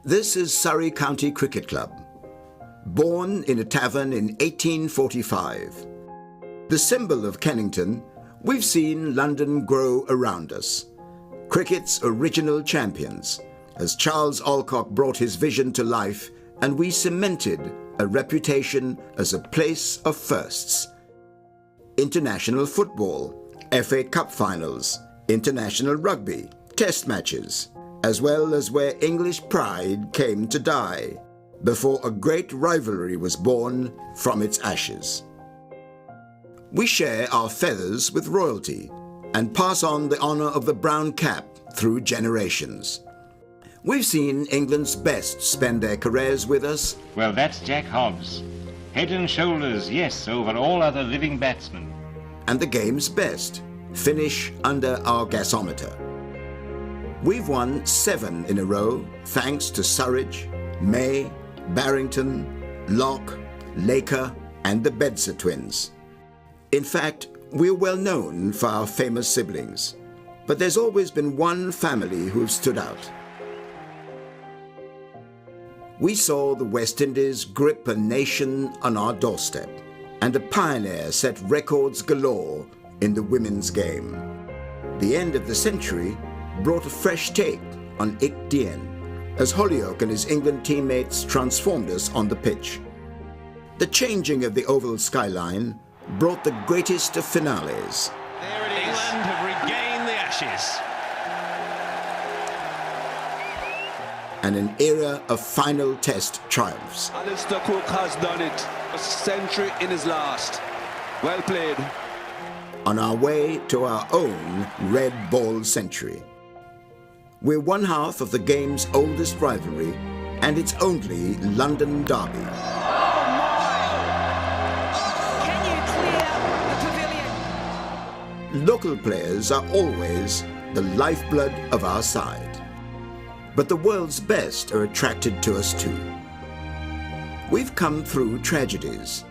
This is Surrey County Cricket Club. Born in a tavern in 1845. The symbol of Kennington, we've seen London grow around us. Cricket's original champions, as Charles Alcock brought his vision to life and we cemented a reputation as a place of firsts. International football, FA Cup finals, international rugby, test matches, as well as where English pride came to die, before a great rivalry was born from its ashes. We share our feathers with royalty and pass on the honour of the brown cap through generations. We've seen England's best spend their careers with us. Well, that's Jack Hobbs. Head and shoulders, yes, over all other living batsmen. And the game's best finish under our gasometer. We've won 7 in a row thanks to Surridge, May, Barrington, Locke, Laker and the Bedser twins. In fact, we're well known for our famous siblings, but there's always been one family who've stood out. We saw the West Indies grip a nation on our doorstep, and a pioneer set records galore in the women's game. The end of the century brought a fresh take on Ik Dien, as Holyoake and his England teammates transformed us on the pitch. The changing of the Oval skyline brought the greatest of finales. There it is. England have regained the Ashes. And an era of final test triumphs. Alistair Cook has done it. A century in his last. Well played. On our way to our own red ball century. We're one half of the game's oldest rivalry and its only London derby. Local players are always the lifeblood of our side. But the world's best are attracted to us too. We've come through tragedies.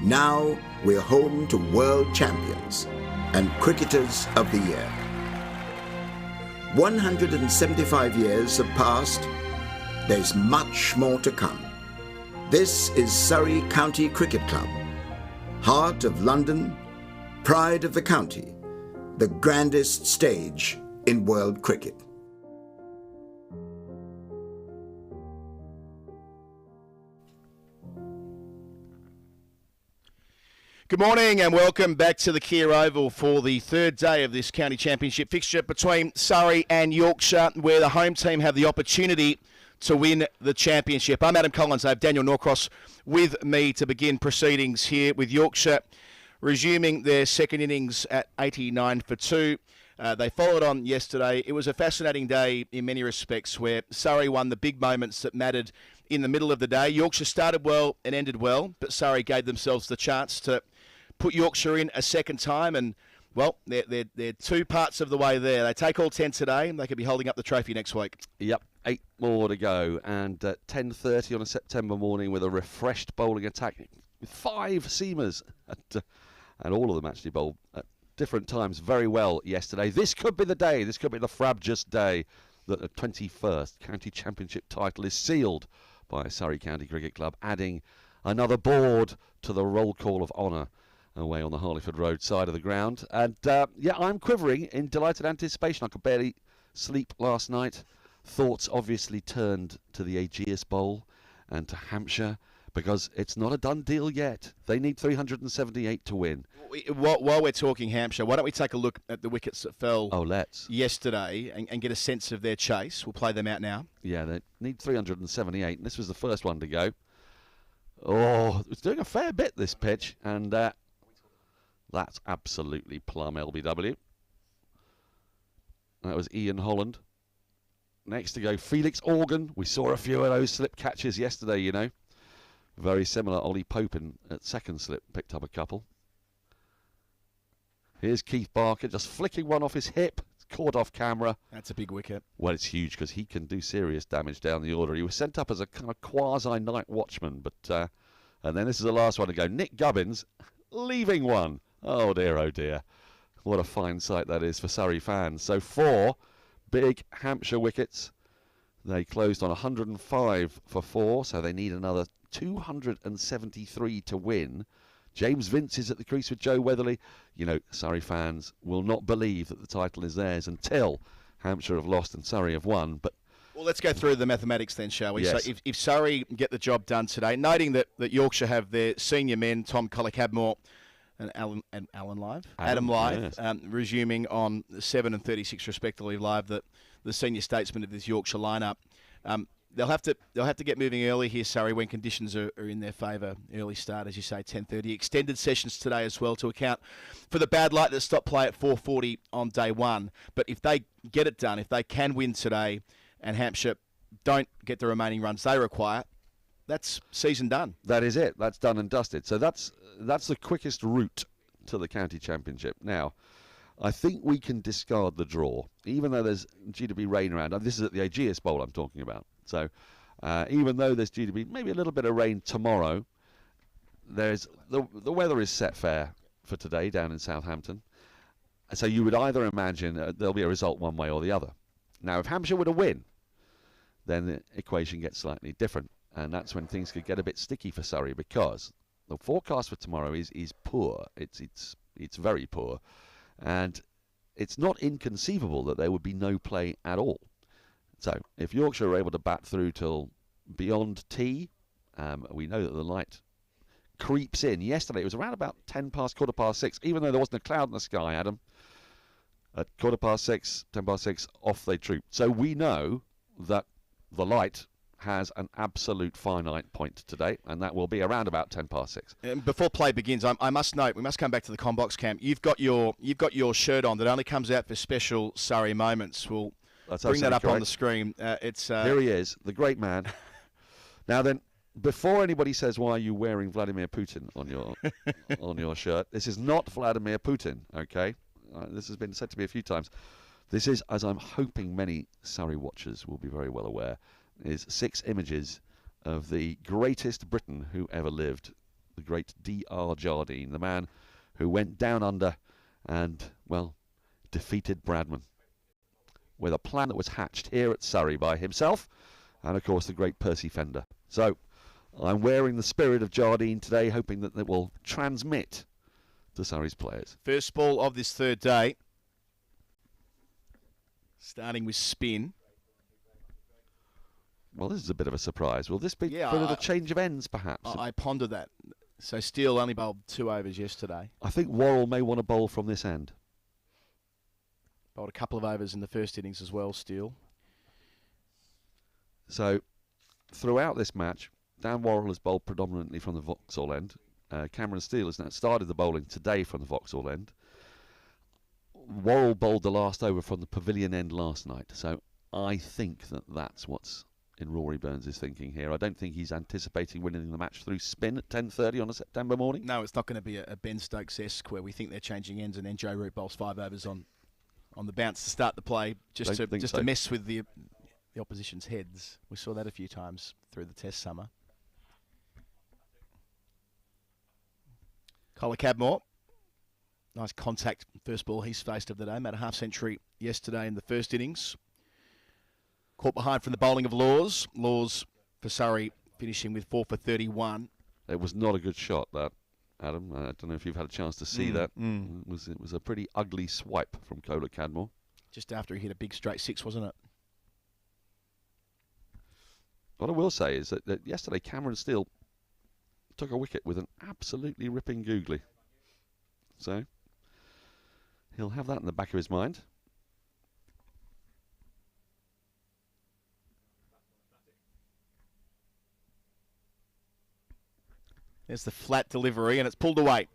Now we're home to world champions and cricketers of the year. 175 years have passed. There's much more to come. This is Surrey County Cricket Club, heart of London, pride of the county, the grandest stage in world cricket. Good morning and welcome back to the Kemar Oval for the third day of this county championship fixture between Surrey and Yorkshire, where the home team have the opportunity to win the championship. I'm Adam Collins. I have Daniel Norcross with me to begin proceedings here with Yorkshire resuming their second innings at 89 for 2. They followed on yesterday. It was a fascinating day in many respects where Surrey won the big moments that mattered in the middle of the day. Yorkshire started well and ended well, but Surrey gave themselves the chance to put Yorkshire in a second time, and well, they're 2 parts of the way there. They take all 10 today, and they could be holding up the trophy next week. Yep, 8 more to go, and at 10:30 on a September morning with a refreshed bowling attack with 5 seamers, and all of them actually bowled at different times very well yesterday. This could be the day, this could be the frabjous day that the 21st County Championship title is sealed by Surrey County Cricket Club, adding another board to the roll call of honour away on the Harleyford Road side of the ground. And yeah, I'm quivering in delighted anticipation. I could barely sleep last night. Thoughts obviously turned to the Aegeus Bowl and to Hampshire, because it's not a done deal yet. They need 378 to win. While we're talking Hampshire, why don't we take a look at the wickets that fell yesterday and get a sense of their chase? We'll play them out now. Yeah, they need 378, and this was the first one to go. Oh, it's doing a fair bit, this pitch, and that's absolutely plumb LBW. That was Ian Holland. Next to go, Felix Organ. We saw a few of those slip catches yesterday, you know. Very similar. Ollie Pope at second slip picked up a couple. Here's Keith Barker just flicking one off his hip. It's caught off camera. That's a big wicket. Well, it's huge because he can do serious damage down the order. He was sent up as a kind of quasi-night watchman, but and then this is the last one to go. Nick Gubbins leaving one. Oh dear, oh dear. What a fine sight that is for Surrey fans. So 4 big Hampshire wickets. They closed on 105 for 4, so they need another 273 to win. James Vince is at the crease with Joe Weatherly. You know, Surrey fans will not believe that the title is theirs until Hampshire have lost and Surrey have won. But well, let's go through the mathematics then, shall we? Yes. So if Surrey get the job done today, noting that Yorkshire have their senior men, Tom Collicabmore and Adam Live, yes. Resuming on 7 and 36 respectively live, the senior statesmen of this Yorkshire lineup. They'll have to get moving early here, Surrey, when conditions are in their favour. Early start, as you say, 10:30. Extended sessions today as well to account for the bad light that stopped play at 4:40 on day one. But if they get it done, if they can win today, and Hampshire don't get the remaining runs they require, that's season done. that is it. That's done and dusted. So that's the quickest route to the county championship. Now, I think we can discard the draw, even though there's due to be rain around. This is at the Aegeus Bowl I'm talking about. So even though there's due to be maybe a little bit of rain tomorrow, there's the weather is set fair for today down in Southampton. So you would either imagine there'll be a result one way or the other. Now, if Hampshire were to win, then the equation gets slightly different, and that's when things could get a bit sticky for Surrey, because the forecast for tomorrow is poor. It's very poor, and it's not inconceivable that there would be no play at all. So if Yorkshire are able to bat through till beyond tea, we know that the light creeps in. Yesterday it was around about 10 past, 6:15, even though there wasn't a cloud in the sky, Adam. At 6:15, 6:10, off they trooped. So we know that the light has an absolute finite point today, and that will be around about 6:10. And before play begins, I must note, we must come back to the Combox camp. You've got your shirt on that only comes out for special Surrey moments. We'll bring that up on the screen. Here he is, the great man. Now then, before anybody says why are you wearing Vladimir Putin on your shirt, this is not Vladimir Putin, okay? This has been said to me a few times. This is, as I'm hoping many Surrey watchers will be very well aware, is 6 images of the greatest Briton who ever lived, the great D.R. Jardine, the man who went down under and, well, defeated Bradman with a plan that was hatched here at Surrey by himself and, of course, the great Percy Fender. So I'm wearing the spirit of Jardine today, hoping that it will transmit to Surrey's players. First ball of this third day, starting with spin. Well, this is a bit of a surprise. Will this be a change of ends, perhaps? I pondered that. So Steele only bowled 2 overs yesterday. I think Worrell may want to bowl from this end. Bowled a couple of overs in the first innings as well, Steele. So, throughout this match, Dan Worrell has bowled predominantly from the Vauxhall end. Cameron Steele has now started the bowling today from the Vauxhall end. Worrell bowled the last over from the Pavilion end last night. So, I think that's what's in Rory Burns' thinking here. I don't think he's anticipating winning the match through spin at 10:30 on a September morning. No, it's not going to be a Ben Stokes-esque where we think they're changing ends and then Joe Root bowls 5 overs on the bounce to start the play, just to mess with the opposition's heads. We saw that a few times through the Test summer. Collicabmore, nice contact first ball he's faced of the day. Made a half century yesterday in the first innings. Caught behind from the bowling of Laws. Laws for Surrey finishing with 4 for 31. It was not a good shot, that, Adam. I don't know if you've had a chance to see that. It was a pretty ugly swipe from Collicabmore. Just after he hit a big straight 6, wasn't it? What I will say is that yesterday Cameron Steele took a wicket with an absolutely ripping googly. So he'll have that in the back of his mind. There's the flat delivery, and it's pulled away.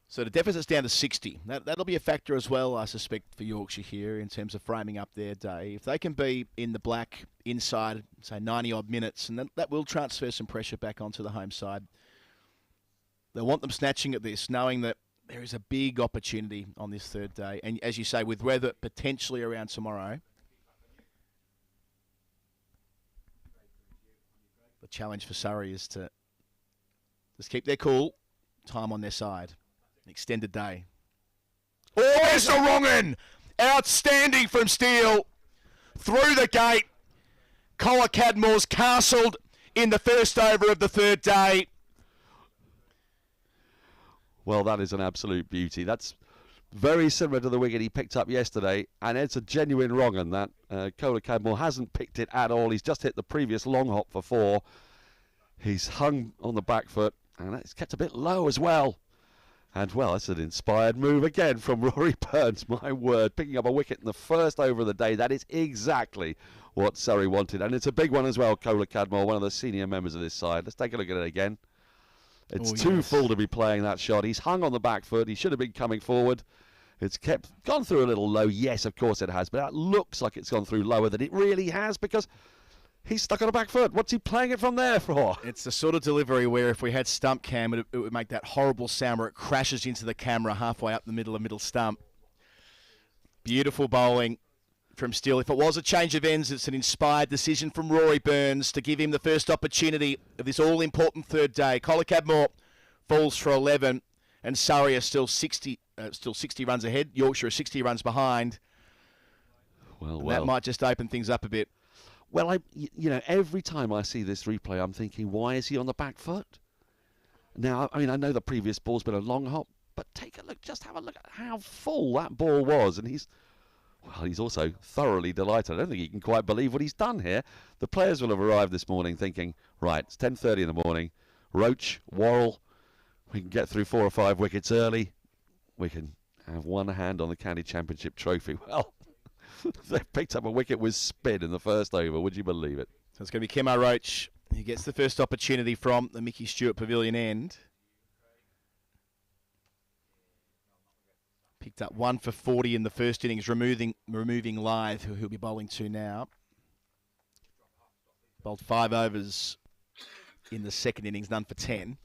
So the deficit's down to 60. That'll be a factor as well, I suspect, for Yorkshire here in terms of framing up their day. If they can be in the black inside, say, 90-odd minutes, and that will transfer some pressure back onto the home side. They'll want them snatching at this, knowing that there is a big opportunity on this third day. And as you say, with weather potentially around tomorrow, the challenge for Surrey is to just keep their cool, time on their side. Extended day. Oh, there's the wrong un. Outstanding from Steele. Through the gate. Collar Cadmore's castled in the first over of the third day. Well, that is an absolute beauty. That's very similar to the wicket he picked up yesterday, and it's a genuine wrong on that. Collar Cadmore hasn't picked it at all. He's just hit the previous long hop for 4. He's hung on the back foot, and it's kept a bit low as well. And, well, that's an inspired move again from Rory Burns, my word. Picking up a wicket in the first over of the day. That is exactly what Surrey wanted. And it's a big one as well, Collar Cadmore, one of the senior members of this side. Let's take a look at it again. It's too full to be playing that shot. He's hung on the back foot. He should have been coming forward. It's gone through a little low. Yes, of course it has. But that looks like it's gone through lower than it really has because he's stuck on the back foot. What's he playing it from there for? It's the sort of delivery where if we had stump cam, it would make that horrible sound where it crashes into the camera halfway up the middle stump. Beautiful bowling from Steele. If it was a change of ends, it's an inspired decision from Rory Burns to give him the first opportunity of this all-important third day. Collar Cadmore falls for 11, and Surrey are still 60 runs ahead. Yorkshire are 60 runs behind. Well, that might just open things up a bit. Well, every time I see this replay, I'm thinking, why is he on the back foot? Now, I mean, I know the previous ball's been a long hop, but take a look, just have a look at how full that ball was, and he's also thoroughly delighted. I don't think he can quite believe what he's done here. The players will have arrived this morning thinking, right, it's 10:30 in the morning. Roach, Worrell, we can get through 4 or 5 wickets early. We can have one hand on the County Championship trophy. Well, they picked up a wicket with spin in the first over. Would you believe it? So it's going to be Kemar Roach. He gets the first opportunity from the Micky Stewart Pavilion end. Picked up 1 for 40 in the first innings, removing Lyth, who he'll be bowling to now. Bowled 5 overs in the second innings, none for 10.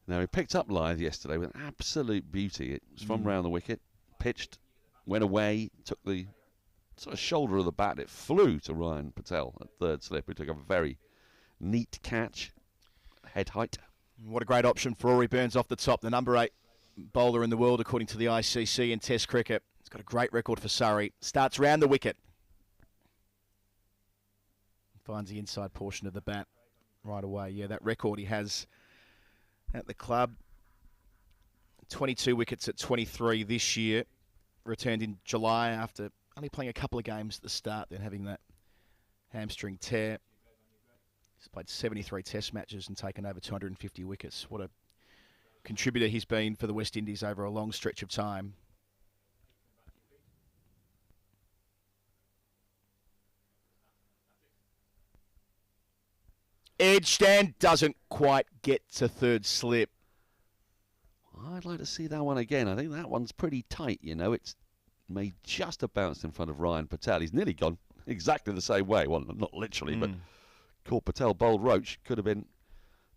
Now, he picked up Lyth yesterday with absolute beauty. It was from round the wicket, pitched, went away, took the sort of shoulder of the bat. It flew to Ryan Patel at third slip, who took a very neat catch, head height. What a great option for Rory Burns off the top, the number 8 bowler in the world according to the ICC in Test cricket. He's got a great record for Surrey. Starts round the wicket. Finds the inside portion of the bat right away. Yeah, that record he has at the club. 22 wickets at 23 this year. Returned in July after only playing a couple of games at the start, then having that hamstring tear. He's played 73 test matches and taken over 250 wickets. What a contributor he's been for the West Indies over a long stretch of time. Edged and doesn't quite get to third slip. I'd like to see that one again. I think that one's pretty tight, you know. It's may just have bounced in front of Ryan Patel. He's nearly gone exactly the same way. Well, not literally, but caught Patel bowled Roach. Could have been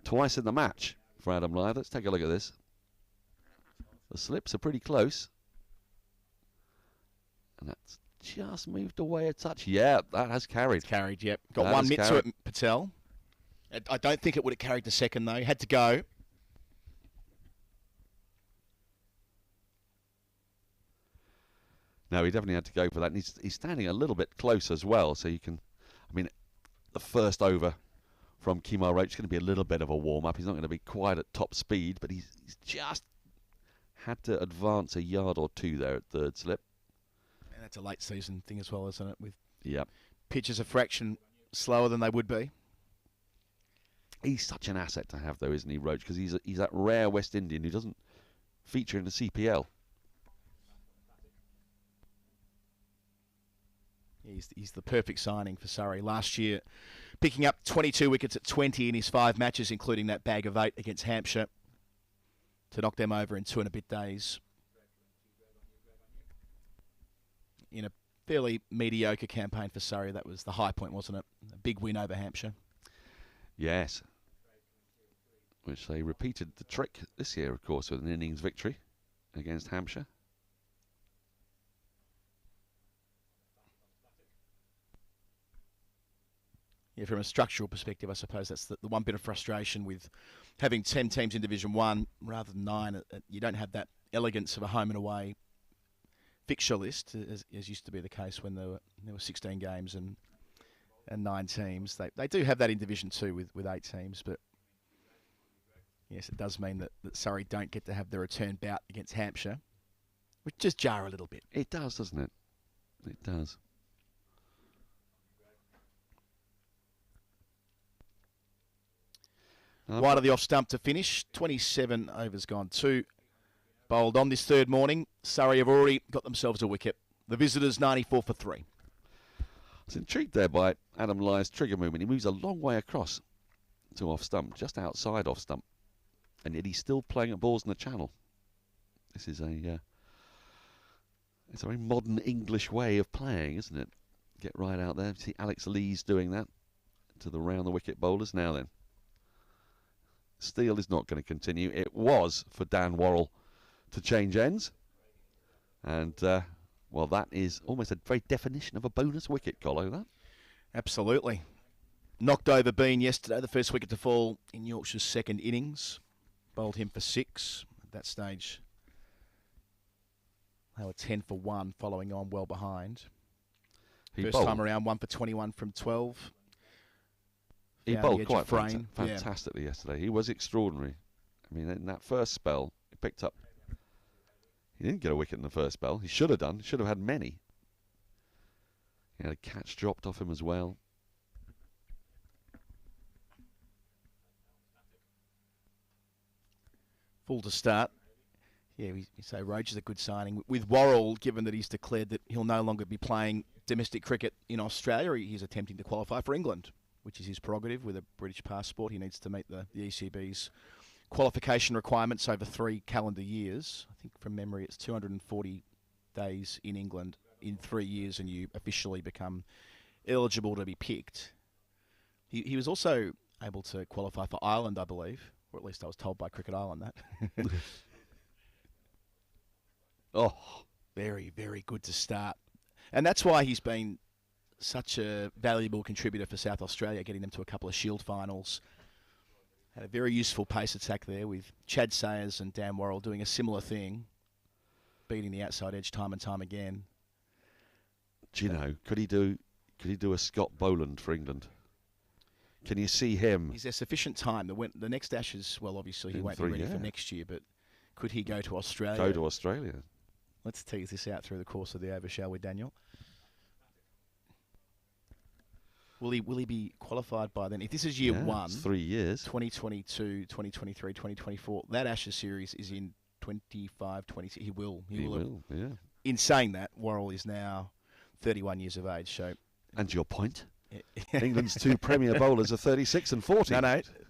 twice in the match for Adam Lyth. Let's take a look at this. The slips are pretty close. And that's just moved away a touch. Yeah, that has carried. It's carried, yep. Got 1 mitt to it, Patel. I don't think it would have carried the second, though. Had to go. No, he definitely had to go for that. And he's standing a little bit close as well, so you can... I mean, the first over from Kemar Roach is going to be a little bit of a warm-up. He's not going to be quite at top speed, but he's just had to advance a yard or 2 there at third slip. And that's a late season thing as well, isn't it? With pitches a fraction slower than they would be. He's such an asset to have, though, isn't he, Roach? Because he's that rare West Indian who doesn't feature in the CPL. He's the perfect signing for Surrey. Last year, picking up 22 wickets at 20 in his 5 matches, including that bag of 8 against Hampshire, to knock them over in 2 and a bit days. In a fairly mediocre campaign for Surrey, that was the high point, wasn't it? A big win over Hampshire. Yes. Which they repeated the trick this year, of course, with an innings victory against Hampshire. from a structural perspective, I suppose that's the one bit of frustration with having 10 teams in Division 1 rather than 9. You don't have that elegance of a home and away fixture list, as used to be the case when there were 16 games and 9 teams. They do have that in Division 2 with 8 teams, but yes, it does mean that Surrey don't get to have the return bout against Hampshire, which just jar a little bit. It does, doesn't it? It does. Wide of the off stump to finish. 27 overs gone. 2 bowled on this third morning. Surrey have already got themselves a wicket. The visitors 94 for 3. I was intrigued there by Adam Lyre's trigger movement. He moves a long way across to off stump, just outside off stump, and yet he's still playing at balls in the channel. This is it's a very modern English way of playing, isn't it? Get right out there. See Alex Lees doing that to the round the wicket bowlers. Now then, Steele is not going to continue. It was for Dan Worrell to change ends. And, well, that is almost a very definition of a bonus wicket, Gollo, that. Absolutely. Knocked over Bean yesterday, the first wicket to fall in Yorkshire's second innings. Bowled him for 6. At that stage, they were 10 for 1, following on well behind. First time around, 1 for 21 from 12. He bowled quite fantastically yesterday. He was extraordinary. I mean, in that first spell, he picked up... He didn't get a wicket in the first spell. He should have done. Should have had many. He had a catch dropped off him as well. Full to start. Yeah, we say Roach is a good signing. With Worrell, given that he's declared that he'll no longer be playing domestic cricket in Australia, he's attempting to qualify for England, which is his prerogative. With a British passport, he needs to meet the ECB's qualification requirements over 3 calendar years. I think from memory it's 240 days in England in 3 years and you officially become eligible to be picked. He was also able to qualify for Ireland, I believe, or at least I was told by Cricket Ireland that. Oh, very, very good to start. And that's why he's been such a valuable contributor for South Australia, getting them to a couple of Shield finals. Had a very useful pace attack there with Chad Sayers and Dan Worrell doing a similar thing, beating the outside edge time and time again. Do you know, could he do a Scott Boland for England? Can you see him? Is there sufficient time? The next Ashes, well, obviously he won't be ready for next year, but could he go to Australia? Go to Australia. Let's tease this out through the course of the over, shall we, Daniel? Will he be qualified by then? If this is year 1, it's 3 years. 2022, 2023, 2024, that Ashes series is in 25, 26. He will. Yeah. In saying that, Worrell is now 31 years of age. So, and your point? England's 2 premier bowlers are 36 and 40.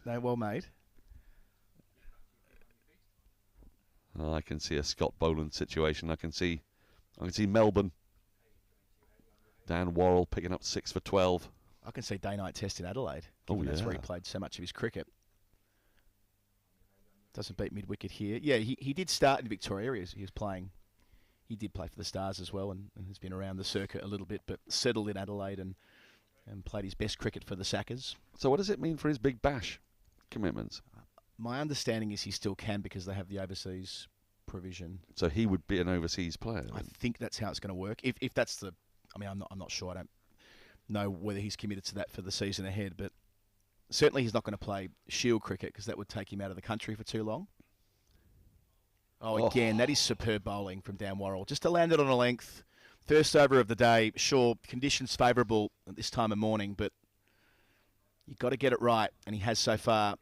No, well made. Oh, I can see a Scott Boland situation. I can see Melbourne. Dan Worrell picking up 6 for 12. I can see day-night test in Adelaide. That's where he played so much of his cricket. Doesn't beat mid-wicket here. Yeah, he did start in Victoria. He was playing. He did play for the Stars as well and has been around the circuit a little bit, but settled in Adelaide and played his best cricket for the Sackers. So what does it mean for his Big Bash commitments? My understanding is he still can because they have the overseas provision. So he would be an overseas player? I think that's how it's going to work. If that's the... I mean, I'm not sure. I don't know whether he's committed to that for the season ahead, but certainly he's not going to play Shield cricket because that would take him out of the country for too long. Again, that is superb bowling from Dan Worrell. Just to land it on a length. First over of the day. Sure, conditions favourable at this time of morning, but you've got to get it right, and he has so far.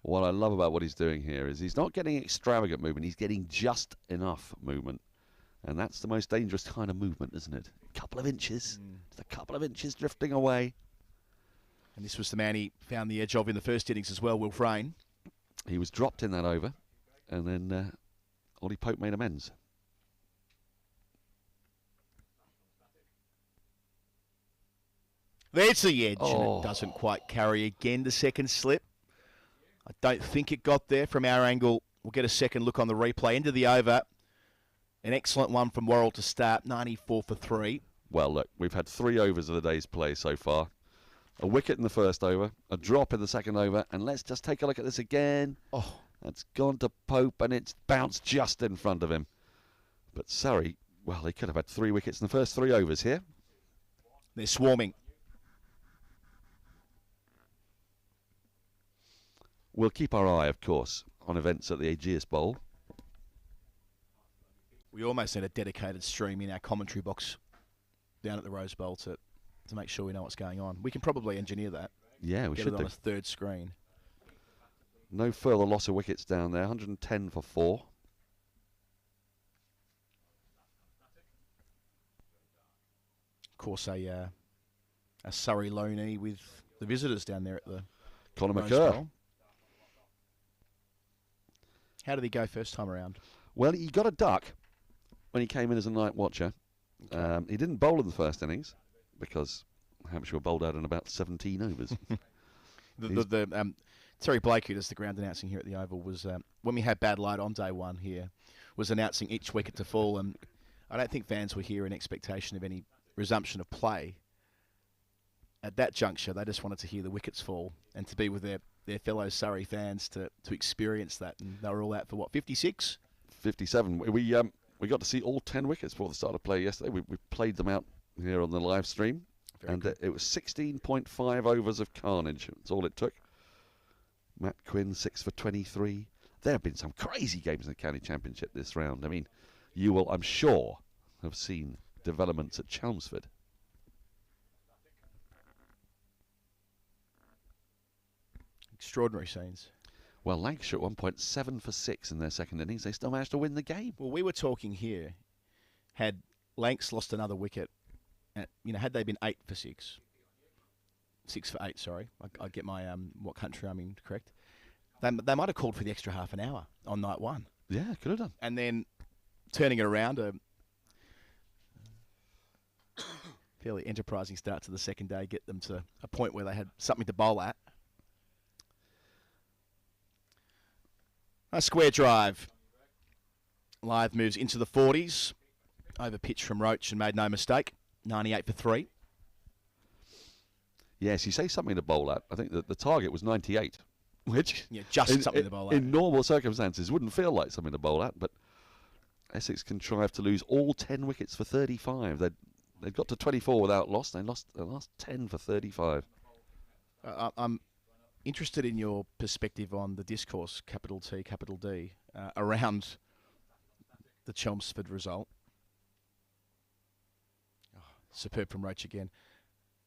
What I love about what he's doing here is he's not getting extravagant movement. He's getting just enough movement. And that's the most dangerous kind of movement, isn't it? A couple of inches. Just a couple of inches drifting away. And this was the man he found the edge of in the first innings as well, Wolff. He was dropped in that over. And then Ollie Pope made amends. There's the edge, and it doesn't quite carry again, the second slip. I don't think it got there from our angle. We'll get a second look on the replay. Into the over. An excellent one from Worrell to start, 94 for 3. Well, look, we've had 3 overs of the day's play so far. A wicket in the first over, a drop in the second over, and let's just take a look at this again. Oh, it's gone to Pope, and it's bounced just in front of him. But Surrey, well, they could have had 3 wickets in the first 3 overs here. They're swarming. We'll keep our eye, of course, on events at the Aegeus Bowl. We almost need a dedicated stream in our commentary box down at the Rose Bowl to make sure we know what's going on. We can probably engineer that. Yeah, we Get should it do. on a third screen. No further loss of wickets down there. 110 for 4. Of course, a Surrey loanee with the visitors down there at the Conor Rose McCurr. Bowl. How did he go first time around? Well, he got a duck when he came in as a night watcher. Okay. He didn't bowl in the first innings because Hampshire were bowled out in about 17 overs. Terry Blake, who does the ground announcing here at the Oval, was when we had bad light on day one here, was announcing each wicket to fall, and I don't think fans were here in expectation of any resumption of play. At that juncture, they just wanted to hear the wickets fall and to be with their fellow Surrey fans to experience that, and they were all out for what, 56? 57. We got to see all 10 wickets before the start of play yesterday. We played them out here on the live stream, and it was 16.5 overs of carnage. That's all it took. Matt Quinn 6 for 23. There have been some crazy games in the county championship this round. I mean, you will, I'm sure, have seen developments at Chelmsford. Extraordinary scenes. Well, Lancashire at one point 7 for 6 in their second innings. They still managed to win the game. Well, we were talking here, had Lancs lost another wicket, had they been 8 for 6, 6 for 8, sorry, I get my what country I'm in correct, they might have called for the extra half an hour on night one. Yeah, could have done. And then turning it around, a fairly enterprising start to the second day, get them to a point where they had something to bowl at. A square drive. Live moves into the 40s. Over pitch from Roach and made no mistake. 98 for 3. Yes, you say something to bowl at. I think that the target was 98, which just something to bowl at. In normal circumstances wouldn't feel like something to bowl at, but Essex contrived to lose all 10 wickets for 35. They'd got to 24 without loss. They lost the last 10 for 35. I'm interested in your perspective on the discourse, capital T, capital D, around the Chelmsford result. Oh, superb from Roach again.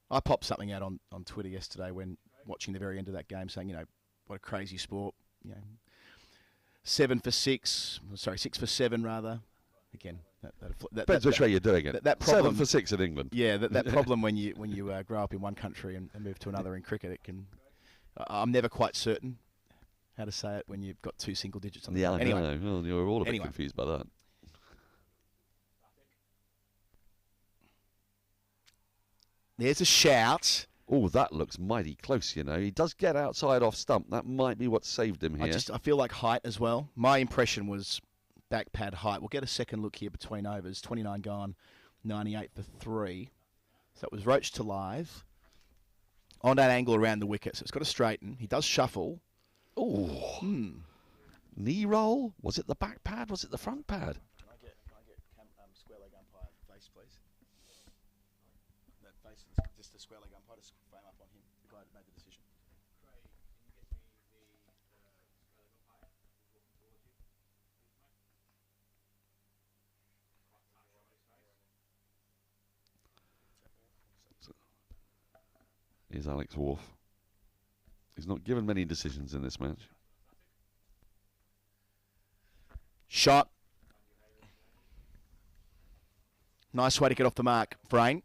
I popped something out on Twitter yesterday when watching the very end of that game, saying, what a crazy sport. 7 for 6, sorry, 6 for 7 rather. Again, depends which way you're doing it. That problem, 7 for 6 in England. Yeah, that problem when you grow up in one country and move to another in cricket, it can. I'm never quite certain how to say it when you've got 2 single digits on the Yeah, anyway. I know. Well, you're all a bit confused by that. There's a shout. Oh, that looks mighty close, He does get outside off stump. That might be what saved him here. I feel like height as well. My impression was back pad height. We'll get a second look here between overs. 29 gone, 98 for 3. So it was Roach to live. On that angle around the wicket, so it's got to straighten. He does shuffle. Oh. Knee roll? Was it the back pad? Was it the front pad? Can I get square leg umpire face, please? That face, just the square leg umpire, just frame up on him, the guy that made the decision. Is Alex Wolff. He's not given many decisions in this match. Shot. Nice way to get off the mark, Brain.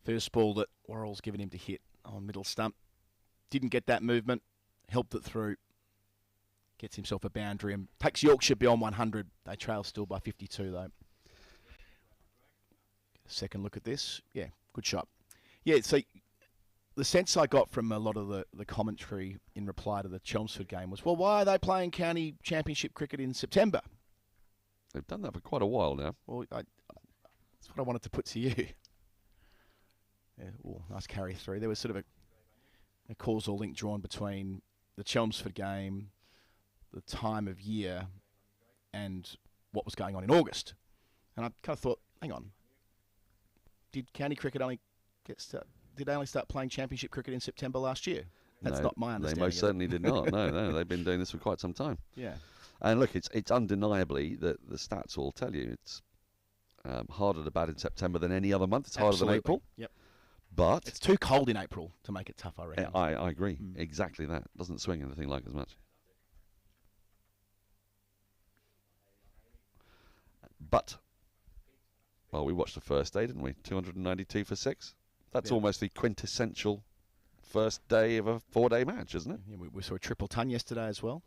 First ball that Worrell's given him to hit on middle stump. Didn't get that movement. Helped it through. Gets himself a boundary and takes Yorkshire beyond 100. They trail still by 52 though. Second look at this. Yeah, good shot. Yeah, so the sense I got from a lot of the commentary in reply to the Chelmsford game was, well, why are they playing county championship cricket in September? They've done that for quite a while now. Well, that's what I wanted to put to you. Nice carry through. There was sort of a causal link drawn between the Chelmsford game, the time of year, and what was going on in August. And I kind of thought, hang on, did county cricket only did they only start playing championship cricket in September last year? That's not my understanding. They most certainly did not. No, they've been doing this for quite some time. Yeah. And look, it's undeniably that the stats will tell you it's harder to bat in September than any other month. It's harder than April. Yep. But it's too cold in April to make it tough, I reckon. I agree. Exactly that. Doesn't swing anything like as much. But, well, we watched the first day, didn't we? 292 for 6. That's almost the quintessential first day of a 4-day match, isn't it? Yeah, we saw a triple ton yesterday as well.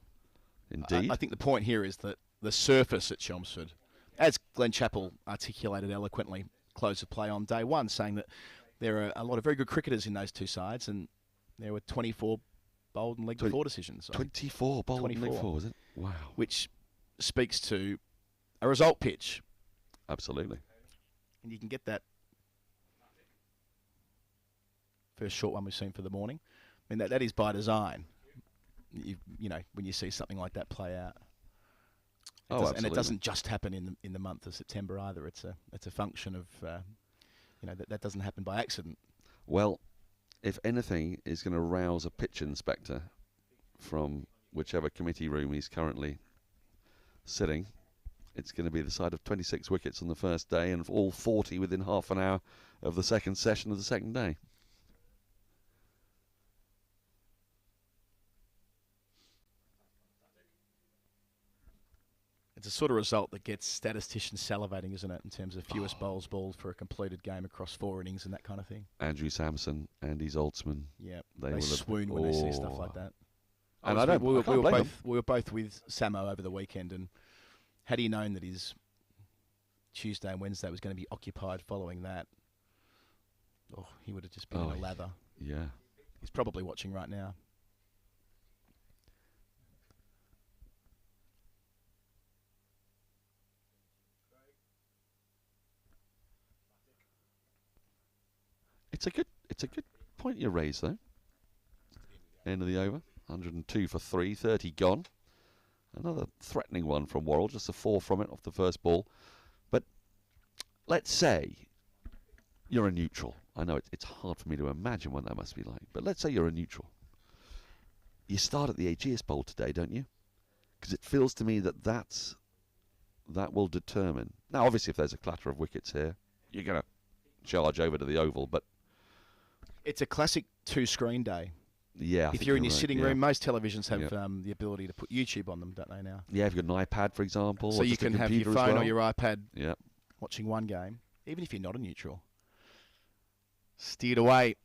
Indeed. I think the point here is that the surface at Chelmsford, as Glenn Chappell articulated eloquently, close of play on day one, saying that there are a lot of very good cricketers in those two sides, and there were 24 bowled and legged before decisions. 24 bowled and legged before, was it? Wow. Which speaks to a result pitch. Absolutely. And you can get that first short one we've seen for the morning. I mean, that is by design. You know, when you see something like that play out. Absolutely. And it doesn't just happen in the month of September either. It's a function of, that doesn't happen by accident. Well, if anything is going to rouse a pitch inspector from whichever committee room he's currently sitting, it's going to be the side of 26 wickets on the first day and all 40 within half an hour of the second session of the second day. It's a sort of result that gets statisticians salivating, isn't it, in terms of fewest bowls bowled for a completed game across 4 innings and that kind of thing. Andrew Sampson, Andy Zoltzman. Yeah, they swoon when they see stuff like that. And we were both with Samo over the weekend, and had he known that his Tuesday and Wednesday was going to be occupied following that, he would have just been in a lather. Yeah. He's probably watching right now. It's a good point you raise though. End of the over, 102 for 3, 30 gone. Another threatening one from Worrell, just a 4 from it off the first ball. But let's say you're a neutral. I know it's hard for me to imagine what that must be like, but let's say you're a neutral. You start at the Aegeus Bowl today, don't you? Because it feels to me that will determine. Now, obviously, if there's a clatter of wickets here, you're going to charge over to the Oval, but it's a classic 2-screen day. Yeah. If you're in your sitting room, most televisions have the ability to put YouTube on them, don't they now? Yeah, if you've got an iPad, for example. So you can have your phone or your iPad Yep. watching one game, even if you're not a neutral. Steered away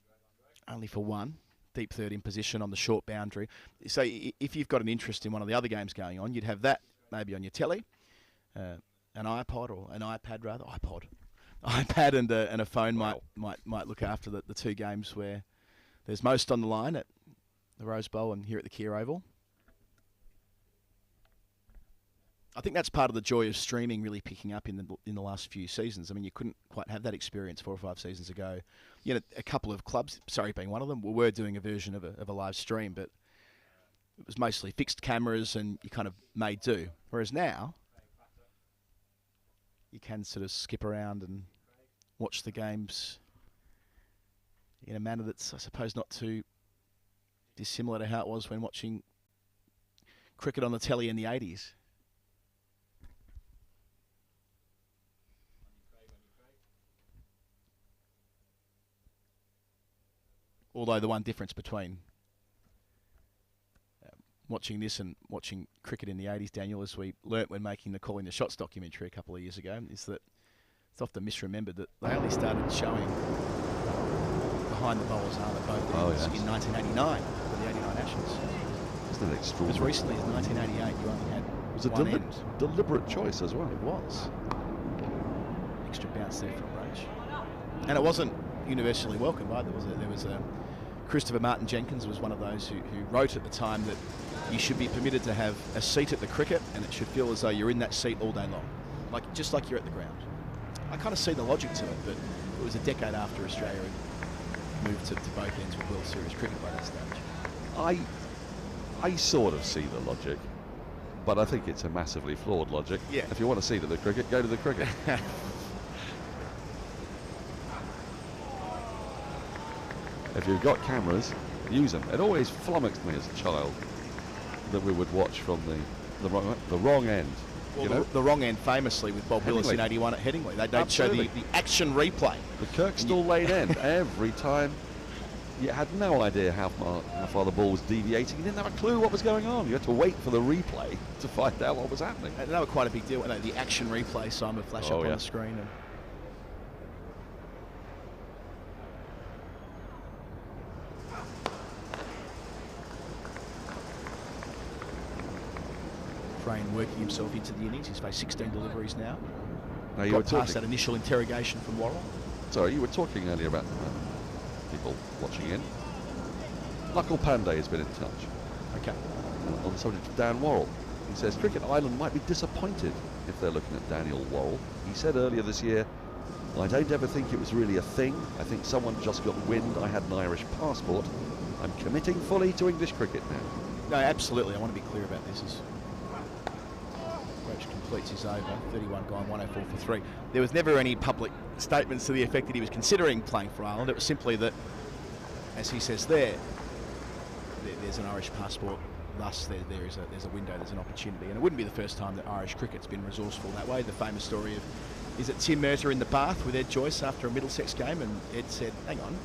only for 1. Deep third in position on the short boundary. So if you've got an interest in one of the other games going on, you'd have that maybe on your telly, an iPod or an iPad rather. iPad and a phone might look after the two games where there's most on the line at the Rose Bowl and here at the Kia Oval. I think that's part of the joy of streaming really picking up in the last few seasons. I mean, you couldn't quite have that experience 4 or 5 seasons ago. You know, a couple of clubs, Surrey being one of them, were doing a version of a live stream, but it was mostly fixed cameras and you kind of made do. Whereas now, you can sort of skip around and watch the games in a manner that's, I suppose, not too dissimilar to how it was when watching cricket on the telly in the 80s. Although the one difference between watching this and watching cricket in the 80s, Daniel, as we learnt when making the Calling the Shots documentary a couple of years ago, is that it's often misremembered that they only started showing behind the bowler's arm at both ends in 1989 for the 89 Ashes. Isn't that extraordinary? As recently as 1988, you only had it was a deliberate choice as well. It was. Extra bounce there from Roach. And it wasn't universally welcomed either. There was Christopher Martin Jenkins was one of those who wrote at the time that you should be permitted to have a seat at the cricket and it should feel as though you're in that seat all day long, just like you're at the ground. I kind of see the logic to it, but it was a decade after Australia moved to both ends with World Series cricket by that stage. I sort of see the logic, but I think it's a massively flawed logic. Yeah. If you want to see the cricket, go to the cricket. If you've got cameras, use them. It always flummoxed me as a child that we would watch from the wrong end. Well, the wrong end, famously, with Bob Willis in '81 at Headingley. They'd show the action replay. The Kirkstall laid end every time. You had no idea how far the ball was deviating. You didn't have a clue what was going on. You had to wait for the replay to find out what was happening. And they were quite a big deal. The action replay, Simon, would flash up on the screen. And Frayne working himself into the innings. He's faced 16 deliveries now. Now you got were past talking, that initial interrogation from Worrell. Sorry, you were talking earlier about people watching in. Knuckle Pandey has been in touch. Okay. On the subject of Dan Worrell. He says Cricket Island might be disappointed if they're looking at Daniel Worrell. He said earlier this year, I don't ever think it was really a thing. I think someone just got wind I had an Irish passport. I'm committing fully to English cricket now. No, absolutely. I want to be clear about this. Roach completes his over, 31 gone, 104 for 3. There was never any public statements to the effect that he was considering playing for Ireland. It was simply that, as he says there's an Irish passport, thus there's a window, there's an opportunity. And it wouldn't be the first time that Irish cricket's been resourceful that way. The famous story of, is it Tim Murtagh in the bath with Ed Joyce after a Middlesex game, and Ed said, hang on,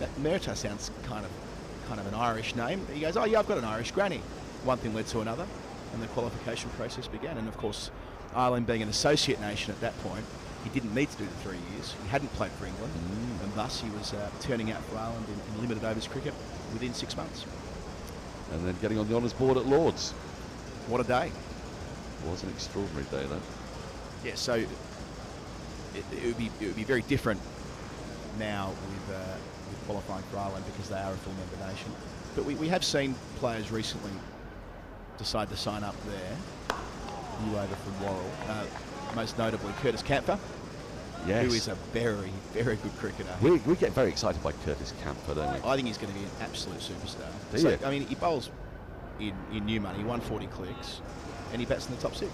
that Murtagh sounds kind of an Irish name. He goes, oh yeah, I've got an Irish granny. One thing led to another, and the qualification process began. And of course, Ireland being an associate nation at that point, he didn't need to do the 3 years. He hadn't played for England, and thus he was turning out for Ireland in limited overs cricket within 6 months. And then getting on the honours board at Lord's. What a day. It was an extraordinary day, though. Yeah, so it would be very different now with qualifying for Ireland, because they are a full member nation. But we have seen players recently decide to sign up there. New over from Worrell. Most notably Curtis Campher, Yes. who is a very, very good cricketer. We get very excited by Curtis Campher, don't we? I think he's going to be an absolute superstar. Do you? I mean, he bowls in new money, 140 clicks, and he bats in the top 6.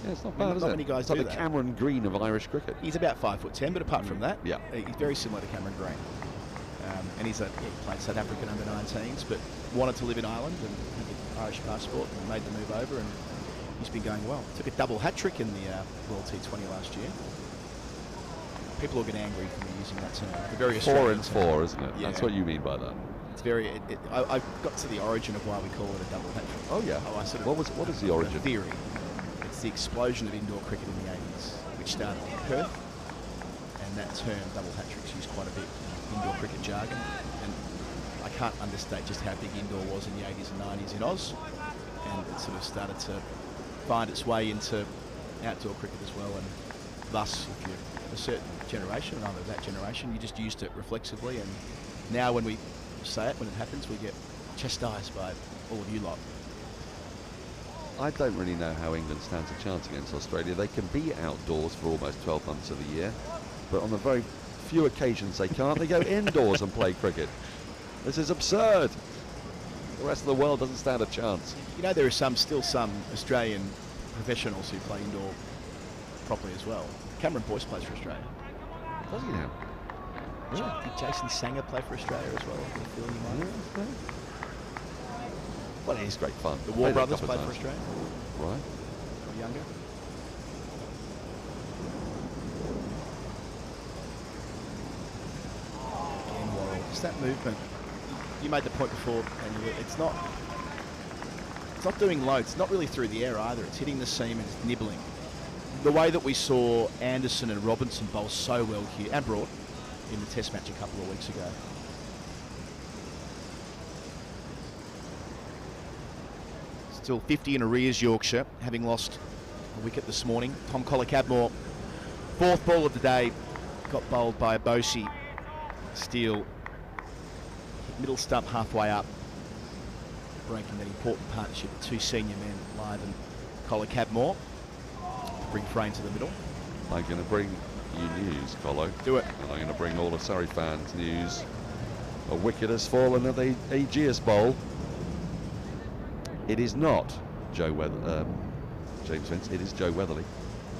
Yeah, it's not I mean, bad, is not it? many guys it's like do the that. Cameron Green of Irish cricket. He's about 5'10", but apart from that, Yeah. he's very similar to Cameron Green. And he played South African under-19s, but wanted to live in Ireland and had an Irish passport and made the move over, and he's been going well. Took a double hat-trick in the World T20 last year. People will get angry for me using that term. The very 4 Australian and term. 4, isn't it? Yeah. That's what you mean by that. It's very. I got to the origin of why we call it a double hat-trick. Oh yeah. What is the origin? The theory. It's the explosion of indoor cricket in the 80s, which started in Perth, and that term double hat-tricks used quite a bit in indoor cricket jargon. And I can't understate just how big indoor was in the 80s and 90s in Oz, and it sort of started to find its way into outdoor cricket as well. And thus, if you're a certain generation, and I'm of that generation, you just used it reflexively. And now when we say it, when it happens, we get chastised by all of you lot. I don't really know how England stands a chance against Australia. They can be outdoors for almost 12 months of the year, but on the very few occasions they can't. They go indoors and play cricket. This is absurd. The rest of the world doesn't stand a chance. You know, there are still some Australian professionals who play indoor properly as well. Cameron Boyce plays for Australia. Does he now? Did Jason Sanger play for Australia as well? I feel you might. Well, it's great fun. The War Played a brothers couple played of for times. Australia, Right. or younger. Again, Worrell. Just that movement. You made the point before, and it's not doing loads. It's not really through the air either. It's hitting the seam and it's nibbling. The way that we saw Anderson and Robinson bowl so well here, and Broad, in the Test match a couple of weeks ago. Still 50 in arrears, Yorkshire, having lost a wicket this morning. Tom Collar-Cadmore, fourth ball of the day, got bowled by a Bosey. Steele, middle stump halfway up, breaking that important partnership with two senior men, Lythe and Collar-Cadmore. Bring Frayne to the middle. I'm going to bring you news, Colo. Do it. And I'm going to bring all the Surrey fans news A wicket has fallen at the Aegeus Bowl. It is not James Vince, it is Joe Weatherly.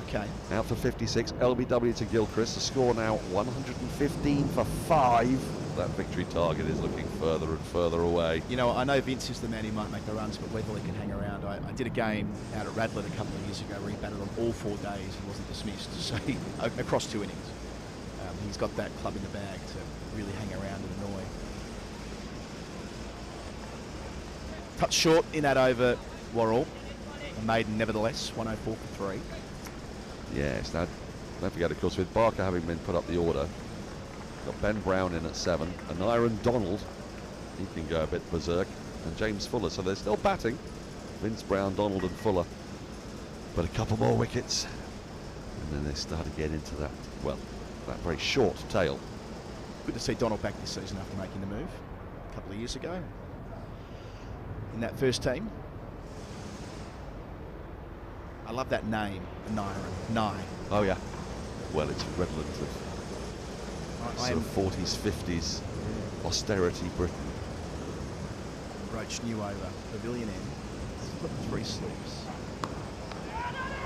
Okay. Out for 56, LBW to Gilchrist. The score now 115 for 5. That victory target is looking further and further away. You know, I know Vince is the man who might make the runs, but Weatherly can hang around. I did a game out at Radlett a couple of years ago where he batted on all 4 days and wasn't dismissed, so across 2 innings. He's got that club in the bag to really hang around and annoy. Touch short in that over, Worrell. A maiden nevertheless, 104 for 3. Yes, now don't forget, of course, with Barker having been put up the order, got Ben Brown in at 7, and Iron Donald, he can go a bit berserk, and James Fuller, so they're still batting. Vince Brown, Donald and Fuller, but a couple more wickets, and then they start to get into that, well, that very short tail. Good to see Donald back this season after making the move a couple of years ago in that first team. I love that name, Nye. Oh yeah. Well, it's redolent of sort of 40s, 50s austerity Britain. Roach new over Pavilion End. He's got 3 sleeps.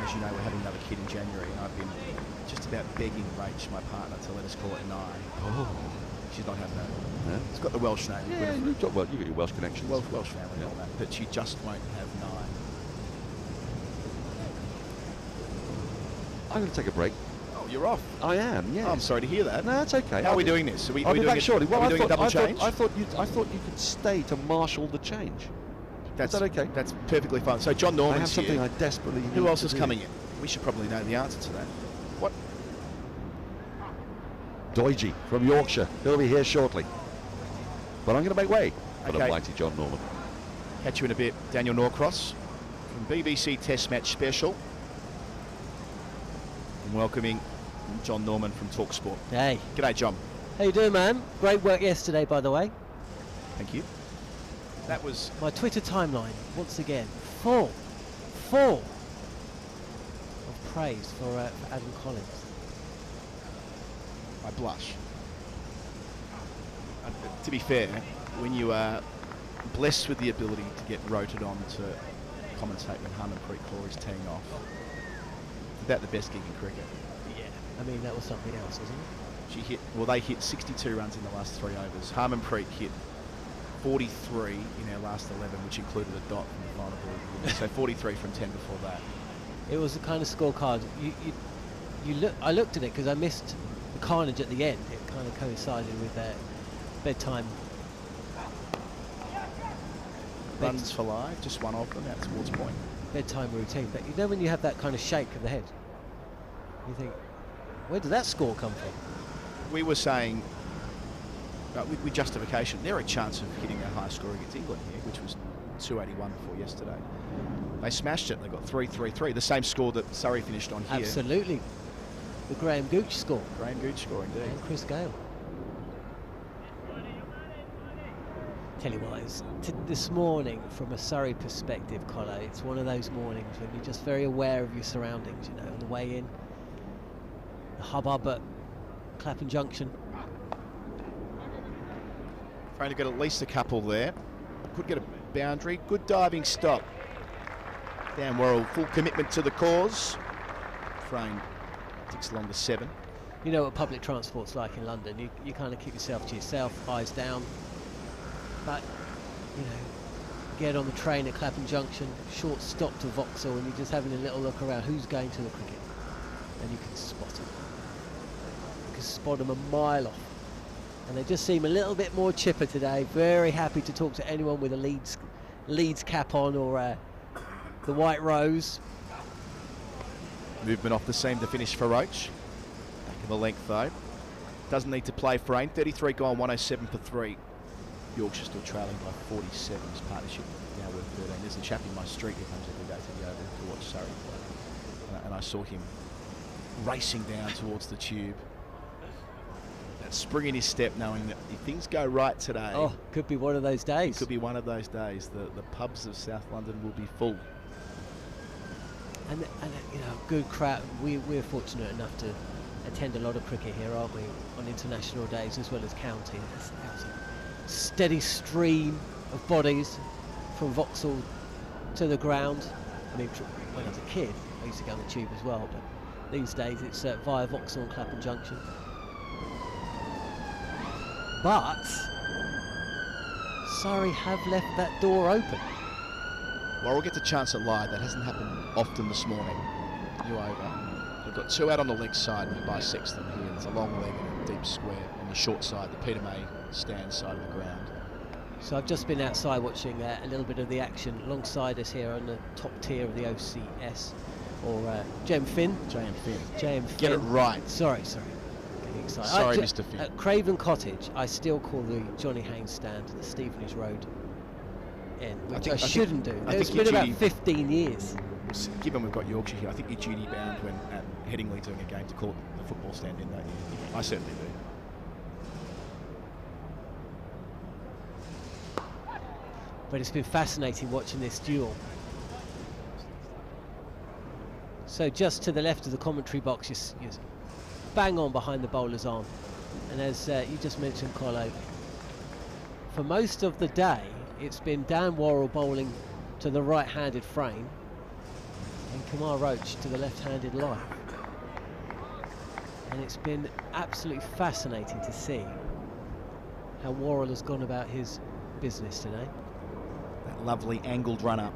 As you know, we're having another kid in January, and I've been just about begging Roach, my partner, to let us call it Nye. Oh. She's not having that. No? It's got the Welsh name. Yeah, you got your Welsh connections. Welsh family and all that, but she just won't have Nye. I'm going to take a break. Oh, you're off. I am, yeah. Oh, I'm sorry to hear that. No, that's okay. How are we doing this? I'll be back shortly. Well, are we doing a double change? I thought you could stay to marshal the change. Is that okay? That's perfectly fine. So John Norman's I have something here. I desperately need. Who else is to coming in? We should probably know the answer to that. What? Doige from Yorkshire. He'll be here shortly. But I'm going to make way for the Okay. mighty John Norman. Catch you in a bit. Daniel Norcross from BBC Test Match Special. And welcoming John Norman from Talksport. Hey. G'day, John. How you doing, man? Great work yesterday, by the way. Thank you. That was... My Twitter timeline, once again, full of praise for Adam Collins. I blush. To be fair, when you are blessed with the ability to get rotated on to commentate when Harman is teeing off, it's about the best gig in cricket. Yeah. I mean, that was something else, wasn't it? They hit 62 runs in the last 3 overs. Harman hit 43 in our last 11, which included a dot from the final ball. So 43 from 10 before that. It was the kind of scorecard. I looked at it because I missed the carnage at the end. It kind of coincided with their bedtime. Runs for live, just one of them out towards point. Bedtime routine. But you know when you have that kind of shake of the head, you think, where did that score come from? We were saying, with justification, they're a chance of hitting our high score against England here, which was 281 before yesterday. They smashed it. They got 333, the same score that Surrey finished on here. Absolutely. The Graham Gooch score. Graham Gooch score, indeed. And Chris Gale. Tell you what, this morning, from a Surrey perspective, Collo, it's one of those mornings when you're just very aware of your surroundings, you know, on the way in. The hubbub at Clapham Junction. Trying to get at least a couple there. Could get a boundary. Good diving stop. Dan Worrell, full commitment to the cause. Frame ticks along to 7. You know what public transport's like in London. You kind of keep yourself to yourself, eyes down. But, you know, get on the train at Clapham Junction, short stop to Vauxhall, and you're just having a little look around who's going to the cricket. And you can spot them. You can spot them a mile off. And they just seem a little bit more chipper today. Very happy to talk to anyone with a Leeds cap on or the white rose. Movement off the seam to finish for Roach. Back in the length though. Doesn't need to play for rain. 33 gone, 107 for 3. Yorkshire still trailing by 47. His partnership now worth 13. There's a chap in my street who comes every day to the Oval to watch Surrey play. And I saw him racing down towards the tube. That spring in his step, knowing that if things go right today... Oh, could be one of those days. It could be one of those days. The pubs of South London will be full. And you know, good crowd. We're fortunate enough to attend a lot of cricket here, aren't we? On international days as well as county. That was steady stream of bodies from Vauxhall to the ground. I mean, when I was a kid, I used to go on the tube as well, but these days it's via Vauxhall and Clapham Junction. But Surrey have left that door open. Worrell gets a chance at Lyde. That hasn't happened often this morning. You over. They've got 2 out on the leg side and by Sexton here. There's a long leg and a deep square on the short side, the Peter May stand side of the ground. So I've just been outside watching a little bit of the action alongside us here on the top tier of the OCS, or JM Finn. JM Finn. JM Finn. Get it right. Sorry. Getting excited. Sorry, Mr. Finn. At Craven Cottage, I still call the Johnny Haynes stand the Stevenage Road Inn, which I shouldn't do. It's been about 15 years. Given we've got Yorkshire here, I think you're duty bound when at Headingley doing a game to call it the football stand in, don't you? I certainly do. But it's been fascinating watching this duel. So just to the left of the commentary box, you're bang on behind the bowler's arm. And as you just mentioned, Colo, for most of the day, it's been Dan Worrell bowling to the right-handed frame and Kemar Roach to the left-handed line. And it's been absolutely fascinating to see how Worrell has gone about his business today. That lovely angled run-up.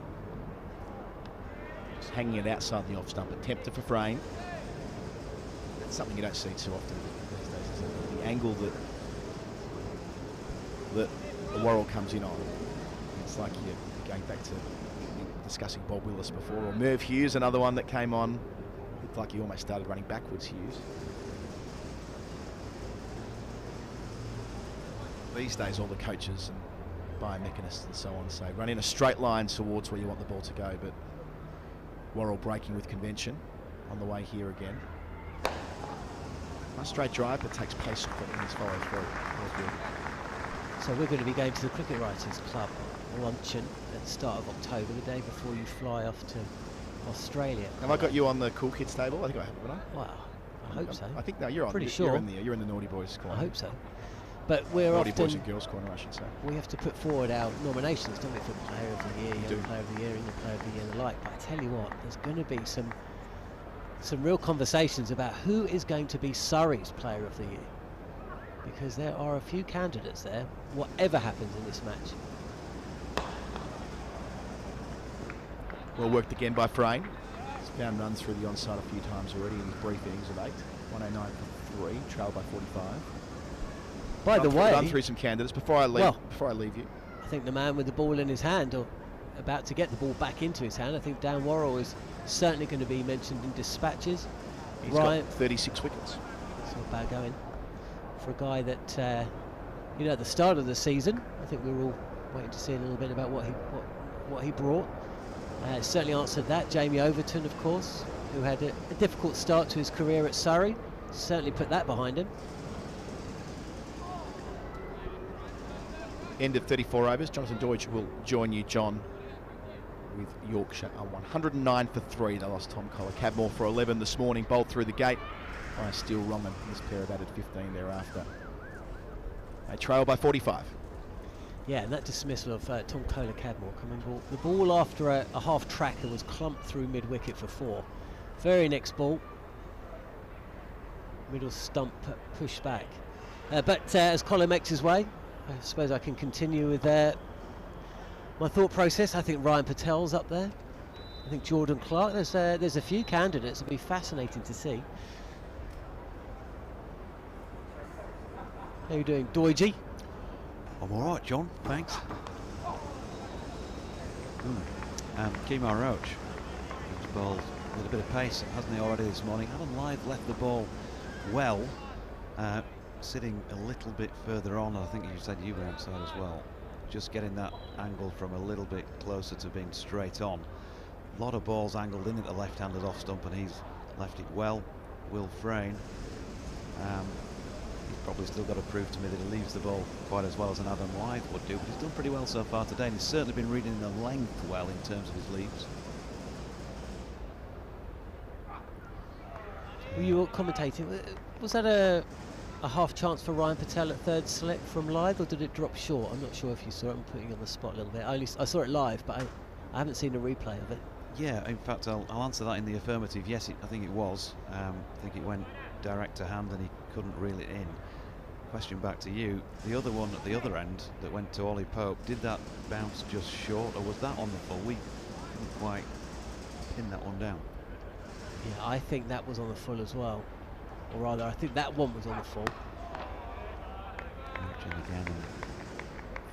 Just hanging it outside the off stump, attempted for frame. That's something you don't see too often these days, isn't it? The angle that the Worrell comes in on. It's like you're going back to discussing Bob Willis before, or Merv Hughes, another one that came on. Looked like he almost started running backwards, Hughes. These days, all the coaches and biomechanists and so on say run in a straight line towards where you want the ball to go, but Worrell breaking with convention on the way here again. Nice straight drive, but takes pace off it in his follow through. So we're going to be going to the Cricket Writers Club luncheon at the start of October, the day before you fly off to Australia. Have I got you on the cool kids table? I think I have, haven't I? Well, I hope so. I think no, you're on. Pretty You're sure. You're in the naughty boys corner. I hope so. But we're naughty boys often, and girls corner, I should say. we have to put forward our nominations, don't we, for Player of the Year, do. Young Player of the Year, England Player of the Year and the like. But I tell you what, there's going to be some real conversations about who is going to be Surrey's Player of the Year, because there are a few candidates there, whatever happens in this match. Well worked again by Frayne. He's found runs through the onside a few times already in his brief innings of 8. 109 for 3, trailed by 45. By the way, run through some candidates before I leave. Before I leave you, I think the man with the ball in his hand, or about to get the ball back into his hand, I think Dan Worrell is certainly going to be mentioned in dispatches. He's got 36 wickets. It's not bad going for a guy that, you know, at the start of the season, I think we were all waiting to see a little bit about what he brought. Certainly answered that. Jamie Overton, of course, who had a difficult start to his career at Surrey, certainly put that behind him. End of 34 overs. Jonathan Deutsch will join you, John, with Yorkshire. 109 for 3. They lost Tom Collar. Cadmore for 11 this morning. Bowled through the gate by Steele Rongan. This pair have added 15 thereafter. They trail by 45. Yeah, and that dismissal of Tom Kohler Cadmore coming ball. The ball after a half tracker was clumped through mid-wicket for 4. Very next ball. Middle stump pushed back. But as Colin makes his way, I suppose I can continue with my thought process. I think Ryan Patel's up there. I think Jordan Clark. There's a few candidates. It'll be fascinating to see. How you doing, Doige? I'm all right, John. Thanks. Kemar Roach, who's bowled with a bit of pace, hasn't he, already this morning? Adam Lythe left the ball well, sitting a little bit further on. I think you said you were outside as well. Just getting that angle from a little bit closer to being straight on. A lot of balls angled in at the left-handed off stump, and he's left it well. Will Frayne. He's probably still got to prove to me that he leaves the ball quite as well as an Adam Lythe would do, but he's done pretty well so far today, and he's certainly been reading the length well in terms of his leaves. Were you commentating? Was that a a half chance for Ryan Patel at third slip from Lythe, or did it drop short? I'm not sure if you saw it. I'm putting you on the spot a little bit. I saw it live, but I haven't seen a replay of it. Yeah, in fact, I'll answer that in the affirmative. Yes, I think it was. I think it went direct to hand and he couldn't reel it in. Question back to you. The other one at the other end that went to Ollie Pope, did that bounce just short, or was that on the full? We couldn't quite pin that one down. Yeah, I think that was on the full as well. Or rather, I think that one was on the full. Watching again, and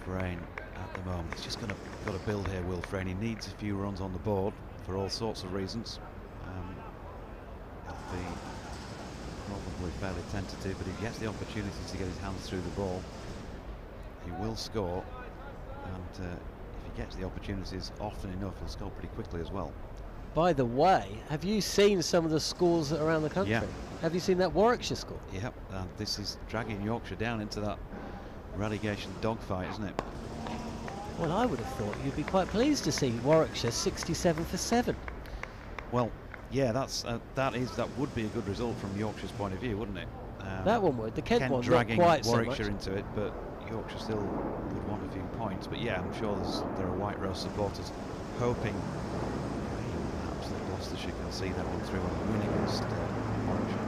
Frayne at the moment. He's just got to build here, Will Frayne. He needs a few runs on the board for all sorts of reasons. He'll be probably fairly tentative, but he gets the opportunity to get his hands through the ball. He will score, and if he gets the opportunities often enough, he'll score pretty quickly as well. By the way, have you seen some of the scores around the country? Yeah. Have you seen that Warwickshire score? Yep, and this is dragging Yorkshire down into that relegation dogfight, isn't it? Well, I would have thought you'd be quite pleased to see Warwickshire 67 for 7. Well, yeah, that would be a good result from Yorkshire's point of view, wouldn't it? That one would. The Kent one, not dragging quite Warwickshire so much. into it, but Yorkshire still would want a few points. But yeah, I'm sure there are White Rose supporters hoping perhaps that Gloucestershire can see that one through and win against Warwickshire.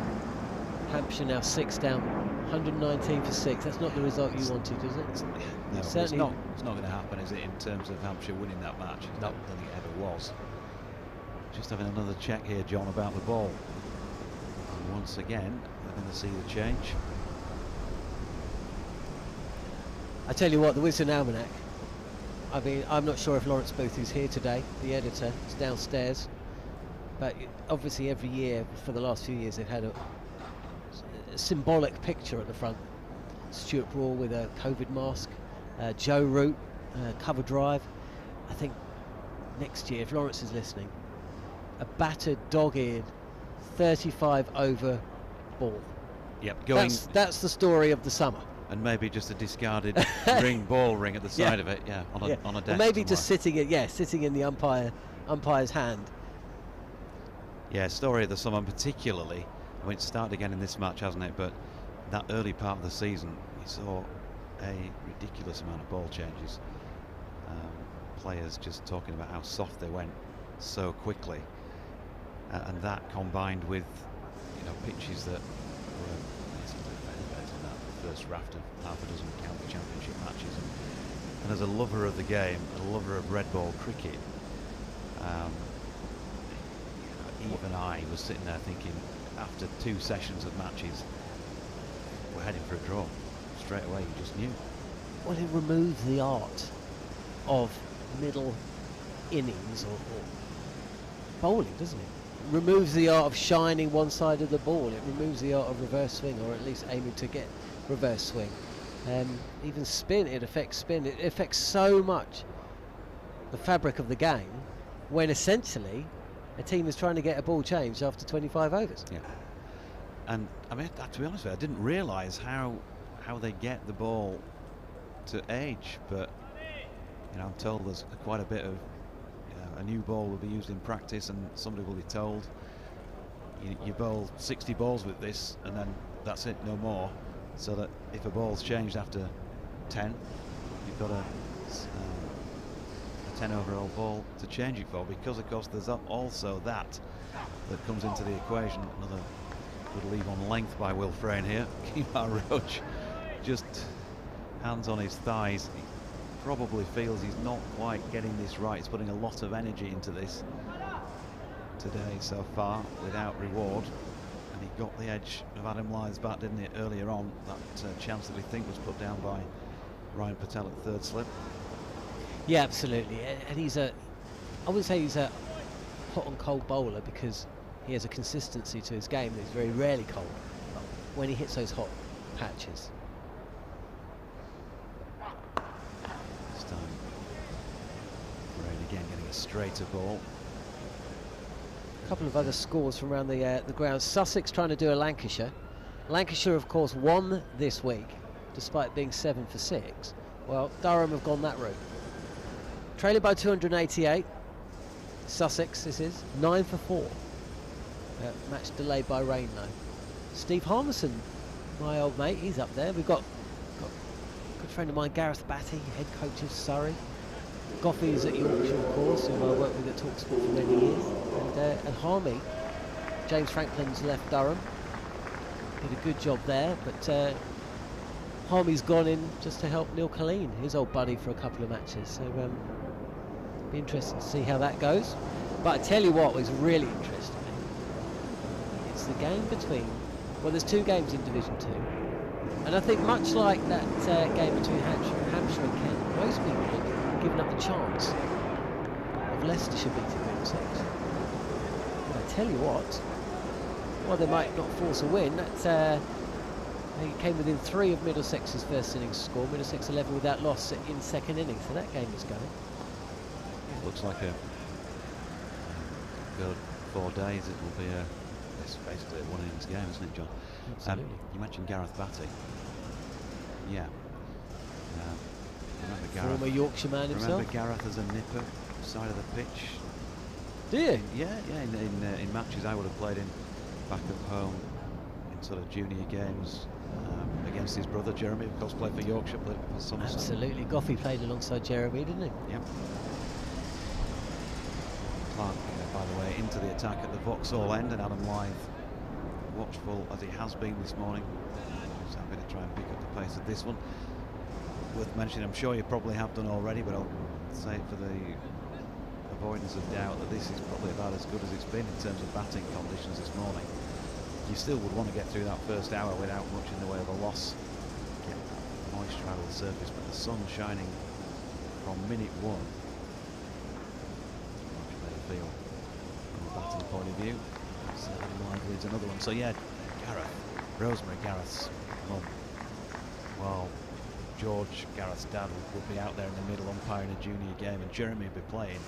Hampshire now 6 down, 119 for 6. That's not the result you wanted, is it? No, it's Certainly not going to happen, is it, in terms of Hampshire winning that match? No. I don't think it ever was. Just having another check here, John, about the ball. And once again, we're going to see the change. I tell you what, the Wisden Almanac. I mean, I'm not sure if Lawrence Booth, who's here today, the editor, is downstairs. But obviously every year, for the last few years, they've had a symbolic picture at the front. Stuart Broad with a COVID mask, Joe Root, cover drive. I think next year, if Lawrence is listening, a battered, dog-eared, 35 over ball. Yep, that's the story of the summer. And maybe just a discarded ball ring at the side of it, on a desk. Or maybe just sitting in the umpire's hand. Yeah, story of the summer particularly. I mean, it started again in this match, hasn't it? But that early part of the season, we saw a ridiculous amount of ball changes. Players just talking about how soft they went so quickly, and that combined with pitches that were basically better than that first raft of half a dozen county championship matches. And as a lover of the game, a lover of red ball cricket, even I was sitting there thinking, after 2 sessions of matches, we're heading for a draw. Straight away, you just knew. Well, it removes the art of middle innings or bowling, doesn't it? It removes the art of shining one side of the ball. It removes the art of reverse swing, or at least aiming to get reverse swing. Even spin, it affects spin. It affects so much the fabric of the game, when essentially a team is trying to get a ball changed after 25 overs. Yeah. And I mean, to be honest with you, I didn't realise how they get the ball to age, but I'm told there's quite a bit of a new ball will be used in practice, and somebody will be told you bowl 60 balls with this, and then that's it, no more. So that if a ball's changed after 10, you've got a 10 overall ball to change it for, because of course there's also that comes into the equation. Another good leave on length by Will Frayne here. Kemar Roach just hands on his thighs. He probably feels he's not quite getting this right. He's putting a lot of energy into this today so far without reward, and he got the edge of Adam Lythe's bat, didn't he, earlier on, that chance that we think was put down by Ryan Patel at third slip. Yeah, absolutely. And I wouldn't say he's a hot and cold bowler, because he has a consistency to his game that is very rarely cold, but when he hits those hot patches. This time Frayne again getting a straighter ball. A couple of other scores from around the ground. Sussex trying to do a Lancashire. Lancashire, of course, won this week despite being 7 for 6. Well, Durham have gone that route. Trailing by 288. Sussex, this is 9 for 4. Match delayed by rain, though. Steve Harmison my old mate, he's up there. We've got a good friend of mine, Gareth Batty, head coach of Surrey. Goffey's at Yorkshire, of course, who I worked with at Talksports for many years. And Harmy, James Franklin's left Durham. Did a good job there, but Harmy's gone in just to help Neil Colleen, his old buddy, for a couple of matches. So be interesting to see how that goes. But I tell you what was really interesting. It's the game between, well, there's two games in Division 2. And I think much like that game between Hampshire and Kent, most people have given up the chance of Leicestershire beating Middlesex. But I tell you what, while they might not force a win, they came within 3 of Middlesex's first innings score. Middlesex 11 without loss in second innings, so that game is going. It looks like a good 4 days. It will be it's basically a 1 innings game, isn't it, John? Absolutely. You mentioned Gareth Batty. Yeah. Remember Gareth? Former Yorkshire man himself. Remember Gareth as a nipper, side of the pitch. Do you? Yeah. In matches I would have played in back at home in sort of junior games against his brother Jeremy, of course, played for Yorkshire, played for Somerset. Absolutely. Goffey played alongside Jeremy, didn't he? Yep. Clark, by the way, into the attack at the Vauxhall end, and Adam Lyth, watchful as he has been this morning. He's happy to try and pick up the pace of this one. Worth mentioning, I'm sure you probably have done already, but I'll say for the avoidance of doubt that this is probably about as good as it's been in terms of batting conditions this morning. You still would want to get through that first hour without much in the way of a loss. Get moisture out of the surface, but the sun shining from minute 1. Much better feel from a batting point of view. So Live leads another one. So yeah, Rosemary, Gareth's mum. Well, George, Gareth's dad, would be out there in the middle umpiring a junior game, and Jeremy would be playing.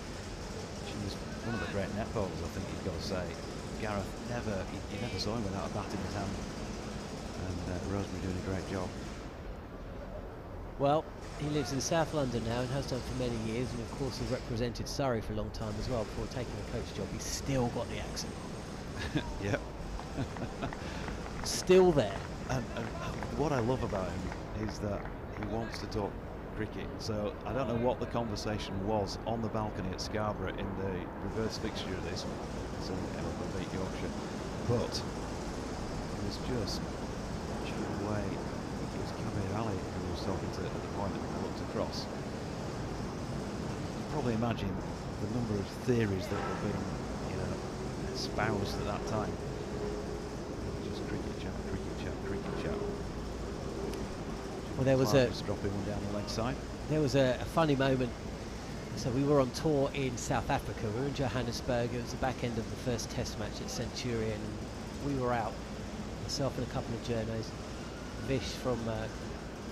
She was one of the great net bowlers, I think you've got to say. Gareth he never saw him without a bat in his hand, and Rosemary doing a great job. Well, he lives in South London now and has done for many years, and of course has represented Surrey for a long time as well before taking a coach job. He's still got the accent. Yep. Still there. And what I love about him is that he wants to talk cricket. So I don't know what the conversation was on the balcony at Scarborough in the reverse fixture of this one. So Everton beat Yorkshire, but it was just chewed away. I think it was Kemar Roach who was talking to at the point that we looked across. You can probably imagine the number of theories that were being, espoused at that time. Just cricket chat. Well, there was dropping one down the leg side. There was a funny moment. So we were on tour in South Africa. We were in Johannesburg. It was the back end of the first Test match at Centurion. We were out, myself and a couple of journos, Vish from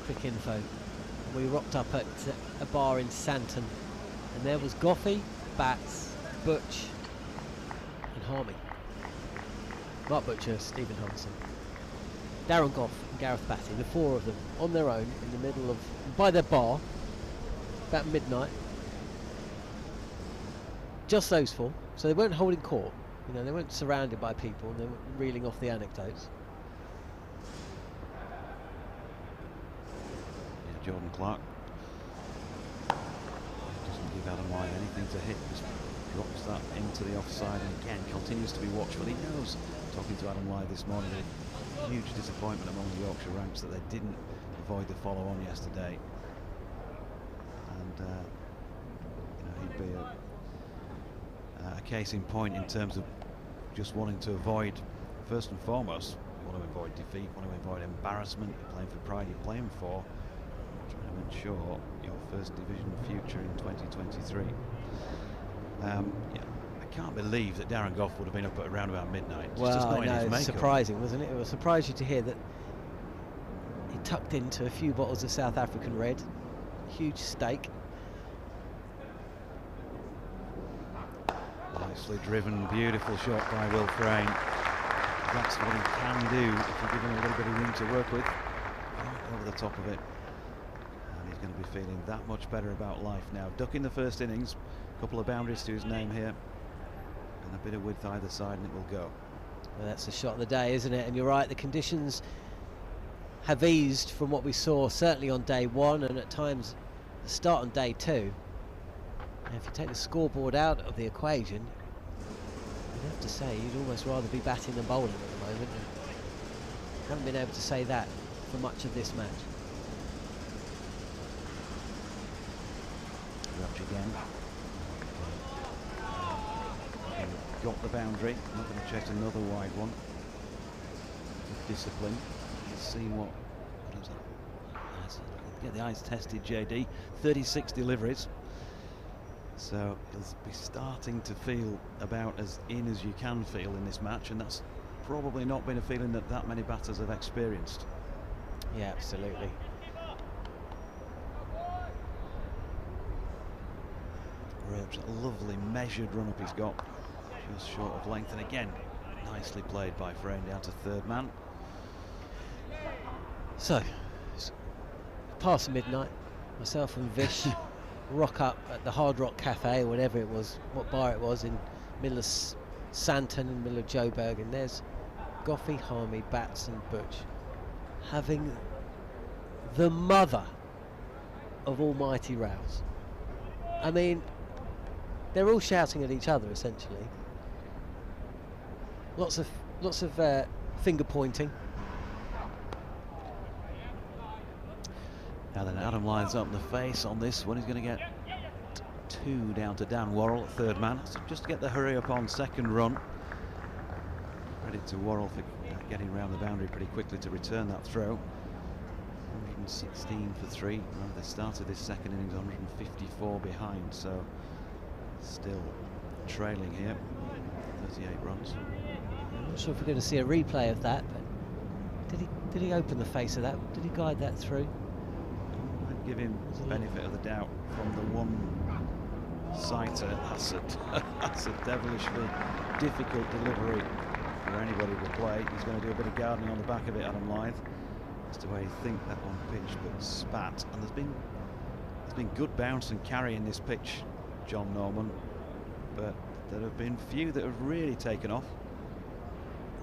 Cricinfo. We rocked up at a bar in Santon, and there was Goffey, Bats, Butch, and Harmy. Mark Butcher, Stephen Harmison, Darren Goff, and Gareth Batty. The 4 of them on their own in the middle of, by their bar, about midnight. Just those 4, so they weren't holding court. They weren't surrounded by people, and they weren't reeling off the anecdotes. Yeah, Jordan Clark doesn't give Adam Lyth anything to hit, just drops that into the offside, and again continues to be watchful. He knows, talking to Adam Lyth this morning, that a huge disappointment among the Yorkshire ranks that they didn't avoid the follow-on yesterday, and he'd be a case in point in terms of just wanting to avoid, first and foremost, you want to avoid defeat, want to avoid embarrassment. You're playing for pride, you're playing for trying to ensure your first division future in 2023. I can't believe that Darren Goff would have been up at around about midnight. Well, I know, it was surprising, wasn't it? It will surprise you to hear that he tucked into a few bottles of South African red, huge steak. Nicely driven, beautiful shot by Will Frayne. That's what he can do if you give him a little bit of room to work with. Right over the top of it. And he's going to be feeling that much better about life now. Ducking the first innings, a couple of boundaries to his name here, and a bit of width either side, and it will go. Well, that's the shot of the day, isn't it? And you're right, the conditions have eased from what we saw certainly on day one, and at times the start on day two. And if you take the scoreboard out of the equation, you'd have to say you'd almost rather be batting than bowling at the moment. And haven't been able to say that for much of this match. Roach again. Got the boundary, not going to chase another wide one. With discipline. Let's see what looks like. Get the eyes tested, JD. 36 deliveries. So he'll be starting to feel about as in as you can feel in this match, and that's probably not been a feeling that many batters have experienced. Yeah, absolutely. Roach, a lovely measured run up he's got. Just short of length, and again nicely played by Frayne down to third man. So it's past midnight, myself and Vish rock up at the Hard Rock Cafe or whatever it was, what bar it was, in middle of Santon, in the middle of Joburg, and there's Goffey, Harmy, Bats and Butch having the mother of almighty rows. I mean, they're all shouting at each other essentially. Lots of finger pointing. Now then, Adam lines up the face on this one. He's going to get 2 down to Dan Worrell, third man. So just to get the hurry up on second run. Credit to Worrell for getting around the boundary pretty quickly to return that throw. 116 for 3. Well, they started this second innings 154 behind, so still trailing here. 38 runs. I'm not sure if we're going to see a replay of that, but did he open the face of that? Did he guide that through? I'd give him the benefit of the doubt from the one-sighter. That's a devilishly difficult delivery for anybody to play. He's going to do a bit of gardening on the back of it, Adam Lyth. That's the way you think that one pitched, but spat. And there's been good bounce and carry in this pitch, John Norman, but there have been few that have really taken off.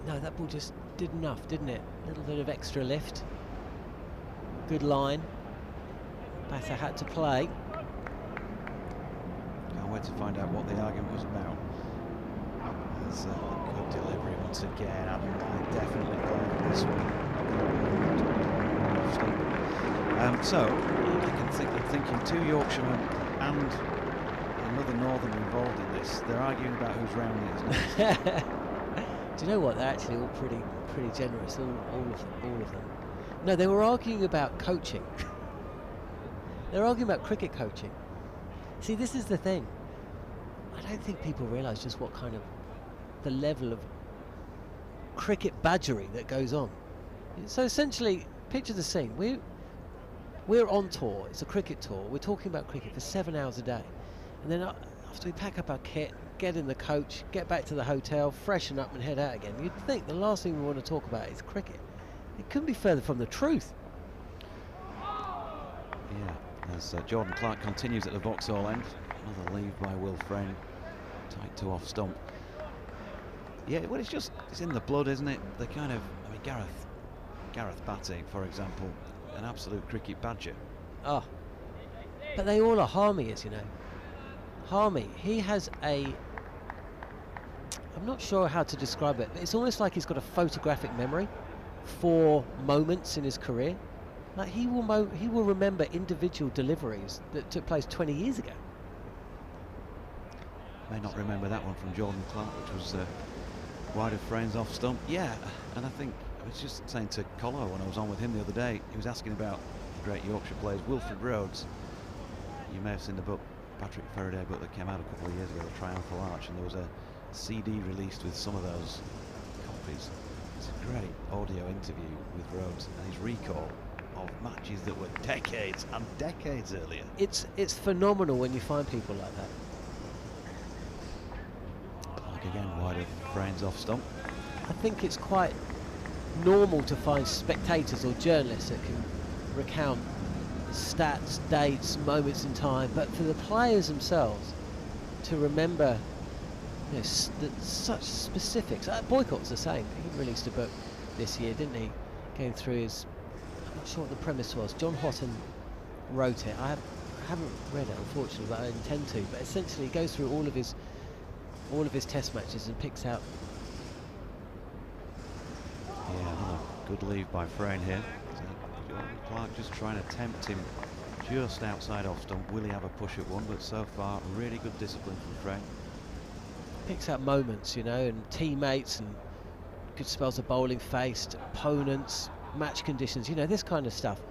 No, that ball just did enough, didn't it? A little bit of extra lift. Good line. Batter had to play. Can't wait to find out what the argument was about. There's a good delivery once again. Adam Lyth definitely playing this one. So I'm thinking 2 Yorkshiremen and another Northerner involved in this. They're arguing about whose round it is. Do you know what? They're actually all pretty generous, all of them. No, they were arguing about coaching. They're arguing about cricket coaching. See, this is the thing. I don't think people realise just what kind of the level of cricket badgery that goes on. So essentially, picture the scene. We're on tour. It's a cricket tour. We're talking about cricket for 7 hours a day, and then after we pack up our kit, get in the coach, get back to the hotel, freshen up and head out again, you'd think the last thing we want to talk about is cricket. It couldn't be further from the truth. Yeah, as Jordan Clark continues at the Vauxhall end. Another leave by Will Frayne. Tight to off stump. Yeah, well, it's in the blood, isn't it? The kind of, I mean, Gareth Batty, for example, an absolute cricket badger. Oh, but they all are. Harmy is, you know. Harmy, he has I'm not sure how to describe it, but it's almost like he's got a photographic memory for moments in his career. Like he will remember individual deliveries that took place 20 years ago. May not remember that one from Jordan Clark, which was wide of Frayne's off stump. Yeah, and I think I was just saying to Collar when I was on with him the other day, he was asking about great Yorkshire players. Wilfred Rhodes, you may have seen the book, Patrick Faraday book that came out a couple of years ago, The Triumphal Arch, and there was a CD released with some of those copies. It's a great audio interview with Rhodes and his recall of matches that were decades and decades earlier. It's phenomenal when you find people like that. Clark again wide of Frayne's off stump. I think it's quite normal to find spectators or journalists that can recount stats, dates, moments in time, but for the players themselves to remember, you know, such specifics. Boycott's the same. He released a book this year, didn't he? Going through his not sure what the premise was. John Houghton wrote it. I haven't read it, unfortunately, but I intend to. But essentially, he goes through all of his Test matches and picks out. Yeah, another good leave by Frayne here. Jordan Clark just trying to tempt him just outside off stump. Will he have a push at one? But so far, really good discipline from Frayne. Picks out moments, you know, and teammates, and good spells of bowling faced, opponents, match conditions, you know, this kind of stuff.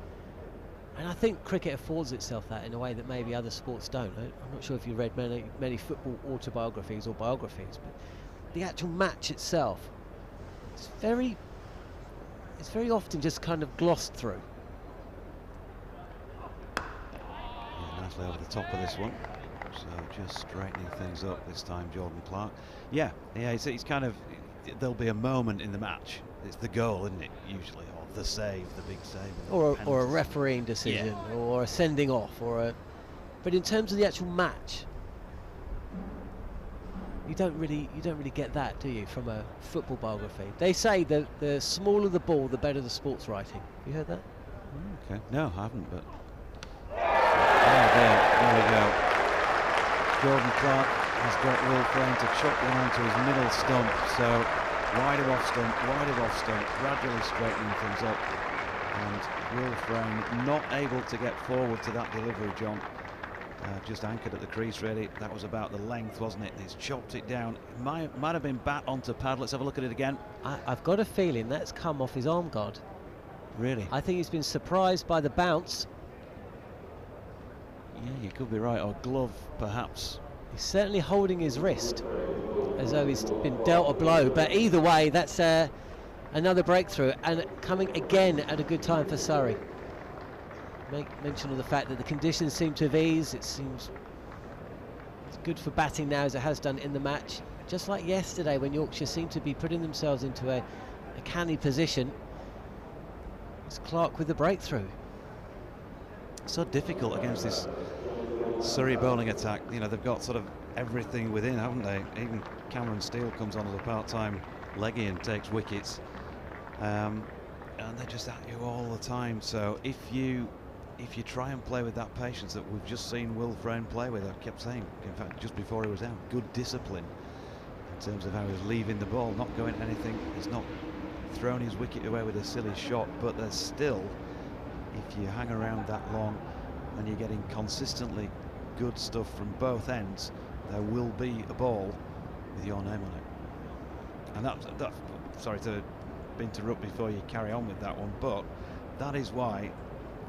And I think cricket affords itself that in a way that maybe other sports don't. I'm not sure if you read many football autobiographies or biographies, but the actual match itself, it's very often just kind of glossed through. Yeah, nicely over the top of this one. So just straightening things up this time, Jordan Clark. Yeah, he's kind of, there'll be a moment in the match. It's the goal, isn't it, usually, or the save, the big save. Or a refereeing decision, or a sending off, but in terms of the actual match, you don't really get that, do you, from a football biography? They say that the smaller the ball, the better the sports writing. You heard that? Okay, no, I haven't, but there we go. Jordan Clark has got Will Frayne to chop one onto his middle stump, so wide of off stump, gradually straightening things up, and Will Frayne not able to get forward to that delivery, John. Just anchored at the crease, really. That was about the length, wasn't it? He's chopped it down. It might have been bat onto pad. Let's have a look at it again. I've got a feeling that's come off his arm guard. Really? I think he's been surprised by the bounce. Yeah, you could be right. Or glove, perhaps. He's certainly holding his wrist as though he's been dealt a blow. But either way, that's another breakthrough, and coming again at a good time for Surrey. Make mention of the fact that the conditions seem to have eased. It seems it's good for batting now, as it has done in the match. Just like yesterday, when Yorkshire seemed to be putting themselves into a canny position. It's Clark with the breakthrough. So difficult against this Surrey bowling attack. You know, they've got sort of everything within, haven't they? Even Cameron Steele comes on as a part-time leggy and takes wickets. And they're just at you all the time. So if you try and play with that patience that we've just seen Will Frayne play with, I kept saying, in fact, just before he was out, good discipline in terms of how he was leaving the ball, not going anything. He's not thrown his wicket away with a silly shot, but there's still, if you hang around that long and you're getting consistently good stuff from both ends, there will be a ball with your name on it. And that sorry to interrupt before you carry on with that one, but that is why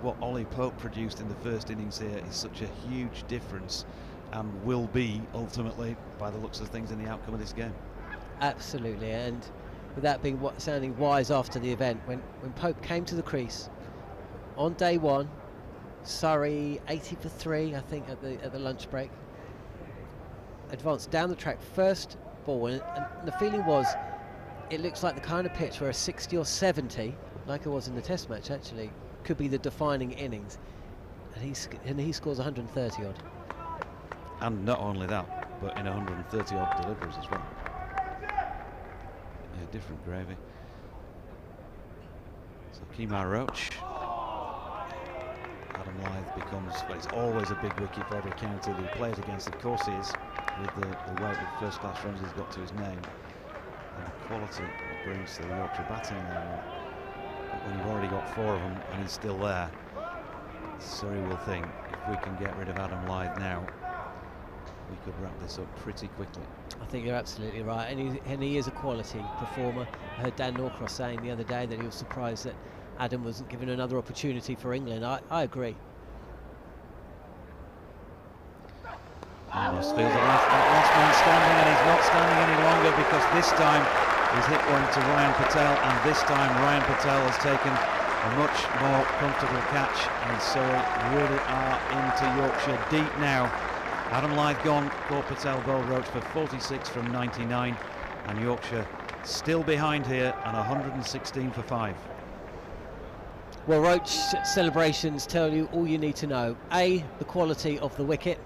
what Ollie Pope produced in the first innings here is such a huge difference, and will be ultimately, by the looks of things, in the outcome of this game. Absolutely, and without being sounding wise after the event, when Pope came to the crease on day one, Surrey 80 for 3, I think, at the lunch break, advanced down the track, first ball, and the feeling was it looks like the kind of pitch where a 60 or 70, like it was in the Test match actually, could be the defining innings, and he scores 130 odd. And not only that, but in 130 odd deliveries as well. Yeah, different gravy. So Kemar Roach. Adam Lyth becomes, well, it's always a big wicket for every county that he plays against. Of course he is, with the weight of first-class runs he's got to his name, and the quality it brings to the Yorkshire batting line. But when you've already got 4 of them and he's still there, Surrey will think, if we can get rid of Adam Lyth now, we could wrap this up pretty quickly. I think you're absolutely right, and he is a quality performer. I heard Dan Norcross saying the other day that he was surprised that Adam wasn't given another opportunity for England. I agree. Almost feels that last man standing, and he's not standing any longer, because this time he's hit one to Ryan Patel, and this time Ryan Patel has taken a much more comfortable catch, and Surrey really are into Yorkshire deep now. Adam Lyth gone, caught Patel bowled Roach for 46 from 99, and Yorkshire still behind here and 116 for 5. Well, Roach celebrations tell you all you need to know. A, the quality of the wicket,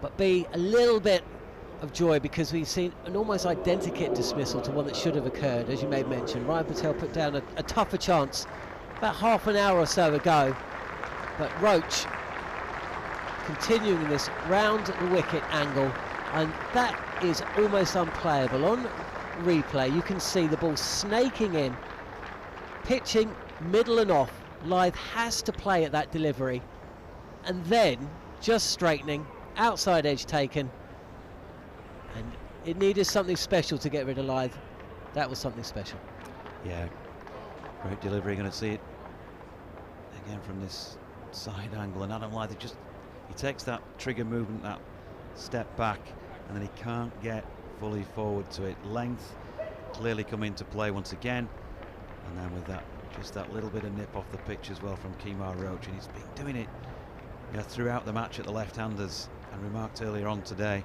but B, a little bit of joy, because we've seen an almost identical dismissal to one that should have occurred, as you may mention. Ryan Patel put down a tougher chance about half an hour or so ago. But Roach continuing this round the wicket angle, and that is almost unplayable. On replay you can see the ball snaking in, pitching middle and off. Lyth has to play at that delivery, and then just straightening, outside edge taken, and it needed something special to get rid of Lyth. That was something special. Yeah, great delivery. Going to see it again from this side angle, and Adam Lyth, he takes that trigger movement, that step back, and then he can't get fully forward to it. Length clearly come into play once again, and then with that, just that little bit of nip off the pitch as well from Kemar Roach, and he's been doing it throughout the match at the left-handers, and remarked earlier on today,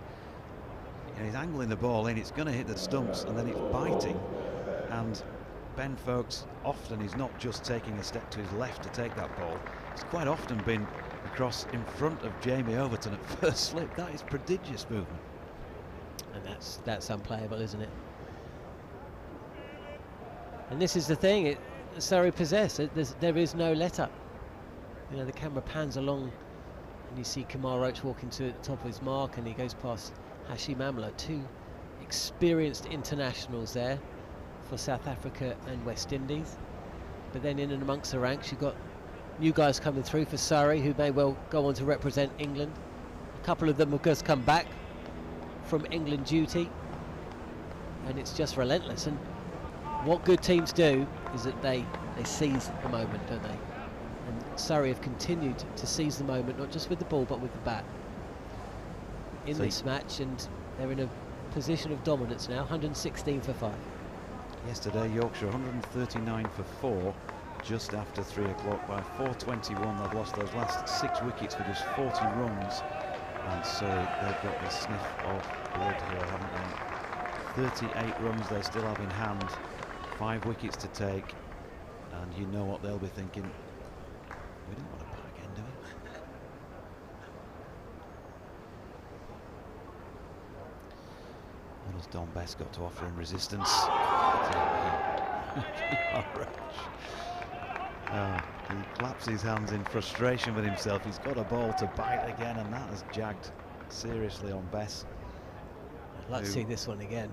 he's angling the ball in, it's going to hit the stumps, and then it's biting, and Ben Foakes often is not just taking a step to his left to take that ball, it's quite often been across in front of Jamie Overton at first slip. That is prodigious movement. And that's unplayable, isn't it? And this is the thing, Surrey possess. There is no let-up. The camera pans along and you see Kemar Roach walking to the top of his mark, and he goes past Hashim Amla, two experienced internationals there for South Africa and West Indies. But then in and amongst the ranks you've got new guys coming through for Surrey who may well go on to represent England. A couple of them have just come back from England duty, and it's just relentless. And what good teams do is that they seize the moment, don't they? And Surrey have continued to seize the moment, not just with the ball but with the bat in this match, and they're in a position of dominance now. 116 for 5. Yesterday Yorkshire 139 for 4 just after 3 o'clock. By 4:21 they've lost those last 6 wickets for just 40 runs, and so they've got the sniff of blood here, haven't they? 38 runs they still have in hand, 5 wickets to take, and you know what they'll be thinking. We didn't want to bat again, do we? What has Don Best got to offer in resistance? He claps his hands in frustration with himself. He's got a ball to bite again, and that has jagged seriously on Bess. I'd like to see this one again.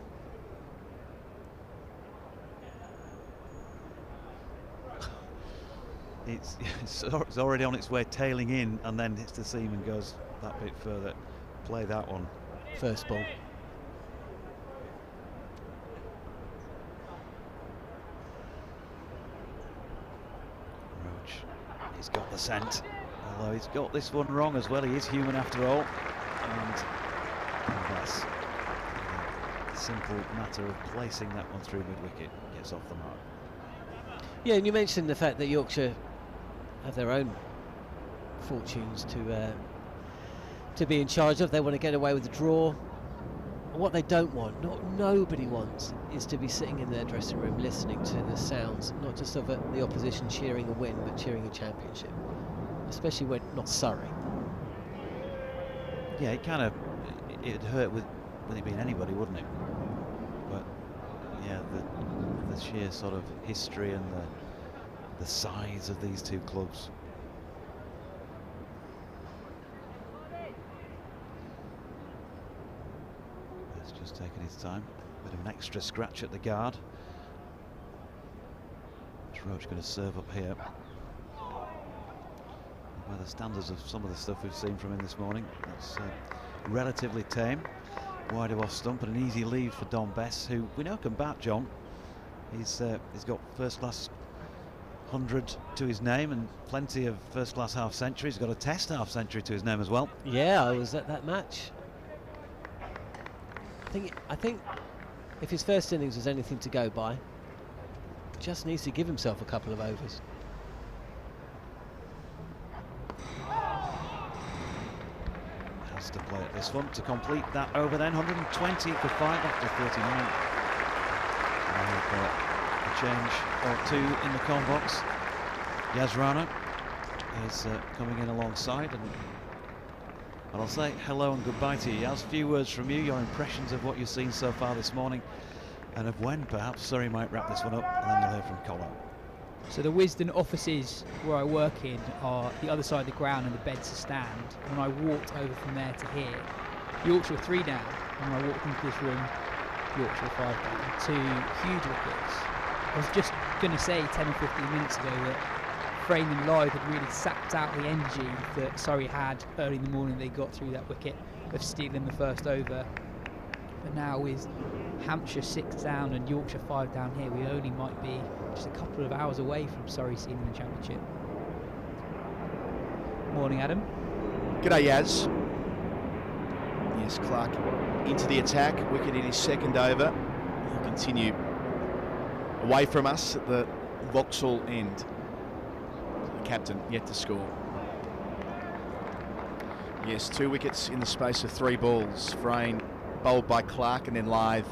It's already on its way tailing in, and then hits the seam and goes that bit further. Play that one. First ball. Roach, he's got the scent, although he's got this one wrong as well. He is human after all, and that's a simple matter of placing that one through mid-wicket, gets off the mark. Yeah, and you mentioned the fact that Yorkshire have their own fortunes to be in charge of. They want to get away with the draw. What they don't want, nobody wants, is to be sitting in their dressing room listening to the sounds, not just of the opposition cheering a win, but cheering a championship, especially when not Surrey. Yeah, it'd hurt with it being anybody, wouldn't it? But yeah, the sheer sort of history and the size of these two clubs. It's just taking his time. Bit of an extra scratch at the guard. Is Roach going to serve up here? By the standards of some of the stuff we've seen from him this morning, that's relatively tame. Wide of off stump, and an easy leave for Don Bess, who we know can bat, John. He's got first-class 100 to his name and plenty of first-class half-centuries. He's got a test half-century to his name as well. Yeah, I was at that match. I think if his first innings was anything to go by, just needs to give himself a couple of overs. Has to play at this one to complete that over then. 120 for 5 after 39. A change or two in the con box. Yazrana is coming in alongside, and I'll say hello and goodbye to you. Yaz, a few words from you, your impressions of what you've seen so far this morning, and of when perhaps Surrey might wrap this one up, and then you'll hear from Colin. So the Wisden offices where I work in are the other side of the ground and the beds are stand. When I walked over from there to here, Yorkshire 3 down, and when I walked into this room, Yorkshire 5 down, 2 huge wickets. I was just going to say 10 or 15 minutes ago that Frame Them Live had really sapped out the energy that Surrey had early in the morning. They got through that wicket of stealing the first over. But now with Hampshire 6 down and Yorkshire 5 down here, we only might be just a couple of hours away from Surrey seeing the championship. Morning, Adam. G'day, Yaz. Yes, Clark into the attack. Wicket in his second over. He'll continue away from us at the Vauxhall end. The captain yet to score. Yes, 2 wickets in the space of 3 balls. Frayne bowled by Clark and then Lyth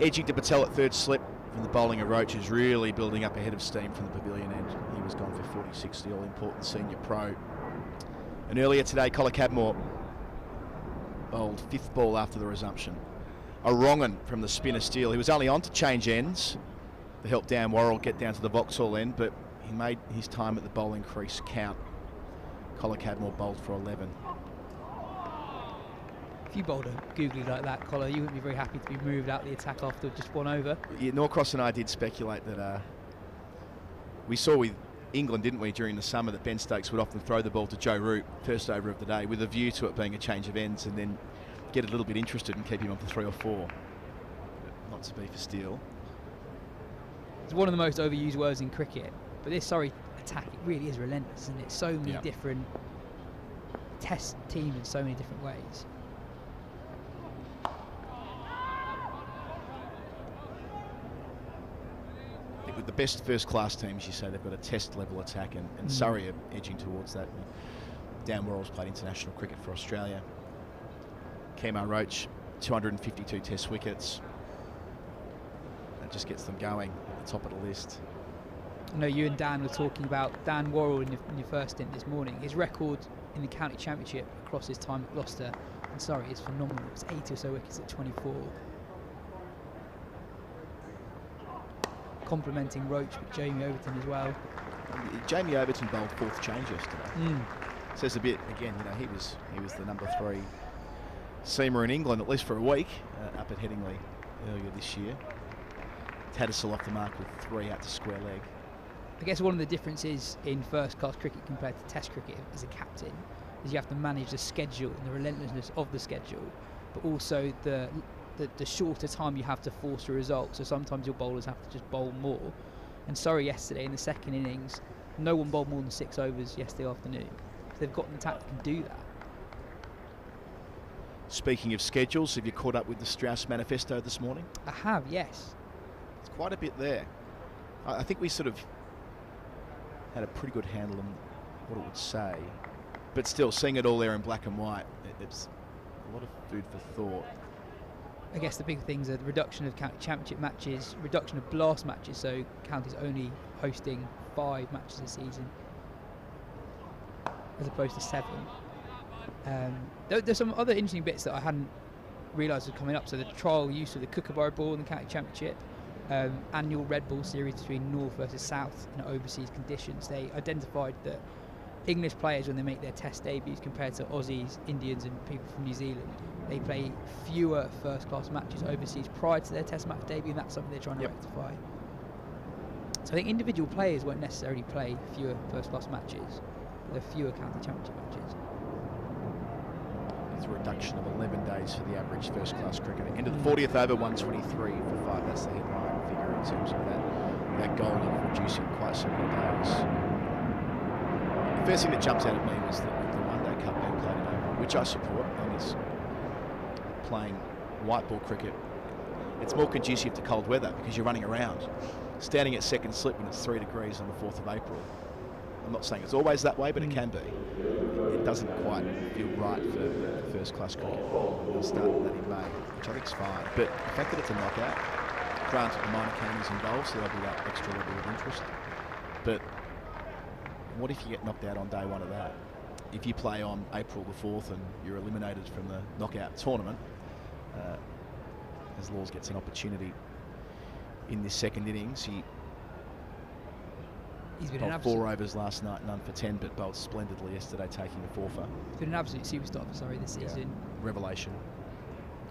edging to Patel at third slip from the bowling of Roach, is really building up ahead of steam from the pavilion end. He was gone for 46, the all-important senior pro. And earlier today, Collar Cadmore bowled 5th ball after the resumption. A wrong un from the spinner Steele. He was only on to change ends to help Dan Worrell get down to the Vauxhall end, but he made his time at the bowling crease count. Collar Cadmore bowled for 11. If you bowled a googly like that, Collar, you wouldn't be very happy to be moved out the attack after just 1 over. Yeah, Norcross and I did speculate that we saw with England, didn't we, during the summer, that Ben Stokes would often throw the ball to Joe Root, first over of the day, with a view to it being a change of ends, and then get a little bit interested and keep him on for 3 or 4. But not to be for Steele. It's one of the most overused words in cricket, but this Surrey attack, it really is relentless, isn't it? So many different test teams in so many different ways. With the best first-class teams, you say they've got a test-level attack, and Surrey are edging towards that. Dan Worrell's played international cricket for Australia. Kemar Roach, 252 test wickets. That just gets them going at the top of the list. I know you and Dan were talking about Dan Worrell in your first stint this morning. His record in the county championship across his time at Gloucester and Surrey is phenomenal. It's 80 or so wickets at 24. Complementing Roach with Jamie Overton as well. Jamie Overton bowled 4th change yesterday. Says a bit again. You know, he was the number 3 seamer in England, at least for a week, up at Headingley earlier this year. Tattersall off the mark with 3 out to square leg. I guess one of the differences in first-class cricket compared to Test cricket as a captain is you have to manage the schedule and the relentlessness of the schedule, but also the shorter time you have to force a result. So sometimes your bowlers have to just bowl more. And Surrey yesterday in the second innings, no one bowled more than 6 overs yesterday afternoon. So they've got an attack that can do that. Speaking of schedules, have you caught up with the Strauss manifesto this morning? I have, yes. It's quite a bit there. I think we sort of had a pretty good handle on what it would say, but still, seeing it all there in black and white, it's a lot of food for thought. I guess the big things are the reduction of county championship matches, reduction of blast matches, so counties only hosting 5 matches a season as opposed to 7. There's some other interesting bits that I hadn't realised were coming up. So the trial use of the Kookaburra ball in the county championship, annual red ball series between North versus South in overseas conditions. They identified that English players, when they make their test debuts compared to Aussies, Indians and people from New Zealand, they play fewer first-class matches overseas prior to their test match debut, and that's something they're trying to rectify. So I think individual players won't necessarily play fewer first-class matches, but there are fewer county championship matches. It's a reduction of 11 days for the average first-class cricketer. Into the 40th over, 123 for 5. That's the headline figure in terms of that goal of reducing quite so many days. The first thing that jumps out at me was the one-day cup being played in Oval, which I support, and it's playing white ball cricket. It's more conducive to cold weather because you're running around. Standing at second slip when it's 3 degrees on the 4th of April. I'm not saying it's always that way, but it can be. It doesn't quite feel right for first-class cricket. We'll start that in May, which I think is fine. But the fact that it's a knockout, granted the minor counties involved, so there'll be that extra level of interest. But what if you get knocked out on day 1 of that? If you play on April the 4th and you're eliminated from the knockout tournament, as Laws gets an opportunity in this second innings, He's been bowled an 4 overs last night, none for 10, but bowled splendidly yesterday, taking a 4-for. He's been an absolute superstar for Surrey this season. Revelation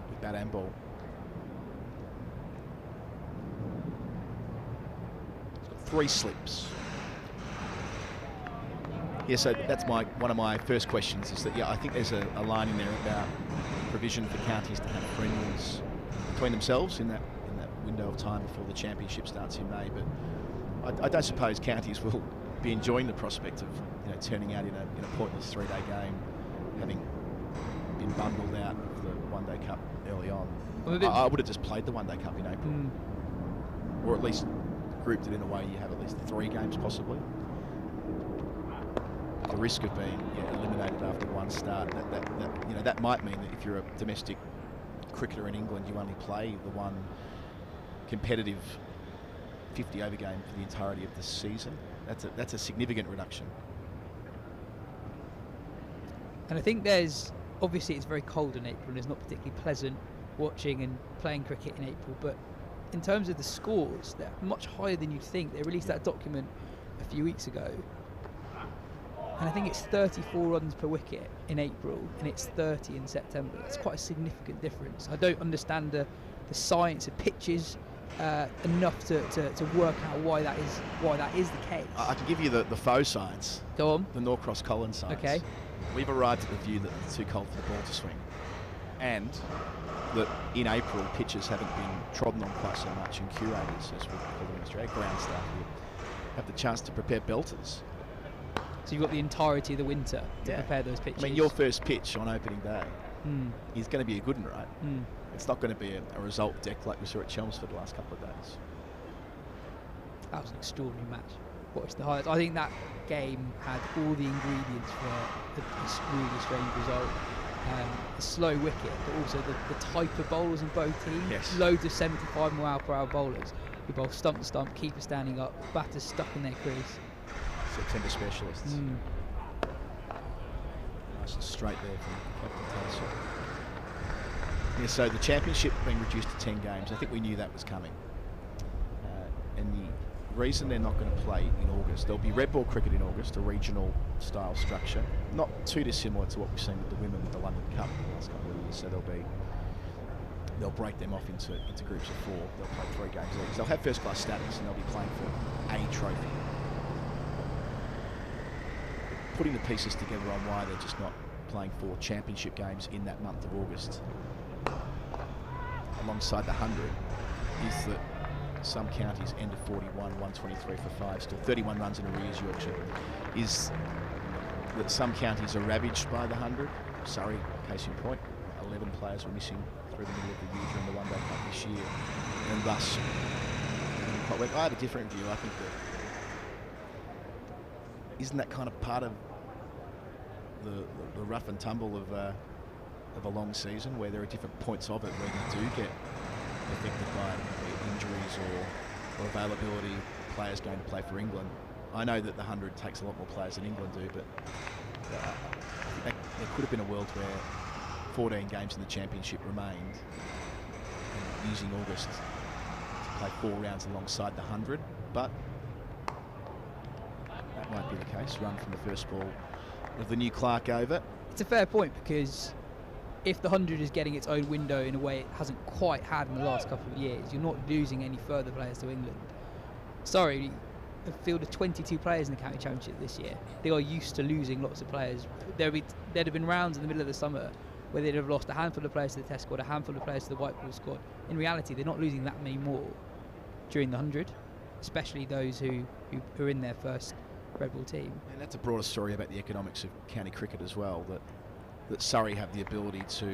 with bat and ball. He's got 3 slips. Yeah, so that's one of my first questions is that, I think there's a line in there about provision for counties to have friendlies between themselves in that window of time before the championship starts in May, but I don't suppose counties will be enjoying the prospect of turning out in a pointless 3-day game, having been bundled out of the One Day Cup early on. I would have just played the One Day Cup in April, or at least grouped it in a way you have at least 3 games possibly. The risk of being eliminated after one start, that might mean that if you're a domestic cricketer in England, you only play the one competitive 50-over game for the entirety of the season. That's a significant reduction. And I think obviously it's very cold in April and it's not particularly pleasant watching and playing cricket in April, but in terms of the scores, they're much higher than you'd think. They released that document a few weeks ago, and I think it's 34 runs per wicket in April and it's 30 in September. It's quite a significant difference. I don't understand the science of pitches enough to work out why that is the case. I can give you the faux science. Go on. The Norcross Collins science. Okay. We've arrived at the view that it's too cold for the ball to swing, and that in April pitches haven't been trodden on quite so much, and curators, as we call them in Australia, ground staff, have the chance to prepare belters. So you've got the entirety of the winter to prepare those pitches. I mean, your first pitch on opening day is going to be a good one, right? It's not going to be a result deck like we saw at Chelmsford the last couple of days. That was an extraordinary match. Watched the highlights. I think that game had all the ingredients for a really strange result. A slow wicket, but also the type of bowlers in both teams. Yes. Loads of 75 mile/hour bowlers who bowl stump to stump, keeper standing up, batters stuck in their crease. September specialists. Nice and straight there from Captain Taylor. Yeah, so the championship being reduced to 10 games, I think we knew that was coming. And the reason they're not going to play in August, there'll be red ball cricket in August, a regional style structure, not too dissimilar to what we've seen with the women with the London Cup in the last couple of years. So they'll break them off into groups of 4. They'll play 3 games each. They'll have first class status and they'll be playing for a trophy. Putting the pieces together on why they're just not playing 4 championship games in that month of August alongside the 100 is that some counties end of 41, 123 for 5, still 31 runs in arrears. Yorkshire is that some counties are ravaged by the 100. Surrey, case in point, 11 players were missing through the middle of the year during the One Day Cup this year, and thus I have a different view. I think that isn't that kind of part of the rough and tumble of a long season, where there are different points of it where you do get affected by injuries or availability, players going to play for England. I know that the 100 takes a lot more players than England do, but there could have been a world where 14 games in the championship remained, and using August to play 4 rounds alongside the 100, but that won't be the case. Run from the first ball of the new Clark over. It's a fair point, because if the 100 is getting its own window in a way it hasn't quite had in the last couple of years, you're not losing any further players to England. Surrey have fielded 22 players in the county championship this year. They are used to losing lots of players. There'd have been rounds in the middle of the summer where they'd have lost a handful of players to the Test squad, a handful of players to the white ball squad. In reality, they're not losing that many more during the 100, especially those who are in their first red ball team. And that's a broader story about the economics of county cricket as well, that Surrey have the ability to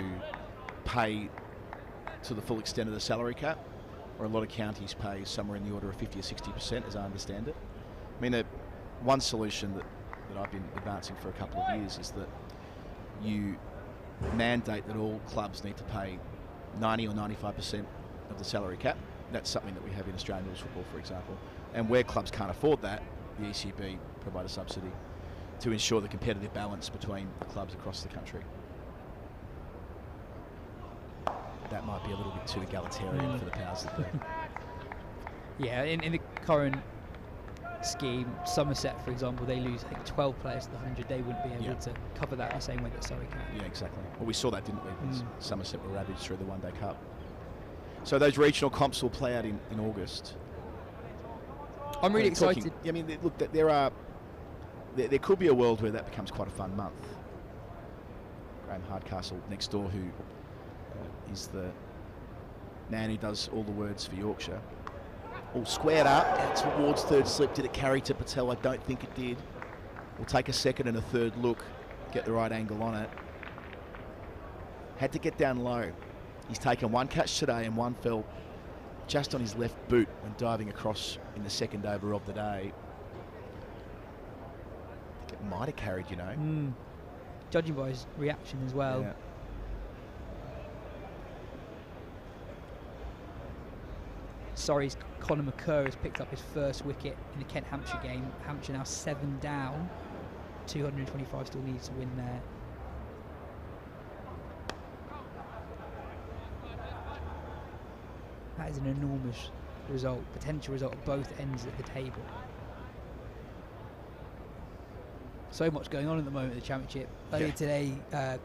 pay to the full extent of the salary cap, or a lot of counties pay somewhere in the order of 50 or 60%, as I understand it. I mean, one solution that I've been advancing for a couple of years is that you mandate that all clubs need to pay 90 or 95% of the salary cap. That's something that we have in Australian rules football, for example. And where clubs can't afford that, the ECB provide a subsidy to ensure the competitive balance between the clubs across the country. That might be a little bit too egalitarian for the powers that be. Yeah, in the current scheme. Somerset, for example, they lose, I think, 12 players to the 100. They wouldn't be able to cover that the same way that Surrey can. Yeah, exactly. Well, we saw that, didn't we? Somerset were ravaged through the One Day Cup. So those regional comps will play out in August. I'm really excited. I mean, look, there could be a world where that becomes quite a fun month. Graham Hardcastle next door, who is the man who does all the words for Yorkshire. All squared up out towards third slip. Did it carry to Patel? I don't think it did. We'll take a second and a third look, get the right angle on it. Had to get down low. He's taken one catch today and one fell just on his left boot when diving across in the second over of the day. I think it might have carried, you know. Judging by his reaction as well. Yeah. Surrey's Conor McCurr has picked up his first wicket in the Kent-Hampshire game. Hampshire now 7 down. 225 still needs to win there. That is an enormous result, potential result at both ends of the table. So much going on at the moment in the Championship. Earlier today,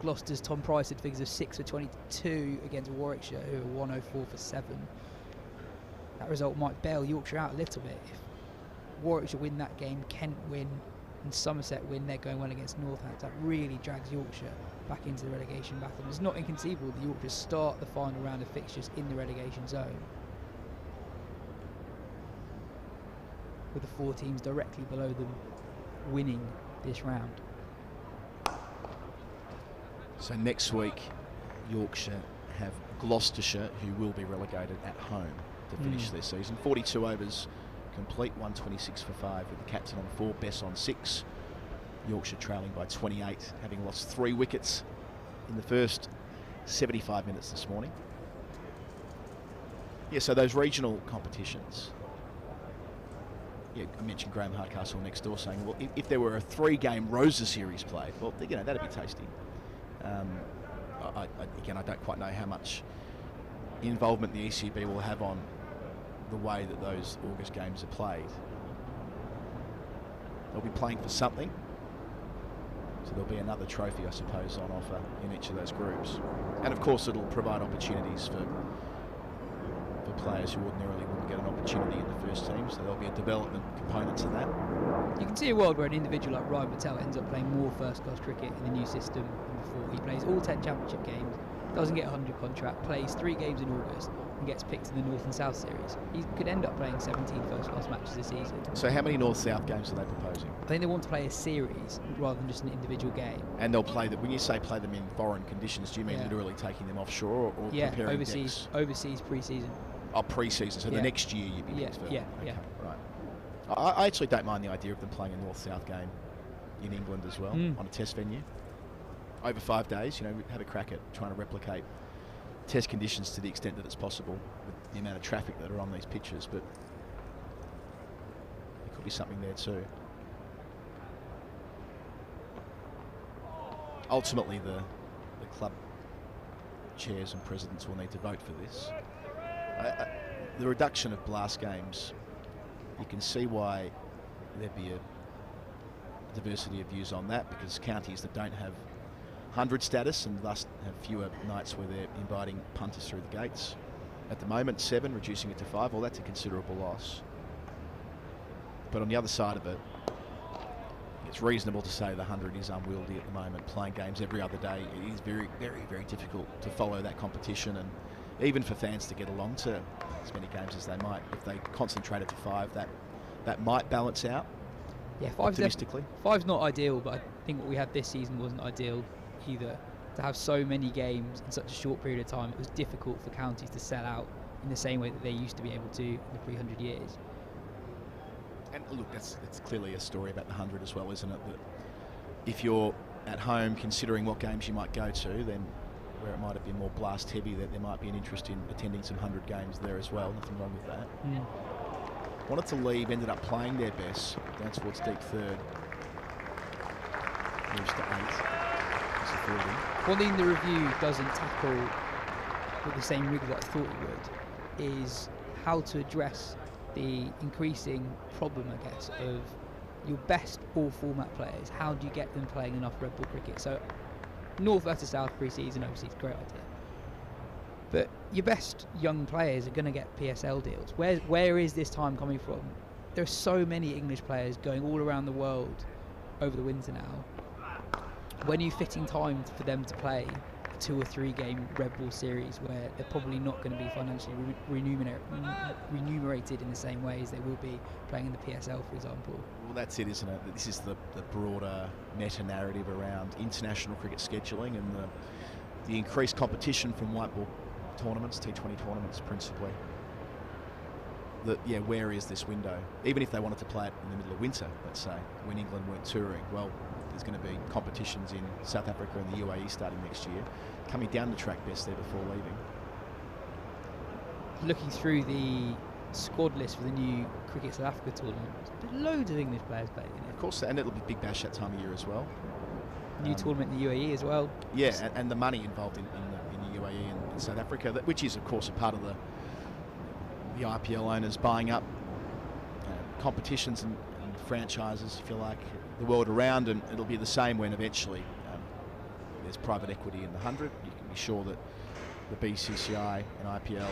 Gloucester's Tom Price had figures of 6 for 22 against Warwickshire, who are 104 for 7. That result might bail Yorkshire out a little bit. If Warwickshire win that game, Kent win, and Somerset win, they're going well against Northampton. That really drags Yorkshire back into the relegation battle. It's not inconceivable that Yorkshire start the final round of fixtures in the relegation zone, with the 4 teams directly below them winning this round. So next week, Yorkshire have Gloucestershire, who will be relegated at home to finish their season. 42 overs complete, 126 for 5 with the captain on 4, Bess on 6. Yorkshire trailing by 28, having lost 3 wickets in the first 75 minutes this morning. Yeah, so those regional competitions. Yeah, I mentioned Graham Hardcastle next door saying, well, if there were a 3-game Rosa series played, well, you know, that'd be tasty. Again, I don't quite know how much involvement the ECB will have on the way that those August games are played. They'll be playing for something, so there'll be another trophy, I suppose, on offer in each of those groups. And of course, it'll provide opportunities for players who ordinarily wouldn't get an opportunity in the first team, so there'll be a development component to that. You can see a world where an individual like Ryan Patel ends up playing more first-class cricket in the new system than before. He plays all 10 championship games, doesn't get a 100 contract, plays 3 games in August, and gets picked in the North and South series. He could end up playing 17 first-class matches this season. So how many North-South games are they proposing? I think they want to play a series rather than just an individual game. And they'll play them, when you say play them in foreign conditions, do you mean literally taking them offshore or preparing overseas pre-season. Oh, pre-season, so the next year you'd be picked for. Yeah. Right. I actually don't mind the idea of them playing a North-South game in England as well, on a test venue. Over 5 days, you know, have a crack at trying to replicate test conditions to the extent that it's possible with the amount of traffic that are on these pitches, but there could be something there too. Ultimately, the club chairs and presidents will need to vote for this. The reduction of blast games, you can see why there'd be a diversity of views on that, because counties that don't have 100 status and thus have fewer nights where they're inviting punters through the gates. At the moment, 7, reducing it to 5, well, that's a considerable loss. But on the other side of it, it's reasonable to say the 100 is unwieldy at the moment. Playing games every other day, it is very, very, very difficult to follow that competition, and even for fans to get along to as many games as they might. If they concentrated to 5, that might balance out. Yeah, optimistically. 5's not ideal, but I think what we had this season wasn't ideal either. To have so many games in such a short period of time, it was difficult for counties to sell out in the same way that they used to be able to in the pre-100 years. And look, that's clearly a story about the 100 as well, isn't it? That if you're at home considering what games you might go to, then where it might have been more blast heavy, that there might be an interest in attending some 100 games there as well. Nothing wrong with that. Wanted to leave, ended up playing their best down towards deep third. Moves to 8. One thing the review doesn't tackle with the same rigour that I thought it would is how to address the increasing problem, I guess, of your best all-format players. How do you get them playing enough red ball cricket? So, North versus South pre-season, obviously, it's a great idea. But your best young players are going to get PSL deals. Where is this time coming from? There are so many English players going all around the world over the winter now. When are you fitting time for them to play a 2 or 3 game red ball series where they're probably not going to be financially remunerated in the same way as they will be playing in the PSL, for example? Well, that's it, isn't it? This is the broader meta-narrative around international cricket scheduling and the increased competition from white ball tournaments, T20 tournaments principally. Where is this window? Even if they wanted to play it in the middle of winter, let's say, when England weren't touring, well, there's going to be competitions in South Africa and the UAE starting next year. Coming down the track best there before leaving. Looking through the squad list for the new Cricket South Africa tournament, there's loads of English players playing in it. Of course, and it'll be Big Bash that time of year as well. New tournament in the UAE as well. Yeah, and the money involved in the UAE and in South Africa, which is, of course, a part of the IPL owners buying up competitions and franchises, if you like, the world around, and it'll be the same when eventually there's private equity in the 100. You can be sure that the BCCI and IPL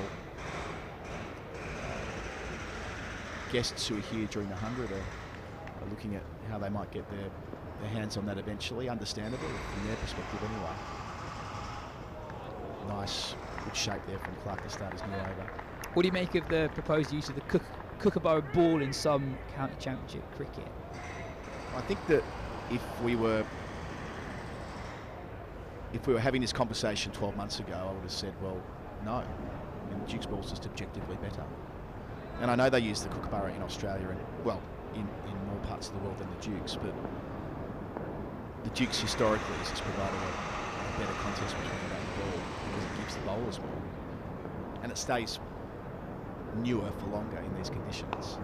guests who are here during the 100 are looking at how they might get their hands on that eventually, understandably, from their perspective anyway. Nice, good shape there from Clark to start his new over. What do you make of the proposed use of the Kookaburra ball in some county championship cricket? I think that if we were having this conversation 12 months ago, I would have said, well, no. I mean, the Duke's ball's just objectively better. And I know they use the Kookaburra in Australia and, well, in more parts of the world than the Dukes, but the Dukes historically has just provided a better contest between the bat and ball because it gives the bowlers more. And it stays newer for longer in these conditions.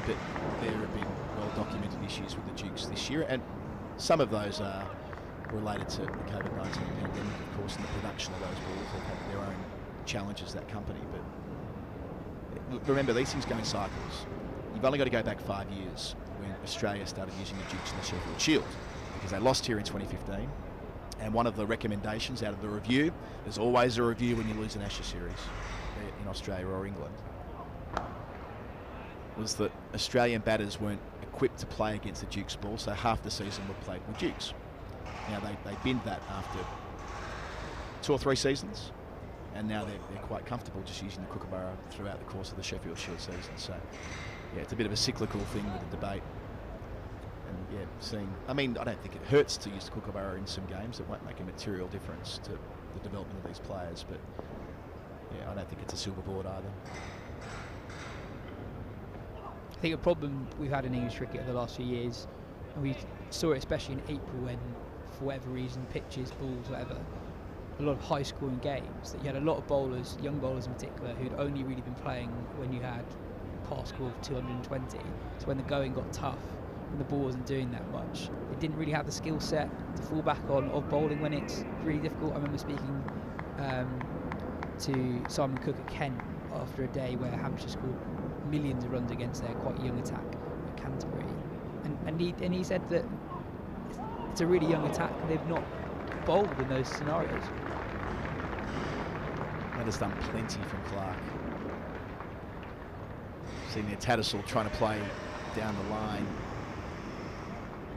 But there have been well-documented issues with the Dukes this year, and some of those are related to the COVID-19 pandemic, of course, and the production of those balls. They've had their own challenges, that company, but remember, these things go in cycles. You've only got to go back 5 years when Australia started using the Dukes in the Sheffield Shield, because they lost here in 2015, and one of the recommendations out of the review, there's always a review when you lose an Ashes series in Australia or England, was that Australian batters weren't equipped to play against the Dukes ball, so half the season were played with Dukes. Now they binned that after 2 or 3 seasons, and now they're quite comfortable just using the Kookaburra throughout the course of the Sheffield Shield season. So yeah, it's a bit of a cyclical thing with the debate. And yeah, I mean, I don't think it hurts to use the Kookaburra in some games. It won't make a material difference to the development of these players, but yeah, I don't think it's a silver board either. I think a problem we've had in English cricket over the last few years, and we saw it especially in April when, for whatever reason, pitches, balls, whatever, a lot of high-scoring games, that you had a lot of bowlers, young bowlers in particular, who'd only really been playing when you had a pass score of 220. So when the going got tough and the ball wasn't doing that much, they didn't really have the skill set to fall back on of bowling when it's really difficult. I remember speaking to Simon Cook at Kent after a day where Hampshire scored millions of runs against their quite young attack at Canterbury, and he said that it's a really young attack and they've not bowled in those scenarios. That has done plenty from Clark. Seen there Tattersall trying to play down the line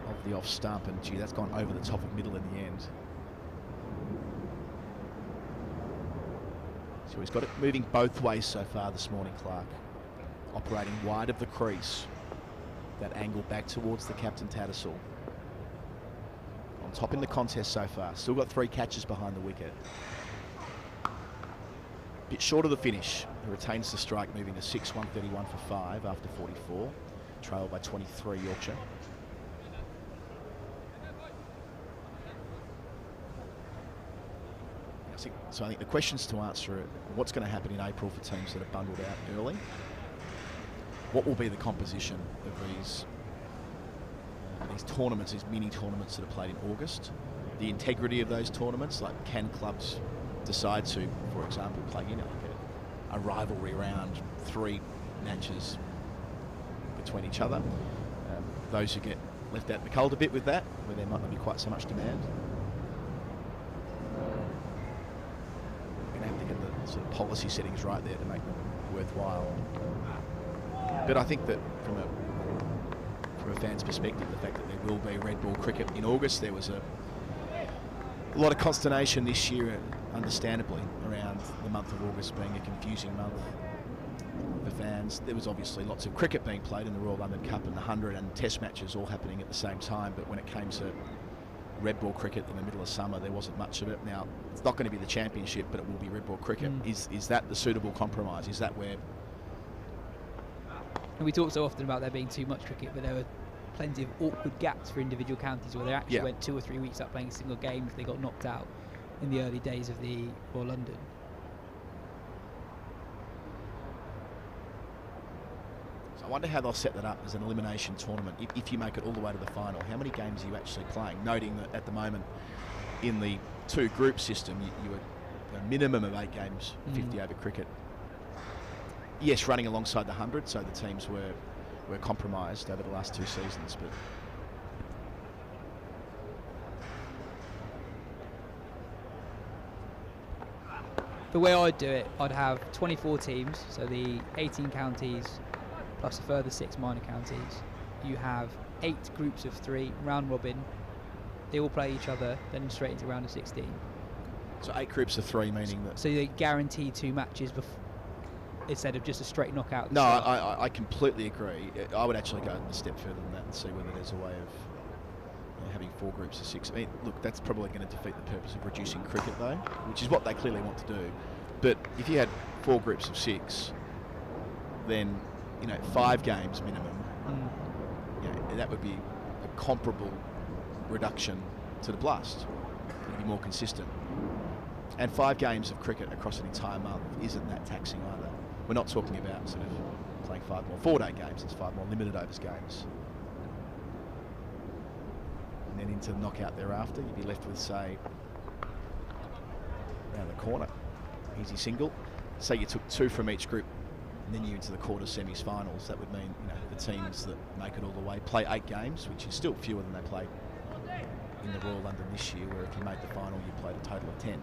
of the off stump, and gee, that's gone over the top of middle in the end. So he's got it moving both ways so far this morning, Clark. Operating wide of the crease. That angle back towards the captain, Tattersall. On top in the contest so far. Still got 3 catches behind the wicket. Bit short of the finish. He retains the strike, moving to 6, 131 for 5 after 44. Trailed by 23 Yorkshire. So I think the questions to answer are what's going to happen in April for teams that are bundled out early. What will be the composition of these tournaments, these mini tournaments that are played in August? The integrity of those tournaments, like can clubs decide to, for example, play in a rivalry round, 3 matches between each other. Those who get left out in the cold a bit with that, where there might not be quite so much demand. We're going to have to get the sort of policy settings right there to make them worthwhile. But I think that from a fan's perspective, the fact that there will be red ball cricket in August, there was a lot of consternation this year, understandably, around the month of August being a confusing month for fans. There was obviously lots of cricket being played in the Royal London Cup and the 100 and test matches all happening at the same time, but when it came to red ball cricket in the middle of summer, there wasn't much of it. Now, it's not going to be the championship, but it will be red ball cricket. Is that the suitable compromise? Is that where... And we talk so often about there being too much cricket, but there were plenty of awkward gaps for individual counties where they actually went 2 or 3 weeks without playing a single game if they got knocked out in the early days of the Royal London. So I wonder how they'll set that up as an elimination tournament if you make it all the way to the final. How many games are you actually playing? Noting that at the moment in the 2 group system, you were a minimum of 8 games, 50 over cricket. Yes, running alongside the 100, so the teams were compromised over the last 2 seasons, but the way I'd do it, I'd have 24 teams, so the 18 counties plus a further 6 minor counties. You have 8 groups of 3, round robin. They all play each other, then straight into round of 16. So 8 groups of 3, meaning that... So they guarantee 2 matches instead of just a straight knockout. No, I completely agree. I would actually go a step further than that and see whether there's a way of having 4 groups of 6. I mean, look, that's probably going to defeat the purpose of reducing cricket, though, which is what they clearly want to do. But if you had 4 groups of 6, then 5 games minimum. That would be a comparable reduction to the Blast. It'd be more consistent. And 5 games of cricket across an entire month isn't that taxing either. We're not talking about sort of playing 5 more 4-day games. It's 5 more limited overs games. And then into the knockout thereafter, you'd be left with, say, around the corner, easy single. Say you took 2 from each group, and then you're into the quarter semis-finals. That would mean the teams that make it all the way play 8 games, which is still fewer than they played in the Royal London this year, where if you made the final, you played a total of 10.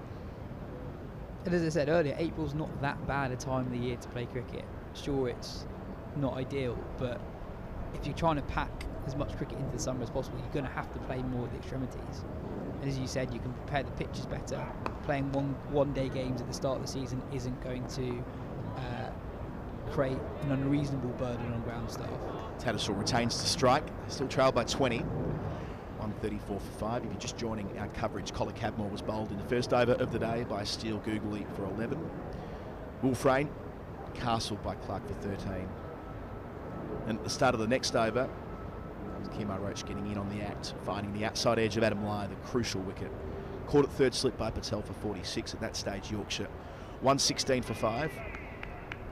And as I said earlier, April's not that bad a time of the year to play cricket. Sure, it's not ideal, but if you're trying to pack as much cricket into the summer as possible, you're going to have to play more at the extremities. And as you said, you can prepare the pitches better. Playing one-day games at the start of the season isn't going to create an unreasonable burden on ground staff. Tattersall retains to strike, still trailed by 20. 134 for 5. If you're just joining our coverage, Colin Cadmore was bowled in the first over of the day by Steele Googly for 11. Wolff Rain castled by Clark for 13. And at the start of the next over, Kemar Roach getting in on the act, finding the outside edge of Adam Lai, the crucial wicket. Caught at third slip by Patel for 46. At that stage, Yorkshire 116 for 5.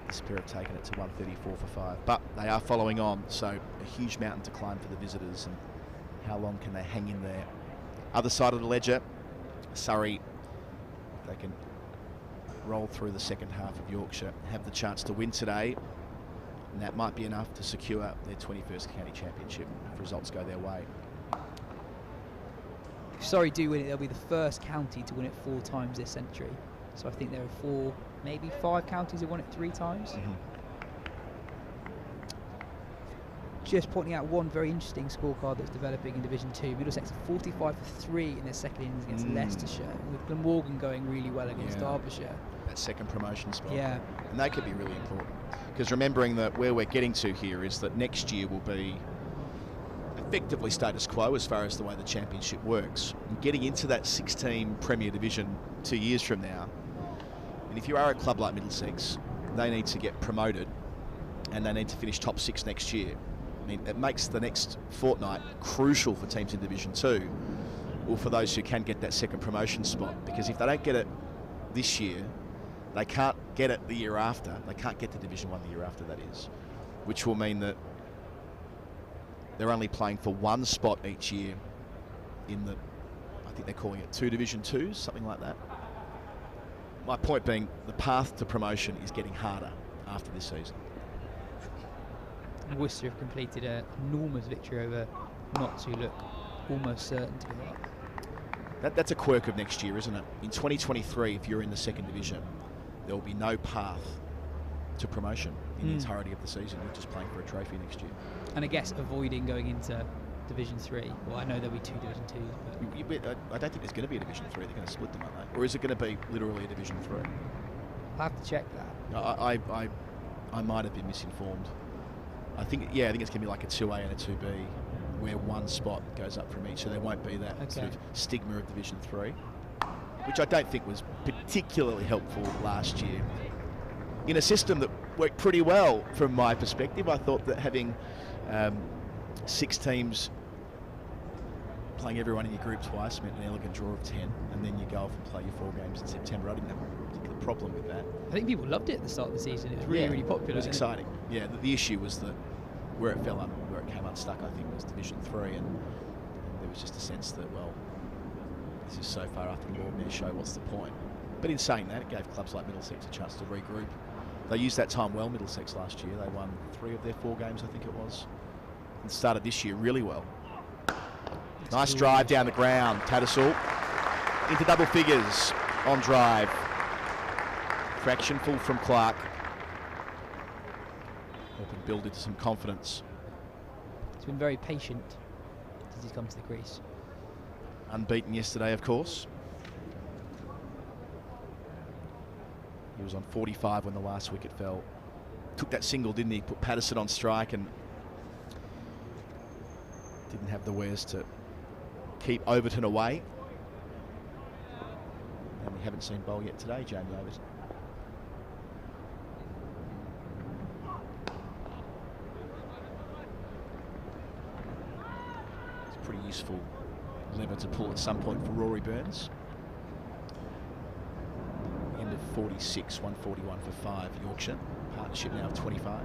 The Spirit have taken it to 134 for 5. But they are following on, so a huge mountain to climb for the visitors. And how long can they hang in there? Other side of the ledger, Surrey, they can roll through the second half of Yorkshire, have the chance to win today, and that might be enough to secure their 21st county championship if results go their way. If Surrey do win it, they'll be the first county to win it 4 times this century. So I think there are 4, maybe 5 counties that won it 3 times. Just pointing out one very interesting scorecard that's developing in Division 2. Middlesex 45 for 3 in their second innings against Leicestershire, with Glamorgan going really well against Derbyshire. That second promotion spot. Yeah. And that could be really important. Because remembering that where we're getting to here is that next year will be effectively status quo as far as the way the championship works. And getting into that 16 Premier Division 2 years from now, and if you are a club like Middlesex, they need to get promoted and they need to finish top 6 next year. I mean, it makes the next fortnight crucial for teams in Division 2, or for those who can get that second promotion spot, because if they don't get it this year, they can't get it the year after. They can't get to Division 1 the year after, that is, which will mean that they're only playing for 1 spot each year in the, I think they're calling it 2 Division 2s, something like that. My point being, the path to promotion is getting harder after this season. Worcester have completed an enormous victory over Notts, who look almost certain to go up. That's a quirk of next year, isn't it? In 2023, if you're in the second division, there will be no path to promotion in the entirety of the season. You're just playing for a trophy next year. And I guess avoiding going into Division 3. Well, I know there'll be 2 Division 2s, but I don't think there's going to be a Division 3. They're going to split them, aren't they? Or is it going to be literally a Division 3? I'll have to check that. I might have been misinformed. I think it's going to be like a 2A and a 2B, where one spot goes up from each, so there won't be that sort of stigma of Division 3, which I don't think was particularly helpful last year. In a system that worked pretty well from my perspective, I thought that having 6 teams playing everyone in your group twice meant an elegant draw of 10, and then you go off and play your 4 games in September. I didn't have a particular problem with that. I think people loved it at the start of the season. It was really popular. It was exciting. Yeah, the issue was that where it came unstuck, I think, was Division 3, and there was just a sense that, well, this is so far after the Lord Mayor Show, what's the point? But in saying that, it gave clubs like Middlesex a chance to regroup. They used that time well, Middlesex, last year. They won 3 of their 4 games, I think it was, and started this year really well. Nice drive down the ground, Tattersall into double figures on drive. Fraction full from Clark. Helping build into some confidence. He's been very patient since he's come to the crease. Unbeaten yesterday, of course. He was on 45 when the last wicket fell. Took that single, didn't he? Put Patterson on strike and didn't have the wares to keep Overton away. And we haven't seen bowl yet today, Jamie Overton. It's a pretty useful lever to pull at some point for Rory Burns. End of 46, 141 for 5, Yorkshire. Partnership now of 25.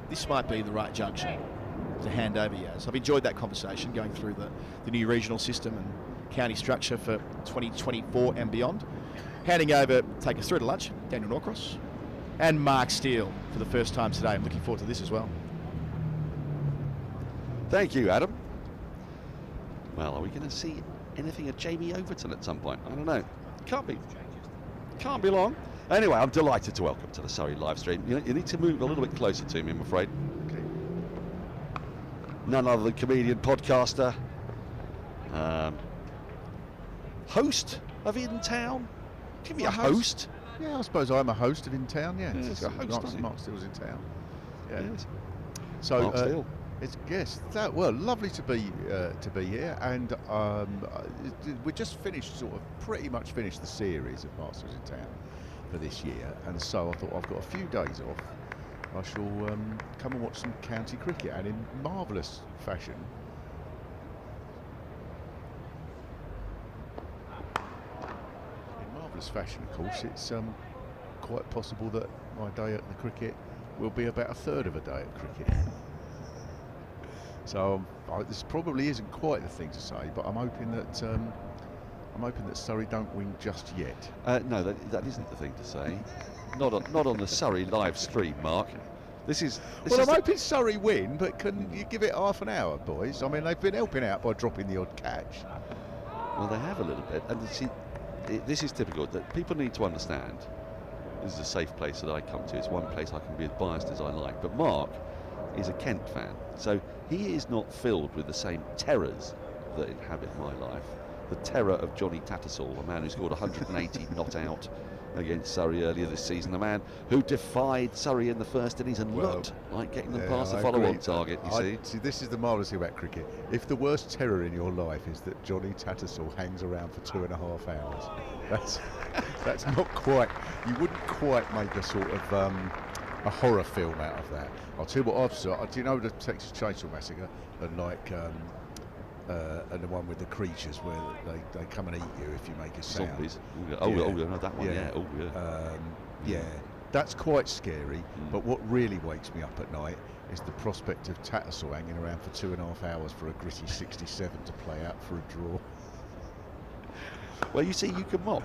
This might be the right junction to hand over Yaz. I've enjoyed that conversation, going through the new regional system and county structure for 2024 and beyond. Handing over, take us through to lunch, Daniel Norcross and Mark Steele for the first time today. I'm looking forward to this as well. Thank you, Adam. Well, are we going to see anything of Jamie Overton at some point? I don't know. Can't be long. Anyway, I'm delighted to welcome to the Surrey live stream. You need to move a little bit closer to me, I'm afraid. Okay. None other than comedian, podcaster, host of In Town. Give me a host. Yeah, I suppose I'm a host of In Town. Yeah, yes, a host, Mark Steele's In Town. Yeah. Yes. So Mark Steele. It's lovely to be here, and we just pretty much finished the series of Mark Steele's In Town for this year, and so I thought, I've got a few days off. I shall come and watch some county cricket, and in marvellous fashion. Of course, it's quite possible that my day at the cricket will be about a third of a day at cricket. So this probably isn't quite the thing to say, but I'm hoping that Surrey don't win just yet. No, that isn't the thing to say. Not on the Surrey live stream, Mark. I'm hoping Surrey win, but can you give it half an hour, boys? I mean, they've been helping out by dropping the odd catch. Well, they have a little bit, and see, this is typical. That people need to understand. This is a safe place that I come to. It's one place I can be as biased as I like. But Mark is a Kent fan, so he is not filled with the same terrors that inhabit my life. The terror of Johnny Tattersall, a man who scored 180 not out against Surrey earlier this season, a man who defied Surrey in the first innings and looked like getting them past the follow-on target, you see. This is the marvellous thing about cricket. If the worst terror in your life is that Johnny Tattersall hangs around for 2.5 hours, that's not quite, you wouldn't quite make a sort of a horror film out of that. I'll tell you what I've saw. Do you know the Texas Chainsaw Massacre? And and the one with the creatures where they come and eat you if you make a sound. Zombies. Oh, no, that one. Yeah. Oh, yeah. Yeah, that's quite scary. But what really wakes me up at night is the prospect of Tattersall hanging around for 2.5 hours for a gritty 67 to play out for a draw. Well, you see, you can mock.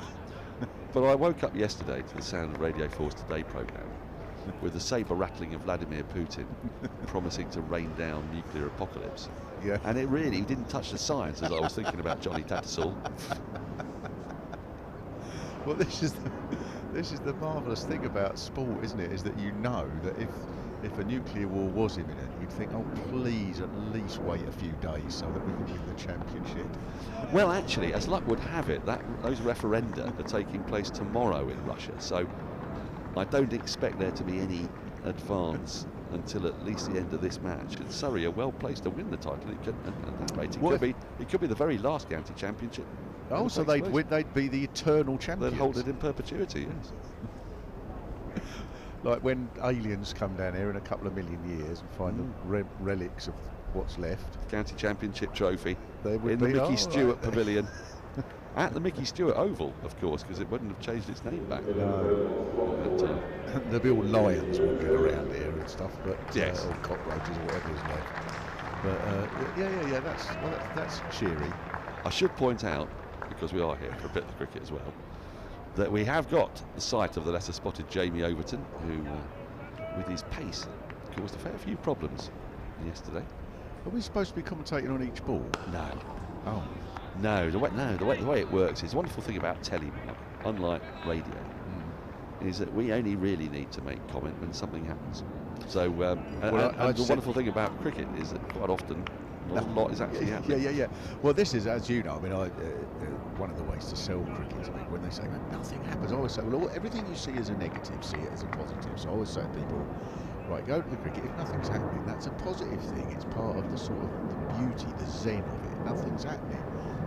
But I woke up yesterday to the Sound of Radio 4's Today programme, with the sabre rattling of Vladimir Putin promising to rain down nuclear apocalypse. Yeah. And it really didn't touch the science as I was thinking about Johnny Tattersall. Well, this is the marvellous thing about sport, isn't it? Is that you know that if a nuclear war was imminent, you'd think, oh, please, at least wait a few days so that we can win the championship. Well, actually, as luck would have it, those referenda are taking place tomorrow in Russia, so I don't expect there to be any advance until at least the end of this match. And Surrey are well placed to win the title. It could, at that rate, it could be the very last county championship. Oh, so they'd be the eternal champions. They'd hold it in perpetuity, yes. Like when aliens come down here in a couple of million years and find the relics of what's left. County championship trophy in the Micky Stewart Pavilion. At the Micky Stewart Oval, of course, because it wouldn't have changed its name back. No. There'll be all lions walking around here and stuff, but yes, or cockroaches or whatever is left. But that's cheery. I should point out, because we are here for a bit of cricket as well, that we have got the sight of the lesser spotted Jamie Overton, who, with his pace, caused a fair few problems yesterday. Are we supposed to be commentating on each ball? No. Oh. No, the way it works is, the wonderful thing about telly, unlike radio, is that we only really need to make comment when something happens. So, and the wonderful thing about cricket is that quite often not a lot is actually happening. Yeah. Well, this is, as you know, I mean, one of the ways to sell cricket, I mean, when they say nothing happens, I always say, well, everything you see as a negative, see it as a positive. So I always say to people, right, go to the cricket, if nothing's happening, that's a positive thing. It's part of the sort of the beauty, the zen of it. Nothing's happening.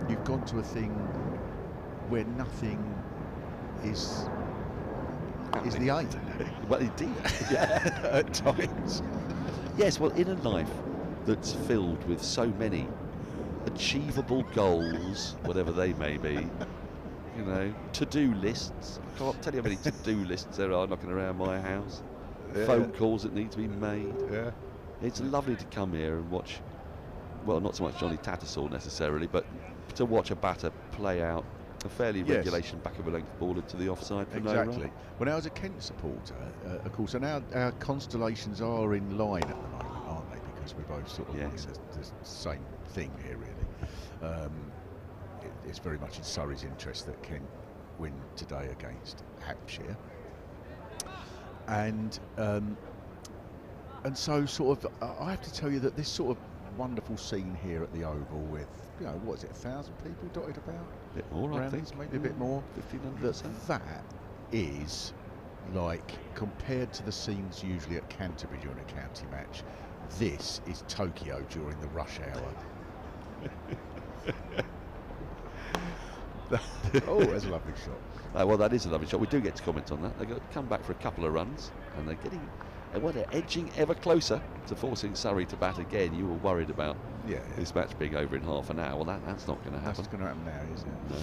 You've gone to a thing where nothing is the aim. Well, indeed. Yeah. At times. Yes, well, in a life that's filled with so many achievable goals, whatever they may be, you know, to-do lists. I can't tell you how many to-do lists there are knocking around my house. Yeah. Phone calls that need to be made. Yeah. It's lovely to come here and watch, well, not so much Johnny Tattersall necessarily, but to watch a batter play out a fairly regulation back of a length ball into the offside for no run. When I was a Kent supporter, of course, and our constellations are in line at the moment, aren't they? Because we're both sort of wanting the same thing here, really. It's very much in Surrey's interest that Kent win today against Hampshire. And so sort of, I have to tell you that this sort of wonderful scene here at the Oval with, you know, what is it, 1,000 people dotted about? A bit more, I think. Maybe a bit more. 1,500. That is, like, compared to the scenes usually at Canterbury during a county match, this is Tokyo during the rush hour. Oh, that's a lovely shot. Well, that is a lovely shot. We do get to comment on that. They've got to come back for a couple of runs, and they're getting, they're edging ever closer to forcing Surrey to bat again. You were worried about this match being over in half an hour. Well, that's not going to happen. That's going to happen now, isn't it? No.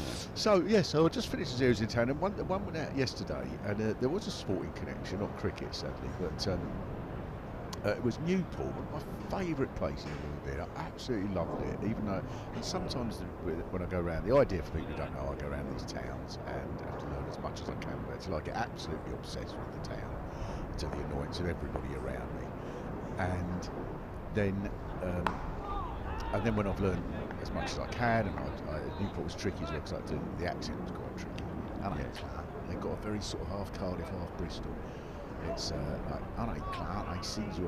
So I just finished the series in town, and one went out yesterday, and there was a sporting connection, not cricket sadly, but it was Newport, my favourite place in the world. I absolutely loved it, even though, and sometimes when I go around, the idea for people who don't know, I go around these towns and have to learn as much as I can about it, till I get absolutely obsessed with the town, to the annoyance of everybody around me. And then when I've learned as much as I can, and Newport was tricky as well, because the accent was quite tricky. And they've got a very sort of half Cardiff, half Bristol. It's like, all right, Clark, I sees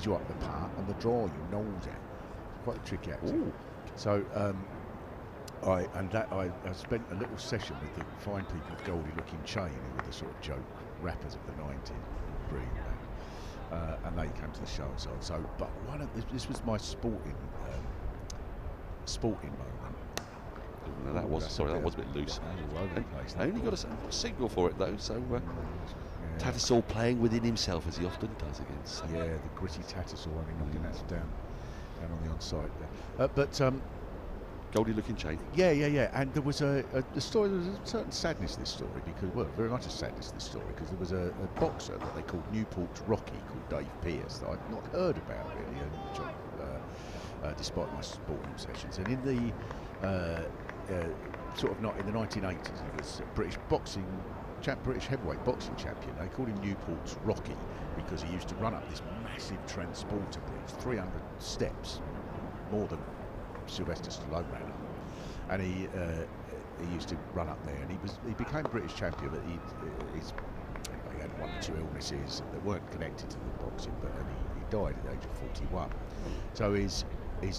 you up the park, and the draw, you knows it. Quite a tricky accent. Ooh. So I spent a little session with the fine people of Goldie Looking Chain, who were the sort of joke rappers of the 90s, brilliant, and they came to the show and so on. So, but this was my sporting moment. No, that was a bit loose. I only got a signal for it though, so Tattersall playing within himself as he often does against Surrey. Yeah, the gritty Tattersall, I mean, knocking that down on the onside there. But Goldie Looking Chain. Yeah, and there was the story. There was a certain sadness to this story, because, well, very much a sadness to this story, because there was a boxer that they called Newport's Rocky, called Dave Pearce, that I'd not heard about really, despite my sporting obsessions. And in the sort of not in the 1980s, it was British boxing British heavyweight boxing champion. They called him Newport's Rocky because he used to run up this massive transporter bridge, 300 steps, more than Sylvester Stallone ran up. And he used to run up there, and he became British champion, but he had one or two illnesses that weren't connected to the boxing, but he died at the age of 41. So his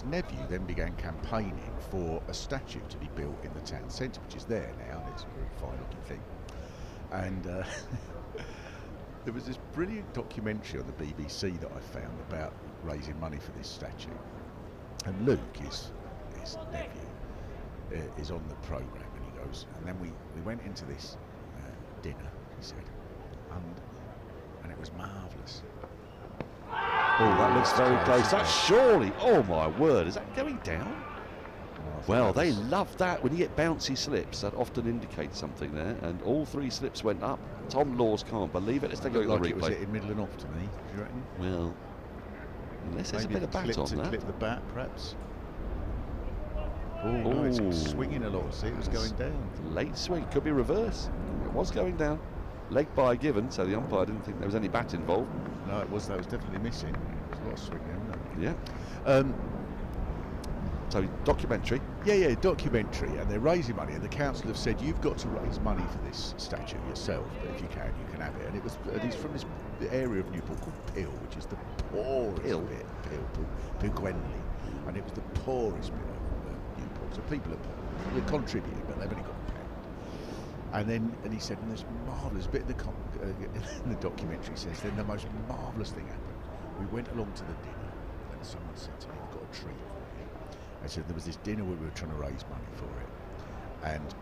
nephew then began campaigning for a statue to be built in the town centre, which is there now, and it's a very fine looking thing. And there was this brilliant documentary on the BBC that I found about raising money for this statue. And Luke, his nephew, is on the programme, and he goes, and then we went into this dinner, he said, and it was marvellous. Oh, that looks very close. That's surely, oh my word, is that going down? Well, they love that. When you get bouncy slips, that often indicates something there. And all 3 slips went up. Tom Laws can't believe it. Let's take a look at the replay. It was hitting middle and off to me, do you reckon? Well, unless there's a bit of bat on that. Clip the bat, perhaps. Oh, no, it's swinging a lot. See, it was going down. Late swing, could be reverse. It was going down. Leg by given, so the umpire didn't think there was any bat involved. No, that was definitely missing. There's a lot of swing there, wasn't there? Yeah. So documentary. Yeah, documentary, and they're raising money, and the council have said you've got to raise money for this statue yourself, but if you can have it. And he's from this area of Newport called Peel, which is the poorest bit, Peel Gwenley, and it was the poorest bit of Newport. So people are contributing, but they've only got £1. And he said, and this marvellous bit in the documentary says, then the most marvellous thing happened. We went along to the dinner, and someone said to me, "I've got a treat." I said there was this dinner where we were trying to raise money for it, and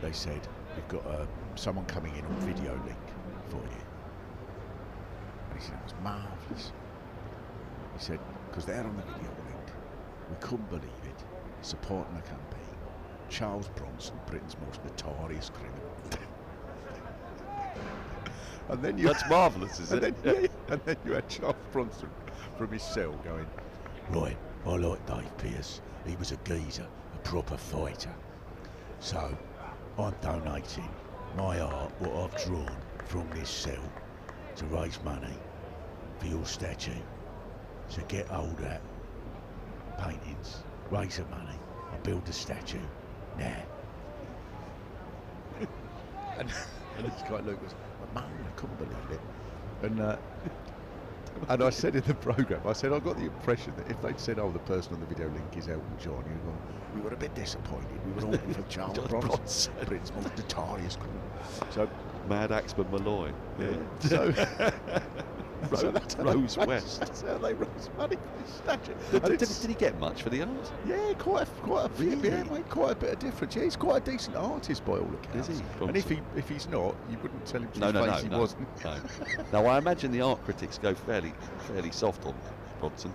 they said, "We've got someone coming in on video link for you." And he said, "It was marvellous." He said, "Because they're on the video link, we couldn't believe it, supporting the campaign. Charles Bronson, Britain's most notorious criminal." And then that's marvellous, isn't it? And then you had Charles Bronson from his cell going, "Right, I like Dave Pearce. He was a geezer, a proper fighter. So I'm donating my art, what I've drawn from this cell, to raise money for your statue. So get hold of that. Paintings, raise the money, I'll build the statue now." and this guy Luke was, "Man, I couldn't believe it." And I said in the programme, I said, I got the impression that if they'd said, "Oh, the person on the video link is Elton John," you'd go, "We were a bit disappointed. We were all for Charles Bronson, Britain's most notorious criminal." So Mad Axman Malloy. Yeah. Rose West. That's how they raise money for this statue. Did he get much for the art? Yeah, quite a bit. Yeah, made quite a bit of difference. Yeah, he's quite a decent artist by all accounts. Is he? And if he's not, you wouldn't tell him to No, he wasn't. No. Now I imagine the art critics go fairly soft on Bronson.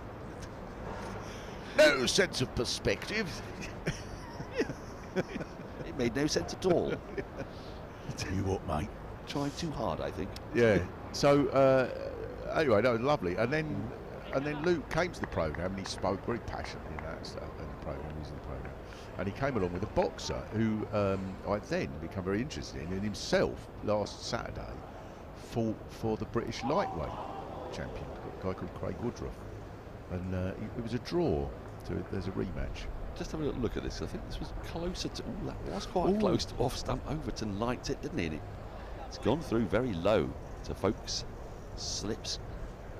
No sense of perspective. It made no sense at all. Tell you what, mate. Trying too hard, I think. Yeah. So anyway, that was lovely. And then Luke came to the programme and he spoke very passionately in that stuff in the programme. And he came along with a boxer who I then become very interested in, and himself last Saturday fought for the British lightweight champion, a guy called Craig Woodruff. And it was a draw. So there's a rematch. Just have a little look at this. I think this was closer to. Ooh, that was quite close to off stump. Overton liked it, didn't he? And it's gone through very low to Foakes. Slips.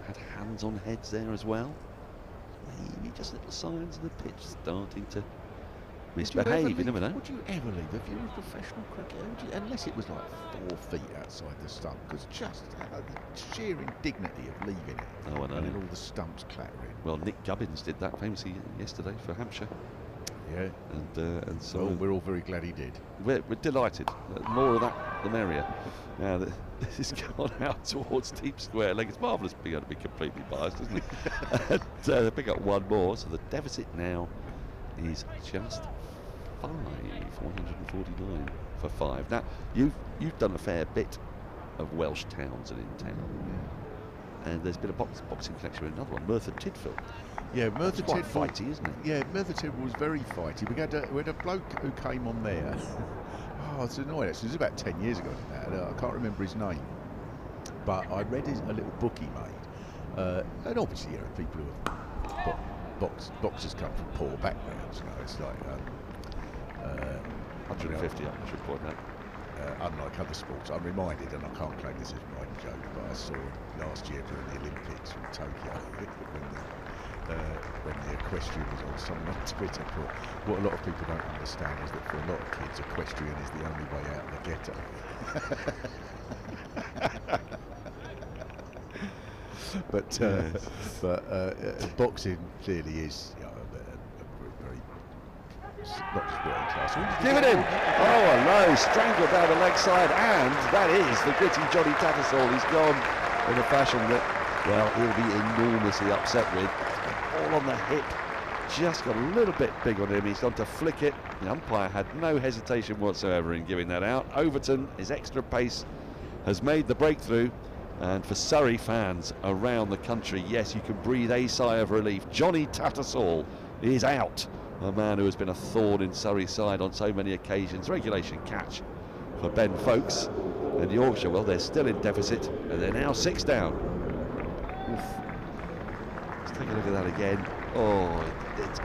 Had hands on heads there as well. Maybe just little signs of the pitch starting to misbehave. You never know. Would you ever leave if you were a professional cricketer? Unless it was like 4 feet outside the stump, because just the sheer indignity of leaving it. Oh, I know. And then all the stumps clattering. Well, Nick Gubbins did that famously yesterday for Hampshire. Yeah. And so we're all very glad he did. We're delighted. More of that, the merrier. Now this has gone out towards deep square leg. It's marvellous being able to be completely biased, isn't it? And they pick up one more, so the deficit now is just 149 for 5. Now you've done a fair bit of Welsh towns and in town. And there's been a boxing connection with another one, Merthyr Tydfil. Yeah, Merthyr Tydfil, quite fighty, isn't it? Yeah, Merthyr Tydfil was very fighty. We had a bloke who came on there. it's annoying actually. It was about 10 years ago now. I can't remember his name, but I read a little book he made, and obviously people who have boxers come from poor backgrounds. It's like 150. I should point out. Unlike other sports, I'm reminded, and I can't claim this as my joke, but I saw last year during the Olympics from Tokyo when the equestrian was on, someone on Twitter put, what a lot of people don't understand is that for a lot of kids, equestrian is the only way out of the ghetto. but boxing clearly is very, not just world class. Give it in! Oh, a low, strangled down the leg side, and that is the gritty Johnny Tattersall. He's gone in a fashion that, well, he'll be enormously upset with. All on the hip, just got a little bit big on him. He's gone to flick it. The umpire had no hesitation whatsoever in giving that out. Overton, his extra pace, has made the breakthrough. And for Surrey fans around the country, yes, you can breathe a sigh of relief. Johnny Tattersall is out. A man who has been a thorn in Surrey's side on so many occasions. Regulation catch for Ben Foakes. And Yorkshire, well, they're still in deficit, and they're now 6 down. Oof. Let's take a look at that again. Oh,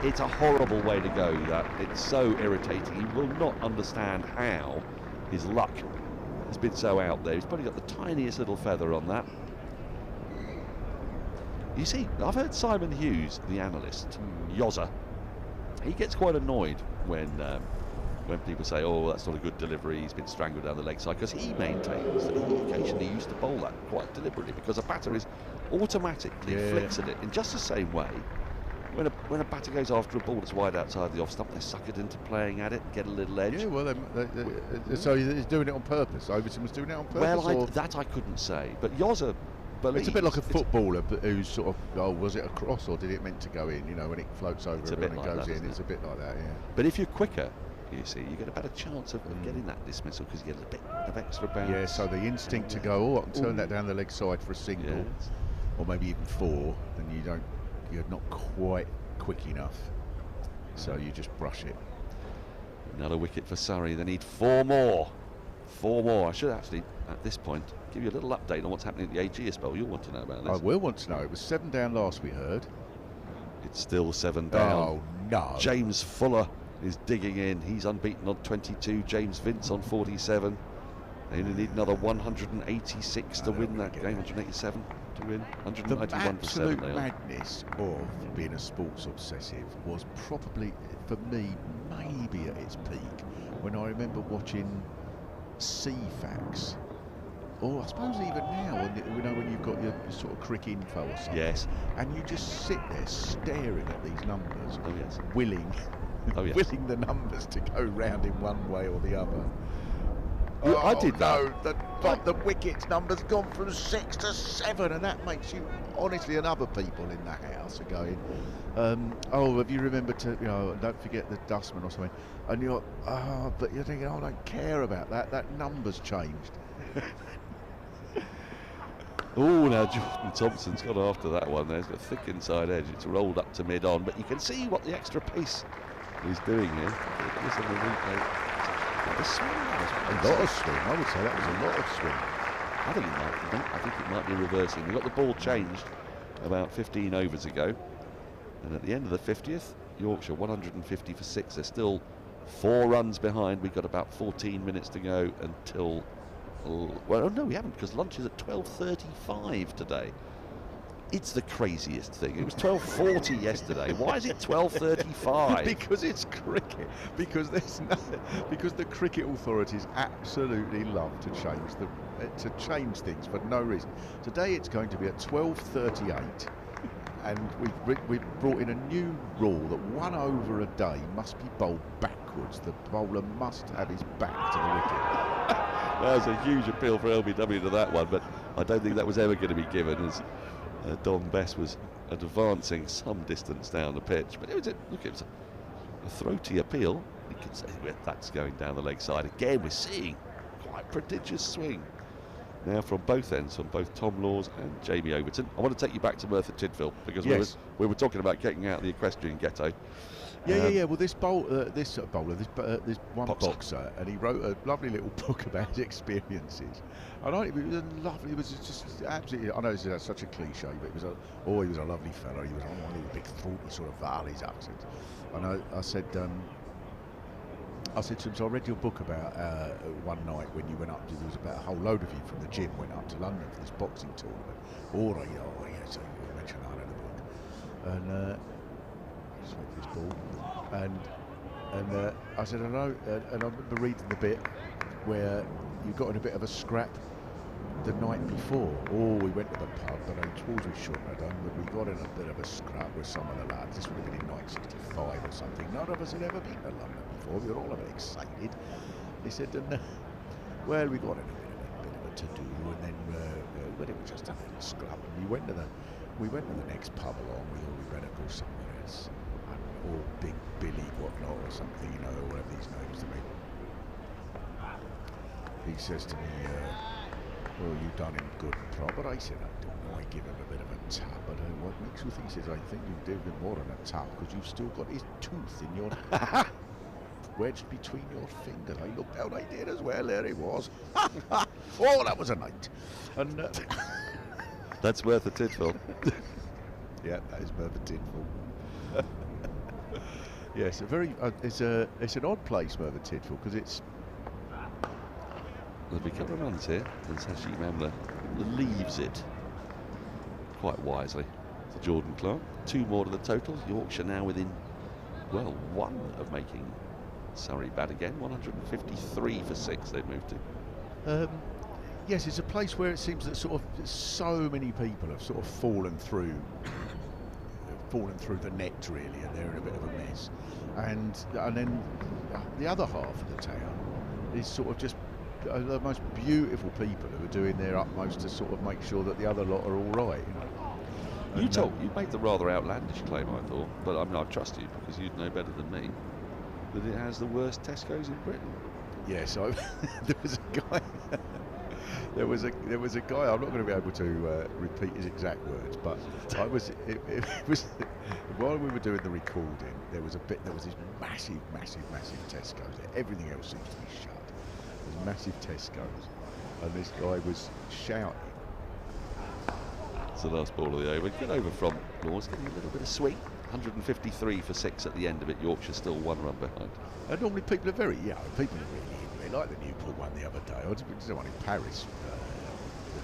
it's a horrible way to go, that. It's so irritating. He will not understand how his luck has been so out there. He's probably got the tiniest little feather on that. You see, I've heard Simon Hughes, the analyst, Yozza, he gets quite annoyed when people say, oh, that's not a good delivery, he's been strangled down the leg side, because he maintains that he occasionally used to bowl that quite deliberately, because a batter is automatically flicks at it in just the same way. When a batter goes after a ball that's wide outside the off stump, they suck it into playing at it and get a little edge. Yeah, well, so he's doing it on purpose. Overton was doing it on purpose. Well, that I couldn't say, but Yozza believes it's a bit like a footballer who's sort of, oh, was it a cross or did it meant to go in? You know, when it floats over and it goes in, it's a bit like that. Yeah. But if you're quicker, you see, you get a better chance of getting that dismissal because you get a bit of extra bounce. Yeah, so the instinct to go, oh, I can turn that down the leg side for a single, or maybe even 4, then you're not quite quick enough, so you just brush it. Another wicket for Surrey. They need 4 more. 4 more. I should actually, at this point, give you a little update on what's happening at the AG spell. You'll want to know about this. I will want to know. It was 7 down last, we heard. It's still 7 down. Oh, no. James Fuller is digging in. He's unbeaten on 22. James Vince on 47. They only need another 186 to win that game. 187 to win. 191 the absolute madness of being a sports obsessive was probably, for me, maybe at its peak when I remember watching CFAX, or I suppose even now, when you've got your sort of crick info or something, yes, and you just sit there staring at these numbers, oh yes, willing the numbers to go round in one way or the other. I did that. No, the wickets number's gone from 6 to 7, and that makes you, honestly, and other people in the house are going, oh, have you remembered to, don't forget the dustman or something, and you're, but you're thinking, oh, I don't care about that number's changed. Oh, now Jordan Thompson's got after that one there. He's got a thick inside edge. It's rolled up to mid-on, but you can see what the extra pace is doing here. This on the replay. A lot of swing. I would say that was a lot of swing. I think it might be reversing. We got the ball changed about 15 overs ago, and at the end of the 50th, Yorkshire 150 for 6. They're still 4 runs behind. We've got about 14 minutes to go until. Well, no, we haven't, because lunch is at 12:35 today. It's the craziest thing. It was 12:40 yesterday. Why is it 12:35? Because it's cricket. Because the cricket authorities absolutely love to change things for no reason. Today it's going to be at 12:38, and we've brought in a new rule that 1 over a day must be bowled backwards. The bowler must have his back to the wicket. That was a huge appeal for LBW to that one, but I don't think that was ever going to be given, as Don Bess was advancing some distance down the pitch. But it was a throaty appeal. You can say that's going down the leg side. Again, we're seeing quite prodigious swing now from both ends, from both Tom Laws and Jamie Overton. I want to take you back to Merthyr Tydfil, because we were talking about getting out of the equestrian ghetto. Yeah. Well, this bowler, this one boxer, and he wrote a lovely little book about his experiences. And it was lovely. It was just absolutely. I know it's such a cliche, but he was a lovely fellow. He was on one of the big throaty sort of Valleys accents. And I said to him, so I read your book about one night when you went up. There was about a whole load of you from the gym went up to London for this boxing tournament. All right, so you mentioned that in the book. And just went for this ball. And I said, I know. And I remember reading the bit where you got in a bit of a scrap the night before. We went to the pub, and I suppose we shouldn't have done, but we got in a bit of a scrap with some of the lads. This would have been in 1965 or something. None of us had ever been to London before. We were all a bit excited. He said, well, we got in a bit of a to-do, and then it was just a little scrap. And we went to the next pub along. We thought we better go somewhere else. Or Big Billy whatnot or something, whatever these names to me. He says to me, you done him good and proper. I said, I don't know, I give him a bit of a tap, but what makes you think? He says, I think you did him more than a tap, because you've still got his tooth in your wedged between your fingers. I looked out, I did as well, there he was. Oh, that was a night. And that's worth a tidful. Yeah, that is worth a tidful. Yes, it's an odd place, Merthyr Tydfil, because it's. There'll be a couple of runs here, and Hashim Amla leaves it quite wisely to Jordan Clark. 2 more to the total. Yorkshire now within, one of making Surrey bad again. 153 for 6 they've moved to. Yes, it's a place where it seems that sort of so many people have sort of fallen through the net, really, and they're in a bit of a mess. And then the other half of the town is sort of just the most beautiful people who are doing their utmost to sort of make sure that the other lot are all right. You made the rather outlandish claim, I thought, but I trust you because you'd know better than me, that it has the worst Tesco's in Britain. Yeah, so there was a guy. There was a guy. I'm not going to be able to repeat his exact words, but it was while we were doing the recording. There was this massive Tesco's there. Everything else seems to be shut. There's massive Tesco's, and this guy was shouting. It's the last ball of the over. Get over from Laws, getting a little bit of swing. 153 for 6 at the end of it. Yorkshire still 1 run behind. And normally people are very, people are really like the Newport one the other day. I was one in Paris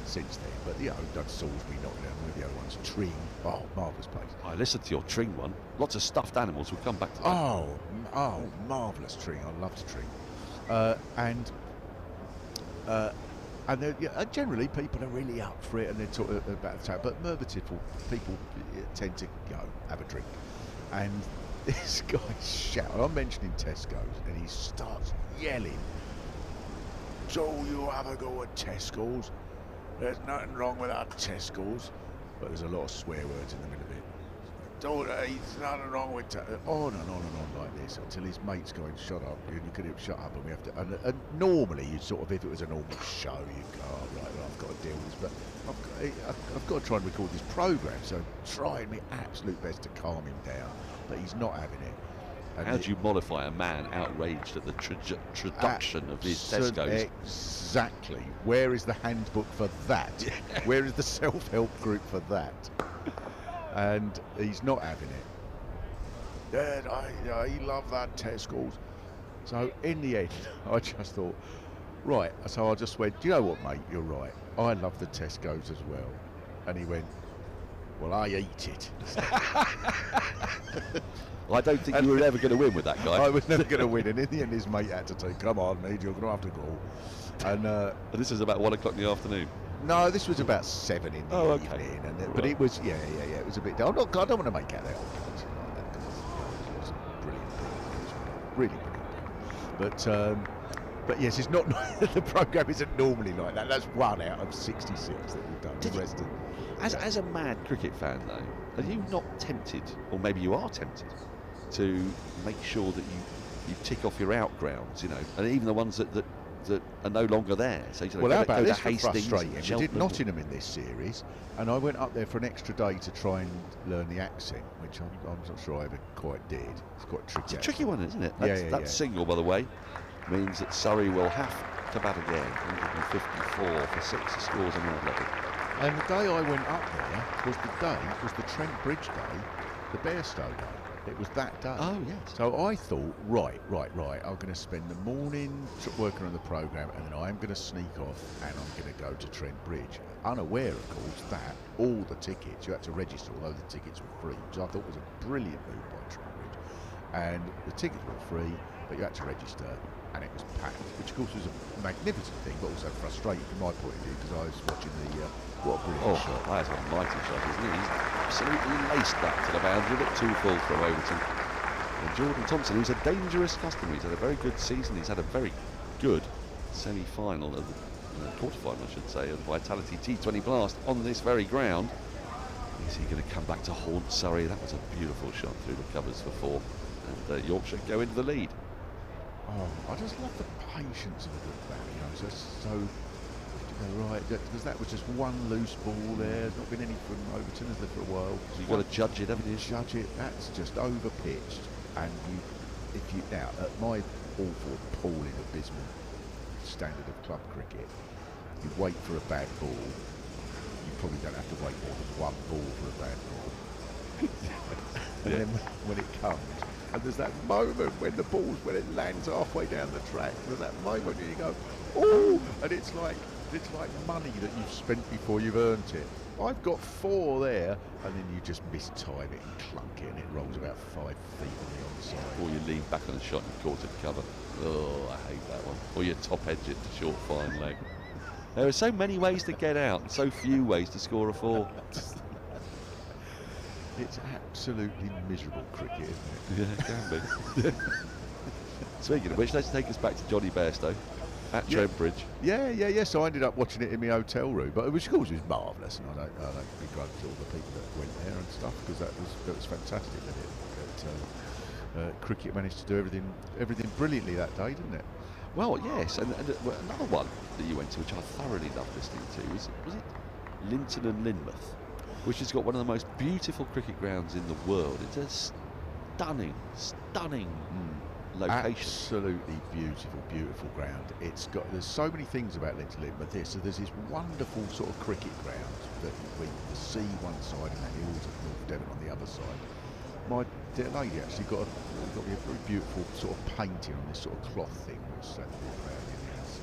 since then, but done Salisbury, Nottingham, one of the other ones, Tring. Oh, marvellous place. I listened to your Tring one. Lots of stuffed animals. We'll come back to that. Oh, marvellous Tring. I loved Tring. And generally people are really up for it, and they're talking about the town. But Merthyr Tydfil people tend to have a drink, and this guy's shouting. I'm mentioning Tesco's, and he starts yelling. So you have a go at Tesco's? There's nothing wrong with our Tesco's, but there's a lot of swear words in the middle of it. There's nothing wrong with on and on like this until his mate's going, shut up, and you could shut up, and we have to. And normally, you sort of, if it was a normal show, you'd go, oh, right, well, I've got to deal with this, but I've got to try and record this programme, so I'm trying my absolute best to calm him down, but he's not having it. And how do you modify a man outraged at the traduction of his Tesco's? Exactly. Where is the handbook for that? Where is the self-help group for that? And he's not having it. Dad, I love that Tesco's. So in the end, I just thought, right. So I just went, do you know what, mate? You're right. I love the Tesco's as well. And he went, well, I eat it. Well, I don't think you were ever going to win with that guy. I was never going to win, and in the end his mate had to say, come on, mate, you're going to have to go. And this was about 1 o'clock in the afternoon? No, this was about 7 in the evening. And but it was, it was a bit... I don't want to make out that old place like that, because it was brilliant. It was really brilliant. But yes, it's not... the programme isn't normally like that. That's 1 out of 66 that we've done. As a mad cricket fan, though, are you not tempted, or maybe you are tempted, to make sure that you tick off your outgrounds, and even the ones that that are no longer there. So well, how about this for Hastings, frustrating? We did Nottingham in this series, and I went up there for an extra day to try and learn the accent, which I'm not sure I ever quite did. It's quite tricky. It's a tricky one, isn't it? That single, by the way, means that Surrey will have to bat again. 154 for 6 scores on that level. And the day I went up there was the Trent Bridge day, the Bairstow day. It was that day. Oh, yes. So I thought, right, I'm going to spend the morning working on the programme, and then I'm going to sneak off and I'm going to go to Trent Bridge. Unaware, of course, that all the tickets, you had to register, although the tickets were free, which I thought was a brilliant move by Trent Bridge. And the tickets were free, but you had to register, and it was packed, which of course was a magnificent thing, but also frustrating from my point of view, because I was watching the what a brilliant shot. That's a mighty shot, isn't it? He's absolutely laced that to the boundary, a bit too full from Overton. And Jordan Thompson, who's a dangerous customer, he's had a very good season. He's had a very good semi-final, quarter-final, I should say, of the Vitality T20 Blast on this very ground. Is he going to come back to haunt Surrey? That was a beautiful shot through the covers for 4, and Yorkshire go into the lead. Oh, I just love the patience of a good bat, just so. Right, because that was just one loose ball there. There's not been any from Overton, has there, for a while? You've got to judge it, haven't you? Judge it. That's just over pitched, and now at my awful, appalling, abysmal standard of club cricket, you wait for a bad ball. You probably don't have to wait more than one ball for a bad ball. And then when it comes, and there's that moment when when it lands halfway down the track, there's that moment where you go, oh, and it's like money that you've spent before you've earned it. I've got 4 there, and then you just mistime it and clunk it, and it rolls about 5 feet on the onside. Or you lean back on the shot and caught it cover. Oh, I hate that one. Or you top edge it to short fine leg. There are so many ways to get out, and so few ways to score a 4. It's absolutely miserable cricket, isn't it? Yeah, it can be. Speaking of which, let's take us back to Johnny Bairstow at Trent Bridge. Yeah. So I ended up watching it in my hotel room, but which of course was marvellous, and I don't begrudge all the people that went there and stuff, because that was fantastic. That cricket managed to do everything brilliantly that day, didn't it? Well, yes, and another one that you went to, which I thoroughly loved listening to, was it Linton and Lynmouth, which has got one of the most beautiful cricket grounds in the world. It's a stunning location. Absolutely beautiful ground. There's so many things about Linton Lynmouth here. So there's this wonderful sort of cricket ground that we the sea one side and the hills of North Devon on the other side. My dear lady actually got me a very beautiful sort of painting on this sort of cloth thing, which sat around in the house.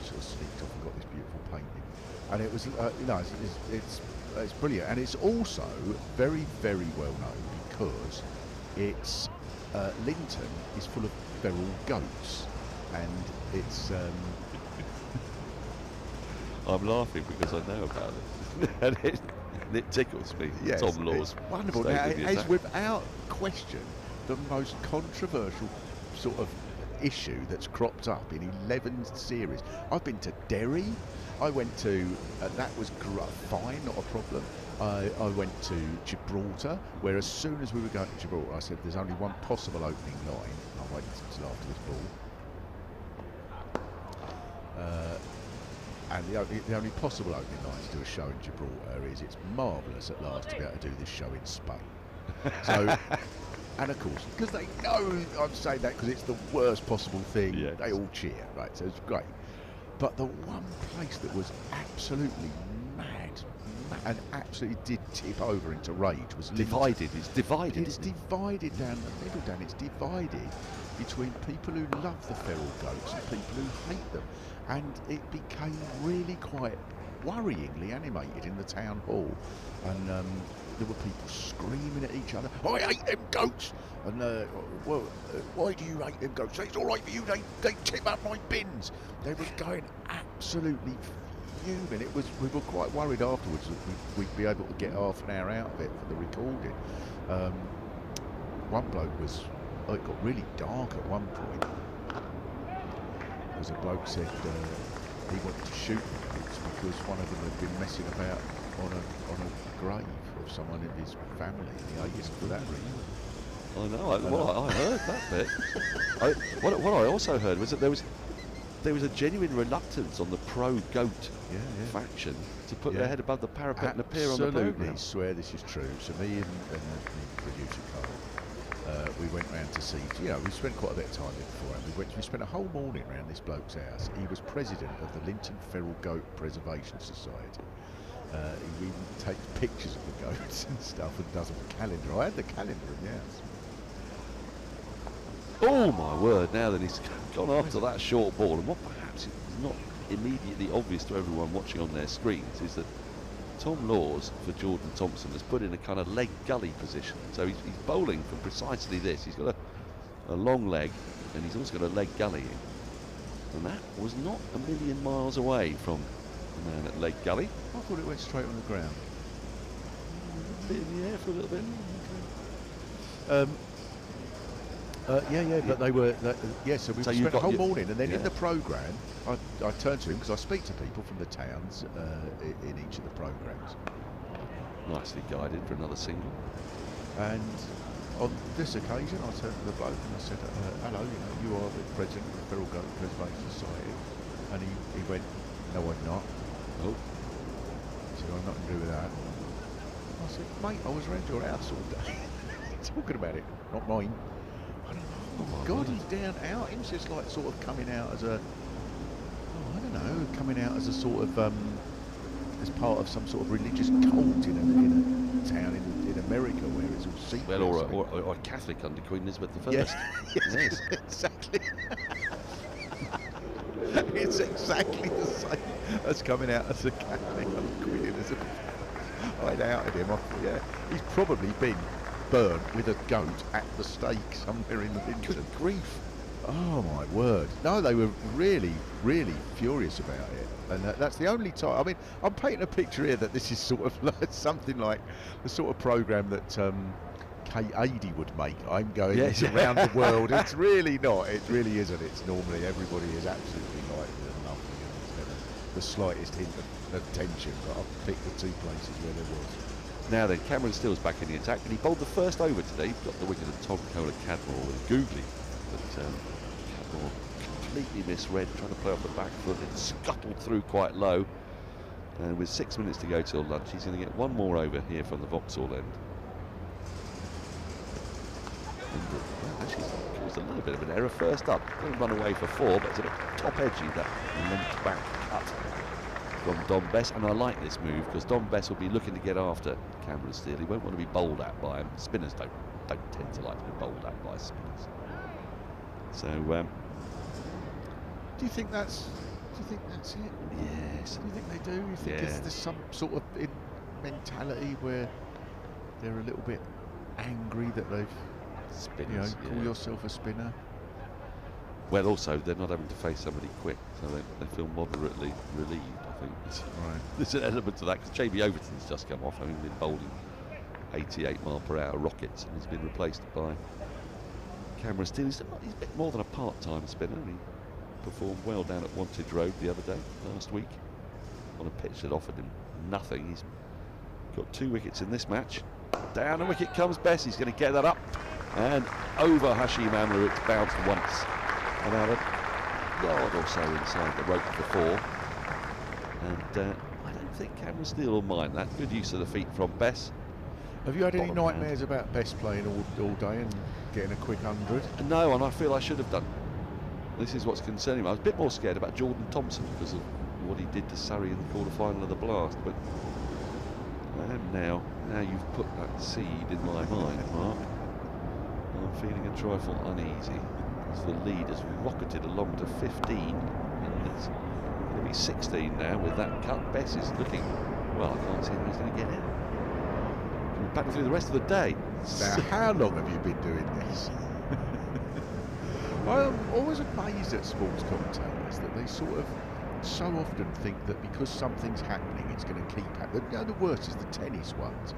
Sort of sneaked off and got this beautiful painting, and it was it's brilliant, and it's also very, very well known because it's Linton is full of feral goats, and it's I'm laughing because I know about it and it tickles me. Yes, Tom Law's it's wonderful. Now, it's without question the most controversial sort of issue that's cropped up in 11 series. I've been to Derry. I went to that was fine, not a problem. I went to Gibraltar, where as soon as we were going to Gibraltar, I said there's only one possible opening line. I'll wait until after this ball. And the only possible opening line to do a show in Gibraltar is it's marvellous at last to be able to do this show in Spain. So. And of course, because they know I'm saying that because it's the worst possible thing, yes. They all cheer, right? So it's great. But the one place that was absolutely mad and absolutely did tip over into rage was divided. It's divided. It's divided down the middle, Dan. It's divided between people who love the feral goats and people who hate them. And it became really quite worryingly animated in the town hall. And there were people screaming at each other, I hate them goats! And, why do you hate them goats? It's all right for you, they tip up my bins! They were going absolutely fuming. We were quite worried afterwards that we'd be able to get half an hour out of it for the recording. One bloke it got really dark at one point. Because a bloke said he wanted to shoot the goats because one of them had been messing about on a grave of someone in his family, and he hated for that reason. I know. I heard that bit. What I also heard was that there was a genuine reluctance on the pro-goat faction to put their head above the parapet and appear on the programme. Absolutely, swear this is true. So me and the producer Carl, we went round to see. We spent quite a bit of time there before. We spent a whole morning around this bloke's house. He was president of the Linton Feral Goat Preservation Society. He even takes pictures of the goats and stuff and does a calendar. I had the calendar in the house. Oh my word, now that he's gone after that short ball, and what perhaps is not immediately obvious to everyone watching on their screens is that Tom Laws for Jordan Thompson has put in a kind of leg gully position. So he's bowling for precisely this. He's got a long leg and he's also got a leg gully in. And that was not a million miles away from the man at leg gully. I thought it went straight on the ground. A bit in the air for a little bit. But they were, so we spent a whole morning, and then in the programme, I turned to him, because I speak to people from the towns in each of the programmes. Nicely guided for another single. And on this occasion, I turned to the bloke and I said, hello, you are the president of the Feral Goat Preservation Society. And he went, no, I'm not. Oh. He said, I'm nothing to do with that. I said, mate, I was around your house all day talking about it, not mine. Oh my God, he's down out. He's just like sort of coming out as a, coming out as a sort of, as part of some sort of religious cult in a town in America where it's all secret. Well, or a Catholic under Queen Elizabeth I. Yes, exactly. It's exactly the same as coming out as a Catholic under Queen Elizabeth. I doubted him. He's probably been burnt with a goat at the stake somewhere in Linton. Good grief. Oh my word. No, they were really, really furious about it. And that's the only time. I mean, I'm painting a picture here that this is sort of like something like the sort of programme that Kate Adie would make. I'm going around the world. It's really not. It really isn't. It's normally everybody is absolutely like lovely and there's never the slightest hint of tension. But I've picked the two places where there was. Now then, Cameron Steele's back in the attack, and he bowled the first over today. He's got the wicket of Tom Kohler-Cadmore with googly, but Cadmore completely misread, trying to play off the back foot. It scuttled through quite low, and with 6 minutes to go till lunch, he's going to get one more over here from the Vauxhall end. And, actually, it caused a little bit of an error first up. Going to run away for 4, but it's a bit top edgy, that length back cut from Don Bess, and I like this move because Don Bess will be looking to get after Cameron Steele. He won't want to be bowled at by him. Spinners don't tend to like to be bowled at by spinners. So, do you think that's it? Yes. Do you think they do? You think there's some sort of mentality where they're a little bit angry that they've spinners, call yourself a spinner? Well, also they're not having to face somebody quick, so they feel moderately relieved. I think there's an element to that because Jamie Overton's just come off, having been bowling 88-mile-per-hour rockets, and he's been replaced by Cameron Steele. He's a bit more than a part-time spinner. He performed well down at Wantage Road the other day, last week, on a pitch that offered him nothing. He's got 2 wickets in this match. Down a wicket comes Bess. He's going to get that up and over Hashim Amla. It's bounced once. About a yard or so inside the rope for 4, and I don't think Cameron Steele will mind that. Good use of the feet from Bess. Have you had any nightmares about Bess playing all day and getting a quick 100? No, and I feel I should have done. This is what's concerning me. I was a bit more scared about Jordan Thompson because of what he did to Surrey in the quarter-final of the Blast, but I am now you've put that seed in my mind, Mark, I'm feeling a trifle uneasy. The lead has rocketed along to 15, and it's going to be 16 now with that cut. Bess is looking, well, I can't see how he's going to get in. We'll be back through the rest of the day. Now, how long have you been doing this? I'm always amazed at sports commentators that they sort of so often think that because something's happening, it's going to keep happening. The worst is the tennis ones.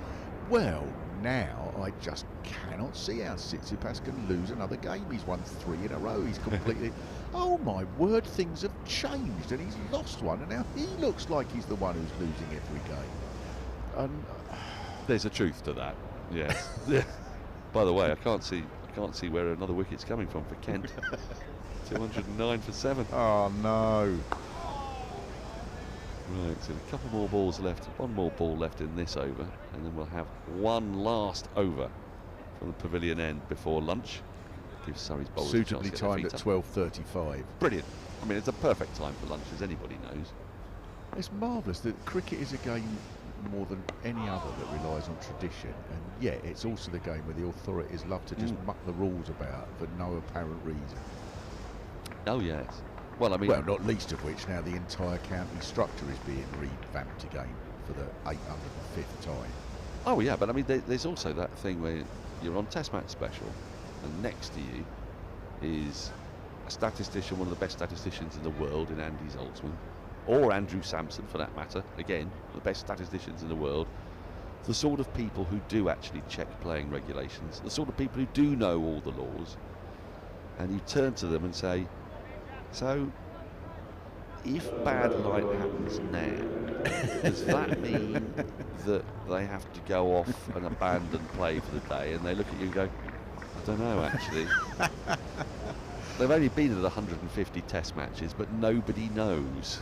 Well, now I just cannot see how Tsitsipas can lose another game. He's won 3 in a row. He's completely, oh my word, things have changed and he's lost one, and now he looks like he's the one who's losing every game. There's a truth to that, yes. By the way, I can't see where another wicket's coming from for Kent. 209 for 7. Oh no. Right, so a couple more balls left, one more ball left in this over, and then we'll have one last over from the pavilion end before lunch. Gives Surrey's bowlers Suitably a chance to get timed their at feet up. 12:35. Brilliant. I mean, it's a perfect time for lunch, as anybody knows. It's marvellous that cricket is a game more than any other that relies on tradition, and yet it's also the game where the authorities love to just muck the rules about for no apparent reason. Oh yes. Well, I mean, well, not least of which now the entire county structure is being revamped again for the 805th time. Oh yeah, but I mean, there's also that thing where you're on Test match special, and next to you is a statistician, one of the best statisticians in the world, in Andy Zoltzman, or Andrew Sampson for that matter. Again, the best statisticians in the world. The sort of people who do actually check playing regulations, the sort of people who do know all the laws, and you turn to them and say, so if bad light happens now, does that mean that they have to go off and abandon play for the day? And they look at you and go, I don't know actually. They've only been at 150 test matches, but nobody knows.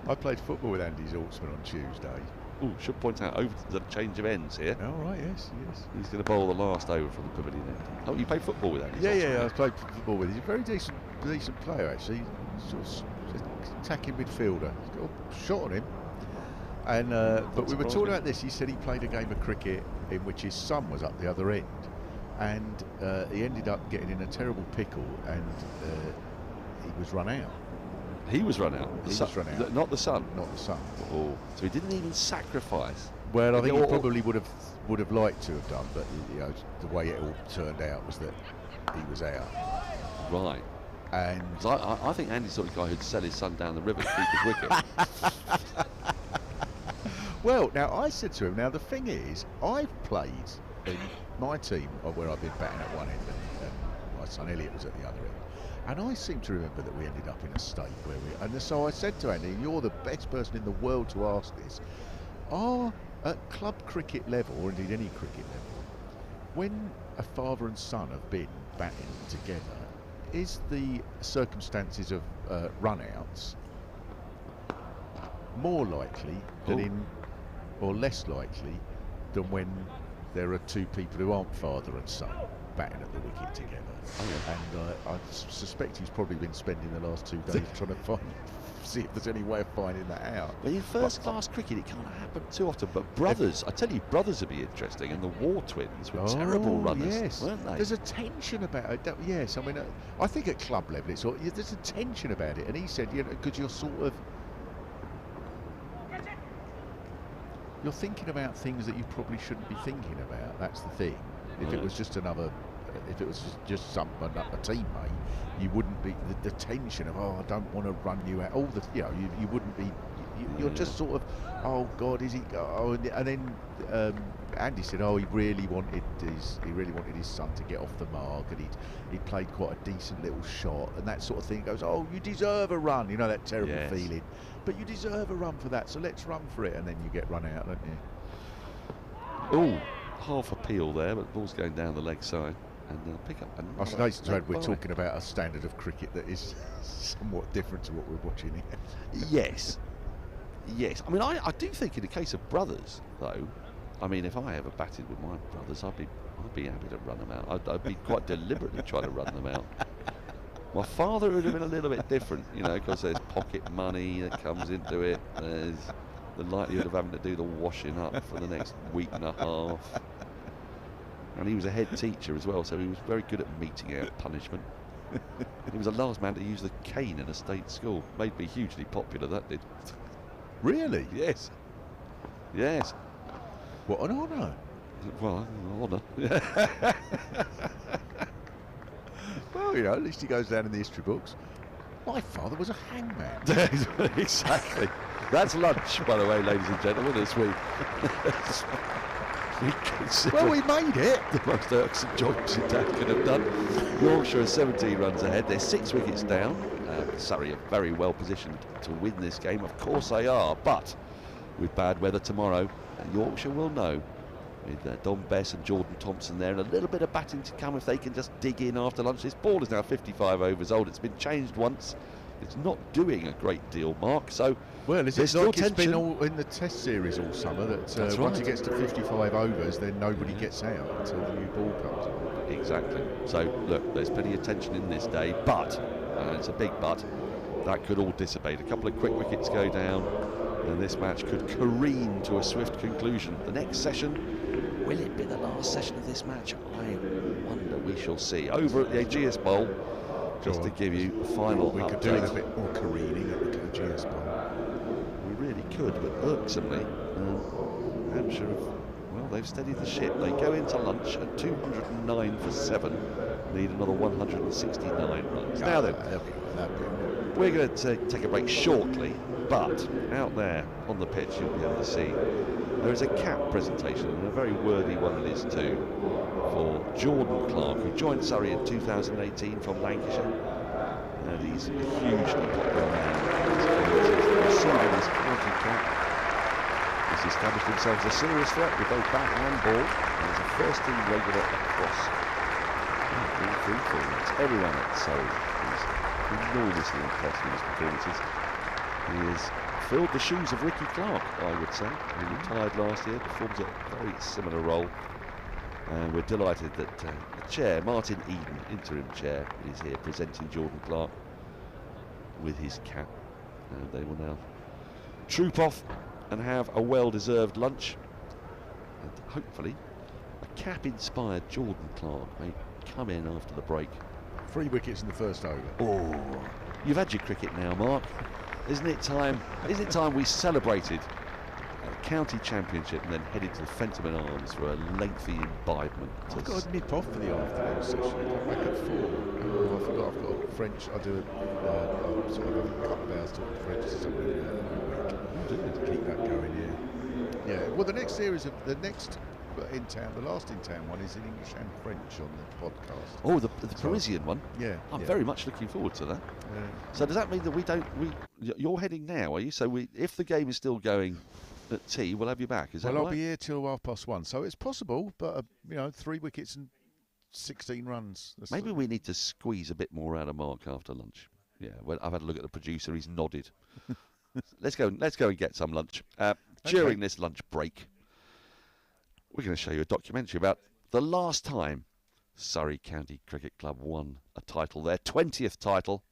I played football with Andy Zoltzman on Tuesday. Oh, should point out, Overton's a change of ends here. Oh, right, yes. He's going to bowl the last over from the pavilion end. Oh, you played football with Andy Zoltzman? Yeah, I played football with him. He's a very decent player, actually. Sort of attacking midfielder. He's got a shot on him. And but we were talking about this. He said he played a game of cricket in which his son was up the other end, and he ended up getting in a terrible pickle, and he was run out. He was run out. He was run out. Not the son. Not the son. Oh, so he didn't even sacrifice. Well, I think he probably would have liked to have done, but you know, the way it all turned out was that he was out. Right. And I think Andy's the sort of guy who'd sell his son down the river to keep his wicket. Well, now I said to him, now the thing is, I've played in my team where I've been batting at one end and my son Elliot was at the other end. And I seem to remember that we ended up in a state where and so I said to Andy, you're the best person in the world to ask this. At club cricket level, or indeed any cricket level, when a father and son have been batting together, is the circumstances of run-outs more likely than or less likely than when there are two people who aren't father and son batting at the wicket together? And I suspect he's probably been spending the last 2 days trying to see if there's any way of finding that out. Well, in first-class cricket, it can't happen too often. But brothers, I tell you, brothers would be interesting. And the War twins were terrible runners, weren't they? There's a tension about it. Yes, I mean, I think at club level, there's a tension about it. And he said, because you're sort of you're thinking about things that you probably shouldn't be thinking about. That's the thing. If it was just another, if it was just a teammate, you wouldn't be the tension of I don't want to run you out. All the you wouldn't be. You're just sort of oh God, is he? Oh, and then Andy said he really wanted his son to get off the mark, and he played quite a decent little shot and that sort of thing. He goes, oh, you deserve a run. You know that terrible feeling. But you deserve a run for that, so let's run for it, and then you get run out, don't you? Oh, half a peel there, but the ball's going down the leg side, and pick up. I suppose we're talking about a standard of cricket that is somewhat different to what we're watching here. Yes. I mean, I do think in the case of brothers, though, I mean, if I ever batted with my brothers, I'd be happy to run them out. I'd be quite deliberately trying to run them out. My father would have been a little bit different, because there's pocket money that comes into it. There's the likelihood of having to do the washing up for the next week and a half. And he was a head teacher as well, so he was very good at meting out punishment. He was the last man to use the cane in a state school. Made me hugely popular, that did. Really? Yes. What an honour. Well, an honour. Well, at least he goes down in the history books. My father was a hangman. Exactly. That's lunch, by the way, ladies and gentlemen, as we well, we made it. The most irksome jobs your dad could have done. Yorkshire are 17 runs ahead. They're 6 wickets down. Surrey are very well positioned to win this game. Of course they are, but with bad weather tomorrow, Yorkshire will know with Don Bess and Jordan Thompson there, and a little bit of batting to come if they can just dig in after lunch. This ball is now 55 overs old. It's been changed once. It's not doing a great deal, Mark. So well, it's still like tension. It's been all in the Test series all summer that once it gets to 55 overs, then nobody gets out until the new ball comes along. Exactly. So look, there's plenty of tension in this day, but it's a big but. That could all dissipate. A couple of quick wickets go down, and this match could careen to a swift conclusion. The next session, will it be the last session of this match? I wonder. We shall see. Over at the Aegeus Bowl, just to give you a final update. We could do a bit more careening at the Aegeus Bowl. We really could, but irksomely, Hampshire they've steadied the ship. They go into lunch at 209 for 7, need another 169 runs. Now then, we're going to take a break shortly, but out there on the pitch you'll be able to see there is a cap presentation, and a very worthy one it is too, for Jordan Clark, who joined Surrey in 2018 from Lancashire, and he's a hugely popular man. He's receiving this county cap. He's established himself as a serious threat with both bat and ball, and as a first-team regular across all three formats. Everyone at Surrey is enormously impressed with his performances. He has filled the shoes of Ricky Clark, I would say, who retired last year, performs a very similar role. And we're delighted that the chair, Martin Eden, interim chair, is here presenting Jordan Clark with his cap. And they will now troop off and have a well-deserved lunch, and hopefully a cap-inspired Jordan Clark may come in after the break. 3 wickets in the first over. Oh, you've had your cricket now, Mark. Isn't it time? Isn't it time we celebrated a county championship and then headed to the Fenton Arms for a lengthy imbibement? I've got to nip off for the afternoon session. I'm back at 4. I forgot I've got French. I do sort of a couple of hours talking French to somebody every week. To keep that going, yeah. Well, the next series of the next in town, the last in town one is in English and French on the podcast. Oh, the Parisian one. Yeah, I'm very much looking forward to that. So does that mean that you're heading now, are you? So if the game is still going at tea, we'll have you back. Is that right? Well, I'll be here till 1:30, so it's possible, but 3 wickets and 16 runs. Maybe we need to squeeze a bit more out of Mark after lunch. Yeah, well, I've had a look at the producer. He's nodded. Let's go and get some lunch. During this lunch break, we're going to show you a documentary about the last time Surrey County Cricket Club won a title, their 20th title.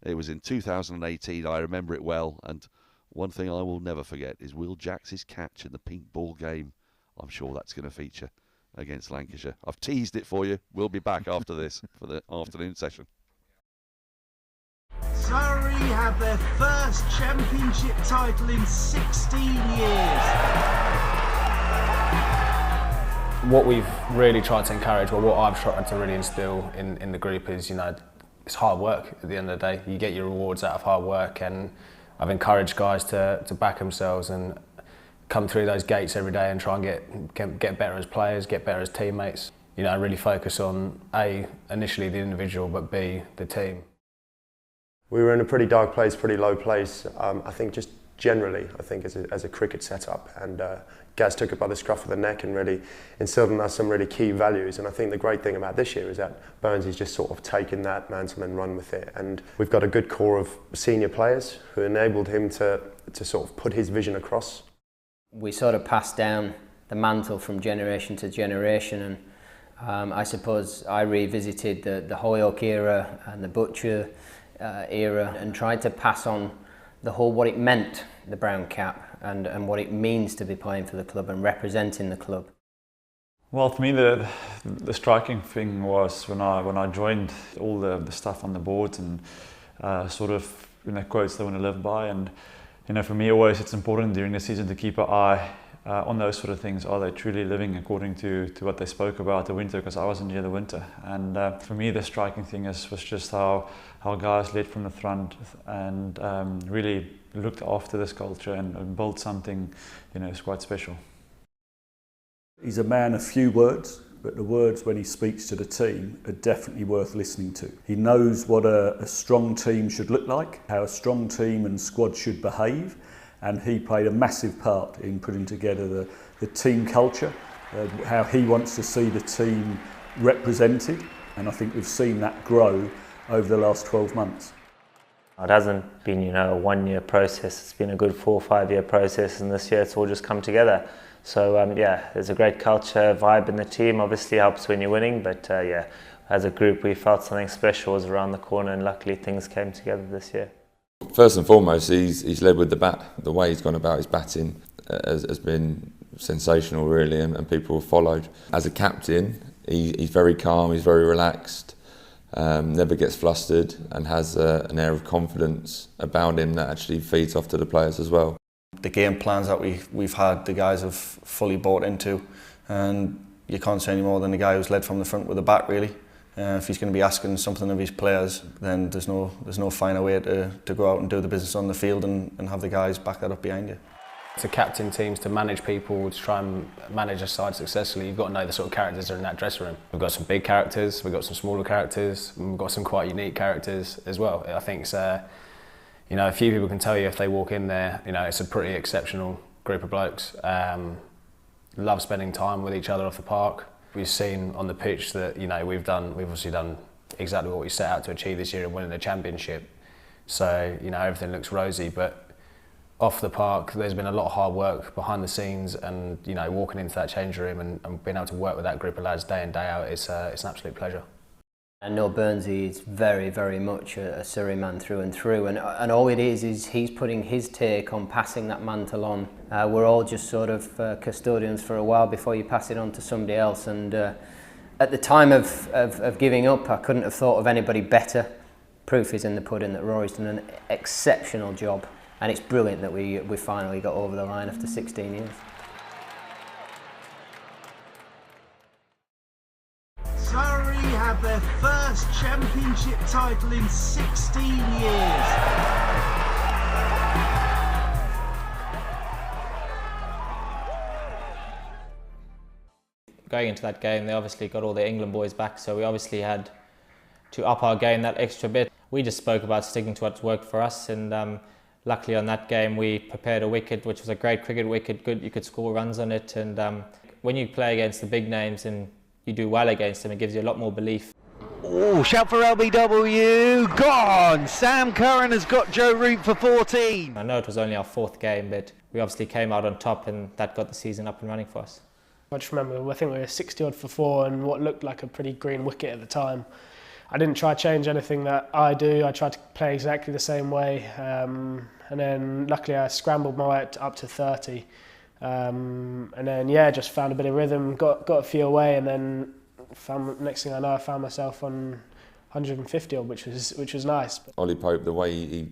It was in 2018, I remember it well, and one thing I will never forget is Will Jacks's catch in the pink ball game. I'm sure that's going to feature against Lancashire. I've teased it for you. We'll be back after this for the afternoon session. Surrey have their first championship title in 16 years. What we've really tried to encourage, or what I've tried to really instill in the group is, it's hard work at the end of the day. You get your rewards out of hard work, and I've encouraged guys to back themselves and come through those gates every day and try and get better as players, get better as teammates. Really focus on A, initially the individual, but B, the team. We were in a pretty dark place, pretty low place. I think just generally, as a cricket setup, and Gaz took it by the scruff of the neck and really instilled in us some really key values. And I think the great thing about this year is that Burns has just sort of taken that mantle and run with it. And we've got a good core of senior players who enabled him to sort of put his vision across. We sort of passed down the mantle from generation to generation, and I suppose I revisited the Holyoke era and the Butcher era and tried to pass on the whole what it meant, the brown cap, and what it means to be playing for the club and representing the club. Well, for me, the striking thing was when I joined, all the stuff on the boards and sort of quotes they want to live by, and for me always it's important during the season to keep an eye on those sort of things. Are they truly living according to what they spoke about the winter? Because I wasn't here the winter, and for me the striking thing was just how guys led from the front and really looked after this culture and built something is quite special. He's a man of few words, but the words when he speaks to the team are definitely worth listening to. He knows what a strong team should look like, how a strong team and squad should behave, and he played a massive part in putting together the team culture how he wants to see the team represented, and I think we've seen that grow over the last 12 months. It hasn't been, a 1 year process. It's been a good 4 or 5 year process, and this year it's all just come together. So there's a great culture, vibe in the team. Obviously helps when you're winning, but as a group we felt something special was around the corner, and luckily things came together this year. First and foremost, he's led with the bat. The way he's gone about his batting has been sensational, really, and people have followed. As a captain, he's very calm, he's very relaxed, never gets flustered, and has an air of confidence about him that actually feeds off to the players as well. The game plans that we've had, the guys have fully bought into, and you can't say any more than the guy who's led from the front with the bat, really. If he's going to be asking something of his players, then there's no finer way to go out and do the business on the field and have the guys back that up behind you. To captain teams, to manage people, to try and manage a side successfully, you've got to know the sort of characters that are in that dressing room. We've got some big characters, we've got some smaller characters, and we've got some quite unique characters as well. I think it's, a few people can tell you if they walk in there, it's a pretty exceptional group of blokes. Love spending time with each other off the park. We've seen on the pitch that we've obviously done exactly what we set out to achieve this year in winning the championship. So everything looks rosy, but off the park there's been a lot of hard work behind the scenes, and walking into that change room and being able to work with that group of lads day in day out, it's an absolute pleasure. I know Burnsy is very, very much a Surrey man through and through, and all it is he's putting his take on passing that mantle on. We're all just sort of custodians for a while before you pass it on to somebody else, and at the time of giving up, I couldn't have thought of anybody better. Proof is in the pudding that Rory's done an exceptional job, and it's brilliant that we finally got over the line after 16 years. Surrey have their first championship title in 16 years. Going into that game, they obviously got all the England boys back, so we obviously had to up our game that extra bit. We just spoke about sticking to what's worked for us, and luckily on that game we prepared a wicket, which was a great cricket wicket, good, you could score runs on it, and when you play against the big names and you do well against them, it gives you a lot more belief. Oh, shout for LBW, gone! Sam Curran has got Joe Root for 14. I know it was only our 4th game, but we obviously came out on top, and that got the season up and running for us. I just remember, I think we were 60 odd for 4 and what looked like a pretty green wicket at the time. I didn't try to change anything that I do, I tried to play exactly the same way, and then luckily I scrambled my way up to 30. And then just found a bit of rhythm, got a few away, and then next thing I know I found myself on 150 odd, which was nice. Ollie Pope, the way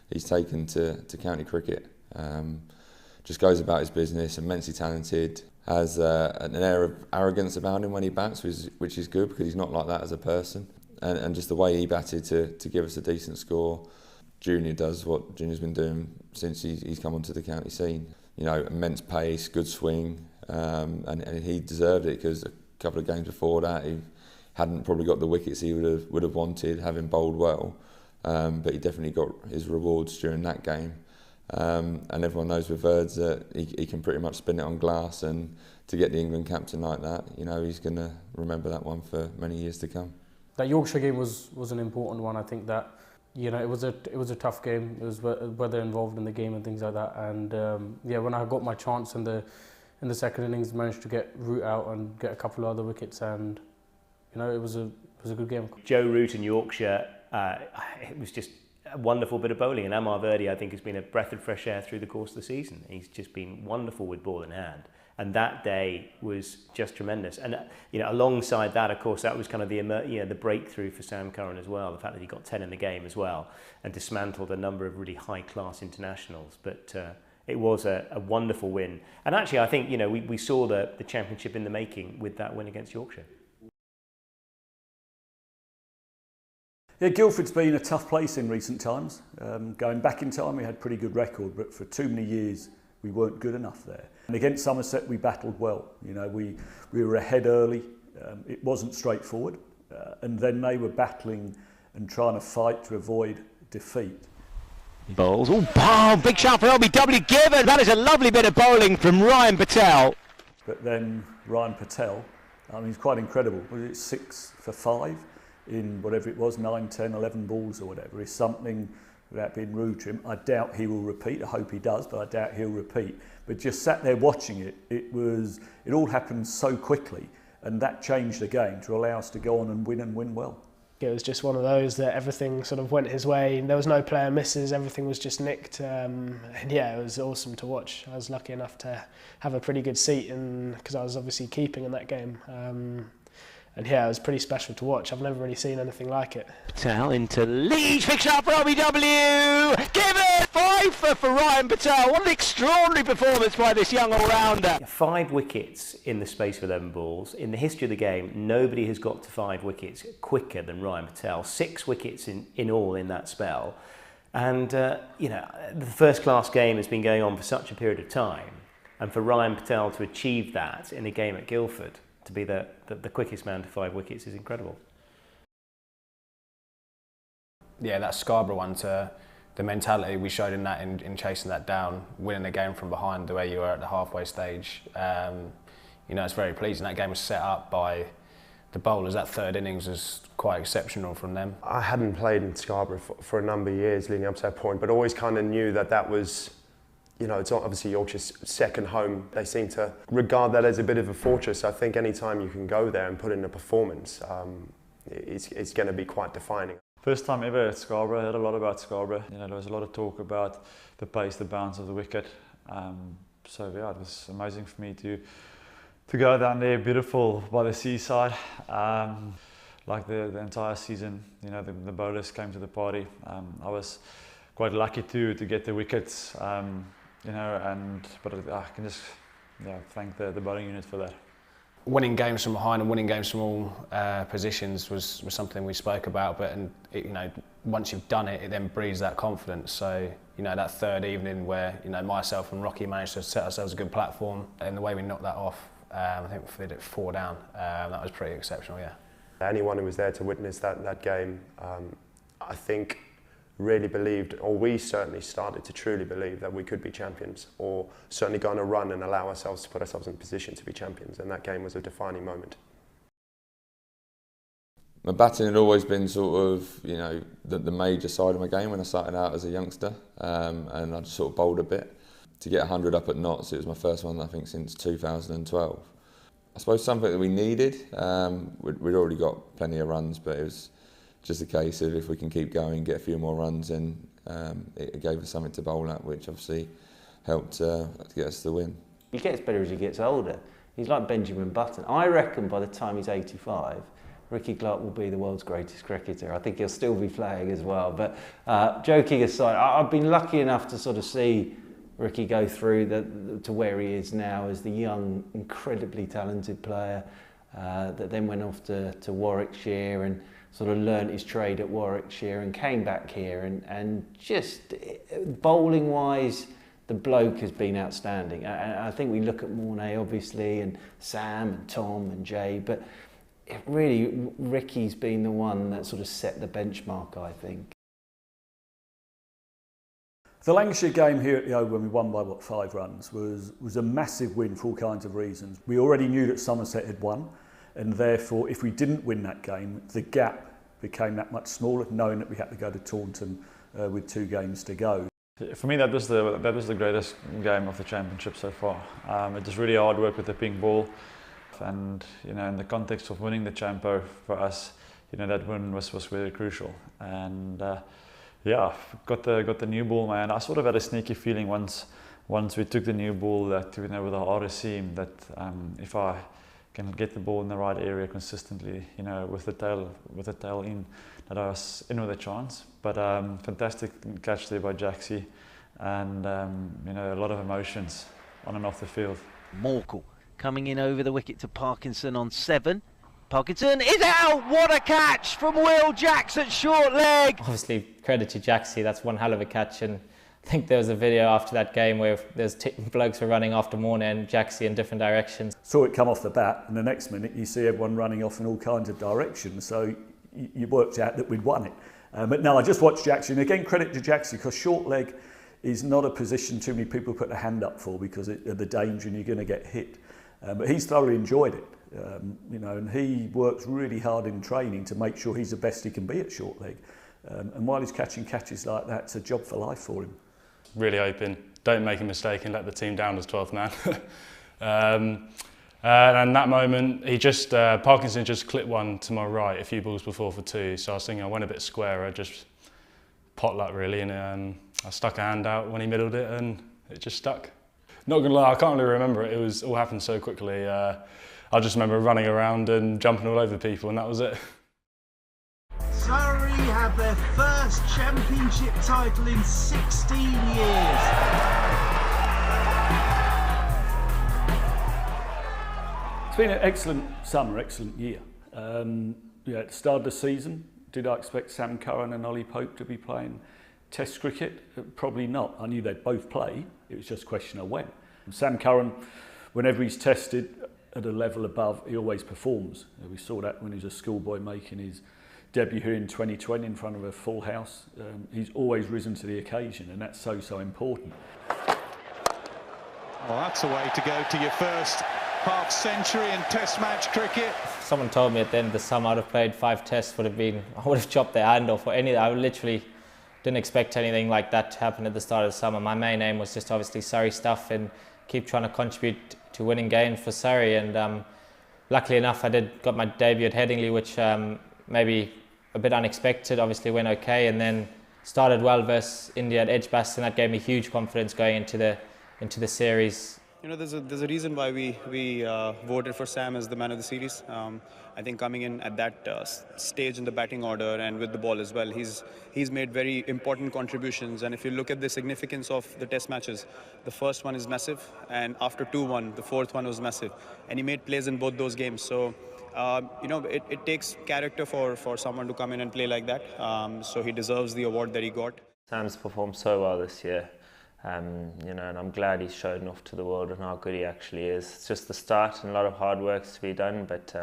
he's taken to county cricket, just goes about his business, immensely talented, has an air of arrogance about him when he bats, which is good because he's not like that as a person, and just the way he batted to give us a decent score. Junior does what Junior's been doing since he's come onto the county scene. Immense pace, good swing, and he deserved it because a couple of games before that he hadn't probably got the wickets he would have wanted, having bowled well, but he definitely got his rewards during that game. And everyone knows with Verds that he can pretty much spin it on glass, and to get the England captain like that, he's going to remember that one for many years to come. That Yorkshire game was an important one. I think that it was a tough game. It was weather involved in the game and things like that. And when I got my chance in the second innings, managed to get Root out and get a couple of other wickets, and it was a good game. Joe Root in Yorkshire, it was just a wonderful bit of bowling, and Amar Verdi I think has been a breath of fresh air through the course of the season. He's just been wonderful with ball in hand, and that day was just tremendous. And alongside that, of course, that was kind of the breakthrough for Sam Curran as well, the fact that he got 10 in the game as well and dismantled a number of really high class internationals. But it was a wonderful win, and actually I think we saw the championship in the making with that win against Yorkshire. Yeah, Guildford's been a tough place in recent times. Going back in time, we had a pretty good record, but for too many years, we weren't good enough there. And against Somerset, we battled well. We were ahead early. It wasn't straightforward. And then they were battling and trying to fight to avoid defeat. Bowls. Oh, big shot for LBW given. That is a lovely bit of bowling from Ryan Patel. But then Ryan Patel, I mean, he's quite incredible. Was it 6 for 5 in whatever it was, 9, 10, 11 balls or whatever? Is something, without being rude to him, I doubt he will repeat. I hope he does, but I doubt he'll repeat. But just sat there watching it, it all happened so quickly, and that changed the game to allow us to go on and win well. It was just one of those that everything sort of went his way. There was no player misses, everything was just nicked. And yeah, it was awesome to watch. I was lucky enough to have a pretty good seat because I was obviously keeping in that game. And yeah, it was pretty special to watch. I've never really seen anything like it. Patel into Leeds, picks up for LBW. Give it! 5 for Ryan Patel. What an extraordinary performance by this young all-rounder. 5 wickets in the space of 11 balls. In the history of the game, nobody has got to 5 wickets quicker than Ryan Patel. 6 wickets in all in that spell. And, you know, the first-class game has been going on for such a period of time. And for Ryan Patel to achieve that in a game at Guildford, to be the quickest man to 5 wickets is incredible. Yeah, that Scarborough one, to the mentality we showed in that, in chasing that down, winning the game from behind the way you were at the halfway stage. You know, it's very pleasing. That game was set up by the bowlers. That third innings was quite exceptional from them. I hadn't played in Scarborough for a number of years leading up to that point, but always kind of knew that was, you know, it's obviously Yorkshire's second home. They seem to regard that as a bit of a fortress. I think any time you can go there and put in a performance, it's going to be quite defining. First time ever at Scarborough, I heard a lot about Scarborough. You know, there was a lot of talk about the pace, the bounce of the wicket. So yeah, it was amazing for me to go down there, beautiful by the seaside. Like the entire season, you know, the bowlers came to the party. I was quite lucky to get the wickets. You know, but I can just thank the bowling unit for that. Winning games from behind and winning games from all positions was something we spoke about, but you know, once you've done it, it then breeds that confidence. So, you know, that third evening where, you know, myself and Rocky managed to set ourselves a good platform, and the way we knocked that off, I think we did it 4 down. That was pretty exceptional, yeah. Anyone who was there to witness that game, I think really believed, or we certainly started to truly believe that we could be champions, or certainly go on a run and allow ourselves to put ourselves in position to be champions, and that game was a defining moment. My batting had always been sort of, you know, the major side of my game when I started out as a youngster, and I just sort of bowled a bit. To get 100 up at Notts, it was my first one I think since 2012. I suppose something that we needed. We'd already got plenty of runs, but it was just a case of if we can keep going, get a few more runs, and it gave us something to bowl at, which obviously helped to get us the win. He gets better as he gets older. He's like Benjamin Button. I reckon by the time he's 85, Ricky Clark will be the world's greatest cricketer. I think he'll still be playing as well. But joking aside, I've been lucky enough to sort of see Ricky go through to where he is now as the young, incredibly talented player that then went off to Warwickshire and sort of learnt his trade at Warwickshire and came back here and just bowling wise, the bloke has been outstanding. I think we look at Mornay obviously and Sam and Tom and Jay, but really Ricky's been the one that sort of set the benchmark, I think. The Lancashire game here at the Oval, when we won by 5 runs, was a massive win for all kinds of reasons. We already knew that Somerset had won, and therefore if we didn't win that game, the gap became that much smaller, knowing that we had to go to Taunton with 2 games to go. For me, that was the greatest game of the championship so far. It was really hard work with the pink ball, and you know, in the context of winning the Champo for us, you know, that win was very crucial. And yeah, got the new ball, man. I sort of had a sneaky feeling once we took the new ball that, you know, with the harder seam, that if I can get the ball in the right area consistently, you know, with the tail in, that I was in with a chance. But fantastic catch there by Jaxie, and you know, a lot of emotions on and off the field. Morkel coming in over the wicket to Parkinson on 7. Parkinson is out. What a catch from Will Jacks at short leg. Obviously, credit to Jaxie. That's one hell of a catch. And I think there was a video after that game where there's blokes were running after Mornay and Jaxie in different directions. Saw it come off the bat, and the next minute you see everyone running off in all kinds of directions. So you worked out that we'd won it. But no, I just watched Jaxie, and again, credit to Jaxie, because short leg is not a position too many people put their hand up for because of the danger and you're going to get hit. But he's thoroughly enjoyed it, and he works really hard in training to make sure he's the best he can be at short leg. And while he's catching catches like that, it's a job for life for him. Really hoping, don't make a mistake and let the team down as 12th man. And that moment, Parkinson just clipped one to my right a few balls before for 2, so I was thinking I went a bit squarer, just pot luck really, and I stuck a hand out when he middled it and it just stuck. Not gonna lie, I can't really remember it, it all happened so quickly. I just remember running around and jumping all over people, and that was it. Surrey have their first championship title in 16 years. It's been an excellent summer, excellent year. At the start of the season, did I expect Sam Curran and Ollie Pope to be playing Test cricket? Probably not. I knew they'd both play. It was just a question of when. Sam Curran, whenever he's tested at a level above, he always performs. We saw that when he was a schoolboy making his debut here in 2020 in front of a full house. He's always risen to the occasion, and that's so important. Well, that's a way to go to your first half century in Test match cricket. If someone told me at the end of the summer I'd have played 5 tests, I would have chopped their hand off or anything. I literally didn't expect anything like that to happen at the start of the summer. My main aim was just obviously Surrey stuff and keep trying to contribute to winning games for Surrey. And luckily enough, I got my debut at Headingley, which maybe a bit unexpected. Obviously went okay, and then started well versus India at Edgbaston. That gave me huge confidence going into the series. You know, there's a reason why we voted for Sam as the man of the series. I think coming in at that stage in the batting order and with the ball as well, he's made very important contributions. And if you look at the significance of the Test matches, the first one is massive, and after 2-1, the fourth one was massive, and he made plays in both those games. So it takes character for someone to come in and play like that. So he deserves the award that he got. Sam's performed so well this year. And I'm glad he's shown off to the world and how good he actually is. It's just the start and a lot of hard work to be done, but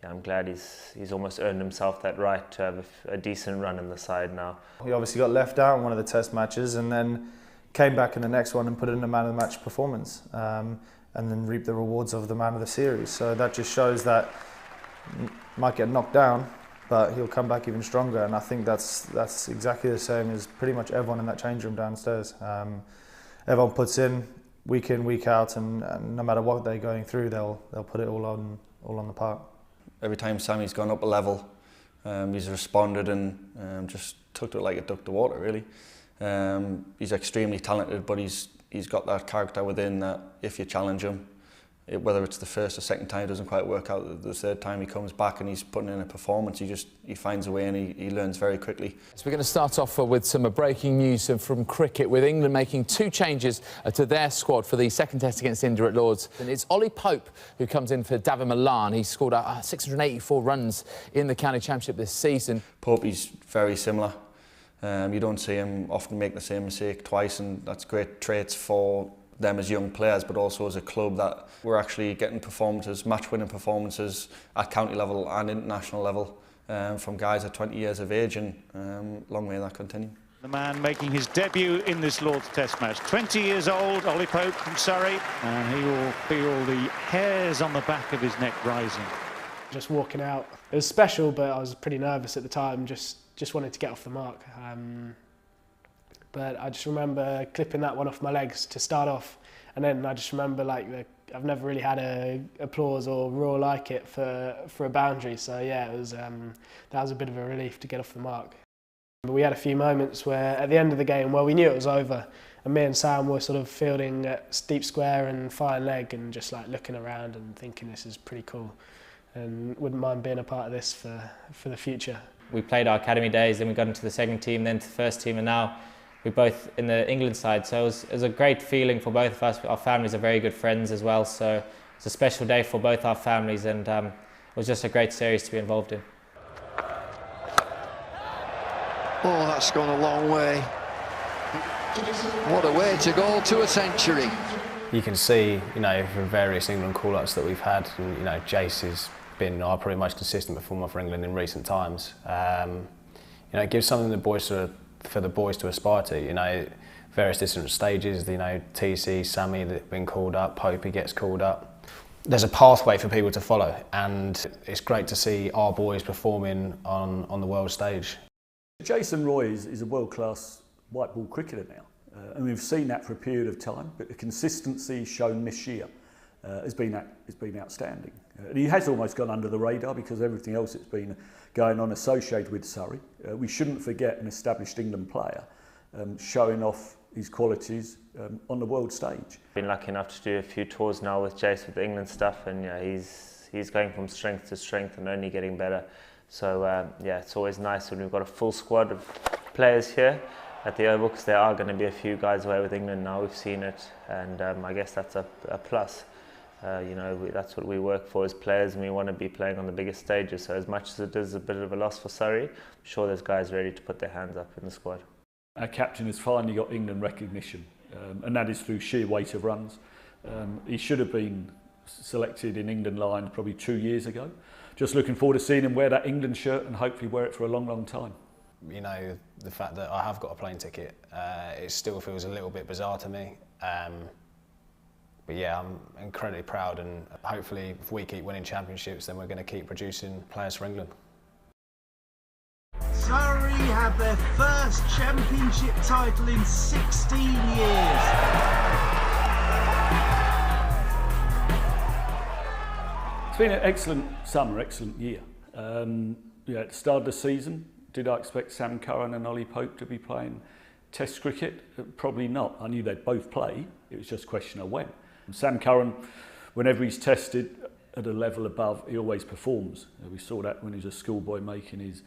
I'm glad he's almost earned himself that right to have a decent run in the side now. He obviously got left out in one of the Test matches and then came back in the next one and put in a man of the match performance, and then reaped the rewards of the man of the series. So that just shows that he might get knocked down, but he'll come back even stronger, and I think that's exactly the same as pretty much everyone in that change room downstairs. Everyone puts in, week out, and no matter what they're going through, they'll put it all on the park. Every time Sammy's gone up a level, he's responded and just took it like a duck to water, really. He's extremely talented, but he's got that character within that if you challenge him, whether it's the first or second time it doesn't quite work out, the third time he comes back and he's putting in a performance, he finds a way and he learns very quickly. So we're going to start off with some breaking news from cricket, with England making 2 changes to their squad for the second test against India at Lords. And it's Ollie Pope who comes in for Davin Milan. He scored 684 runs in the county championship this season. Pope is very similar. You don't see him often make the same mistake twice, and that's great traits for them as young players, but also as a club, that we're actually getting performances, match-winning performances at county level and international level from guys at 20 years of age, and long may that continue. The man making his debut in this Lord's Test match, 20 years old, Ollie Pope from Surrey, and he will feel the hairs on the back of his neck rising. Just walking out, it was special, but I was pretty nervous at the time, just wanted to get off the mark. But I just remember clipping that one off my legs to start off, and then I just remember I've never really had a applause or roar like it for a boundary. So yeah, it was that was a bit of a relief to get off the mark. But we had a few moments where at the end of the game, we knew it was over, and me and Sam were sort of fielding at deep square and fine leg, and just looking around and thinking this is pretty cool, and wouldn't mind being a part of this for the future. We played our academy days, then we got into the second team, then to the first team, and now we're both in the England side, so it was a great feeling for both of us. Our families are very good friends as well, so it's a special day for both our families, and it was just a great series to be involved in. Oh, that's gone a long way. What a way to go to a century. You can see, from various England call-ups that we've had, and, Jace has been our probably most consistent performer for England in recent times. It gives something for the boys to aspire to, various different stages, TC, Sammy that have been called up, Popey gets called up. there's a pathway for people to follow, and it's great to see our boys performing on the world stage. Jason Roy is a world-class white ball cricketer now, and we've seen that for a period of time, but the consistency shown this year has been outstanding. And he has almost gone under the radar because of everything else that's been going on associated with Surrey. We shouldn't forget an established England player showing off his qualities on the world stage. Been lucky enough to do a few tours now with Jace with the England stuff, and yeah, he's going from strength to strength and only getting better. So yeah, it's always nice when we've got a full squad of players here at the Oval, because there are going to be a few guys away with England now. We've seen it, and I guess that's a plus. You know, that's what we work for as players, and we want to be playing on the biggest stages. So as much as it is a bit of a loss for Surrey, I'm sure there's guys ready to put their hands up in the squad. Our captain has finally got England recognition, and that is through sheer weight of runs. He should have been selected in England line probably 2 years ago. Just looking forward to seeing him wear that England shirt and hopefully wear it for a long, long time. You know, the fact that I have got a plane ticket, it still feels a little bit bizarre to me. But yeah, I'm incredibly proud, and hopefully if we keep winning championships, then we're going to keep producing players for England. Surrey have their first championship title in 16 years. It's been an excellent summer, excellent year. Yeah, at the start of the season, did I expect Sam Curran and Ollie Pope to be playing Test cricket? Probably not. I knew they'd both play. It was just a question of when. Sam Curran, whenever he's tested at a level above, he always performs. We saw that when he was a schoolboy making his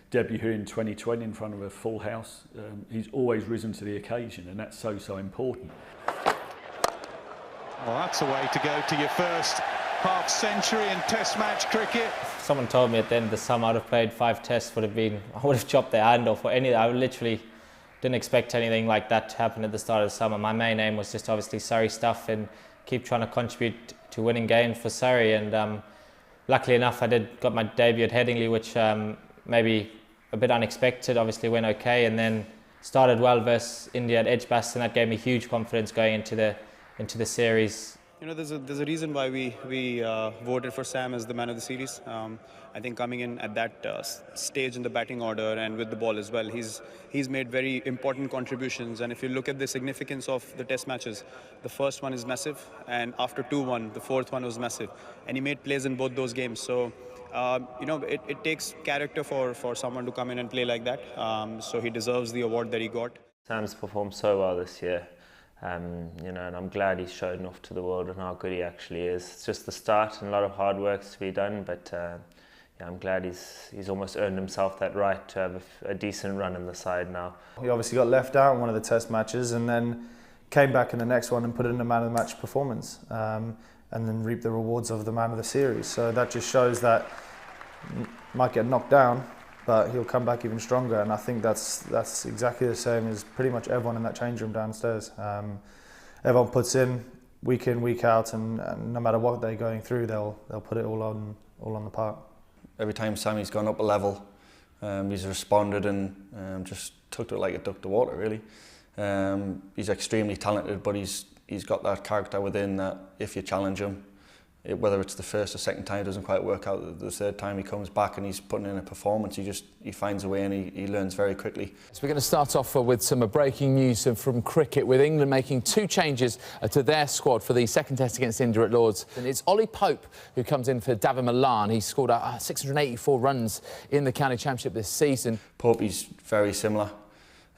debut here in 2020 in front of a full house. He's always risen to the occasion, and that's so important. Well, that's a way to go to your first half century in Test match cricket. If someone told me at the end of the summer I'd have played 5 tests, I would have chopped their hand off or anything. I literally didn't expect anything like that to happen at the start of the summer. My main aim was just obviously Surrey stuff and keep trying to contribute to winning games for Surrey. And luckily enough, I got my debut at Headingley, which maybe a bit unexpected. Obviously went okay, and then started well versus India at Edgbaston. That gave me huge confidence going into the series. You know, there's a reason why we voted for Sam as the man of the series. I think coming in at that stage in the batting order and with the ball as well, he's made very important contributions. And if you look at the significance of the Test matches, the first one is massive, and after 2-1, the fourth one was massive, and he made plays in both those games. So you know, it takes character for someone to come in and play like that. So he deserves the award that he got. Sam's performed so well this year. You know, and I'm glad he's shown off to the world and how good he actually is. It's just the start and a lot of hard work to be done, but yeah, I'm glad he's almost earned himself that right to have a decent run in the side now. He obviously got left out in one of the Test matches and then came back in the next one and put in a man of the match performance, and then reaped the rewards of the man of the series. So that just shows that he might get knocked down, but he'll come back even stronger, and I think that's exactly the same as pretty much everyone in that change room downstairs. Everyone puts in, week out, and no matter what they're going through, they'll put it all on the park. Every time Sammy's gone up a level, he's responded and just took it like a duck to water, really. He's extremely talented, but he's got that character within that if you challenge him, whether it's the first or second time it doesn't quite work out, the third time he comes back and he's putting in a performance, he finds a way and he learns very quickly. So we're going to start off with some breaking news from cricket, with England making 2 changes to their squad for the second test against India at Lords. And it's Ollie Pope who comes in for Davin Milan. He scored 684 runs in the county championship this season. Pope is very similar.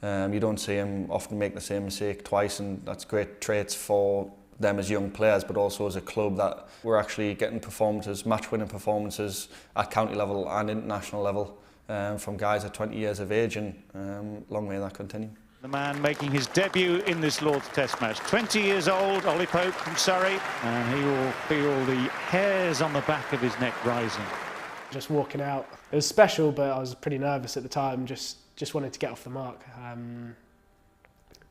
You don't see him often make the same mistake twice, and that's great traits for them as young players, but also as a club, that we're actually getting performances, match-winning performances at county level and international level from guys at 20 years of age, and long may that continue. The man making his debut in this Lord's Test match, 20 years old, Ollie Pope from Surrey, and he will feel the hairs on the back of his neck rising. Just walking out, it was special, but I was pretty nervous at the time, just wanted to get off the mark.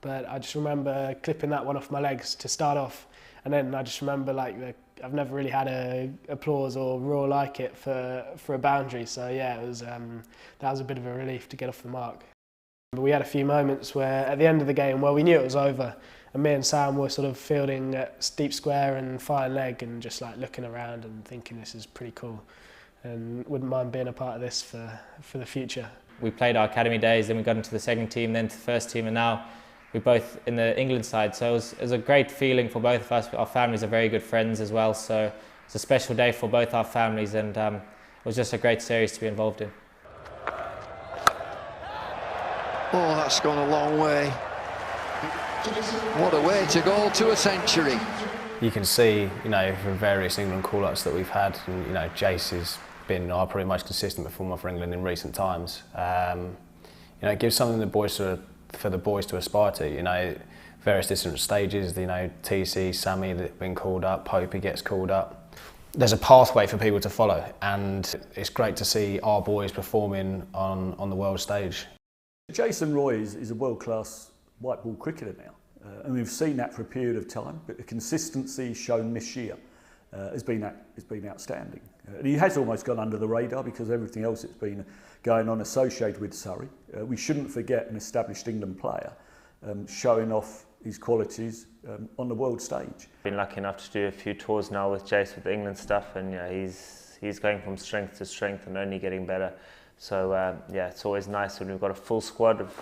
But I just remember clipping that one off my legs to start off, and then I just remember I've never really had a applause or roar like it for a boundary. So yeah, it was that was a bit of a relief to get off the mark. But we had a few moments where at the end of the game, well, we knew it was over, And me and Sam were sort of fielding at deep square and fine leg and just like looking around and thinking this is pretty cool and wouldn't mind being a part of this for the future. We played our academy days, then we got into the second team, then to the first team, and now we're both in the England side. So it was a great feeling for both of us. Our families are very good friends as well, so it's a special day for both our families, and it was just a great series to be involved in. Oh, that's gone a long way. What a way to go to a century. You can see, from various England call-ups that we've had, and, Jace has been our probably most consistent performer for England in recent times. It gives something for the boys to aspire to. Various different stages. TC, Sammy that have been called up, Pope gets called up. There's a pathway for people to follow, and it's great to see our boys performing on the world stage. Jason Roy is a world-class white ball cricketer now, and we've seen that for a period of time, but the consistency shown this year has been outstanding. And he has almost gone under the radar because everything else that's been going on associated with Surrey. We shouldn't forget an established England player showing off his qualities on the world stage. Been lucky enough to do a few tours now with Jace with the England stuff, and he's going from strength to strength and only getting better. So it's always nice when we've got a full squad of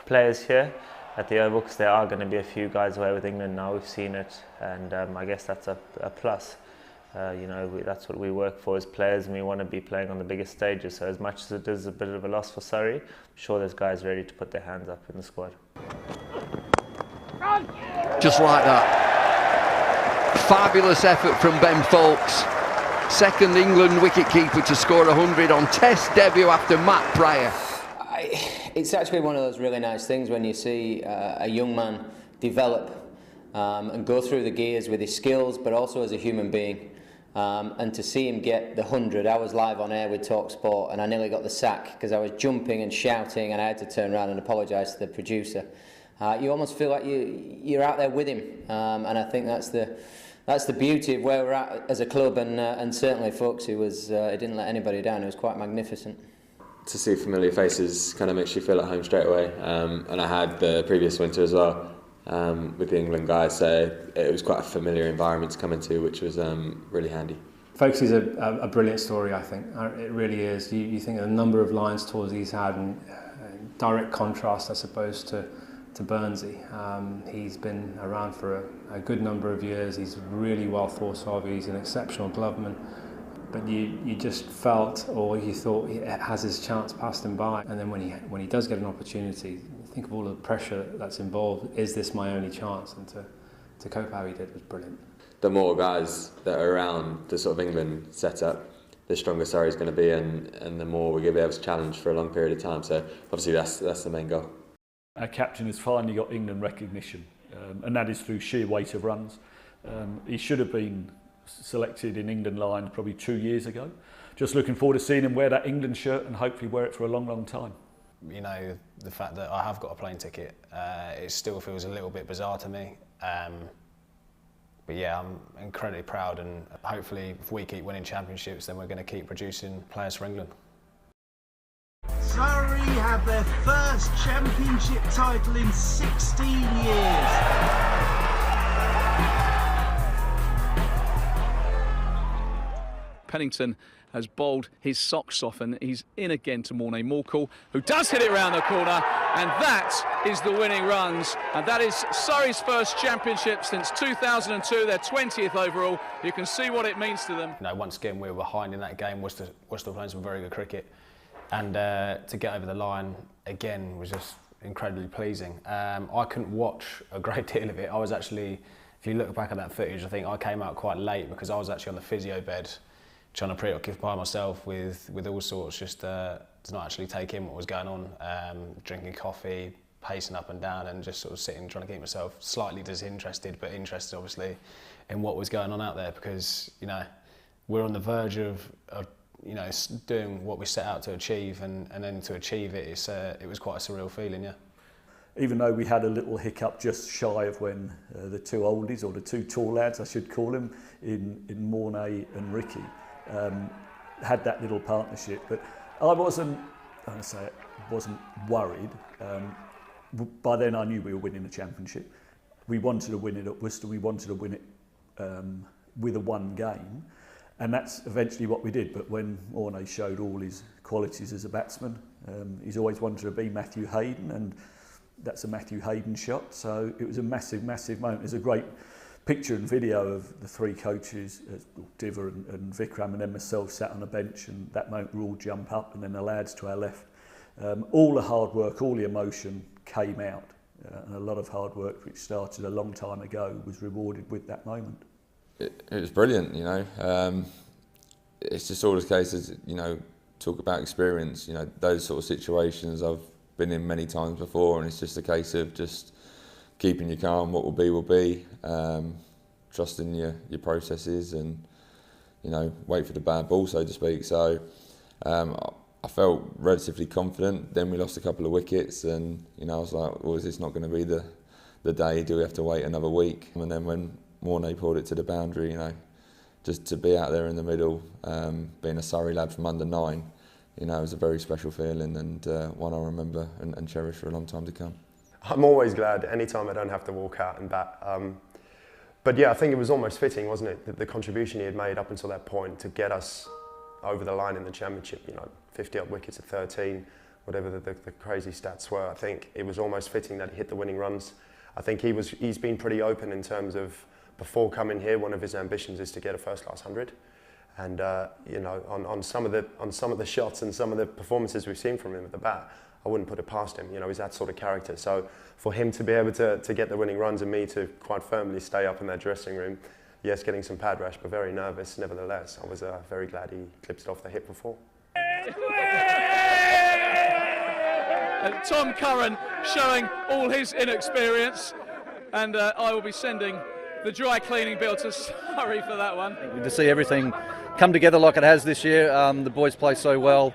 players here at the Oval, because there are going to be a few guys away with England now. We've seen it, and I guess that's a plus. That's what we work for as players, and we want to be playing on the biggest stages. So as much as it is a bit of a loss for Surrey, I'm sure there's guys ready to put their hands up in the squad. Just like that. Fabulous effort from Ben Foakes. Second England wicketkeeper to score 100 on Test debut after Matt Pryor. It's actually one of those really nice things when you see a young man develop and go through the gears with his skills, but also as a human being. And to see him get the 100, I was live on air with Talksport and I nearly got the sack because I was jumping and shouting, and I had to turn around and apologise to the producer. You almost feel like you're out there with him, and I think that's the beauty of where we're at as a club, and certainly Foakes, who he didn't let anybody down. It was quite magnificent. To see familiar faces kind of makes you feel at home straight away, and I had the previous winter as well with the England guys, so it was quite a familiar environment to come into, which was really handy. Foakes is a brilliant story, I think. It really is. You think of the number of Lions tours he's had, and direct contrast, I suppose, to Burnsy. He's been around for a good number of years. He's really well thought of. He's an exceptional gloveman. But you just felt, or you thought, he has his chance passed him by. And then when he does get an opportunity, think of all the pressure that's involved. Is this my only chance? And to cope how he did was brilliant. The more guys that are around the sort of England setup, the stronger Surrey's going to be, and the more we're going to be able to challenge for a long period of time. So obviously that's the main goal. Our captain has finally got England recognition, and that is through sheer weight of runs. He should have been selected in England line probably 2 years ago. Just looking forward to seeing him wear that England shirt and hopefully wear it for a long, long time. The fact that I have got a plane ticket, it still feels a little bit bizarre to me. But yeah, I'm incredibly proud, and hopefully if we keep winning championships, then we're going to keep producing players for England. Surrey have their first championship title in 16 years. Pennington has bowled his socks off, and he's in again to Mornay Morkel, who does hit it round the corner, and that is the winning runs, and that is Surrey's first championship since 2002, their 20th overall. You can see what it means to them. Once again we were behind in that game, Worcester playing some very good cricket, and to get over the line again was just incredibly pleasing. I couldn't watch a great deal of it. I was actually, if you look back at that footage, I think I came out quite late because I was actually on the physio bed trying to preoccupy myself with all sorts, just to not actually take in what was going on, drinking coffee, pacing up and down, and just sort of sitting, trying to keep myself slightly disinterested, but interested obviously in what was going on out there, because we're on the verge of doing what we set out to achieve, and then to achieve it, it was quite a surreal feeling, yeah. Even though we had a little hiccup just shy of when the two oldies, or the two tall lads I should call them, in Mornay and Ricky, had that little partnership, but I wasn't worried. By then I knew we were winning the championship. We wanted to win it at Worcester, we wanted to win it with a one game, and that's eventually what we did. But when Mornay showed all his qualities as a batsman, he's always wanted to be Matthew Hayden, and that's a Matthew Hayden shot, so it was a massive, massive moment. There's a great picture and video of the three coaches, Diver and Vikram, and then myself sat on a bench, and that moment we all jump up, and then the lads to our left. All the hard work, all the emotion came out, and a lot of hard work which started a long time ago was rewarded with that moment. It was brilliant, you know. It's just all the cases, you know, talk about experience, you know, those sort of situations I've been in many times before, and it's just a case of just keeping you calm, what will be, trusting your processes, and, you know, wait for the bad ball, so to speak. So I felt relatively confident. Then we lost a couple of wickets, and, you know, I was like, well, is this not going to be the day? Do we have to wait another week? And then when Mornay pulled it to the boundary, you know, just to be out there in the middle, being a Surrey lad from under 9, you know, it was a very special feeling, and one I remember and cherish for a long time to come. I'm always glad anytime I don't have to walk out and bat. But yeah, I think it was almost fitting, wasn't it, the contribution he had made up until that point to get us over the line in the championship, you know, 50 odd wickets at 13, whatever the crazy stats were. I think it was almost fitting that he hit the winning runs. I think he's been pretty open in terms of, before coming here, one of his ambitions is to get a first-class 100. And you know, on some of the shots and some of the performances we've seen from him at the bat, I wouldn't put it past him. You know, he's that sort of character. So for him to be able to get the winning runs and me to quite firmly stay up in that dressing room, yes, getting some pad rash, but very nervous nevertheless. I was very glad he clipped it off the hip before. And Tom Curran showing all his inexperience, and I will be sending the dry cleaning bill to Surrey for that one. To see everything come together like it has this year, the boys play so well,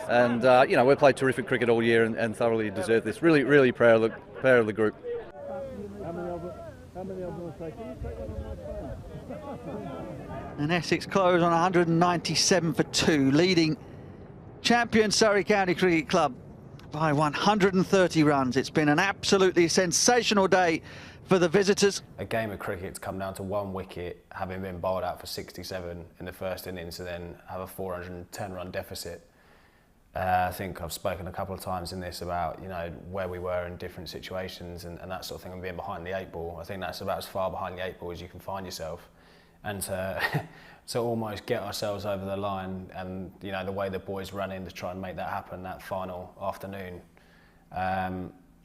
and you know, we've played terrific cricket all year and thoroughly deserve this. Really, really proud of the group. And Essex close on 197 for 2, leading champion Surrey County Cricket Club by 130 runs. It's been an absolutely sensational day for the visitors. A game of cricket's come down to 1 wicket, having been bowled out for 67 in the first innings, to then have a 410-run deficit. I think I've spoken a couple of times in this about, you know, where we were in different situations and that sort of thing, and being behind the 8 ball. I think that's about as far behind the 8 ball as you can find yourself, and to almost get ourselves over the line, and, you know, the way the boys ran in to try and make that happen that final afternoon.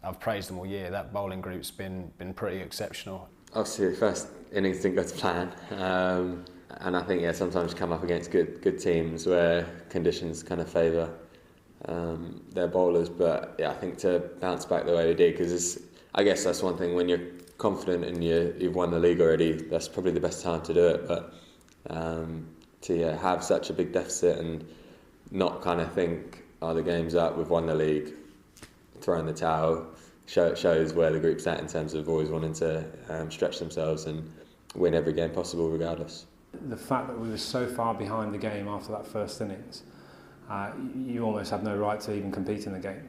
I've praised them all year. That bowling group's been pretty exceptional. Obviously, the first innings didn't go to plan, and I think sometimes you come up against good teams where conditions kind of favour their bowlers. But yeah, I think to bounce back the way we did, because I guess that's one thing, when you're confident and you've won the league already, that's probably the best time to do it. But to have such a big deficit and not kind of think, oh, the game's up, we've won the league, throw in the towel, shows where the group's at in terms of always wanting to stretch themselves and win every game possible regardless. The fact that we were so far behind the game after that first innings, you almost have no right to even compete in the game.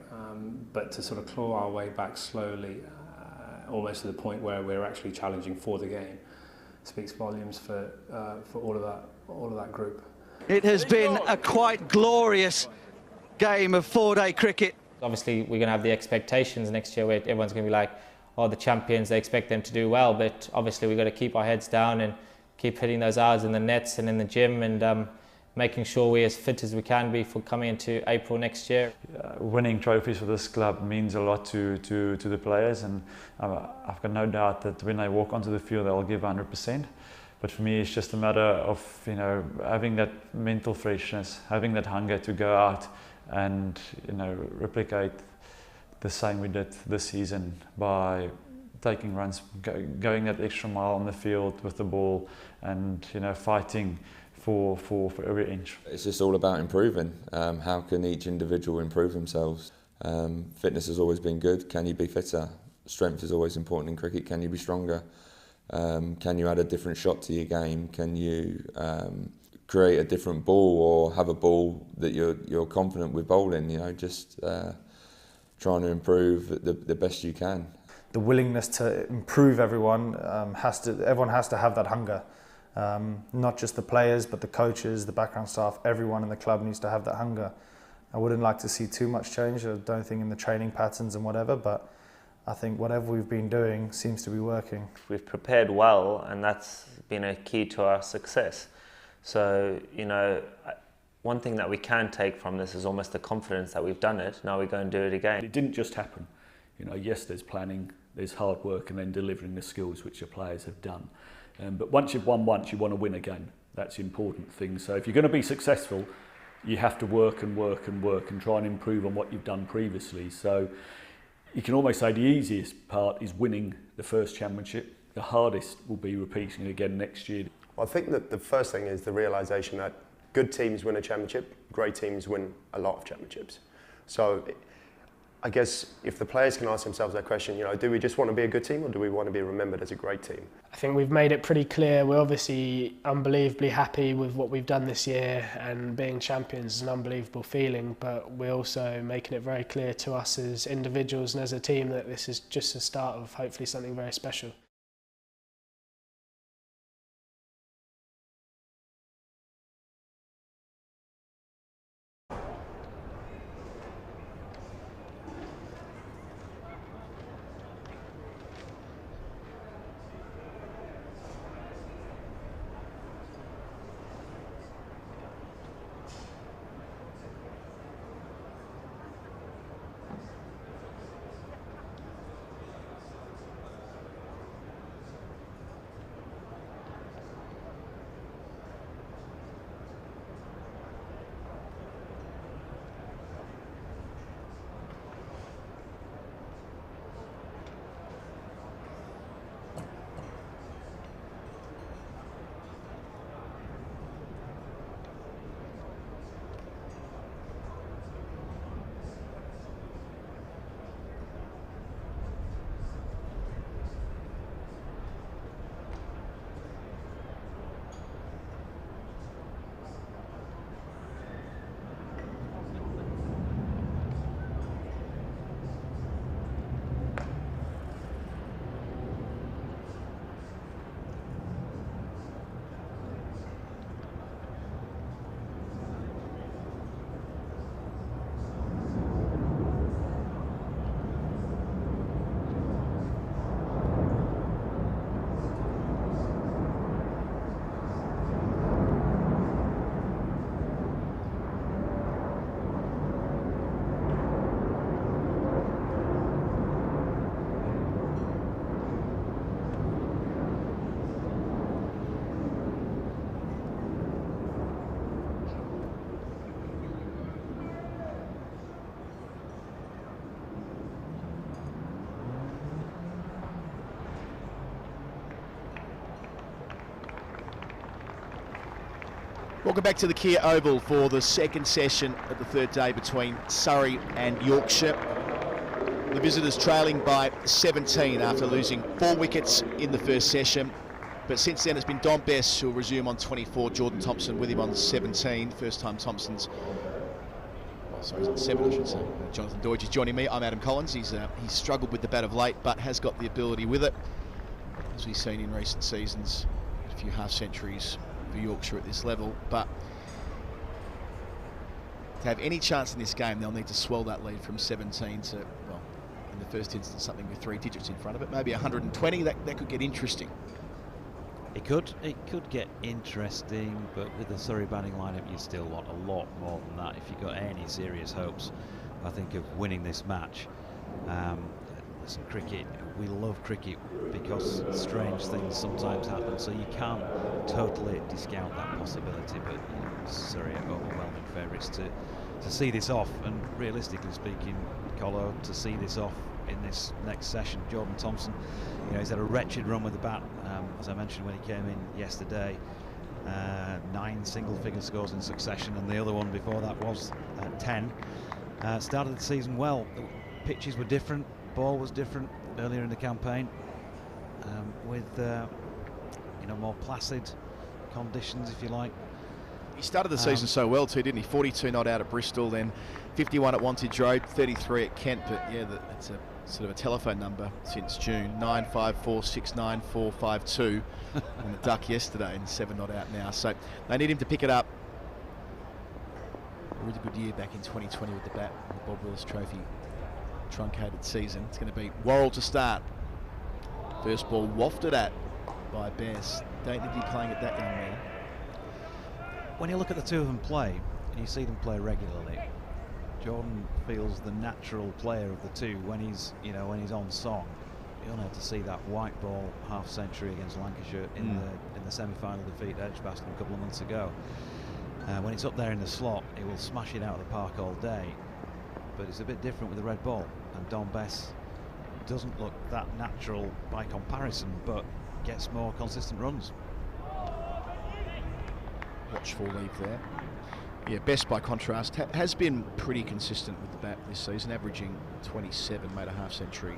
But to sort of claw our way back slowly, almost to the point where we're actually challenging for the game, speaks volumes for all of that group. It has been a quite glorious game of 4-day cricket. Obviously, we're going to have the expectations next year where everyone's going to be like, oh, the champions, they expect them to do well. But obviously, we've got to keep our heads down and keep hitting those hours in the nets and in the gym, and making sure we're as fit as we can be for coming into April next year. Winning trophies for this club means a lot to the players, and I've got no doubt that when they walk onto the field, they'll give 100%. But for me, it's just a matter of, you know, having that mental freshness, having that hunger to go out and, you know, replicate the same we did this season by taking runs, going that extra mile on the field with the ball, and, you know, fighting for every inch. It's just all about improving. How can each individual improve themselves? Fitness has always been good. Can you be fitter? Strength is always important in cricket. Can you be stronger? Can you add a different shot to your game? Can you create a different ball, or have a ball that you're confident with bowling? You know, just trying to improve the best you can. the willingness to improve everyone everyone has to have that hunger. Not just the players, but the coaches, the background staff, everyone in the club needs to have that hunger. I wouldn't like to see too much change, I don't think, in the training patterns and whatever, but I think whatever we've been doing seems to be working. We've prepared well, and that's been a key to our success. So, you know, one thing that we can take from this is almost the confidence that we've done it. Now we go and do it again. It didn't just happen. You know, yes, there's planning, there's hard work, and then delivering the skills which your players have done. But once you've won once, you want to win again. That's the important thing. So if you're going to be successful, you have to work and work and work and try and improve on what you've done previously. So you can almost say the easiest part is winning the first championship. The hardest will be repeating it again next year. I think that the first thing is the realisation that good teams win a championship, great teams win a lot of championships. So I guess if the players can ask themselves that question, you know, do we just want to be a good team or do we want to be remembered as a great team? I think we've made it pretty clear. We're obviously unbelievably happy with what we've done this year, and being champions is an unbelievable feeling, but we're also making it very clear to us as individuals and as a team that this is just the start of hopefully something very special. Welcome back to the Kia Oval for the second session of the third day between Surrey and Yorkshire. The visitors trailing by 17 after losing 4 wickets in the first session. But since then it's been Dom Bess who'll resume on 24, Jordan Thompson with him on 17. First time Thompson's, well, sorry, he's on 7 I should say. Jonathan Deutsch is joining me. I'm Adam Collins. He's struggled with the bat of late but has got the ability with it, as we've seen in recent seasons. A few half centuries for Yorkshire at this level, but to have any chance in this game they'll need to swell that lead from 17 to, well, in the first instance something with 3 digits in front of it, maybe 120. That could get interesting. It could get interesting, but with the Surrey batting lineup you still want a lot more than that if you've got any serious hopes, I think, of winning this match. Listen, cricket, we love cricket because strange things sometimes happen, so you can't totally discount that possibility, but Surrey are overwhelming favourites to see this off, and realistically speaking, Colo, to see this off in this next session. Jordan Thompson, you know, he's had a wretched run with the bat, as I mentioned when he came in yesterday. 9 single-figure scores in succession, and the other one before that was 10. Started the season well. The pitches were different, ball was different earlier in the campaign, with you know, more placid conditions, if you like. He started the season so well too, didn't he? 42 not out at Bristol, then 51 at Wantage Road, 33 at Kent. But yeah, it's a sort of a telephone number since June, 95469452 on the duck yesterday, and 7 not out now. So they need him to pick it up. A really good year back in 2020 with the bat, the Bob Willis Trophy truncated season. It's going to be Worrell to start. First ball wafted at by Bess. Don't need to be playing at that young man. When you look at the two of them play, and you see them play regularly, Jordan feels the natural player of the two when he's, when he's on song. You'll have to see that white ball half century against Lancashire in the semi-final defeat at Edgbaston a couple of months ago. When it's up there in the slot, he will smash it out of the park all day. But it's a bit different with the red ball, and Don Bess doesn't look that natural by comparison, but gets more consistent runs. Watchful leave there. Yeah, Bess by contrast has been pretty consistent with the bat this season, averaging 27, made a half century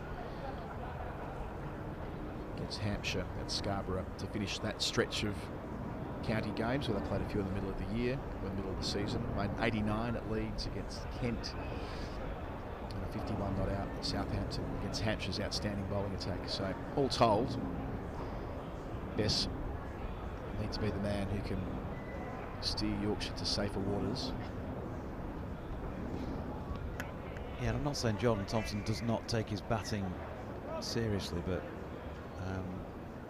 against Hampshire at Scarborough to finish that stretch of county games where they played a few in the middle of the year, or the middle of the season. Made 89 at Leeds against Kent, and a 51 not out at Southampton against Hampshire's outstanding bowling attack. So all told, Bess needs to be the man who can steer Yorkshire to safer waters. Yeah, and I'm not saying Jordan Thompson does not take his batting seriously, but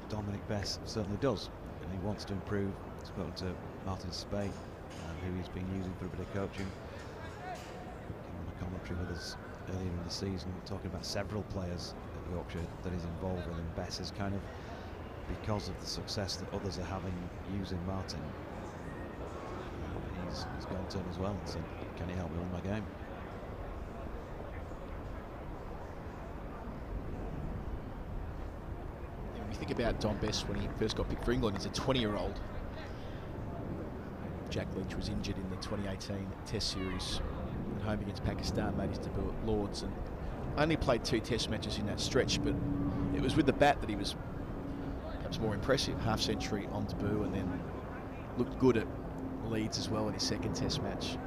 Dominic Bess certainly does, and he wants to improve. I've spoken to Martin Spade, who he's been using for a bit of coaching. Came on a commentary with us earlier in the season, talking about several players at Yorkshire that he's involved with, and Bess is kind of, because of the success that others are having using Martin, he's gone to him as well and said, can you help me win my game? When you think about Don Bess when he first got picked for England, he's a 20-year-old. Jack Lynch was injured in the 2018 Test Series at home against Pakistan, made his debut at Lords, and only played 2 Test matches in that stretch, but it was with the bat that he was perhaps more impressive. Half century on debut, and then looked good at Leeds as well in his second Test match.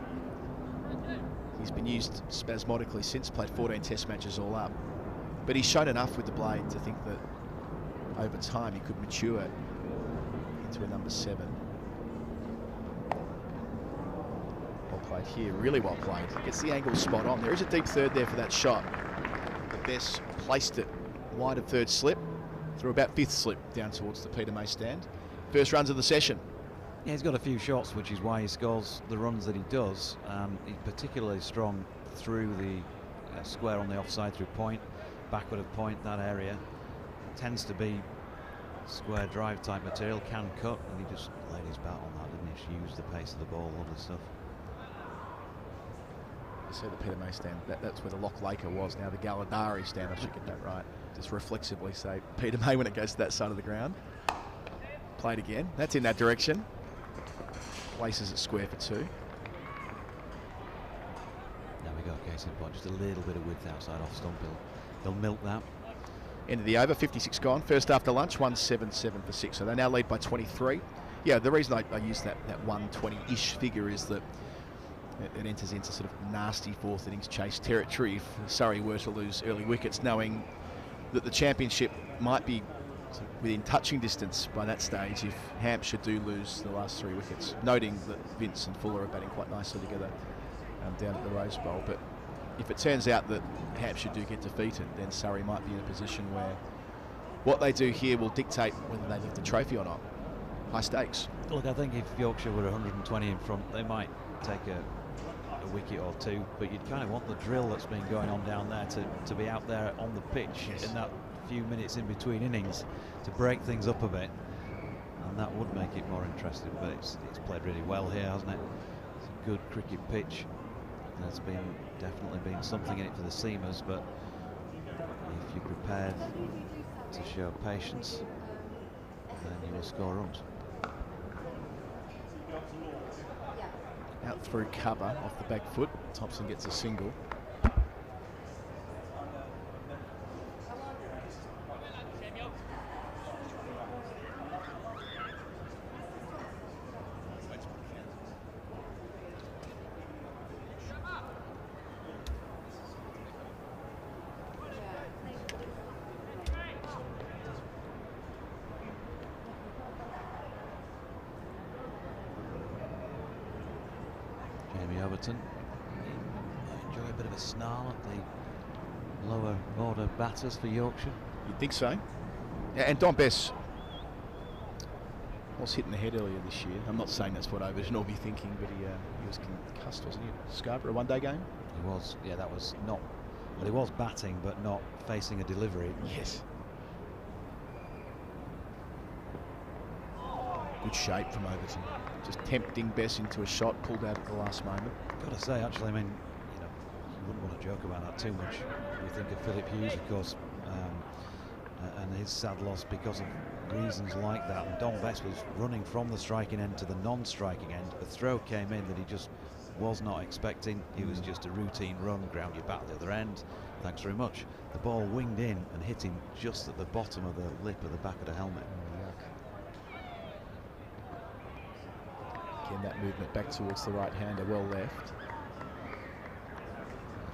He's been used spasmodically since, played 14 Test matches all up, but he's shown enough with the blade to think that over time he could mature into a number 7. Well played here, really well played. Gets the angle spot on. There is a deep third there for that shot. The Bess placed it wide of third slip, through about 5th slip down towards the Peter May stand. First runs of the session. Yeah, he's got a few shots, which is why he scores the runs that he does. He's particularly strong through the square on the offside, through point, backward of point, that area. Tends to be square drive type material, can cut, and he just laid his bat on that, didn't he? Just used the pace of the ball, lovely stuff. I say the Peter May stand, that's where the Loch Laker was, now the Galadari stand, I should get that right. Just reflexively say Peter May when it goes to that side of the ground. Played again, that's in that direction. Places it square for 2. Now we got case in point, just a little bit of width outside off stump. They'll milk that. End of the over, 56 gone. First after lunch, 177 for 6. So they now lead by 23. Yeah, the reason I use that 120-ish figure is that it enters into sort of nasty 4th innings chase territory if Surrey were to lose early wickets, knowing that the championship might be within touching distance by that stage if Hampshire do lose the last 3 wickets, noting that Vince and Fuller are batting quite nicely together down at the Rose Bowl. But if it turns out that Hampshire do get defeated, then Surrey might be in a position where what they do here will dictate whether they lift the trophy or not. High stakes. Look, I think if Yorkshire were 120 in front, they might take a wicket or 2, but you'd kind of want the drill that's been going on down there to be out there on the pitch in that few minutes in between innings to break things up a bit, and that would make it more interesting. But it's played really well here, hasn't it? It's a good cricket pitch. There's definitely been something in it for the seamers, but if you're prepared to show patience, then you will score runs. Out through cover off the back foot, Thompson gets a single. Overton. Enjoy a bit of a snarl at the lower order batters for Yorkshire. You'd think so. Yeah, and Don Bess was hit in the head earlier this year. I'm not saying that's what Overton will be thinking, but he was concussed, wasn't he? Scarborough, a one-day game? He was, yeah, that was not... Well, he was batting, but not facing a delivery. Yes. Good shape from Overton. Just tempting Bess into a shot, pulled out at the last moment. Got to say, actually, I mean, you know, you wouldn't want to joke about that too much. We think of Philip Hughes, of course, and his sad loss because of reasons like that. And Don Bess was running from the striking end to the non-striking end. A throw came in that he just was not expecting. It was just a routine run, ground your bat at the other end. Thanks very much. The ball winged in and hit him just at the bottom of the lip of the back of the helmet. Again, that movement back towards the right-hander, well left.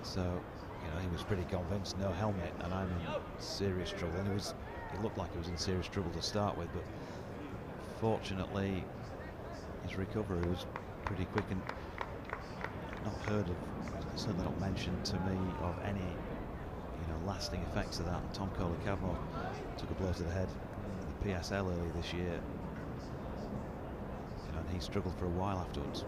So, you know, he was pretty convinced, no helmet, and I'm in serious trouble. And it looked like he was in serious trouble to start with, but fortunately, his recovery was pretty quick, and not heard of, certainly not mentioned to me of any, you know, lasting effects of that. And Tom Kohler-Cadmore took a blow to the head in the PSL earlier this year. And he struggled for a while afterwards.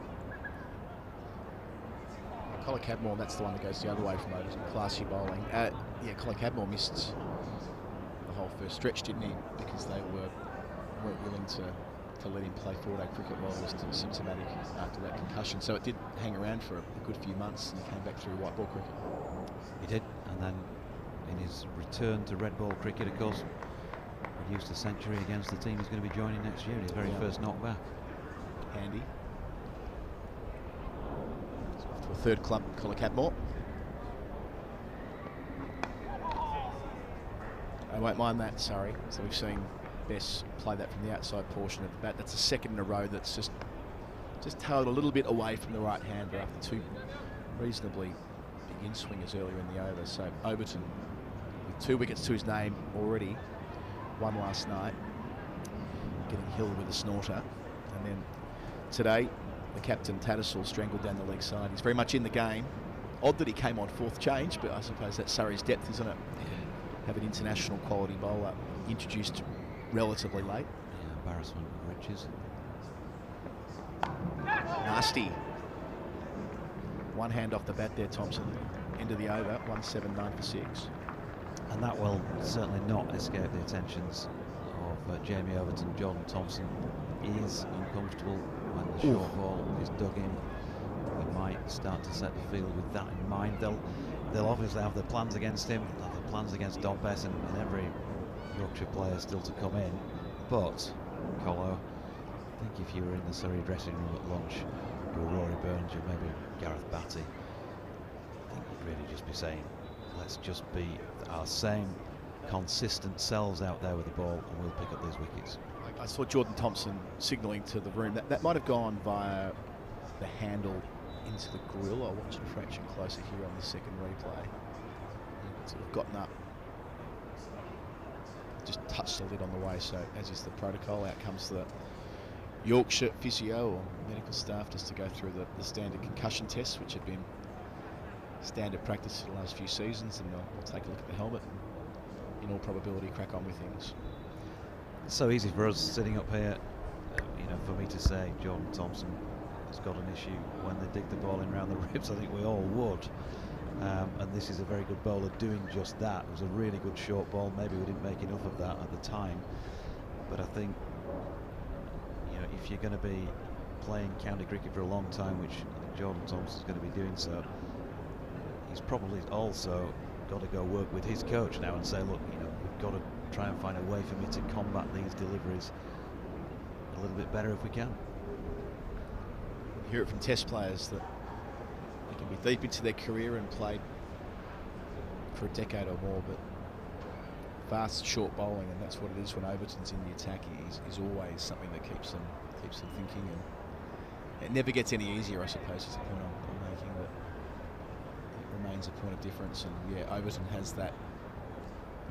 Kohler-Cadmore, that's the one that goes the other way from Overton. Classy bowling. Yeah, Kohler-Cadmore missed the whole first stretch, didn't he? Because they weren't willing to let him play four-day cricket while he was symptomatic after that concussion. So it did hang around for a good few months, and he came back through white ball cricket. He did, and then in his return to red ball cricket, of course, he used a century against the team he's going to be joining next year in his very first knockback. Handy. Off to a third club, Kohler-Cadmore. I won't mind that, Surrey. So we've seen Bess play that from the outside portion of the bat. That's a second in a row that's just tailed a little bit away from the right hander after two reasonably big in-swingers earlier in the over. So Overton with 2 wickets to his name already. One last night, getting Hill with a snorter, and then today, the captain Tattersall strangled down the leg side. He's very much in the game. Odd that he came on fourth change, but I suppose that's Surrey's depth, isn't it? Have an international quality bowler introduced relatively late. Yeah, embarrassment of riches. Nasty. One hand off the bat there, Thompson. End of the over, 179 for 6. And that will certainly not escape the attentions of Jamie Overton. Jordan Thompson is uncomfortable when the short ball is dug in. He might start to set the field with that in mind. They'll obviously have their plans against him, they'll have their plans against Don Bess and every Yorkshire player still to come in. But, Colo, I think if you were in the Surrey dressing room at lunch, you were Rory Burns, or maybe Gareth Batty, I think you'd really just be saying, let's just be our same consistent selves out there with the ball and we'll pick up these wickets. I saw Jordan Thompson signalling to the room. That might have gone via the handle into the grill. I'll watch a fraction closer here on the second replay. Sort of gotten up, just touched the lid on the way, so as is the protocol, out comes the Yorkshire physio or medical staff just to go through the standard concussion tests, which have been standard practice for the last few seasons, and we'll take a look at the helmet and in all probability crack on with things. It's so easy for us sitting up here, you know, for me to say Jordan Thompson has got an issue when they dig the ball in around the ribs. I think we all would. And this is a very good bowler doing just that. It was a really good short ball. Maybe we didn't make enough of that at the time. But I think, you know, if you're going to be playing county cricket for a long time, which I think Jordan Thompson's going to be doing so, he's probably also got to go work with his coach now and say, look, you know, we've got to try and find a way for me to combat these deliveries a little bit better if we can. You hear it from test players that they can be deep into their career and played for a decade or more, but fast, short bowling, and that's what it is when Overton's in the attack, is always something that keeps them thinking, and it never gets any easier, I suppose, is the point I'm making, that it remains a point of difference. And yeah, Overton has that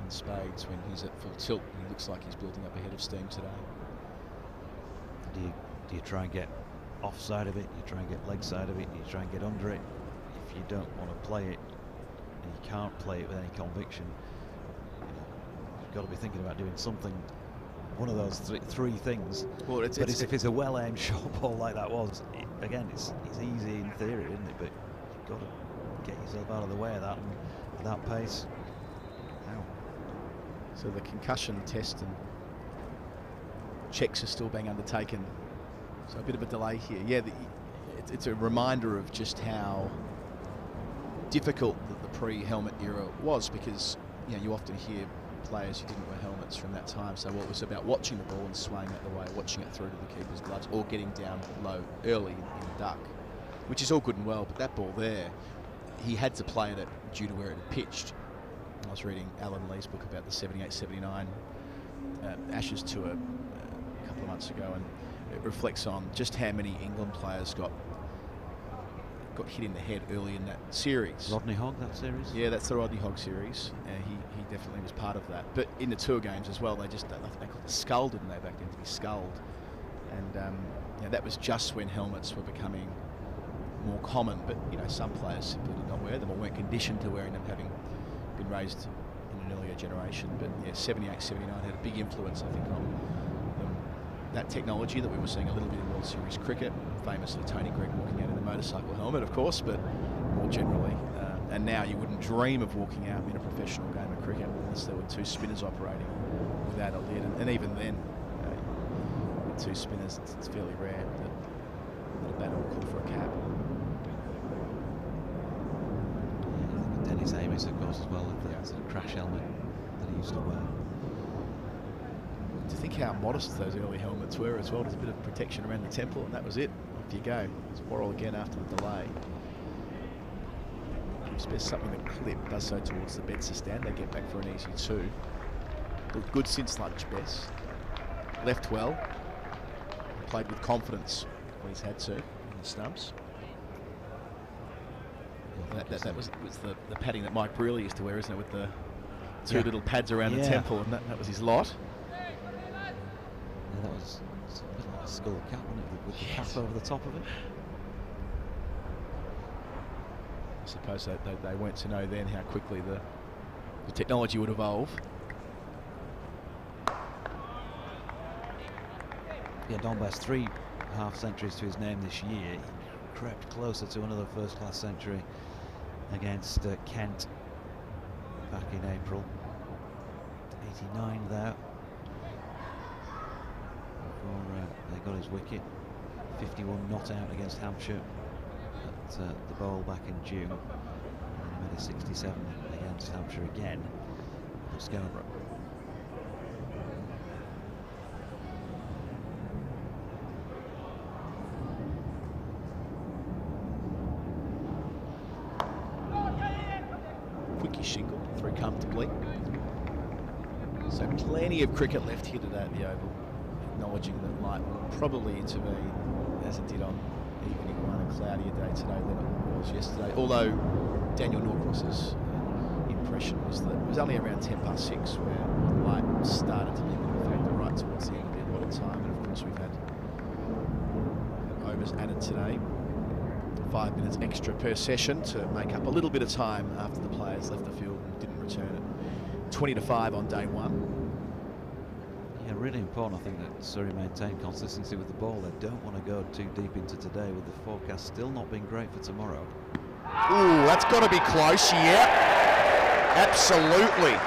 in spades when he's at full tilt. He looks like he's building up a head of steam today. Do you try and get offside of it, you try and get leg side of it, you try and get under it. If you don't want to play it, and you can't play it with any conviction, you've got to be thinking about doing something. One of those three things. Well, if it's a well-aimed short ball like that was, it's easy in theory, isn't it? But you've got to get yourself out of the way of that, and at that pace. Ow. So the concussion test and checks are still being undertaken. So a bit of a delay here. Yeah, it's a reminder of just how difficult the pre-helmet era was, because you often hear players who didn't wear helmets from that time say, well, it was about watching the ball and swaying it the way, watching it through to the keeper's gloves, or getting down low early in the duck, which is all good and well, but that ball there, he had to play it due to where it had pitched. I was reading Alan Lee's book about the 78-79 Ashes tour a couple of months ago, and it reflects on just how many England players got hit in the head early in that series. Rodney Hogg, that series? Yeah, that's the Rodney Hogg series. He definitely was part of that. But in the tour games as well, they called it skull, didn't they, back then, to be sculled. And that was just when helmets were becoming more common. But some players simply did not wear them or weren't conditioned to wearing them, having been raised in an earlier generation. But yeah, 78-79 had a big influence, I think, on that technology that we were seeing a little bit in World Series cricket. Famously, Tony Gregg walking out in a motorcycle helmet, of course, but more generally. And now you wouldn't dream of walking out in a professional game of cricket unless there were two spinners operating without a lid. And even then, with two spinners, it's fairly rare that a batter will call for a cap. Dennis Amos, of course, as well, with the crash helmet that he used to wear. To think how modest those early helmets were as well. There's a bit of protection around the temple, and that was it. Off you go. It's Worrell again after the delay. Gives Bess something to clip, does so towards the Betzer stand. They get back for an easy two. Looked good since lunch, Bess. Left well. Played with confidence when he's had to in the stumps. That was the padding that Mike Brearley used to wear, isn't it? With the two little pads around the temple, and that was his lot. That was a bit like a skull cap, wasn't it, with the cap over the top of it? I suppose they weren't to know then how quickly the technology would evolve. Yeah, Don Bess, 3 half-centuries to his name this year. He crept closer to another first-class century against Kent back in April. 89 there. Before they got his wicket. 51 not out against Hampshire at the Bowl back in June. And he made a 67 against Hampshire again. Let's go. Quickie shingle through comfortably. So plenty of cricket left here today at the Oval. Acknowledging that light will probably intervene as it did on evening one, a cloudier day today than it was yesterday. Although Daniel Norcross's impression was that it was only around 6:10 where light started to limit the factor right towards the end of the allotted time. And of course we've had overs added today. 5 minutes extra per session to make up a little bit of time after the players left the field and didn't return it. 20-5 on day one. Yeah, really important, I think, that Surrey maintain consistency with the ball. They don't want to go too deep into today, with the forecast still not being great for tomorrow. Ooh, that's got to be close, yeah. Absolutely.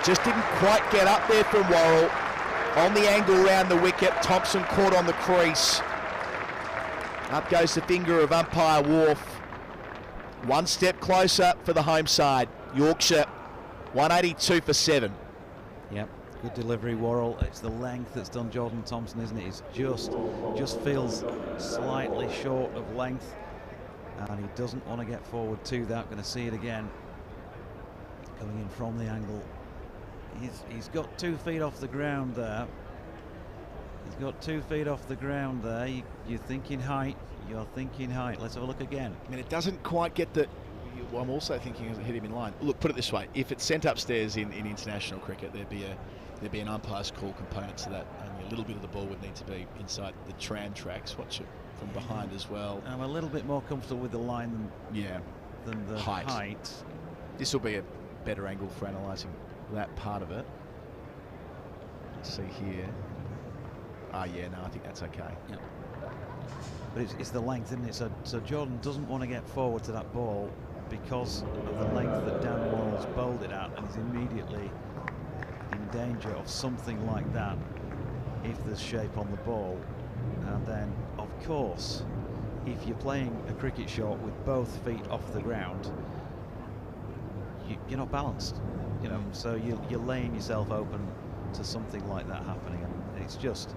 Just didn't quite get up there from Worrell. On the angle round the wicket, Thompson caught on the crease. Up goes the finger of umpire Wolff. One step closer for the home side. Yorkshire, 182 for 7. Yep. Good delivery, Worrell. It's the length that's done Jordan Thompson, isn't it? He's just feels slightly short of length, and he doesn't want to get forward to that. Going to see it again. Coming in from the angle. He's got 2 feet off the ground there. He's got 2 feet off the ground there. You're thinking height. You're thinking height. Let's have a look again. I mean, it doesn't quite get the... Well, I'm also thinking as it hit him in line. Look, put it this way. If it's sent upstairs in international cricket, there'd be an umpire's call component to that, only little bit of the ball would need to be inside the tram tracks. Watch it from behind as well. I'm a little bit more comfortable with the line than the height. This will be a better angle for analysing that part of it. Let's see here. I think that's okay. Yep. But it's the length, isn't it? So Jordan doesn't want to get forward to that ball because of the length that Dan Worrall's bowled it at, and is immediately in danger of something like that if there's shape on the ball. And then, of course, if you're playing a cricket shot with both feet off the ground, you're not balanced, so you're laying yourself open to something like that happening, and it's just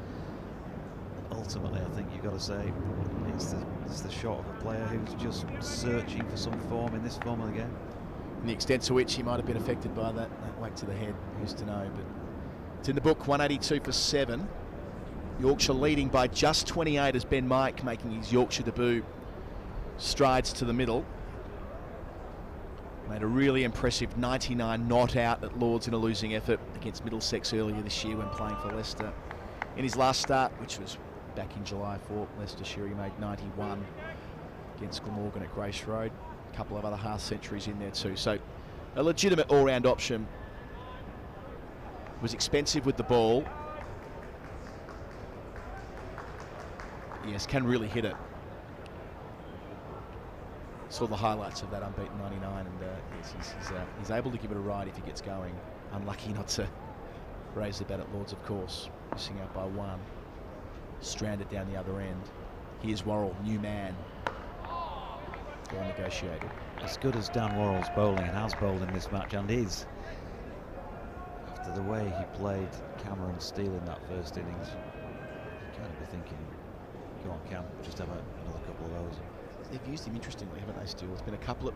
ultimately, I think you've got to say it's the shot of a player who's just searching for some form in this form of the game. And the extent to which he might have been affected by that whack to the head, who's to know? But it's in the book, 182 for 7. Yorkshire leading by just 28 as Ben Mike making his Yorkshire debut strides to the middle. Made a really impressive 99 not out at Lords in a losing effort against Middlesex earlier this year when playing for Leicester. In his last start, which was back in July for Leicestershire, he made 91 against Glamorgan at Grace Road. A couple of other half centuries in there too. So a legitimate all-round option. Was expensive with the ball. Yes, can really hit it. Saw the highlights of that unbeaten 99, and he's able to give it a ride if he gets going. Unlucky not to raise the bat at Lords, of course. Missing out by 1. Stranded down the other end. Here's Worrall, new man. Well negotiated. As good as Dan Worrall's bowling, and has bowled in this match, and is, after the way he played Cameron Steele in that first innings, you kind of be thinking, go on Cam, just have another couple of overs. They've used him interestingly, haven't they, Steele? It's been a couple of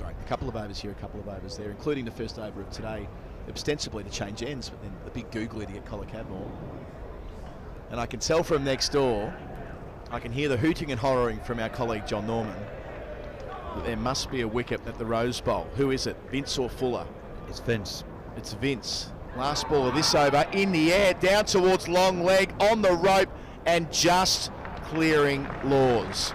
a couple of overs here, a couple of overs there, including the first over of today, ostensibly to change ends, but then the big googly to get Collar Cadmore. And I can tell from next door, I can hear the hooting and horroring from our colleague John Norman, that there must be a wicket at the Rose Bowl. Who is it, Vince or Fuller? It's Vince. It's Vince. Last ball of this over, in the air, down towards long leg, on the rope, and just clearing Laws.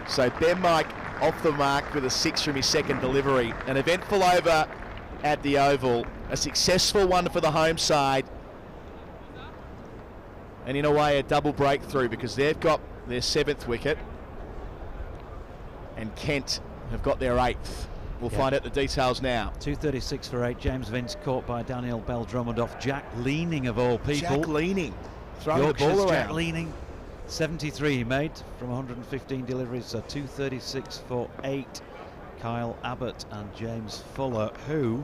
So Ben Mike off the mark with a 6 from his second delivery. An eventful over at the Oval, a successful one for the home side, and in a way a double breakthrough because they've got their 7th wicket and Kent have got their 8th. We'll find out the details now. 236 for 8. James Vince caught by Daniel Bell Drummond off Jack Leaning of all people. Jack Leaning throwing the ball around. Jack Leaning, 73 he made from 115 deliveries, so 236 for 8. Kyle Abbott and James Fuller, who,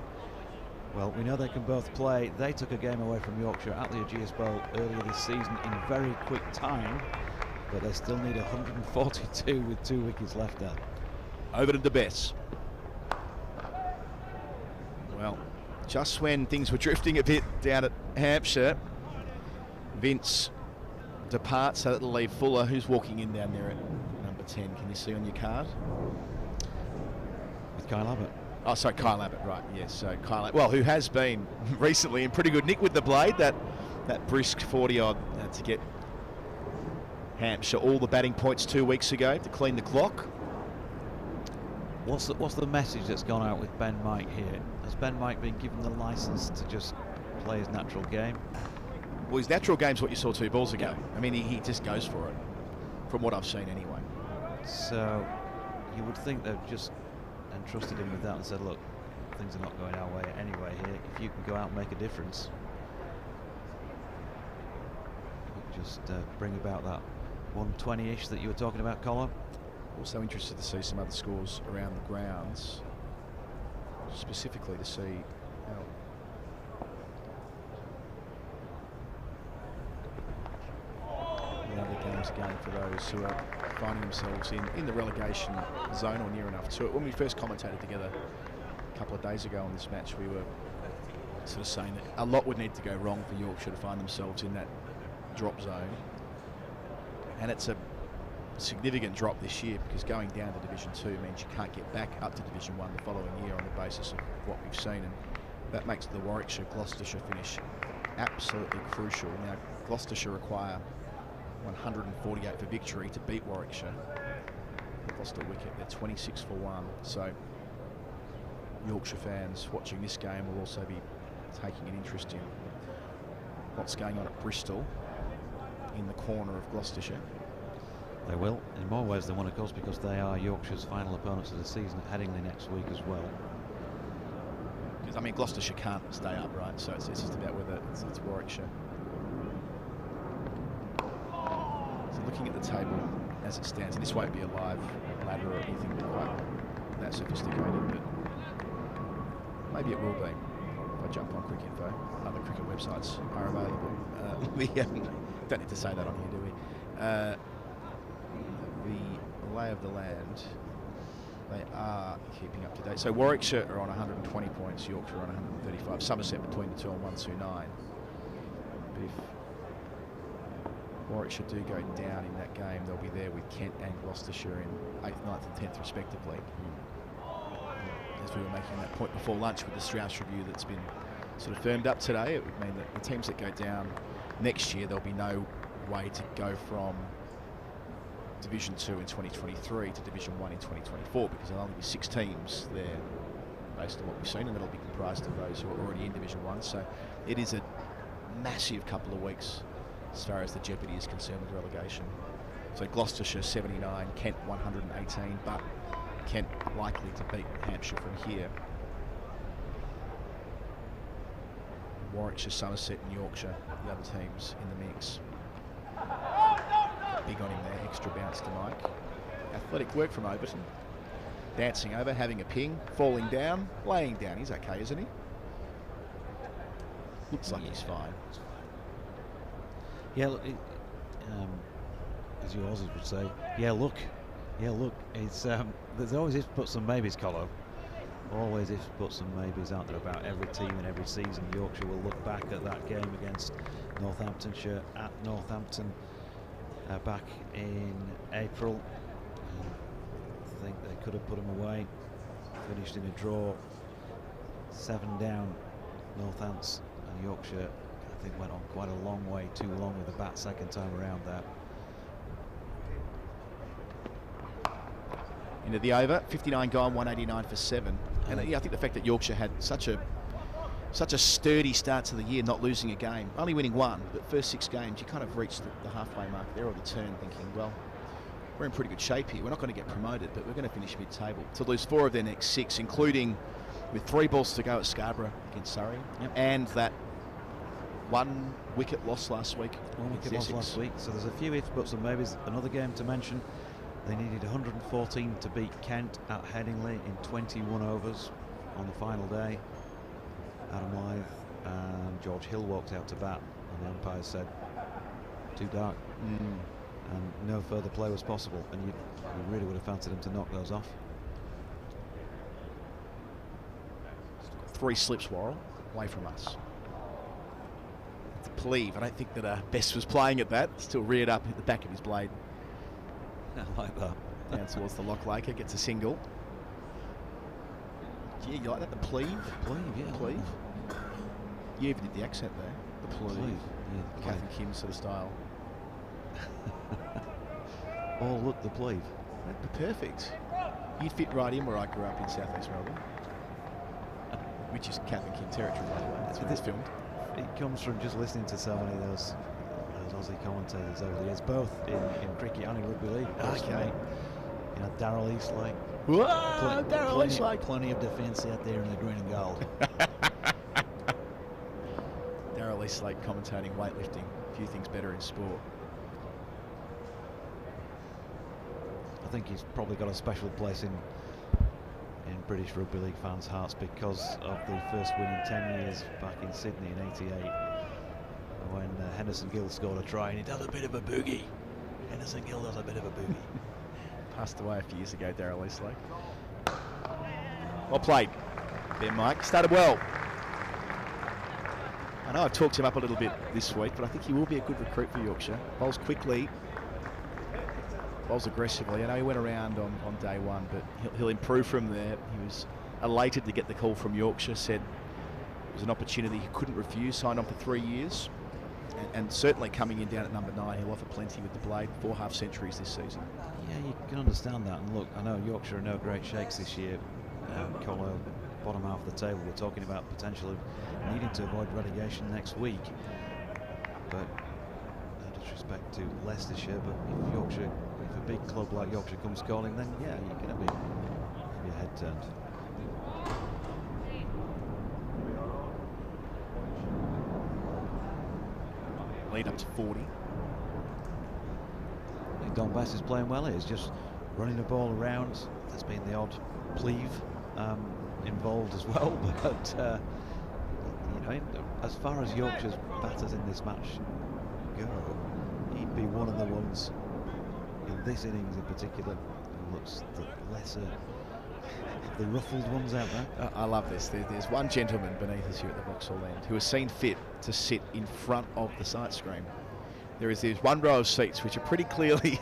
well, we know they can both play. They took a game away from Yorkshire at the Ageas Bowl earlier this season in very quick time, but they still need 142 with 2 wickets left there. Overton to Bess. Well, just when things were drifting a bit down at Hampshire, Vince departs, so that'll leave Fuller, who's walking in down there at number 10. Can you see on your card? With Kyle Abbott. Oh, sorry, Kyle Abbott, right, yes. So Kyle Abbott, well, who has been recently in pretty good nick with the blade, that brisk 40-odd to get Hampshire all the batting points 2 weeks ago to clean the clock. What's the message that's gone out with Ben Mike here? Has Ben Mike been given the licence to just play his natural game? Well, his natural game's what you saw 2 balls ago. I mean, he just goes for it, from what I've seen anyway. So you would think they've just entrusted him with that and said, look, things are not going our way anyway here. If you can go out and make a difference, just bring about that 120-ish that you were talking about, Colin. Also interested to see some other scores around the grounds, specifically to see the other games going for those who are finding themselves in the relegation zone or near enough to it. When we first commentated together a couple of days ago on this match, we were sort of saying that a lot would need to go wrong for Yorkshire to find themselves in that drop zone, and it's a significant drop this year because going down to Division 2 means you can't get back up to Division 1 the following year on the basis of what we've seen, and that makes the Warwickshire Gloucestershire finish absolutely crucial. Now, Gloucestershire require 148 for victory to beat Warwickshire. They've lost a wicket. They're 26 for 1. So Yorkshire fans watching this game will also be taking an interest in what's going on at Bristol in the corner of Gloucestershire. They will, in more ways than one, of course, because they are Yorkshire's final opponents of the season at Headingley next week as well. Because, I mean, Gloucestershire can't stay up, right? So it's just about whether it's Warwickshire. So looking at the table as it stands, and this won't be a live ladder or anything quite that sophisticated, but maybe it will be. If I jump on Cricket Info, other cricket websites are available. We don't need to say that on here, do we? The lay of the land, they are keeping up to date. So Warwickshire are on 120 points, Yorkshire on 135. Somerset between the two on 129. But if Warwickshire do go down in that game, they'll be there with Kent and Gloucestershire in 8th, 9th and 10th respectively. As we were making that point before lunch with the Strauss review that's been sort of firmed up today, it would mean that the teams that go down next year, there'll be no way to go from Division 2 in 2023 to Division 1 in 2024, because there'll only be 6 teams there based on what we've seen, and it'll be comprised of those who are already in Division 1. So it is a massive couple of weeks as far as the jeopardy is concerned with relegation. So Gloucestershire 79, Kent 118, but Kent likely to beat Hampshire from here. Warwickshire, Somerset and Yorkshire, the other teams in the mix. Big on him there, extra bounce to Mike. Athletic work from Overton. Dancing over, having a ping, falling down, laying down. He's okay, isn't he? Looks like he's fine. Yeah, look, as you Aussies would say, yeah, look. It's there's always ifs, buts and maybes, Colo. Always ifs, buts and maybes, aren't there, about every team and every season. Yorkshire will look back at that game against Northamptonshire at Northampton back in April. I think they could have put them away. Finished in a draw, 7 down. Northants and Yorkshire, I think, went on quite a long way too long with the bat second time around that. Into the over, 59 gone, 189 for 7. And yeah, I think the fact that Yorkshire had such a sturdy start to the year, not losing a game, only winning 1, but first 6 games, you kind of reached the halfway mark there, or the turn, thinking, well, we're in pretty good shape here. We're not going to get promoted, but we're going to finish mid-table. To lose 4 of their next 6, including with 3 balls to go at Scarborough against Surrey, and that 1 wicket loss last week. 1 wicket loss last week. So there's a few ifs, buts and maybes. Another game to mention. They needed 114 to beat Kent at Headingley in 21 overs on the final day. Adam Lyth and George Hill walked out to bat, and the umpire said, too dark. And no further play was possible, and you really would have fancied him to knock those off. 3 slips, Worrell, away from us. It's a Pleve. I don't think that Best was playing at that. Still reared up at the back of his blade. I like that. Down towards the Lock Laker, gets a single. Yeah, you like that? The Pleve? Pleve, yeah. Pleve. You even did the accent there. The Pleve. Yeah, Kath and Kim sort of style. Oh, look, the Pleve. That'd be perfect. You'd fit right in where I grew up in South East Melbourne. Which is Kath and Kim territory, by the way. That's where it's filmed. It comes from just listening to so many of those Aussie commentators over the years, both in cricket and in rugby league. Okay. You know, Darryl Eastlake. Darryl Eastlake. Plenty of defence out there in the green and gold. Darryl Eastlake commentating weightlifting. A few things better in sport. I think he's probably got a special place in British rugby league fans' hearts because of the first win in 10 years back in Sydney in '88. When Henderson Gill scored a try, and he does a bit of a boogie. Henderson Gill does a bit of a boogie. Passed away a few years ago, Darryl Eastlake. Well played, Ben Mike. Started well. I know I've talked him up a little bit this week, but I think he will be a good recruit for Yorkshire. Bowls quickly, bowls aggressively. I know he went around on day 1, but he'll improve from there. He was elated to get the call from Yorkshire, said was an opportunity he couldn't refuse, signed on for 3 years. And certainly coming in down at number 9, he'll offer plenty with the blade. 4 half centuries this season. Yeah, you can understand that. And look, I know Yorkshire are no great shakes this year. Colo, bottom half of the table, we're talking about potential of needing to avoid relegation next week. But no disrespect to Leicestershire, but if a big club like Yorkshire comes calling, then yeah, you're going to be your head turned. Lead up to 40. I think Don Bass is playing well. He's just running the ball around. There's been the odd cleave involved as well, but you know, as far as Yorkshire's batters in this match go, he'd be one of the ones in this innings in particular who looks the lesser of the ruffled ones out there. I love this. There's one gentleman beneath us here at the Vauxhall End who has seen fit to sit in front of the sight screen. There's one row of seats which are pretty clearly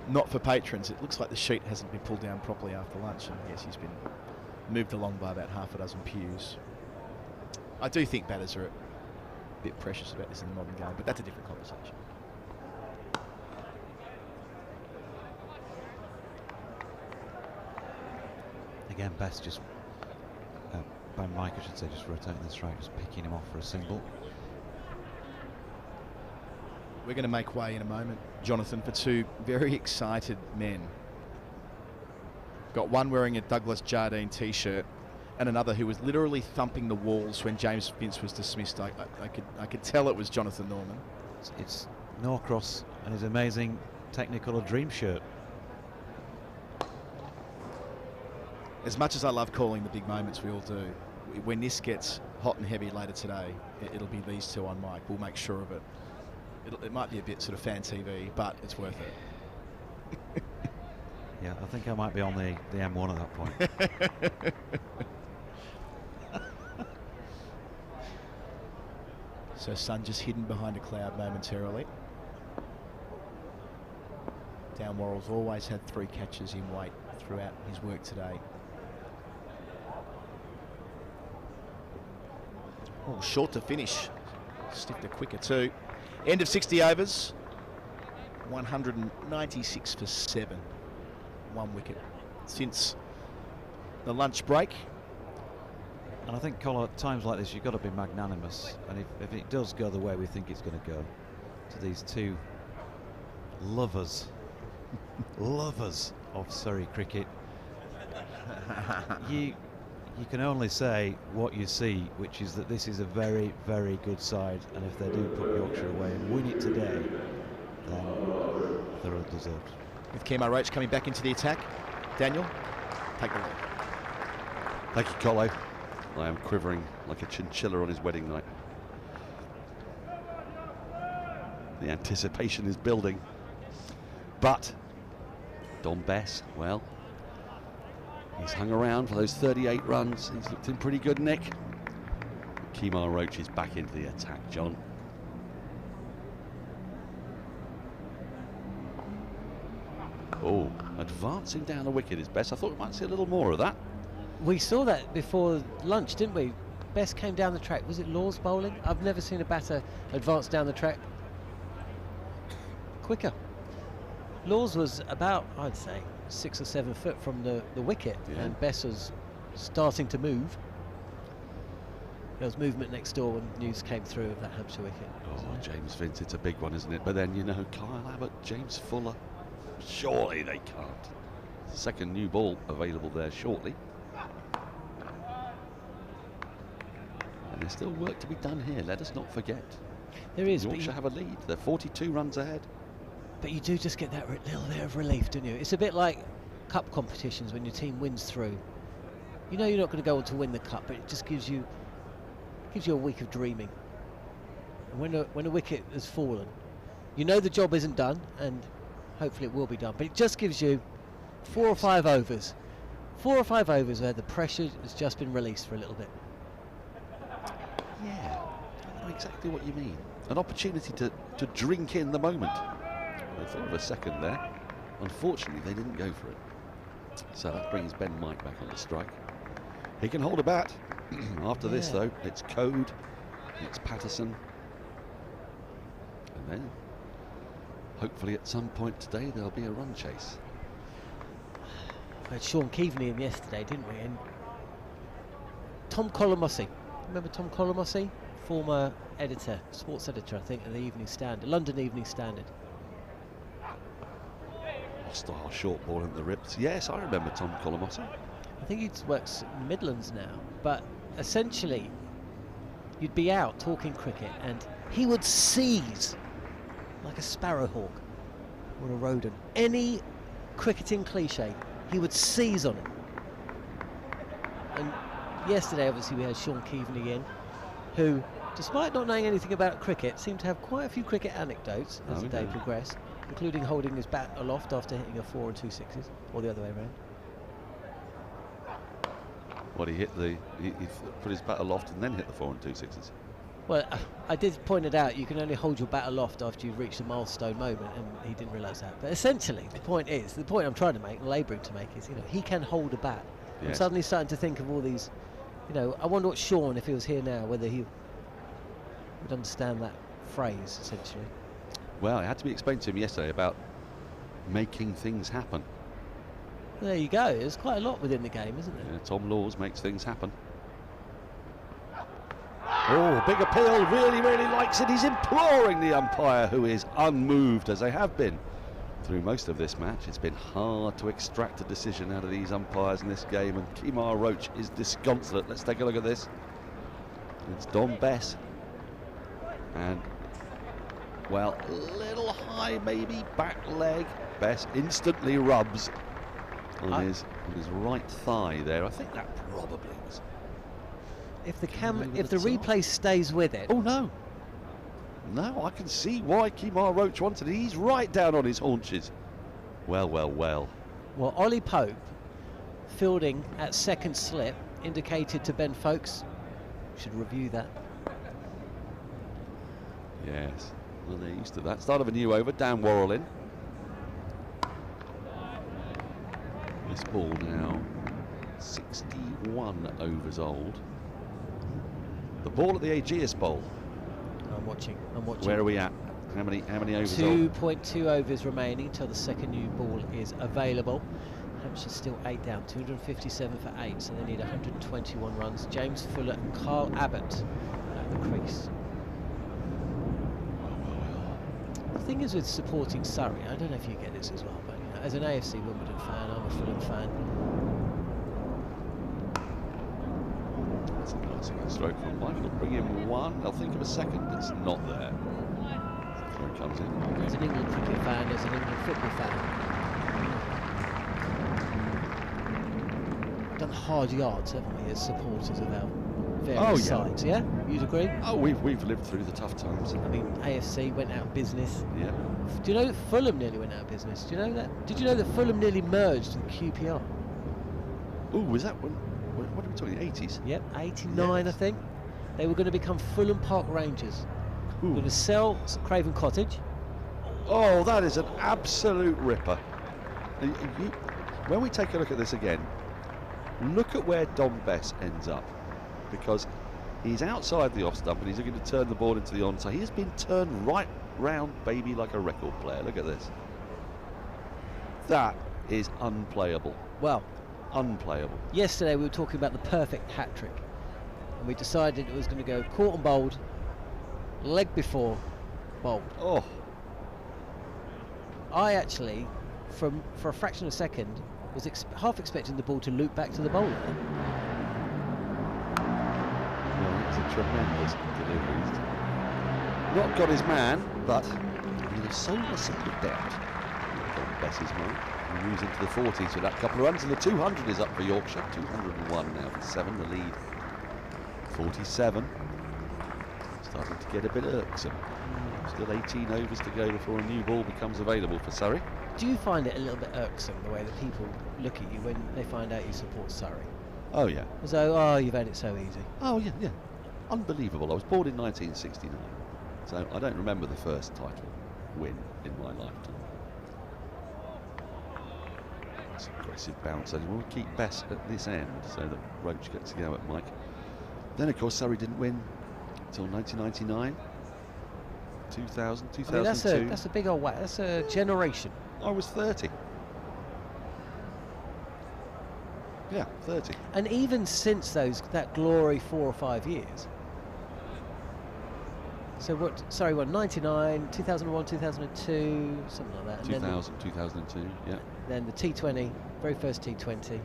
not for patrons. It looks like the sheet hasn't been pulled down properly after lunch, and yes, he's been moved along by about half a dozen pews. I do think batters are a bit precious about this in the modern game, but that's a different conversation. Again, Best just, Ben Mike, I should say, just rotating the strike, just picking him off for a single. We're going to make way in a moment, Jonathan, for 2 very excited men. Got one wearing a Douglas Jardine t-shirt and another who was literally thumping the walls when James Vince was dismissed. I could tell it was Jonathan Norman. It's Norcross and his amazing Technicolor Dream shirt. As much as I love calling the big moments, we all do, when this gets hot and heavy later today, it'll be these 2 on mic. We'll make sure of it. It might be a bit sort of fan TV, but it's worth it. Yeah, I think I might be on the M1 at that point. So Sun just hidden behind a cloud momentarily. Dan Worrell's always had 3 catches in weight throughout his work today. Oh, short to finish. Stiffed it quicker too. End of 60 overs. 196 for 7. 1 wicket since the lunch break. And I think, Colin, at times like this, you've got to be magnanimous. And if it does go the way we think it's going to go, to these 2 lovers of Surrey cricket, you can only say what you see, which is that this is a very, very good side, and if they do put Yorkshire away and win it today, then they're undeserved. With Kemar Roach coming back into the attack, Daniel, take the lead. Thank you, Colo. I am quivering like a chinchilla on his wedding night. The anticipation is building, but Don Bess, well, he's hung around for those 38 runs. He's looked in pretty good nick. Kemar Roach is back into the attack, John. Oh, advancing down the wicket is Bess. I thought we might see a little more of that. We saw that before lunch, didn't we? Bess came down the track. Was it Laws bowling? I've never seen a batter advance down the track quicker. Laws was about, I'd say, 6 or 7 foot from the wicket, and Bess was starting to move. There was movement next door when news came through of that Hampshire wicket. Oh, James Vince, it's a big one, isn't it? But then, you know, Kyle Abbott, James Fuller, surely they can't. Second new ball available there shortly. And there's still work to be done here, let us not forget. There is. Yorkshire have a lead, they're 42 runs ahead. But you do just get that little bit of relief, don't you? It's a bit like cup competitions when your team wins through. You know you're not going to go on to win the cup, but it just gives you a week of dreaming. And when a wicket has fallen, you know the job isn't done, and hopefully it will be done. But it just gives you 4 or 5 overs. 4 or 5 overs where the pressure has just been released for a little bit. Yeah, I know exactly what you mean. An opportunity to drink in the moment. I thought of a second there. Unfortunately, they didn't go for it. So that brings Ben Mike back on the strike. He can hold a bat. After this, though, it's Code, it's Patterson, and then hopefully at some point today there'll be a run chase. We had Sean Keaveney in yesterday, didn't we? And Tom Colomosi. Remember Tom Colomosi? Former editor, sports editor, I think, of the Evening Standard, London Evening Standard. Hostile short ball into the ribs. Yes, I remember Tom Colomosi. I think he works in the Midlands now, but essentially you'd be out talking cricket and he would seize like a sparrowhawk or a rodent. Any cricketing cliche, he would seize on it. And yesterday obviously we had Sean Keaveney in, who, despite not knowing anything about cricket, seemed to have quite a few cricket anecdotes as the day progressed, including holding his bat aloft after hitting a 4 and 2 sixes, or the other way around. What, he put his bat aloft and then hit the 4 and 2 sixes. Well, I did point it out, you can only hold your bat aloft after you've reached a milestone moment, and he didn't realise that. But essentially, the point I'm trying to make, labouring to make, is, he can hold a bat. Yes. I'm suddenly starting to think of all these, I wonder what Sean, if he was here now, whether he would understand that phrase, essentially. Well, it had to be explained to him yesterday about making things happen. There you go. There's quite a lot within the game, isn't there? Yeah, Tom Laws makes things happen. Oh, big appeal, really, really likes it. He's imploring the umpire, who is unmoved, as they have been through most of this match. It's been hard to extract a decision out of these umpires in this game, and Kemar Roach is disconsolate. Let's take a look at this. It's Don Bess. And, well, a little high maybe, back leg. Bess instantly rubs on his right thigh there. I think that probably was. If the replay stays with it. Oh no! No, I can see why Kemar Roach wanted it. He's right down on his haunches. Well, well, well. Well, Ollie Pope, fielding at second slip, indicated to Ben Foakes. Should review that. Yes, well, they're used to that. Start of a new over, Dan Worrell in. This ball now 61 overs old. The ball at the Aegeus Bowl. I'm watching. Where are we at? How many overs old? 2.2 overs remaining till the second new ball is available. Hampshire still 8 down, 257 for 8, so they need 121 runs. James Fuller and Carl Abbott at the crease. The thing is with supporting Surrey, I don't know if you get this as well, but as an AFC Wimbledon fan, I'm a Fulham fan. That's a nice stroke from Mike. They'll bring in one. They'll think of a second. It's not there. The throw comes in. As an England cricket fan, as an England football fan, done hard yards, haven't we, as supporters of our various sides? Yeah, you'd agree? Oh, we've lived through the tough times. I mean, AFC went out of business. Yeah. Do you know that Fulham nearly went out of business? Do you know that? Did you know that Fulham nearly merged with QPR? Oh, was that when? What are we talking? 80s? Yep, 89, yes. I think. They were going to become Fulham Park Rangers. Ooh. Going to sell Craven Cottage. Oh, that is an absolute ripper. When we take a look at this again, look at where Don Bess ends up, because he's outside the off stump and he's looking to turn the ball into the onside. He has been turned right round, baby, like a record player. Look at this. That is unplayable. Well, unplayable. Yesterday we were talking about the perfect hat trick, and we decided it was going to go caught and bowled, leg before, bowled. Oh. I actually, for a fraction of a second, was half expecting the ball to loop back to the bowler. Well, it's a tremendous delivery. He's not got his man, but with a solid doubt on Bess's mind. He moves into the 40s with that couple of runs, and the 200 is up for Yorkshire. 201 now for 7, the lead 47. Starting to get a bit irksome. Still 18 overs to go before a new ball becomes available for Surrey. Do you find it a little bit irksome the way that people look at you when they find out you support Surrey? Oh yeah. As though, you've had it so easy. Oh yeah. Unbelievable. I was born in 1969, so I don't remember the first title win in my lifetime. That's an aggressive bounce. And we'll keep Bess at this end so that Roach gets to go at Mike. Then, of course, Surrey didn't win until 1999, 2000, 2002. I mean, that's a big old whack. That's a generation. I was 30. Yeah, 30. And even since that glory 4 or 5 years. So what? Sorry, what? 99, 2001, 2002, something like that. 2000, 2002. Yeah. Then the T20, very first T20,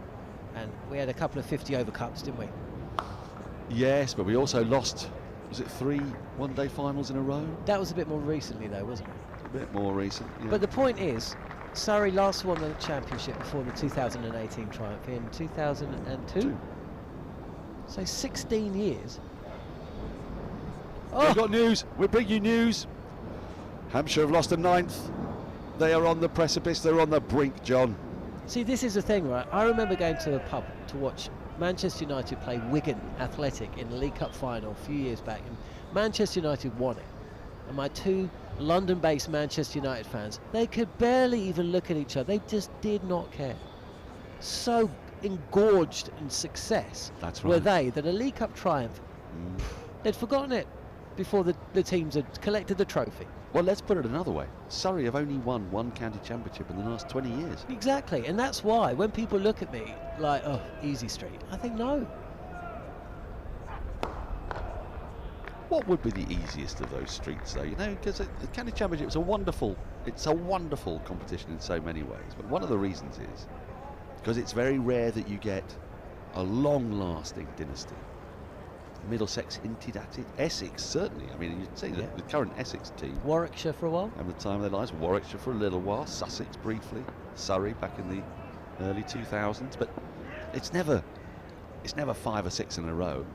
and we had a couple of 50 over cups, didn't we? Yes, but we also lost. Was it 3 one-day finals in a row? That was a bit more recently, though, wasn't it? A bit more recent. Yeah. But the point is, Surrey last won the championship before the 2018 triumph in 2002. So 16 years. We've got news. We bring you news. Hampshire have lost a 9th. They are on the precipice. They're on the brink, John. See, this is the thing, right? I remember going to a pub to watch Manchester United play Wigan Athletic in the League Cup final a few years back, and Manchester United won it. And my 2 London-based Manchester United fans, they could barely even look at each other. They just did not care. So engorged in success were they that a League Cup triumph, they'd forgotten it before the teams had collected the trophy. Well, let's put it another way. Surrey have only won 1 county championship in the last 20 years. Exactly, and that's why when people look at me like, oh, easy street, I think no. What would be the easiest of those streets, though? You know, because the county championship is a wonderful competition in so many ways. But one of the reasons is because it's very rare that you get a long-lasting dynasty. Middlesex hinted at it. Essex, certainly. I mean, you'd say that the current Essex team. Warwickshire for a while. At the time of their lives. Warwickshire for a little while. Sussex briefly. Surrey back in the early 2000s. But it's never 5 or 6 in a row.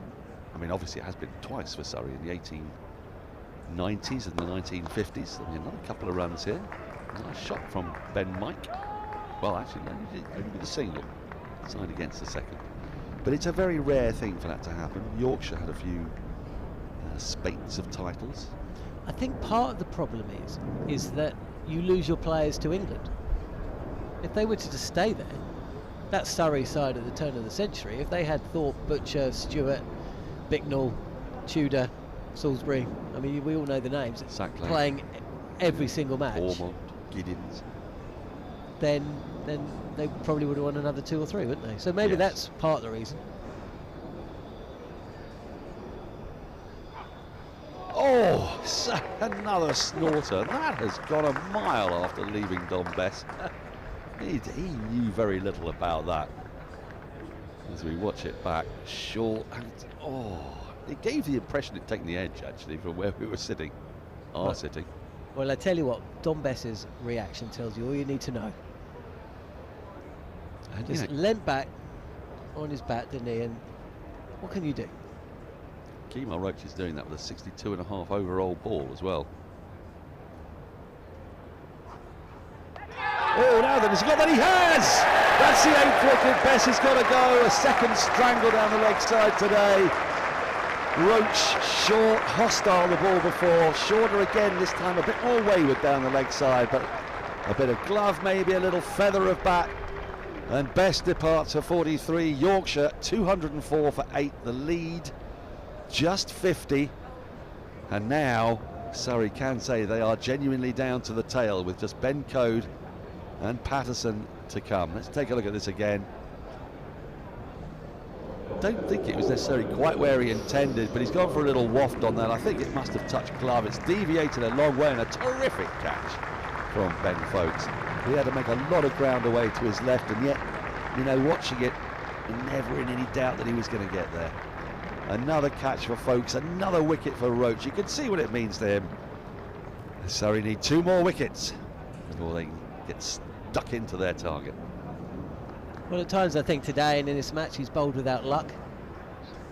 I mean, obviously it has been twice for Surrey in the 1890s and the 1950s. I mean, another couple of runs here. Nice shot from Ben Mike. Well, actually, no, only with a single. Signed against the second. But it's a very rare thing for that to happen. Yorkshire had a few spates of titles. I think part of the problem is that you lose your players to England. If they were to just stay there, that Surrey side at the turn of the century, if they had Thorpe, Butcher, Stewart, Bicknell, Tudor, Salisbury, I mean, we all know the names, playing every single match, Ormond, Giddins, then they probably would have won another 2 or 3, wouldn't they? So maybe that's part of the reason. Oh, another snorter. That has gone a mile after leaving Don Bess. He knew very little about that. As we watch it back, short, and it gave the impression it'd taken the edge, actually, from where we were sitting, sitting. Well, I tell you what, Don Bess's reaction tells you all you need to know. And just leant back on his bat, didn't he? And what can you do? Kemar Roach is doing that with a 62.5 overall ball as well. Oh, now then, has he got that? He has! That's the 8th wicket. Bess has got to go. A second strangle down the leg side today. Roach short, hostile the ball before. Shorter again, this time a bit more wayward down the leg side, but a bit of glove, maybe a little feather of bat. And Bess departs for 43. Yorkshire 204 for 8. The lead just 50. And now Surrey can say they are genuinely down to the tail with just Ben Code and Patterson to come. Let's take a look at this again. Don't think it was necessarily quite where he intended, but he's gone for a little waft on that. I think it must have touched glove. It's deviated a long way, and a terrific catch from Ben Foakes. He had to make a lot of ground away to his left, and yet, you know, watching it, never in any doubt that he was going to get there. Another catch for Foakes, another wicket for Roach. You can see what it means to him. Surrey need 2 more wickets before they can get stuck into their target. Well, at times I think today and in this match he's bowled without luck.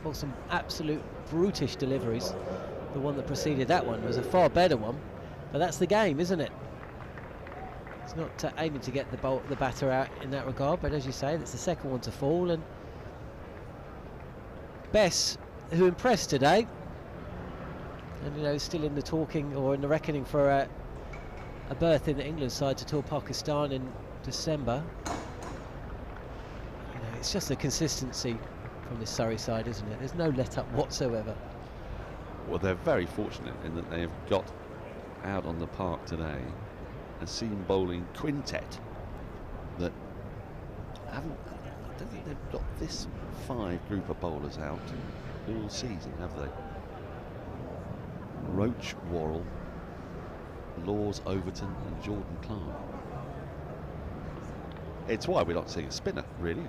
Well, some absolute brutish deliveries. The one that preceded that one was a far better one, but that's the game, isn't it? It's not aiming to get the batter out in that regard, but as you say, that's the second one to fall. And Bess, who impressed today, and you know, still in the talking or in the reckoning for a berth in the England side to tour Pakistan in December. It's just the consistency from this Surrey side, isn't it? There's no let-up whatsoever. Well, they're very fortunate in that they have got out on the park today a seam bowling quintet that I don't think they've got this 5 group of bowlers out all season, have they? Roach, Worrell, Laws, Overton and Jordan Clark. It's why we're not seeing a spinner, really.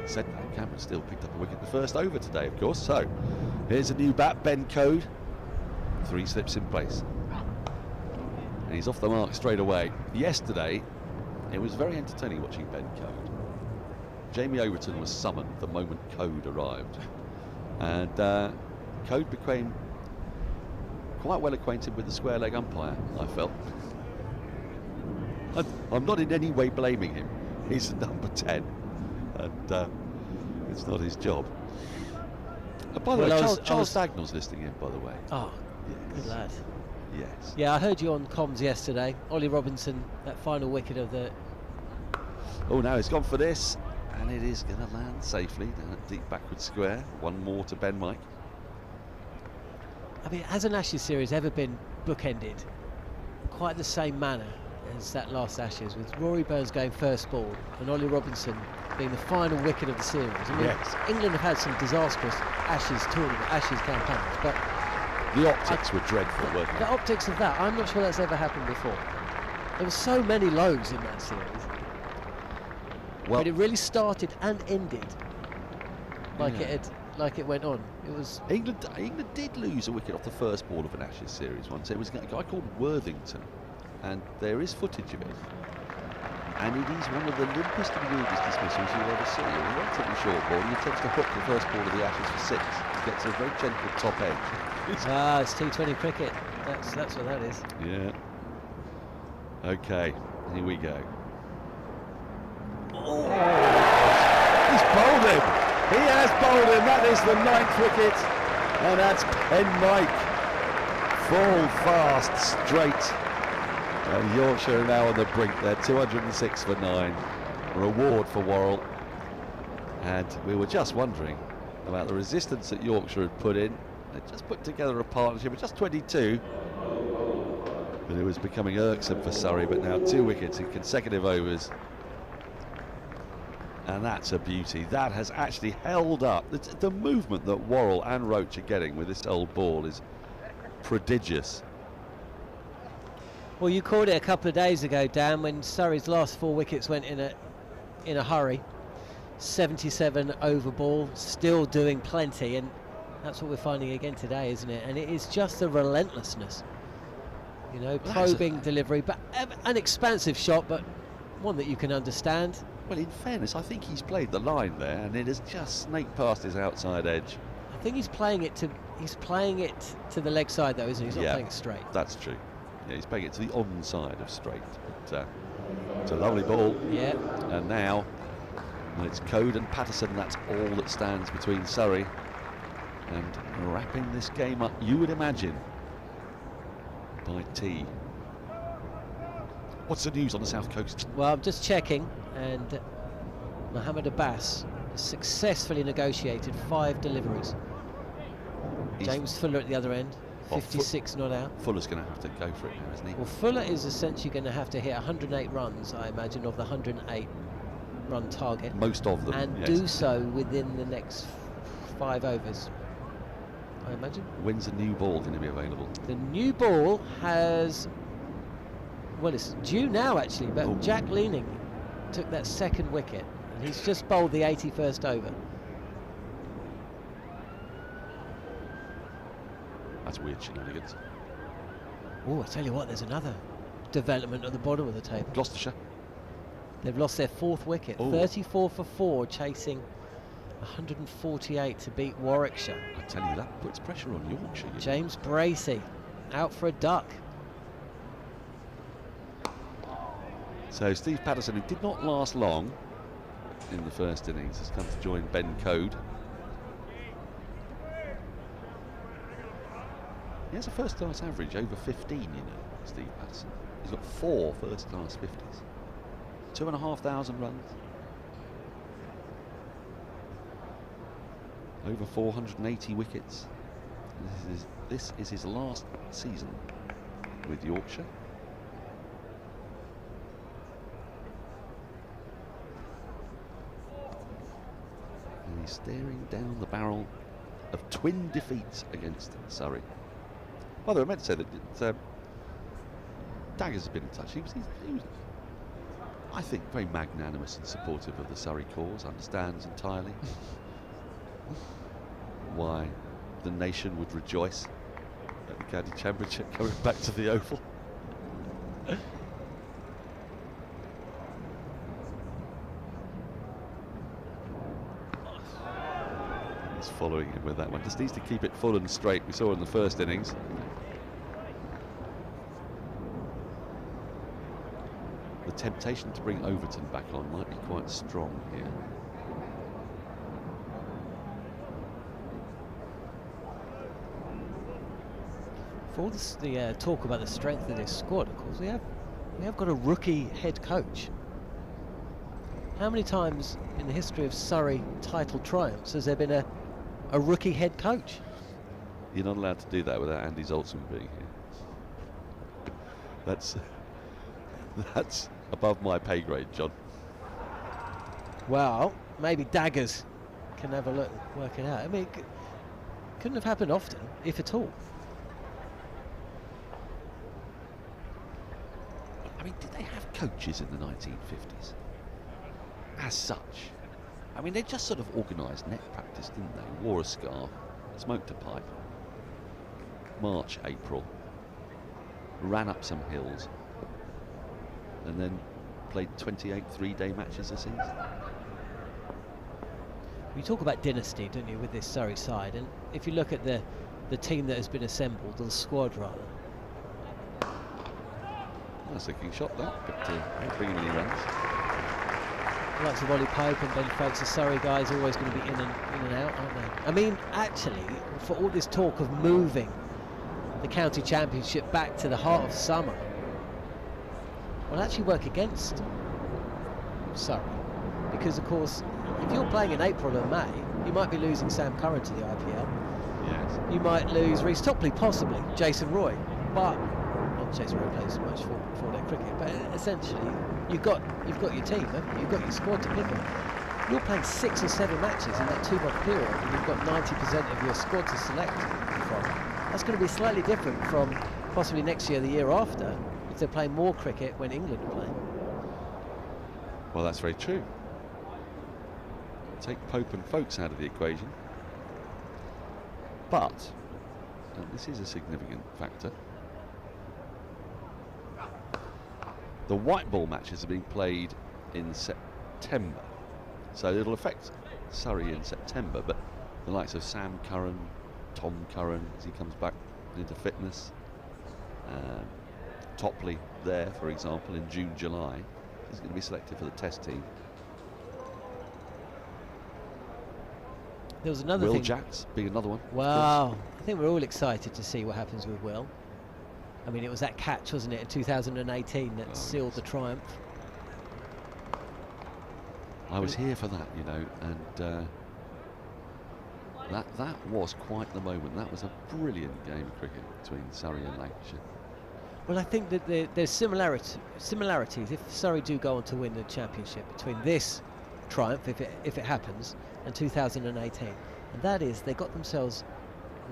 Said that, Cameron still picked up a wicket the first over today, of course. So here's a new bat, Ben Code. 3 slips in place. And he's off the mark straight away. Yesterday, it was very entertaining watching Ben Code. Jamie Overton was summoned the moment Code arrived. And Code became quite well acquainted with the square leg umpire, I felt. I'm not in any way blaming him. He's number 10, and it's not his job. By the way, Charles Dagnall's listening in, by the way. Oh, good lad. Yes. Yeah, I heard you on comms yesterday. Ollie Robinson, that final wicket of the... Oh, now he's gone for this, and it is going to land safely down at deep backward square. One more to Ben Mike. I mean, has an Ashes series ever been bookended quite the same manner as that last Ashes, with Rory Burns going first ball and Ollie Robinson being the final wicket of the series? I mean, yes. England have had some disastrous Ashes campaigns, but the optics were dreadful, weren't they? The optics of that, I'm not sure that's ever happened before. There were so many lows in that series. Well, but it really started and ended like it went on. It was England did lose a wicket off the first ball of an Ashes series once. It was a guy called Worthington, and there is footage of it. And it is one of the limpest and weirdest dismissals you'll ever see. A relatively short ball. He attempts to hook the first ball of the Ashes for 6. He gets a very gentle top edge. it's T20 cricket. That's what that is. Yeah. Okay, here we go. Oh, he's bowled him. He has bowled him. That is the 9th wicket, and that's Ben Mike. Full, fast, straight. And Yorkshire are now on the brink. They're 206 for 9. A reward for Worrell. And we were just wondering about the resistance that Yorkshire had put in. They just put together a partnership of just 22. But it was becoming irksome for Surrey. But now 2 wickets in consecutive overs. And that's a beauty. That has actually held up. The movement that Worrell and Roach are getting with this old ball is prodigious. Well, you called it a couple of days ago, Dan, when Surrey's last 4 wickets went in a hurry. 77 over ball, still doing plenty, and that's what we're finding again today, isn't it? And it is just the relentlessness, you know, probing delivery, but an expansive shot, but one that you can understand. Well, in fairness, I think he's played the line there, and it has just snaked past his outside edge. I think he's playing it to the leg side, though, isn't he? He's not playing it straight. That's true. Yeah, he's playing it to the onside of straight. But it's a lovely ball. Yeah. And now, when it's Code and Patterson, that's all that stands between Surrey and wrapping this game up, you would imagine, by tea. What's the news on the south coast? Well, I'm just checking, and Mohammed Abbas has successfully negotiated 5 deliveries. James Fuller at the other end, 56 not out. Fuller's going to have to go for it now, isn't he? Well, Fuller is essentially going to have to hit 108 runs, I imagine, of the 108 run target. Most of them, and yes. do so within the next 5 overs, I imagine. When's the new ball going to be available? The new ball has, well, it's due now actually, but Jack Leaning took that 2nd wicket, and he's just bowled the 81st over. That's weird shenanigans. Oh, I tell you what, there's another development at the bottom of the table. Gloucestershire. They've lost their 4th wicket. Oh. 34 for 4, chasing 148 to beat Warwickshire. I tell you, that puts pressure on Yorkshire. James Bracey out for a duck. So Steve Patterson, who did not last long in the first innings, has come to join Ben Code. He has a first-class average over 15, you know, Steve Patterson. He's got 4 first-class 50s. 2,500 runs. over 480 wickets. This is his last season with Yorkshire. And he's staring down the barrel of twin defeats against Surrey. By the way, I meant to say that Daggers has been in touch. He was, I think, very magnanimous and supportive of the Surrey cause, understands entirely why the nation would rejoice at the County Championship coming back to the Oval. He's following him with that one. Just needs to keep it full and straight. We saw in the first innings. The temptation to bring Overton back on might be quite strong here. For all this, the talk about the strength of this squad, of course, we have got a rookie head coach. How many times in the history of Surrey title triumphs has there been a rookie head coach? You're not allowed to do that without Andy Zoltzman being here. That's above my pay grade, John. Well, maybe Daggers can have a look, work it out. I mean, it couldn't have happened often, if at all. I mean, did they have coaches in the 1950s? As such. I mean, they just sort of organised net practice, didn't they? Wore a scarf, smoked a pipe. March, April. Ran up some hills. And then played 28 three-day matches a season. You talk about dynasty, don't you, with this Surrey side, and if you look at the team that has been assembled, or the squad rather. That's a kicking shot, that, but bringing any runs. The likes of Ollie Pope and Ben Foakes, the Surrey guys, are always going to be in and out, aren't they? I mean, actually, for all this talk of moving the county championship back to the heart of summer, will actually work against Surrey, because of course if you're playing in April and May, you might be losing Sam Curran to the IPL. Yes. You might lose Reece Topley, possibly Jason Roy, but not Jason Roy plays much for their cricket, but essentially you've got your team, haven't you? You've got your squad to pick on. You're playing 6 or 7 matches in that 2-month period, and you've got 90% of your squad to select from. That's going to be slightly different from possibly next year, the year after, if they're playing more cricket when England are playing. Well, that's very true. Take Pope and Foakes out of the equation. But, and this is a significant factor, the white ball matches are being played in September. So it'll affect Surrey in September, but the likes of Sam Curran, Tom Curran, as he comes back into fitness, Topley there, for example, in June, July, is going to be selected for the test team. There was another Will thing. Jacks being another one. Wow, I think we're all excited to see what happens with Will. I mean, it was that catch, wasn't it, in 2018 that sealed the triumph. I was here for that, you know, and that was quite the moment. That was a brilliant game of cricket between Surrey and Lancashire. Well, I think that there's similarities if Surrey do go on to win the championship between this triumph, if it happens, and 2018, and that is they got themselves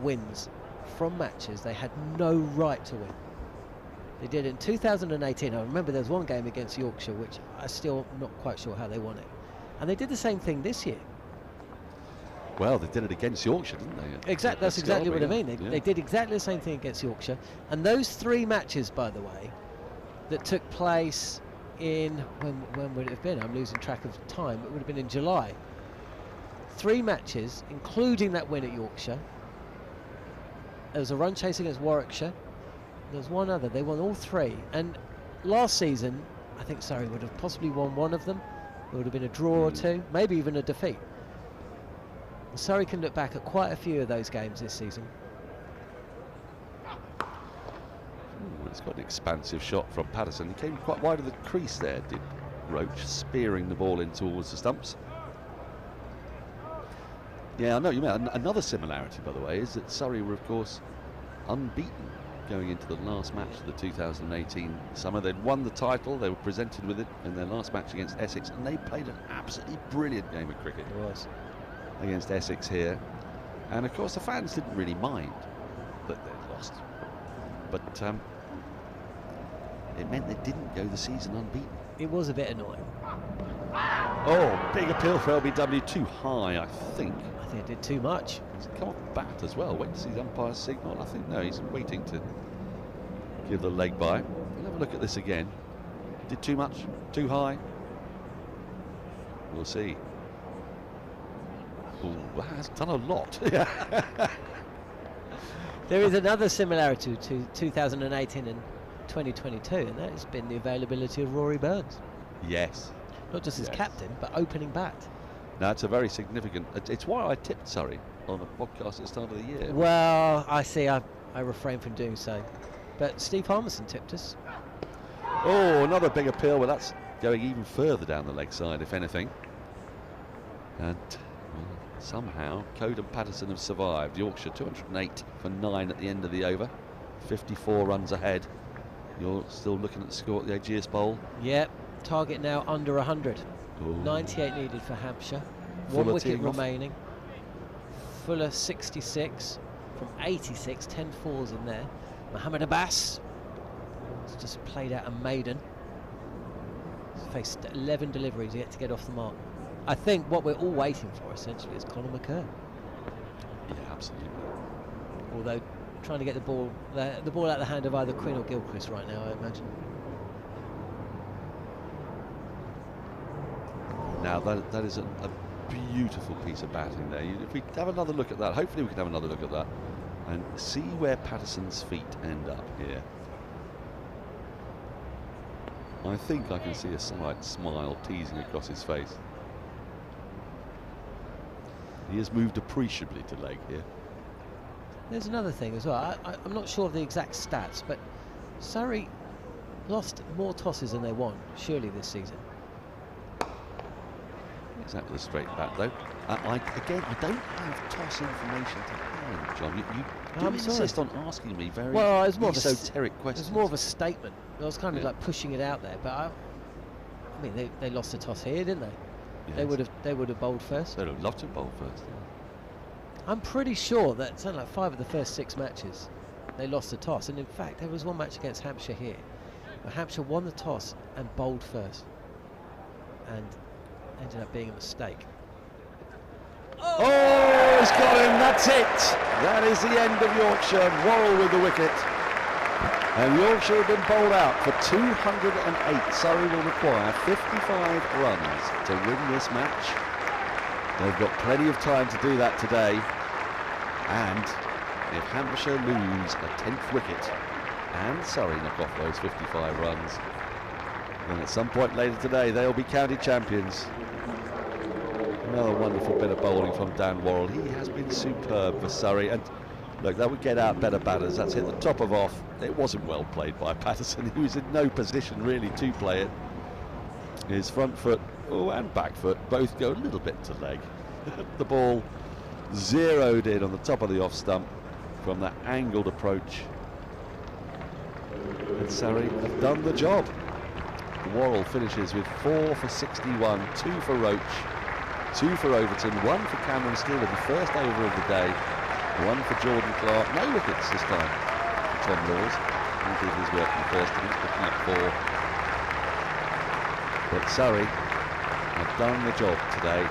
wins from matches they had no right to win. They did it in 2018. I remember there was one game against Yorkshire which I'm still not quite sure how they won it, and they did the same thing this year. Well, they did it against Yorkshire, didn't they? Exactly, that's exactly what I mean. They did exactly the same thing against Yorkshire, and those 3 matches, by the way, that took place in when would it have been? I'm losing track of time. It would have been in July. 3 matches, including that win at Yorkshire. There was a run chase against Warwickshire. There was one other. They won all 3. And last season, I think Surrey would have possibly won one of them. There would have been a draw or 2, maybe even a defeat. And Surrey can look back at quite a few of those games this season. Ooh, it's got an expansive shot from Patterson. He came quite wide of the crease there, did Roach, spearing the ball in towards the stumps. Yeah, I know you mean. Another similarity, by the way, is that Surrey were, of course, unbeaten going into the last match of the 2018 summer. They'd won the title, they were presented with it in their last match against Essex, and they played an absolutely brilliant game of cricket. It was. Against Essex here. And of course the fans didn't really mind that they'd lost. But it meant they didn't go the season unbeaten. It was a bit annoying. Oh, big appeal for LBW, too high, I think. I think it did too much. He's come off bat as well. Wait to see the umpire's signal. I think no, he's waiting to give the leg by. We'll have a look at this again. Did too much, too high. We'll see. Oh, has done a lot. There is another similarity to 2018 and 2022, and that has been the availability of Rory Burns. Yes. Not just as captain, but opening bat. No, it's a very significant. It's why I tipped Surrey on the podcast at the start of the year. Well, I see. I refrain from doing so. But Steve Harman tipped us. Oh, another big appeal. Well, that's going even further down the leg side, if anything. And somehow, Code and Patterson have survived. Yorkshire 208 for 9 at the end of the over. 54 runs ahead. You're still looking at the score at the Ageas Bowl. Yep. Target now under 100. Ooh. 98 needed for Hampshire. Fuller 1 wicket teeing off. remaining. Fuller 66 from 86. 10 fours in there. Mohammed Abbas has just played out a maiden. He's faced 11 deliveries yet to get off the mark. I think what we're all waiting for essentially is Conor McKern. Yeah, absolutely. Although trying to get the ball out of the hand of either Quinn or Gilchrist right now, I imagine. Now that is a beautiful piece of batting there. If we have another look at that, hopefully we can have another look at that and see where Patterson's feet end up here. I think I can see a slight smile teasing across his face. He has moved appreciably to leg here. There's another thing as well. I'm not sure of the exact stats, but Surrey lost more tosses than they won, surely, this season. Exactly the straight bat, though. I don't have toss information to hand, John. You do insist on asking me very esoteric questions. It was more of a statement. I was kind of like pushing it out there, but I mean, they lost the toss here, didn't they? Yes. They would have bowled first. They would have loved to bowl first. Yeah. I'm pretty sure that something like 5 of the first 6 matches they lost the toss, and in fact there was one match against Hampshire here where Hampshire won the toss and bowled first, and ended up being a mistake. Oh, he's got him, that's it! That is the end of Yorkshire. Worrell with the wicket. And Yorkshire have been bowled out for 208. Surrey will require 55 runs to win this match. They've got plenty of time to do that today. And if Hampshire lose a 10th wicket and Surrey knock off those 55 runs, then at some point later today they'll be county champions. Another wonderful bit of bowling from Dan Worrell. He has been superb for Surrey, and look, that would get out better batters. That's hit the top of off. It wasn't well played by Patterson. He was in no position really to play it. His front foot and back foot both go a little bit to leg. The ball zeroed in on the top of the off stump from that angled approach. And Surrey have done the job. Worrell finishes with 4 for 61, 2 for Roach, 2 for Overton, 1 for Cameron Steele in the first over of the day, 1 for Jordan Clark. No wickets this time for Tom Laws. He did his work in the first innings, picking up 4. But Surrey have done the job today.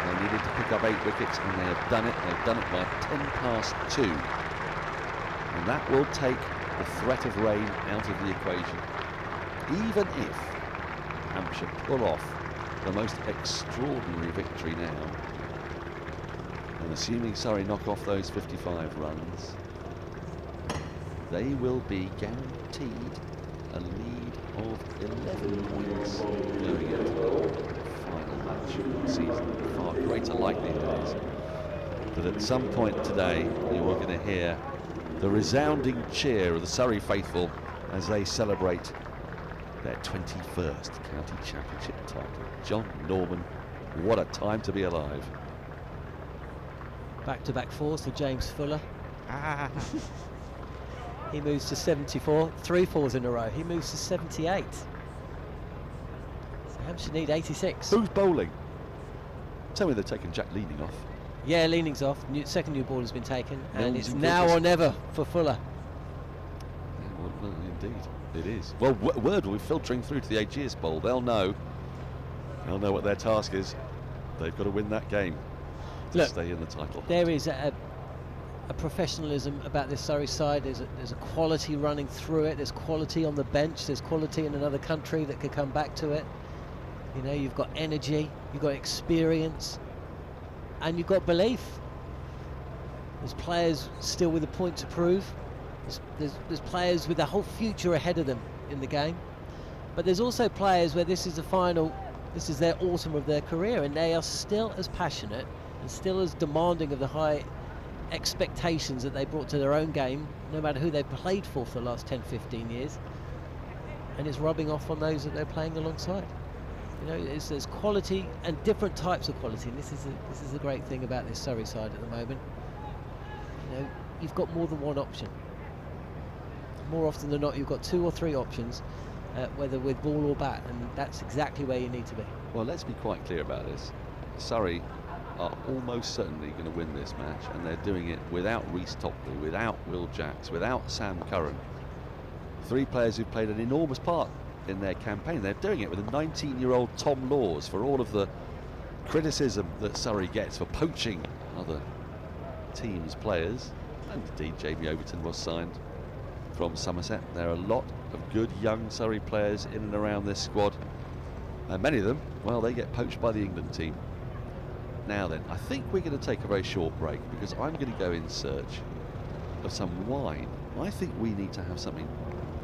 They needed to pick up 8 wickets, and they have done it. They've done it by 10 past 2. And that will take the threat of rain out of the equation. Even if Hampshire pull off the most extraordinary victory now, and assuming Surrey knock off those 55 runs, they will be guaranteed a lead of 11 points going into the final match of the season. Far greater likelihood is that at some point today you are going to hear the resounding cheer of the Surrey faithful as they celebrate their 21st county championship title. John Norman, what a time to be alive. Back-to-back fours for James Fuller. He moves to 74, 3 fours in a row. He moves to 78. So Hampshire need 86. Who's bowling? Tell me they're taking Jack Leaning off. Yeah, Leaning's off. Second new ball has been taken, and Mills it's and now Griffiths. or never for Fuller. Yeah, well, indeed, it is. Well, word will be filtering through to the Aegeus Bowl. They'll know. They'll know what their task is. They've got to win that game to Look, stay in the title. There is a professionalism about this Surrey side. There's a quality running through it. There's quality on the bench. There's quality in another country that could come back to it. You know, you've got energy, you've got experience, and you've got belief. There's players still with a point to prove. There's players with the whole future ahead of them in the game. But there's also players where this is their autumn of their career, and they are still as passionate and still as demanding of the high expectations that they brought to their own game, no matter who they've played for the last 10-15 years, and it's rubbing off on those that they're playing alongside. You know, there's quality and different types of quality, and this is the great thing about this Surrey side at the moment. You know, you've got more than one option. More often than not, you've got 2 or 3 options, whether with ball or bat, and that's exactly where you need to be. Well, let's be quite clear about this. Surrey are almost certainly going to win this match, and they're doing it without Reece Topley, without Will Jacks, without Sam Curran. 3 players who've played an enormous part in their campaign. They're doing it with a 19-year-old Tom Laws, for all of the criticism that Surrey gets for poaching other teams' players. And indeed, Jamie Overton was signed from Somerset. There are a lot of good young Surrey players in and around this squad, and many of them, well, they get poached by the England team. Now then, I think we're going to take a very short break, because I'm going to go in search of some wine. I think we need to have something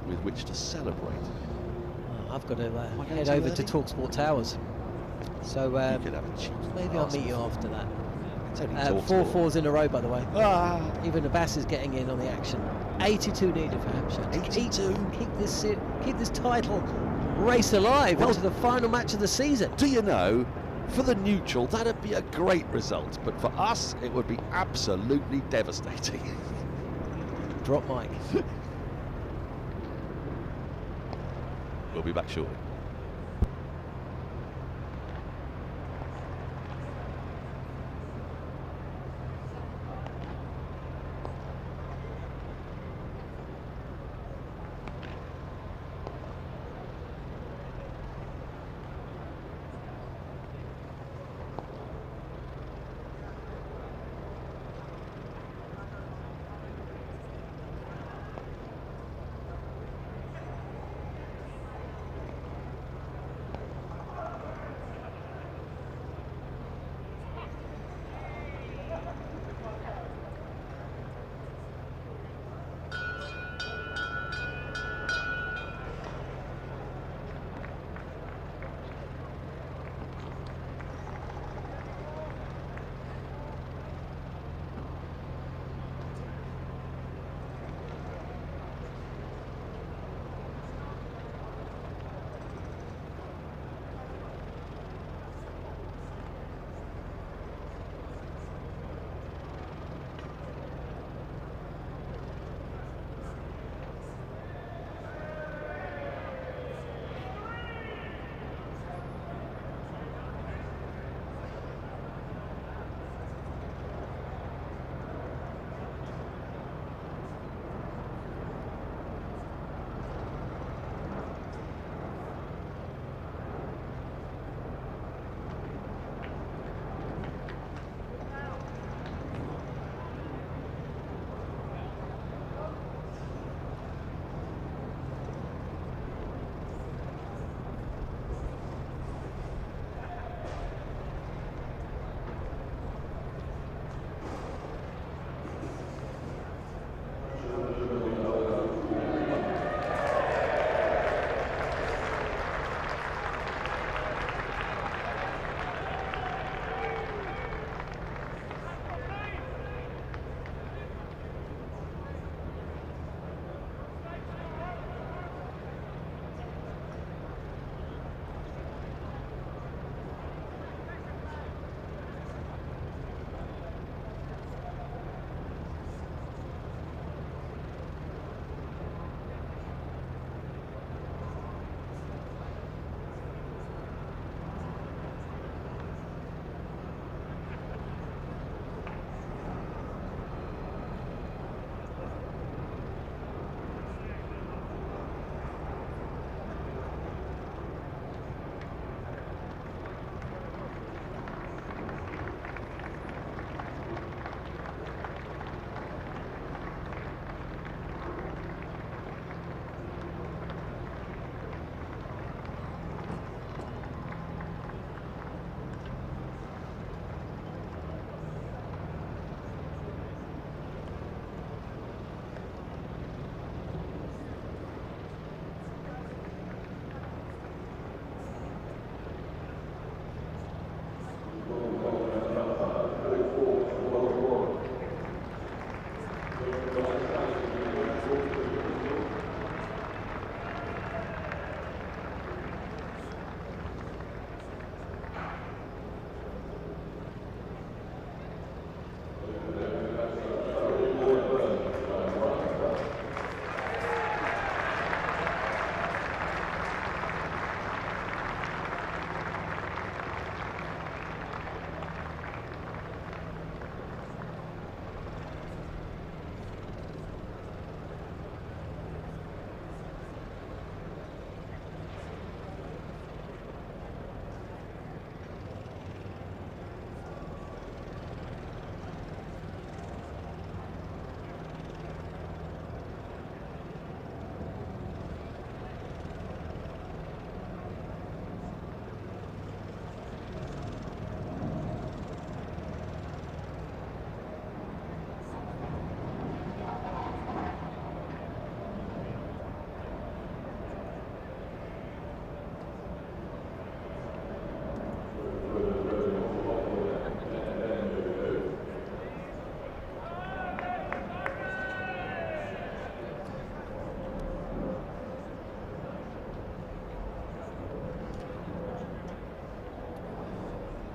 with which to celebrate. Well, I've got to head over to Talksport Towers. So you could have a cheap maybe I'll meet you after that. It's only 4 Talksport. fours in a row, by the way. Even Abbas is getting in on the action. 82 needed for Hampshire. 82. Keep this title race alive into the final match of the season. Do you know, for the neutral, that'd be a great result, but for us, it would be absolutely devastating. Drop mic. We'll be back shortly.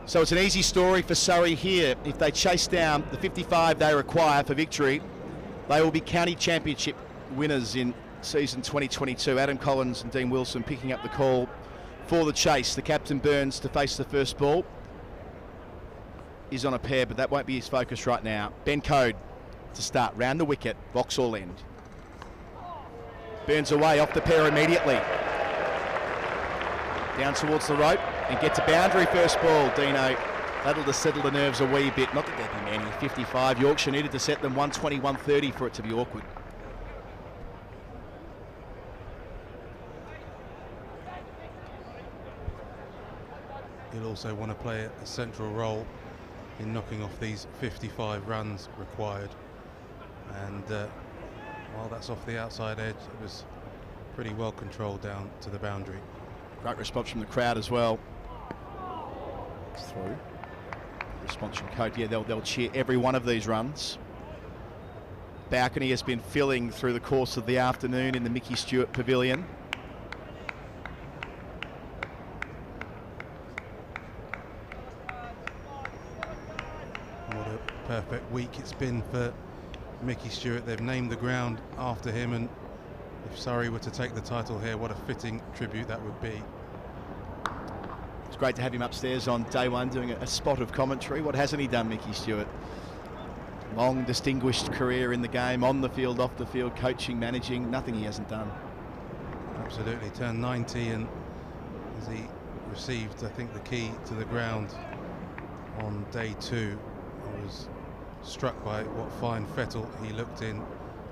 So it's an easy story for Surrey here. If they chase down the 55 they require for victory, they will be county championship winners in season 2022. Adam Collins and Dean Wilson picking up the call for the chase. The captain Burns to face the first ball. He's on a pair, but that won't be his focus right now. Ben Code to start, round the wicket, Vauxhall end. Burns away off the pair immediately. Down towards the rope and get to boundary first ball. Dino, that'll just settle the nerves a wee bit. Not that there'd be many. 55. Yorkshire needed to set them 120, 130 for it to be awkward. He'll also want to play a central role in knocking off these 55 runs required. And while that's off the outside edge, it was pretty well controlled down to the boundary. Great response from the crowd as well. It's through. Response from Cote. Yeah, they'll cheer every one of these runs. Balcony has been filling through the course of the afternoon in the Micky Stewart Pavilion. What a perfect week it's been for Micky Stewart. They've named the ground after him, and if Surrey were to take the title here, what a fitting tribute that would be. It's great to have him upstairs on day one doing a spot of commentary. What hasn't he done, Micky Stewart? Long distinguished career in the game, on the field, off the field, coaching, managing, nothing he hasn't done. Absolutely, turned 90, and as he received, I think, the key to the ground on day 2, I was struck by what fine fettle he looked in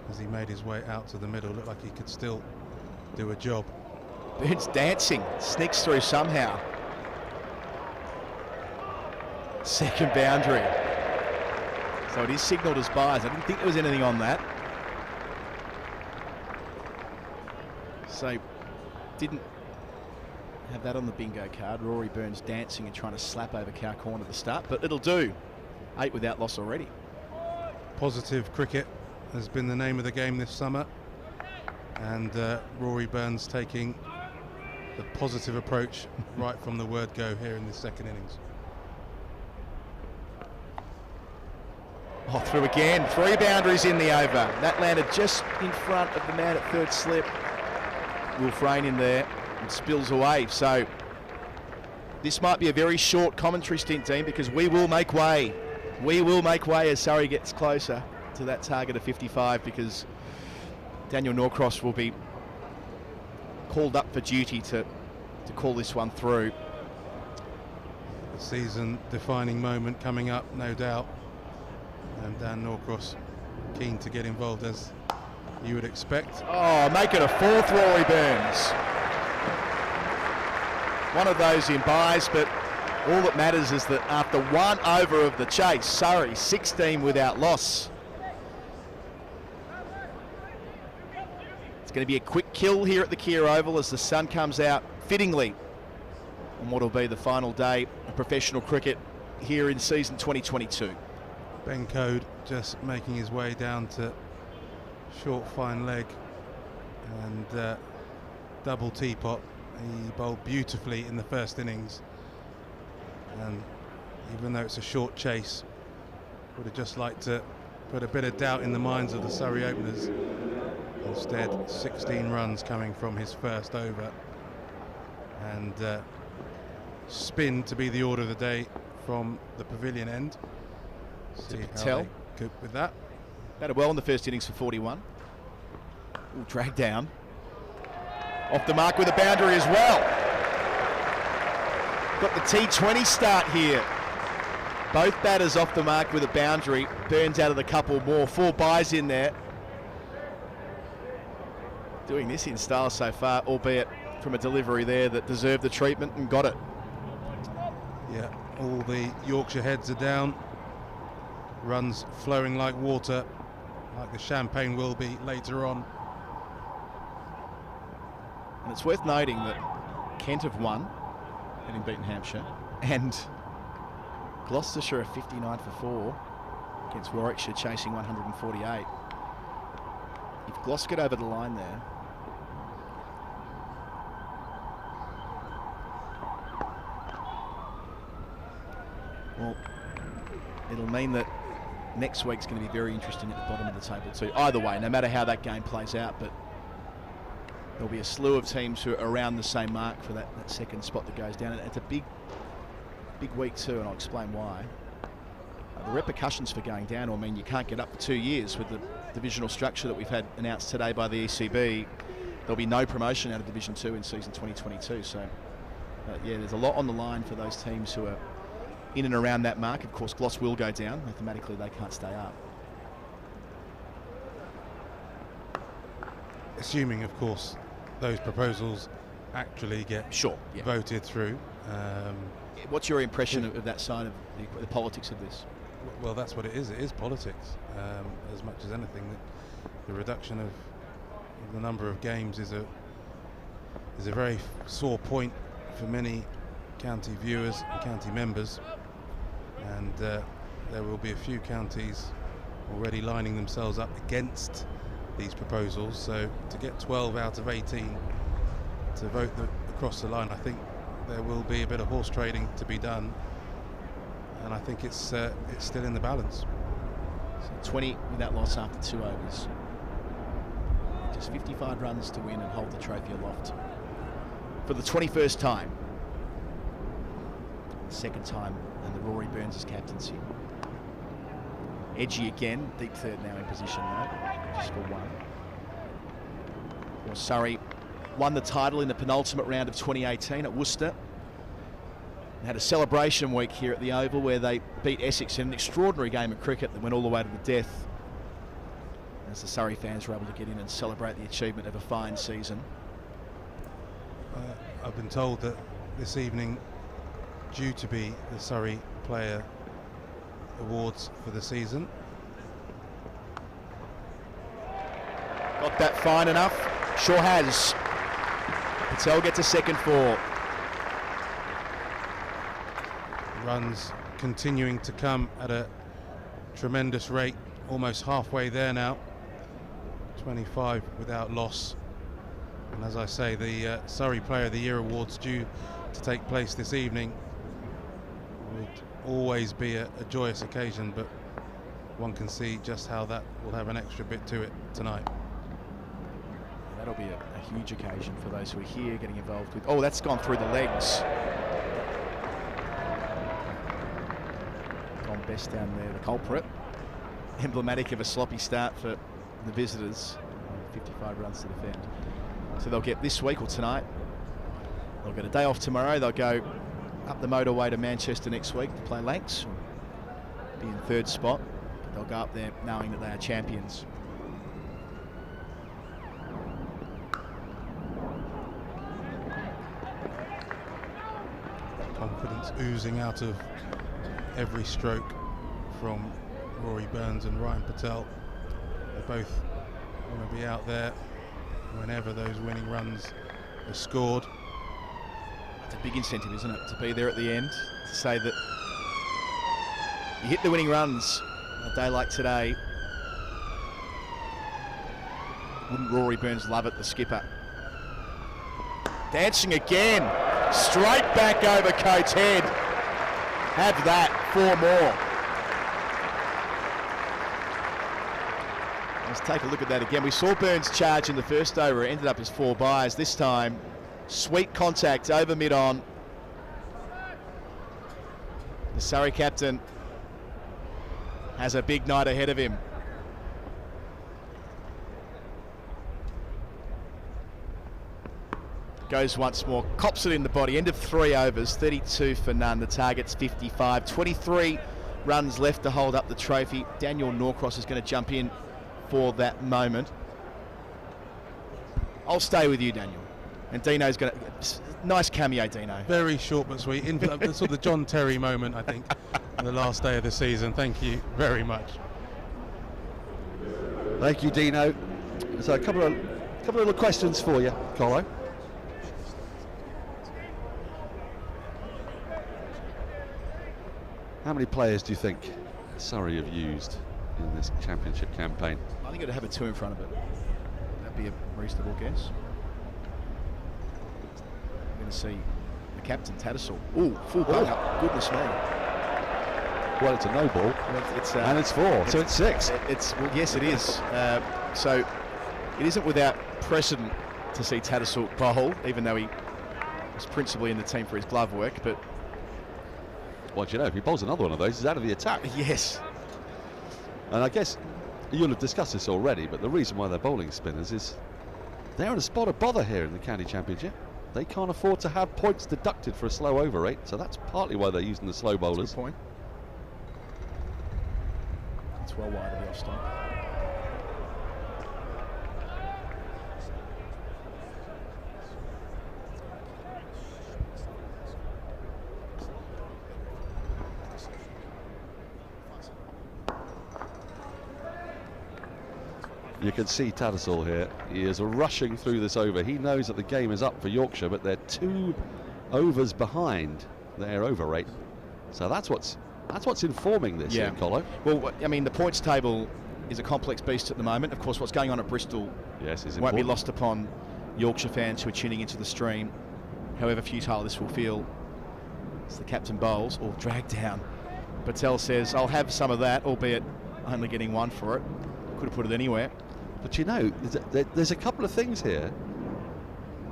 as he made his way out to the middle. Looked like he could still do a job. Burns dancing, sneaks through somehow. Second boundary. So it is signalled as byes. I didn't think there was anything on that. So didn't have that on the bingo card. Rory Burns dancing and trying to slap over cow corner at the start, but it'll do. 8 without loss already. Positive cricket has been the name of the game this summer, and Rory Burns taking the positive approach right from the word go here in the second innings. Oh, through again. 3 boundaries in the over. That landed just in front of the man at third slip. Wolff Rain in there and spills away. So this might be a very short commentary stint, Dean, because we will make way. We will make way as Surrey gets closer to that target of 55, because Daniel Norcross will be called up for duty to call this one through. A season-defining moment coming up, no doubt. And Dan Norcross keen to get involved, as you would expect. Oh, make it a 4th, Rory Burns. One of those in buys, but all that matters is that after 1 over of the chase, Surrey 16 without loss. It's going to be a quick kill here at the Kia Oval as the sun comes out fittingly on what will be the final day of professional cricket here in season 2022. Ben Code just making his way down to short fine leg and double teapot. He bowled beautifully in the first innings, and even though it's a short chase, would have just liked to put a bit of doubt in the minds of the Surrey openers. Instead, 16 runs coming from his first over, and spin to be the order of the day from the pavilion end. See how they cope with that. Batted well in the first innings for 41. Ooh, drag down. Off the mark with a boundary as well. Got the T20 start here. Both batters off the mark with a boundary. Burns out of the couple more. 4 buys in there. Doing this in style so far, albeit from a delivery there that deserved the treatment and got it. Yeah, all the Yorkshire heads are down. Runs flowing like water, like the champagne will be later on. And it's worth noting that Kent have won, having beaten Hampshire, and Gloucestershire are 59 for 4 against Warwickshire chasing 148. If Gloucester get over the line there, well, it'll mean that next week's going to be very interesting at the bottom of the table too. Either way, no matter how that game plays out, but there'll be a slew of teams who are around the same mark for that second spot that goes down. And it's a big week too, and I'll explain why. The repercussions for going down will mean you can't get up for 2 years with the divisional structure that we've had announced today by the ECB. There'll be no promotion out of Division 2 in season 2022. So, yeah, there's a lot on the line for those teams who are in and around that mark. Of course, Gloss will go down. Mathematically, they can't stay up. Assuming, of course, those proposals actually get voted through. What's your impression of that side of the politics of this? Well, that's what it is. It is politics, as much as anything. The reduction of the number of games is a very sore point for many county viewers and county members, and there will be a few counties already lining themselves up against these proposals. So to get 12 out of 18 to vote across the line, I think there will be a bit of horse trading to be done, and I think it's still in the balance. So 20 without loss after 2 overs. Just 55 runs to win and hold the trophy aloft for the 21st time. Second time under Rory Burns' captaincy. Edgy again, deep third now in position though, just for one. Well, Surrey won the title in the penultimate round of 2018 at Worcester. They had a celebration week here at the Oval where they beat Essex in an extraordinary game of cricket that went all the way to the death, as the Surrey fans were able to get in and celebrate the achievement of a fine season. I've been told that this evening, due to be the Surrey Player Awards for the season. Got that fine enough? Sure has. Patel gets a second for. Runs continuing to come at a tremendous rate, almost halfway there now. 25 without loss. And as I say, the Surrey Player of the Year Awards due to take place this evening would always be a joyous occasion, but one can see just how that will have an extra bit to it tonight. That'll be a huge occasion for those who are here getting involved with. Oh, that's gone through the legs. Gone best down there, the culprit. Emblematic of a sloppy start for the visitors. 55 runs to defend. So they'll get this week or tonight. They'll get a day off tomorrow. They'll go up the motorway to Manchester next week to play Lancs. Be in third spot. They'll go up there knowing that they are champions. Confidence oozing out of every stroke from Rory Burns and Ryan Patel. They both want to be out there whenever those winning runs are scored. It's a big incentive, isn't it, to be there at the end, to say that you hit the winning runs on a day like today. Wouldn't Rory Burns love it, the skipper? Dancing again, straight back over Coates' head. Have that, 4 more. Let's take a look at that again. We saw Burns charge in the first over. It ended up as 4 byes. This time, sweet contact over mid-on. The Surrey captain has a big night ahead of him. Goes once more, cops it in the body. End of 3 overs, 32 for none. The target's 55. 23 runs left to hold up the trophy. Daniel Norcross is going to jump in for that moment. I'll stay with you, Daniel. And Dino's going to... Nice cameo, Dino. Very short but sweet. Sort of the John Terry moment, I think, on the last day of the season. Thank you very much. Thank you, Dino. So a couple of little questions for you, Colo. How many players do you think Surrey have used in this championship campaign? I think it'd have a 2 in front of it. That'd be a reasonable guess. We're going to see the captain, Tattersall. Ooh, full bung up. Goodness me. Well, it's a no ball, and it's 4, so it's 6. Well, yes, it is. So it isn't without precedent to see Tattersall bowl, even though he was principally in the team for his glove work. But well, you know, if he bowls another one of those, he's out of the attack. Yes. And I guess you'll have discussed this already, but the reason why they're bowling spinners is they're in a spot of bother here in the County Championship. They can't afford to have points deducted for a slow over rate, so that's partly why they're using the slow bowlers. Good point. It's well wide of the off stump. You can see Tattersall here. He is rushing through this over. He knows that the game is up for Yorkshire, but they're 2 overs behind their over rate. So that's what's informing this, here, Colo. Well, I mean, the points table is a complex beast at the moment. Of course, what's going on at Bristol won't be lost upon Yorkshire fans who are tuning into the stream. However futile this will feel as the captain bowls or drag down. Patel says, I'll have some of that, albeit only getting 1 for it. Could have put it anywhere. But you know, there's a couple of things here.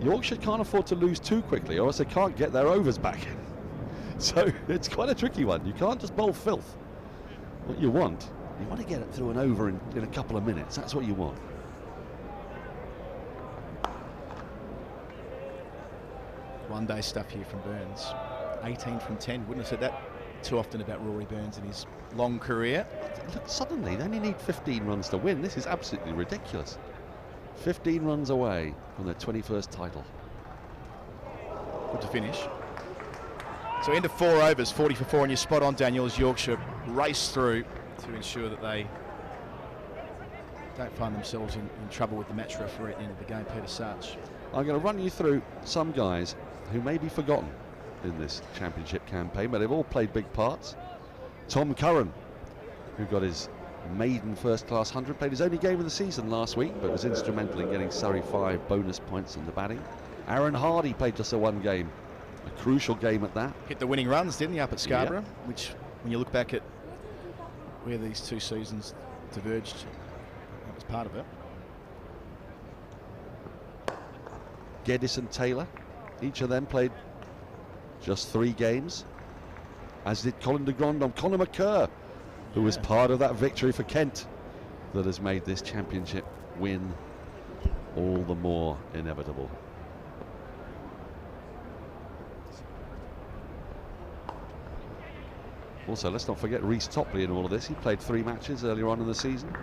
Yorkshire can't afford to lose too quickly, or else they can't get their overs back. So it's quite a tricky one. You can't just bowl filth. What you want to get it through an over in a couple of minutes. That's what you want. One-day stuff here from Burns. 18 from 10. Wouldn't have said that too often about Rory Burns in his long career. Look, suddenly they only need 15 runs to win. This is absolutely ridiculous. 15 runs away from their 21st title. Good to finish. So into 4 overs, 40 for 4, and you're spot on, Daniel, as Yorkshire race through to ensure that they don't find themselves in trouble with the match referee at the end of the game, Peter Sarch. I'm going to run you through some guys who may be forgotten in this championship campaign, but they've all played big parts. Tom Curran, who got his maiden first-class 100, played his only game of the season last week, but was instrumental in getting Surrey 5 bonus points in the batting. Aaron Hardy played just the 1 game, a crucial game at that. Hit the winning runs, didn't he, up at Scarborough? Yep. Which, when you look back at where these 2 seasons diverged, that was part of it. Geddes and Taylor, each of them played just 3 games, as did Colin de Grandon. Conor McCurr, who was part of that victory for Kent that has made this championship win all the more inevitable. Also, let's not forget Reece Topley in all of this. He played 3 matches earlier on in the season.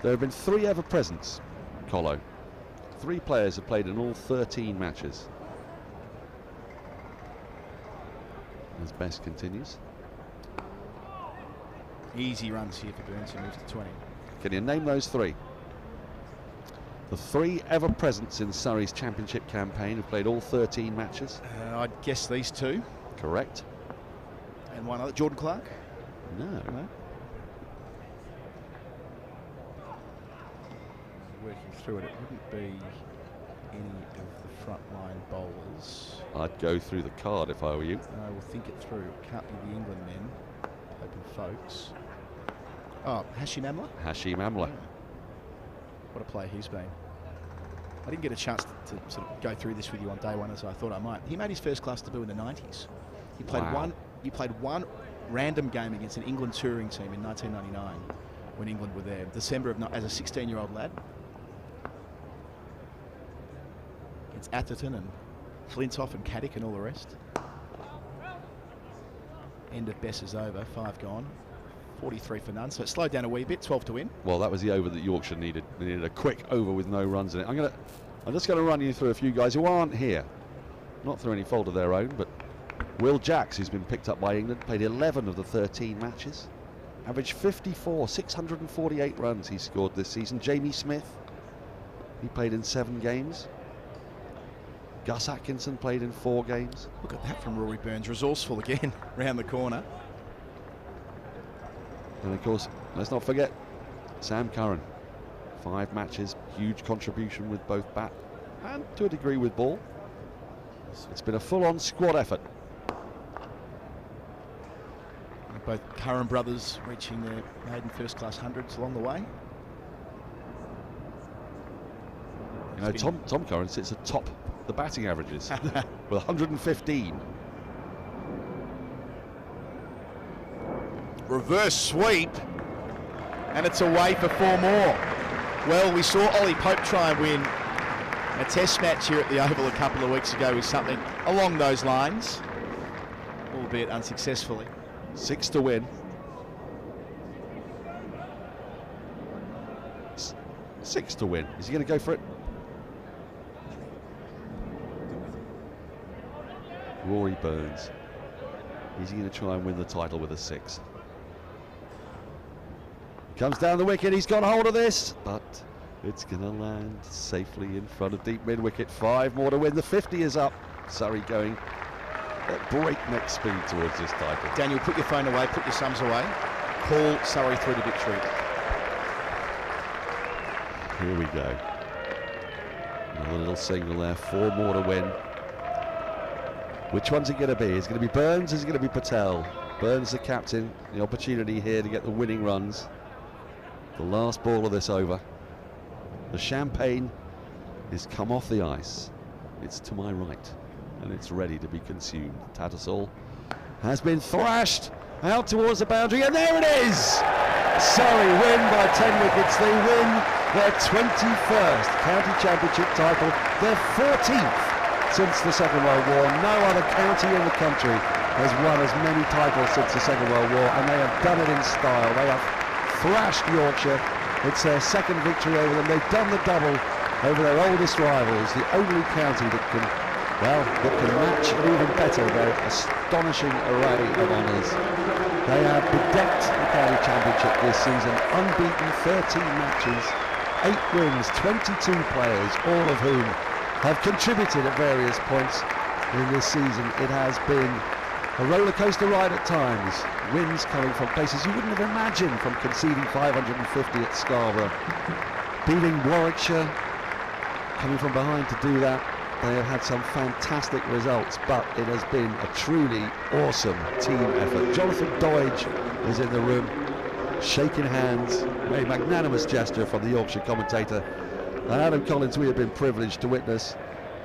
There have been 3 ever presents, Colo. 3 players have played in all 13 matches. As Best continues. Easy runs here for Burns, who moves to 20. Can you name those 3? The 3 ever presents in Surrey's championship campaign have played all 13 matches. I'd guess these 2. Correct. And one other, Jordan Clark? No. Working through it, it wouldn't be any of the frontline bowlers. I'd go through the card if I were you. I will think it through. It can't be the England men. Pope and Foakes. Oh, Hashim Amla? Hashim Amla. What a player he's been. I didn't get a chance to sort of go through this with you on day 1 as I thought I might. He made his first class debut in the 90s. He played one random game against an England touring team in 1999 when England were there. December of as a 16-year-old lad. Against Atherton and Flintoff and Caddick and all the rest. End of Bess is over, 5 gone. 43 for none, so it slowed down a wee bit, 12 to win. Well, that was the over that Yorkshire needed. They needed a quick over with no runs in it. I'm just going to run you through a few guys who aren't here. Not through any fault of their own, but Will Jacks, who's been picked up by England, played 11 of the 13 matches. Averaged 54, 648 runs he scored this season. Jamie Smith, he played in 7 games. Gus Atkinson played in 4 games. Look at that from Rory Burns, resourceful again, round the corner. And of course, let's not forget Sam Curran. 5 matches, huge contribution with both bat and to a degree with ball. It's been a full-on squad effort. Both Curran brothers reaching their maiden first-class hundreds along the way. You know, Tom Curran sits atop the batting averages with 115. Reverse sweep, and it's away for 4 more. Well, we saw Ollie Pope try and win a test match here at the Oval a couple of weeks ago with something along those lines, albeit unsuccessfully. 6 to win. 6 to win. Is he going to go for it? Rory Burns. Is he going to try and win the title with a 6? Comes down the wicket, he's got hold of this, but it's going to land safely in front of deep mid-wicket. 5 more to win, the 50 is up. Surrey going at breakneck speed towards this title. Daniel, put your phone away, put your sums away. Call Surrey through to victory. Here we go. Another little single there, 4 more to win. Which one's it going to be? Is it going to be Burns? Is it going to be Patel? Burns the captain, the opportunity here to get the winning runs. The last ball of this over. The champagne is come off the ice. It's to my right, and it's ready to be consumed. Tattersall has been thrashed out towards the boundary, and there it is! Surrey win by 10 wickets. They win their 21st county championship title, their 14th since the Second World War. No other county in the country has won as many titles since the Second World War, and they have done it in style. They have thrashed Yorkshire. It's their second victory over them. They've done the double over their oldest rivals, the only county that can, well, that can match and even better their astonishing array of honours. They have bedecked the county championship this season, unbeaten 13 matches, 8 wins, 22 players, all of whom have contributed at various points in this season. It has been a roller coaster ride at times. Wins coming from places you wouldn't have imagined, from conceding 550 at Scarborough, beating Warwickshire, coming from behind to do that. They have had some fantastic results, but it has been a truly awesome team effort. Jonathan Doidge is in the room, shaking hands, a magnanimous gesture from the Yorkshire commentator. And Adam Collins, we have been privileged to witness,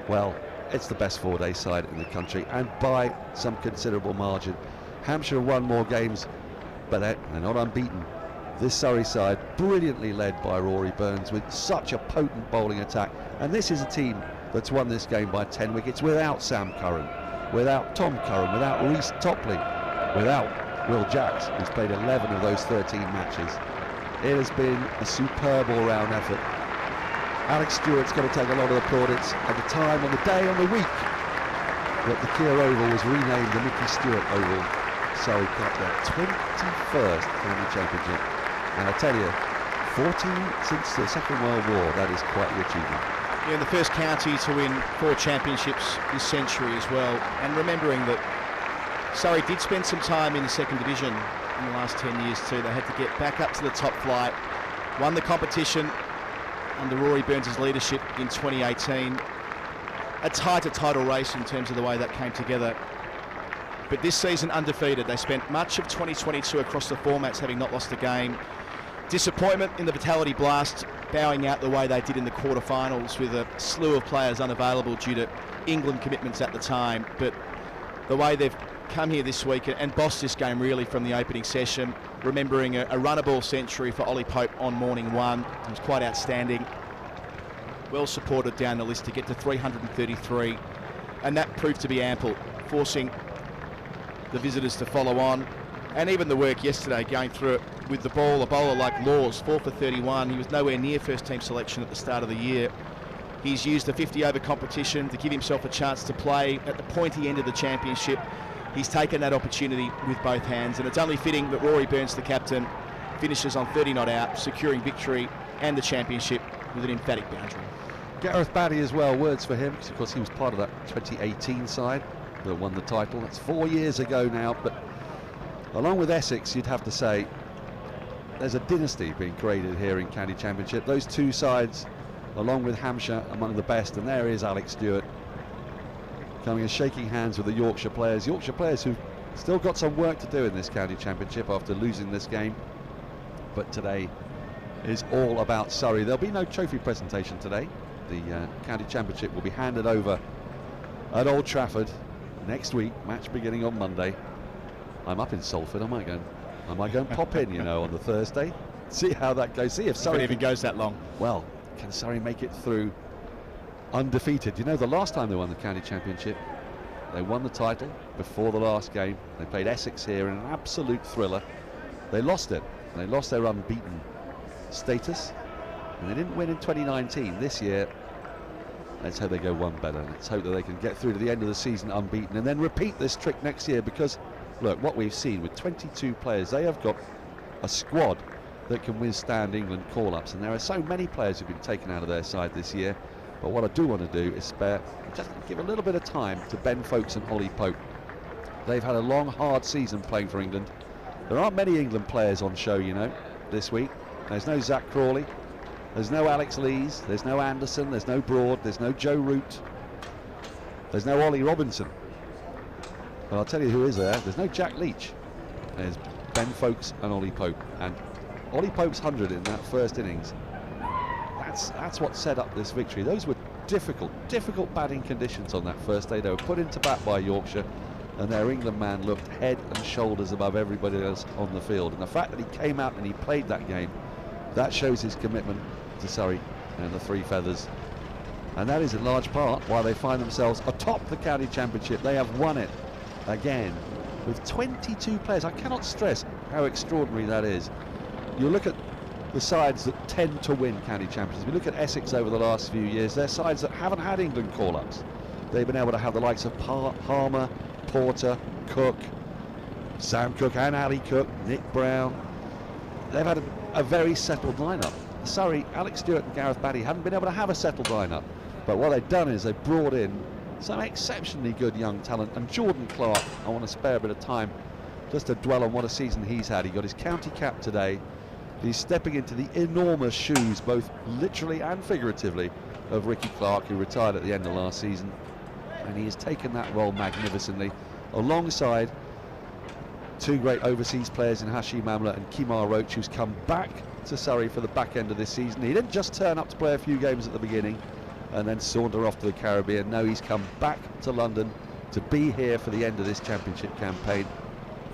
well, it's the best 4-day side in the country, and by some considerable margin. Hampshire won more games, but they're not unbeaten. This Surrey side, brilliantly led by Rory Burns, with such a potent bowling attack. And this is a team that's won this game by 10 wickets without Sam Curran, without Tom Curran, without Reece Topley, without Will Jacks, who's played 11 of those 13 matches. It has been a superb all-round effort. Alex Stewart's going to take a lot of the plaudits at the time, on the day, on the week that the Kemar Oval was renamed the Micky Stewart Oval. Surrey got their 21st county championship. And I tell you, 14 since the Second World War, that is quite the achievement. Yeah, the first county to win 4 championships this century as well. And remembering that Surrey did spend some time in the second division in the last 10 years too. They had to get back up to the top flight, won the competition under Rory Burns' leadership in 2018. A tighter title race in terms of the way that came together. But this season undefeated. They spent much of 2022 across the formats having not lost a game. Disappointment in the Vitality Blast, bowing out the way they did in the quarterfinals with a slew of players unavailable due to England commitments at the time. But the way they've come here this week and bossed this game really from the opening session, remembering a runnable century for Ollie Pope on morning 1. It was quite outstanding. Well supported down the list to get to 333, and that proved to be ample, forcing the visitors to follow on. And even the work yesterday going through it with the ball, a bowler like Laws, 4 for 31. He was nowhere near first team selection at the start of the year. He's used the 50 over competition to give himself a chance to play at the pointy end of the championship. He's taken that opportunity with both hands, and it's only fitting that Rory Burns, the captain, finishes on 30 not out, securing victory and the championship with an emphatic boundary. Gareth Batty as well, words for him, because of course he was part of that 2018 side that won the title. That's 4 years ago now, but along with Essex, you'd have to say there's a dynasty being created here in County Championship. Those two sides, along with Hampshire, among the best, and there is Alex Stewart coming and shaking hands with the Yorkshire players who Still got some work to do in this county championship after losing this game, but today is all about Surrey. There'll be no trophy presentation today. The county championship will be handed over at Old Trafford next week, match beginning on Monday. I'm up in Salford. I might go and pop in, you know, on the Thursday, see how that goes, see if Surrey even goes that long. Well, can Surrey make it through undefeated? You know, the last time they won the county championship, they won the title before the last game. They played Essex here in an absolute thriller. They lost it. They lost their unbeaten status, and they didn't win in 2019. This year, let's hope they go one better. Let's hope that they can get through to the end of the season unbeaten and then repeat this trick next year, because look, what we've seen with 22 players, they have got a squad that can withstand England call-ups, and there are so many players who've been taken out of their side this year. But what I do want to do is just give a little bit of time to Ben Foakes and Ollie Pope. They've had a long, hard season playing for England. There aren't many England players on show, you know, this week. There's no Zach Crawley, there's no Alex Lees, there's no Anderson, there's no Broad, there's no Joe Root, there's no Ollie Robinson. But I'll tell you who is there. There's no Jack Leach. There's Ben Foakes and Ollie Pope. And Ollie Pope's 100 in that first innings, that's what set up this victory. Those were difficult batting conditions on that first day. They were put into bat by Yorkshire, and their England man looked head and shoulders above everybody else on the field. And the fact that he came out and he played that game, that shows his commitment to Surrey and the Three Feathers. And that is in large part why they find themselves atop the county championship. They have won it again with 22 players. I cannot stress how extraordinary that is. You look at the sides that tend to win county championships. We look at Essex over the last few years. They're sides that haven't had England call-ups. They've been able to have the likes of Harman, Porter, Cook, Sam Cook and Ali Cook, Nick Brown. They've had a very settled lineup. Surrey, Alex Stewart and Gareth Batty haven't been able to have a settled lineup. But what they've done is they've brought in some exceptionally good young talent. And Jordan Clark, I want to spare a bit of time just to dwell on what a season he's had. He got his county cap today. He's stepping into the enormous shoes, both literally and figuratively, of Ricky Clark, who retired at the end of last season. And he has taken that role magnificently, alongside two great overseas players in Hashim, Amla and Kemar Roach, who's come back to Surrey for the back end of this season. He didn't just turn up to play a few games at the beginning and then saunter off to the Caribbean. No, he's come back to London to be here for the end of this championship campaign.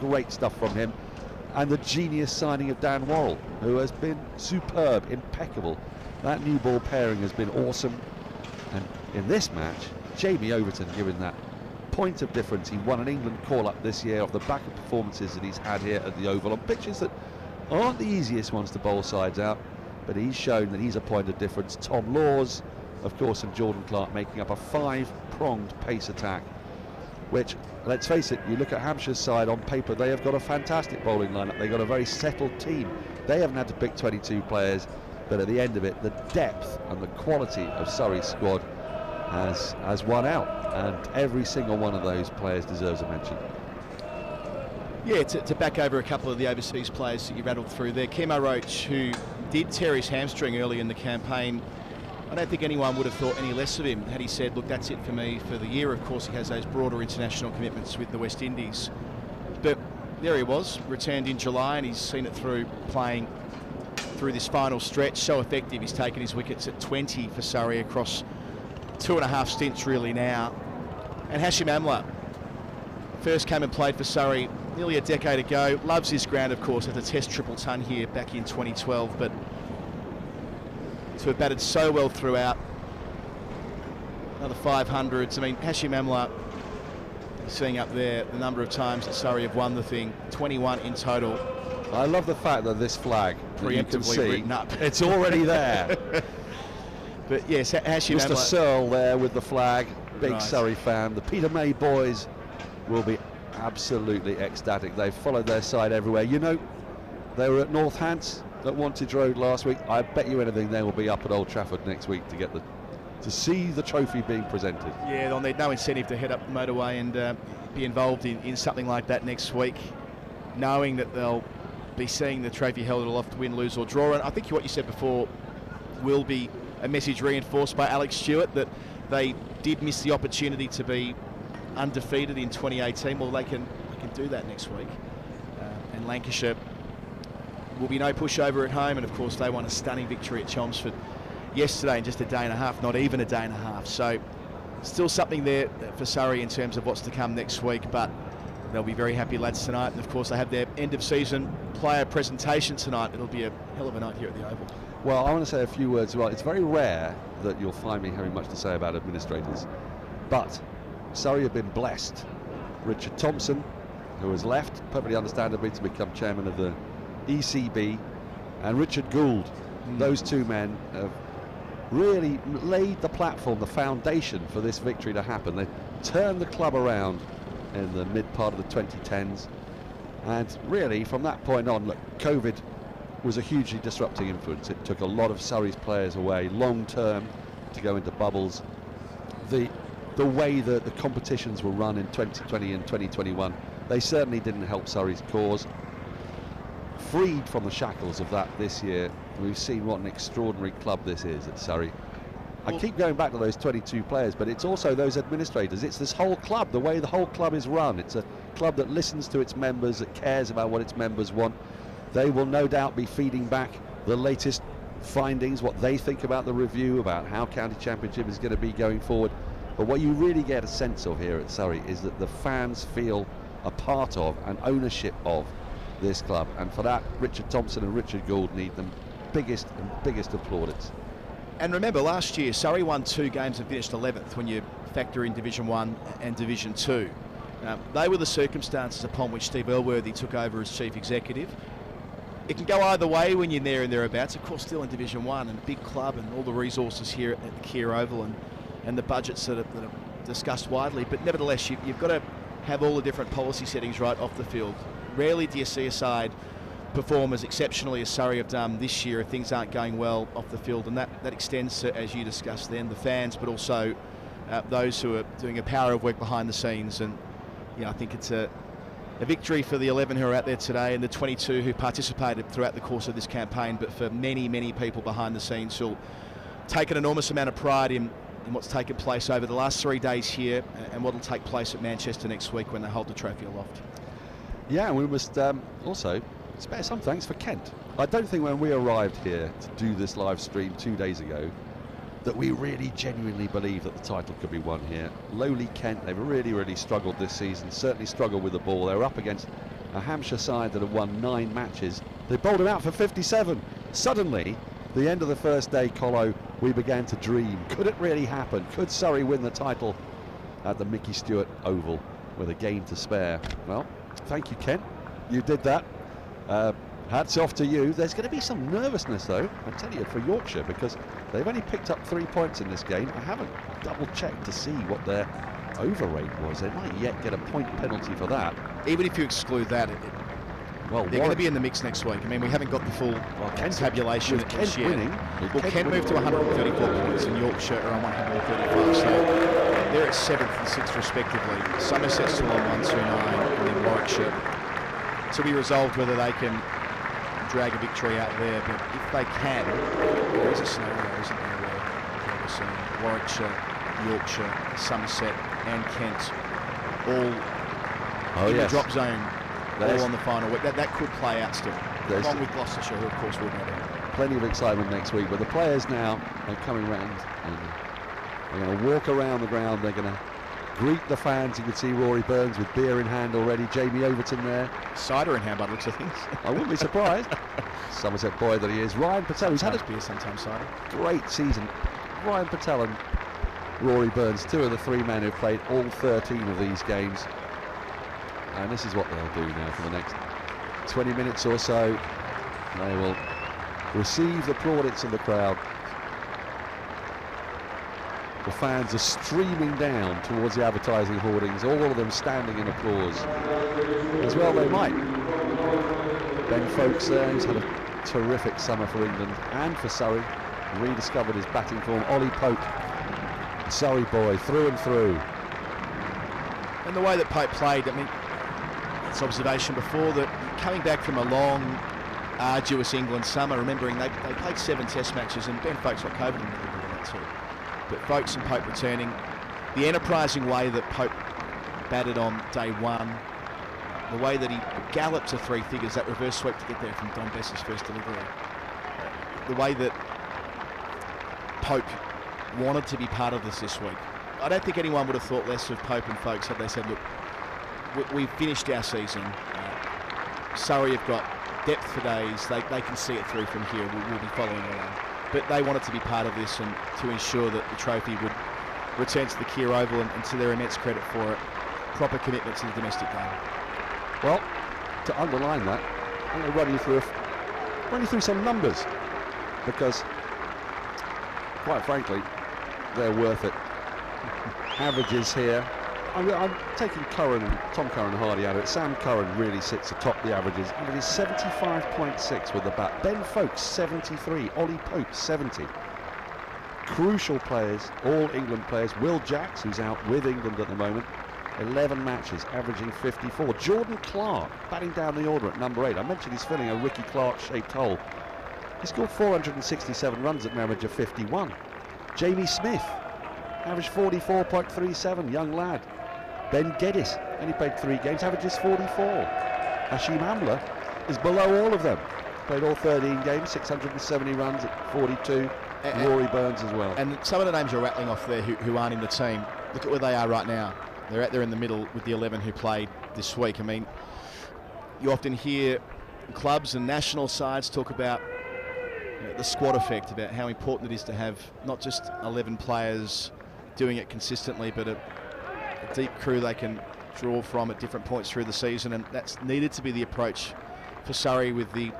Great stuff from him. And the genius signing of Dan Worrell, who has been superb, impeccable. That new ball pairing has been awesome. And in this match, Jamie Overton given that point of difference. He won an England call-up this year off the back of performances that he's had here at the Oval on pitches that aren't the easiest ones to bowl sides out, but he's shown that he's a point of difference. Tom Laws, of course, and Jordan Clark making up a five-pronged pace attack, which, let's face it, you look at Hampshire's side on paper, they have got a fantastic bowling lineup. They've got a very settled team. They haven't had to pick 22 players, but at the end of it, the depth and the quality of Surrey's squad has won out, and every single one of those players deserves a mention. Yeah, to back over a couple of the overseas players that you rattled through there, Kemar Roach, who did tear his hamstring early in the campaign, I don't think anyone would have thought any less of him had he said, look, that's it for me for the year. Of course, he has those broader international commitments with the West Indies. But there he was, returned in July, and he's seen it through playing through this final stretch. So effective, he's taken his wickets at 20 for Surrey across 2.5 stints really now. And Hashim Amla first came and played for Surrey nearly a decade ago. Loves his ground, of course, as a test triple ton here back in 2012, but to have batted so well throughout, another 500s. I mean, Hashim Amla, seeing up there the number of times that Surrey have won the thing, 21 in total. I love the fact that this flag, preemptively written up, it's already there. But yes, Hashim Mr. Amla, Searle there with the flag, big Right. Surrey fan. The Peter May boys will be absolutely ecstatic. They've followed their side everywhere. You know, they were at Northants at Wantage Road last week. I bet you anything they will be up at Old Trafford next week to see the trophy being presented. yeah, they'll need no incentive to head up the motorway and be involved in something like that next week, knowing that they'll be seeing the trophy held aloft, win, lose or draw. And I think what you said before will be a message reinforced by Alex Stewart, that they did miss the opportunity to be undefeated in 2018. Well, they can do that next week. And Lancashire will be no pushover at home, and of course they won a stunning victory at Chelmsford yesterday in just a day and a half, not even a day and a half. So still something there for Surrey in terms of what's to come next week, but they'll be very happy lads tonight. And of course they have their end of season player presentation tonight. It'll be a hell of a night here at the Oval. Well, I want to say a few words. Well, it's very rare that you'll find me having much to say about administrators, but Surrey have been blessed. Richard Thompson, who has left, perfectly understandably, to become chairman of the ECB, and Richard Gould. Those two men have really laid the platform, the foundation for this victory to happen. They turned the club around in the mid part of the 2010s, and really from that point on, look, COVID was a hugely disrupting influence. It took a lot of Surrey's players away long term to go into bubbles. The way that the competitions were run in 2020 and 2021, they certainly didn't help Surrey's cause. Freed from the shackles of that this year, we've seen what an extraordinary club this is at Surrey. I keep going back to those 22 players, but it's also those administrators. It's this whole club, the way the whole club is run. It's a club that listens to its members, that cares about what its members want. They will no doubt be feeding back the latest findings, what they think about the review, about how County Championship is going to be going forward. But what you really get a sense of here at Surrey is that the fans feel a part of and ownership of this club, and for that Richard Thompson and Richard Gould need them biggest of plaudits. And remember, last year Surrey won 2 games and finished 11th when you factor in Division 1 and Division 2. They were the circumstances upon which Steve Elworthy took over as chief executive. It can go either way when you're there and thereabouts. Of course, still in Division 1 and a big club and all the resources here at the Kia Oval and the budgets that are discussed widely. But nevertheless, you've got to have all the different policy settings right off the field. Rarely do you see a side perform as exceptionally as Surrey have done this year if things aren't going well off the field, and that extends to, as you discussed then, the fans, but also those who are doing a power of work behind the scenes. And I think it's a victory for the 11 who are out there today and the 22 who participated throughout the course of this campaign, but for many people behind the scenes who'll take an enormous amount of pride in what's taken place over the last 3 days here and what will take place at Manchester next week when they hold the trophy aloft. Yeah, we must also spare some thanks for Kent. I don't think when we arrived here to do this live stream 2 days ago that we really genuinely believed that the title could be won here. Lowly Kent, they've really struggled this season, certainly struggled with the ball. They were up against a Hampshire side that have won 9 matches. They bowled him out for 57. Suddenly, the end of the first day, Colo, we began to dream. Could it really happen? Could Surrey win the title at the Micky Stewart Oval with a game to spare? Well, thank you, Kent. You did that. Hats off to you. There's going to be some nervousness, though, I tell you, for Yorkshire, because they've only picked up 3 points in this game. I haven't double-checked to see what their over rate was. They might yet get a point penalty for that. Even if you exclude that, they're going to be in the mix next week. I mean, we haven't got the full tabulation with Kent yet. Winning. Kent moved to 134 points and Yorkshire are on 135, so they're at 7th and 6th respectively. Somerset's still on 129, and then Warwickshire to be resolved whether they can drag a victory out there. But if they can, there is a scenario, isn't there, where we're seeing Warwickshire, Yorkshire, Somerset and Kent all in the drop zone, all on the final week. That could play out still, along with Gloucestershire, who of course will go down. Plenty of excitement next week, but the players now are coming round and they're going to walk around the ground. They're going to greet the fans. You can see Rory Burns with beer in hand already. Jamie Overton there. Cider in hand by the looks of things. I wouldn't be surprised. Somerset boy that he is. Ryan Patel, who's had a beer, sometimes cider. Great season. Ryan Patel and Rory Burns, 2 of the 3 men who've played all 13 of these games. And this is what they'll do now for the next 20 minutes or so. They will receive the plaudits of the crowd. The fans are streaming down towards the advertising hoardings, all of them standing in applause. As well they might. Ben Foakes there, who's had a terrific summer for England and for Surrey. Rediscovered his batting form. Ollie Pope, Surrey boy, through and through. And the way that Pope played, I mean, it's observation before that coming back from a long, arduous England summer, remembering they played 7 test matches and Ben Foakes got COVID in the middle of that too. But Foakes and Pope returning, the enterprising way that Pope batted on day 1, the way that he galloped to three figures, that reverse sweep to get there from Don Bess's first delivery, the way that Pope wanted to be part of this week. I don't think anyone would have thought less of Pope and Foakes had they said, look, we've finished our season. Surrey have got depth for days. They can see it through from here. We'll be following along. But they wanted to be part of this and to ensure that the trophy would return to the Kemar Oval, and to their immense credit for it, proper commitment to the domestic game. Well, to underline that, I'm going to run you through some numbers, because, quite frankly, they're worth it. Averages here. I'm taking Tom Curran Hardy out of it. Sam Curran really sits atop the averages. Averages 75.6 with the bat. Ben Foakes 73. Ollie Pope 70. Crucial players, all England players. Will Jacks, who's out with England at the moment, 11 matches, averaging 54. Jordan Clark batting down the order at number 8. I mentioned he's filling a Ricky Clark-shaped hole. He scored 467 runs at an average of 51. Jamie Smith, average 44.37, young lad. Ben Geddes, only played 3 games, averages 44. Hashim Amla is below all of them. Played all 13 games, 670 runs at 42. Rory Burns as well. And some of the names you're rattling off there who aren't in the team, look at where they are right now. They're out there in the middle with the 11 who played this week. I mean, you often hear clubs and national sides talk about the squad effect, about how important it is to have not just 11 players doing it consistently, but a deep crew they can draw from at different points through the season, and that's needed to be the approach for Surrey with the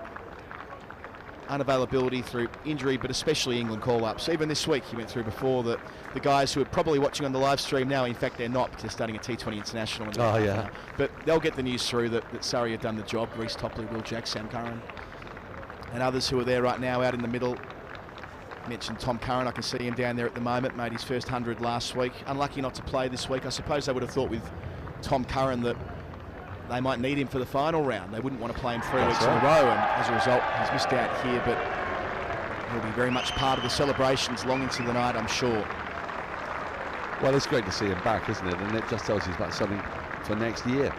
unavailability through injury, but especially England call-ups. Even this week, you went through before that the guys who are probably watching on the live stream now, in fact they're not, because they're starting a T20 international. Oh yeah. But they'll get the news through that Surrey have done the job. Reece Topley, Will Jack, Sam Curran, and others who are there right now out in the middle. I mentioned Tom Curran, I can see him down there at the moment, made his first 100 last week. Unlucky not to play this week. I suppose they would have thought with Tom Curran that they might need him for the final round. They wouldn't want to play him 3 weeks in a row, and as a result, he's missed out here, but he'll be very much part of the celebrations long into the night, I'm sure. Well, it's great to see him back, isn't it? And it just tells you about something for next year.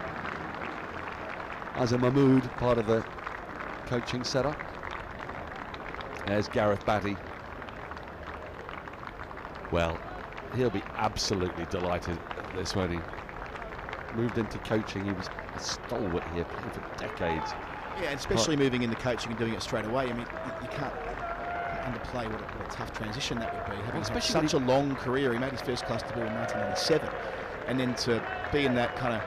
Azhar Mahmood, part of the coaching setup. There's Gareth Batty. Well, he'll be absolutely delighted at this, won't he? Moved into coaching, he was a stalwart here, playing for decades. Yeah, and especially moving into coaching and doing it straight away. I mean, you can't underplay what a tough transition that would be. Having such a long career, he made his first class debut in 1997, and then to be in that kind of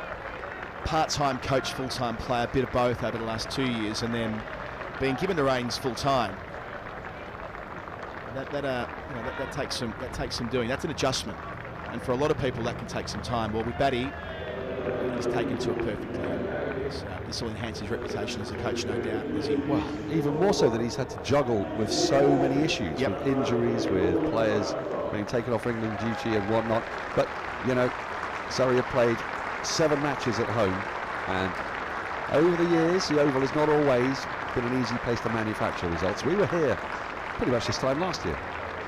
part-time coach, full-time player, bit of both over the last 2 years, and then being given the reins full-time. That takes some doing. That's an adjustment, and for a lot of people that can take some time. Well, with Batty, he's taken to it perfectly. This will enhance his reputation as a coach, no doubt. Well, even more so that he's had to juggle with so many issues, with injuries, with players being taken off England duty and whatnot. But, you know, Surrey have played 7 matches at home, and over the years, the Oval has not always been an easy place to manufacture results. We were here pretty much this time last year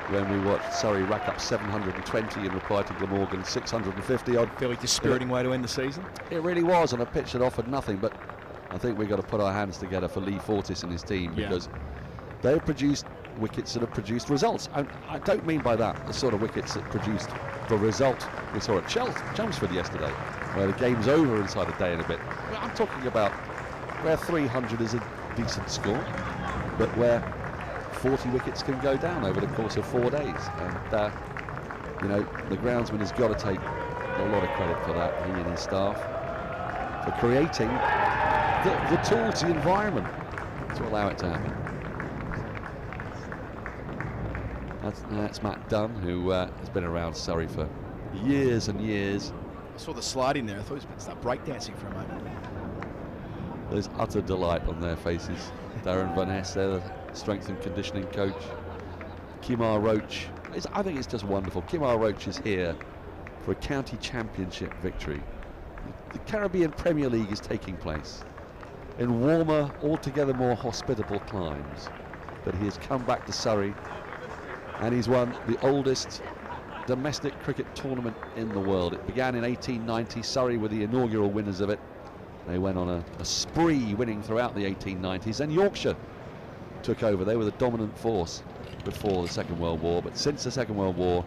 when we watched Surrey rack up 720 in reply to Glamorgan 650 odd. Fairly dispiriting way to end the season. It really was, on a pitch that offered nothing, but I think we've got to put our hands together for Lee Fortis and his team, because they've produced wickets that have produced results. And I don't mean by that the sort of wickets that produced the result we saw at Chelmsford yesterday, where the game's over inside a day and a bit. I'm talking about where 300 is a decent score, but where 40 wickets can go down over the course of 4 days, and you know, the groundsman has got to take a lot of credit for that, he and his staff, for creating the tools, the environment to allow it to happen. That's Matt Dunn, who has been around Surrey for years and years. I saw the slide in there. I thought he was going to start breakdancing for a moment. There's utter delight on their faces. Darren Van Ness, they're the strength and conditioning coach. Kemar Roach, I think it's just wonderful. Kemar Roach is here for a county championship victory. The Caribbean Premier League is taking place in warmer, altogether more hospitable climes, but he has come back to Surrey and he's won the oldest domestic cricket tournament in the world. It began in 1890. Surrey were the inaugural winners of it, They went on a spree winning throughout the 1890s. Then Yorkshire took over. They were the dominant force before the Second World War, but since the Second World War,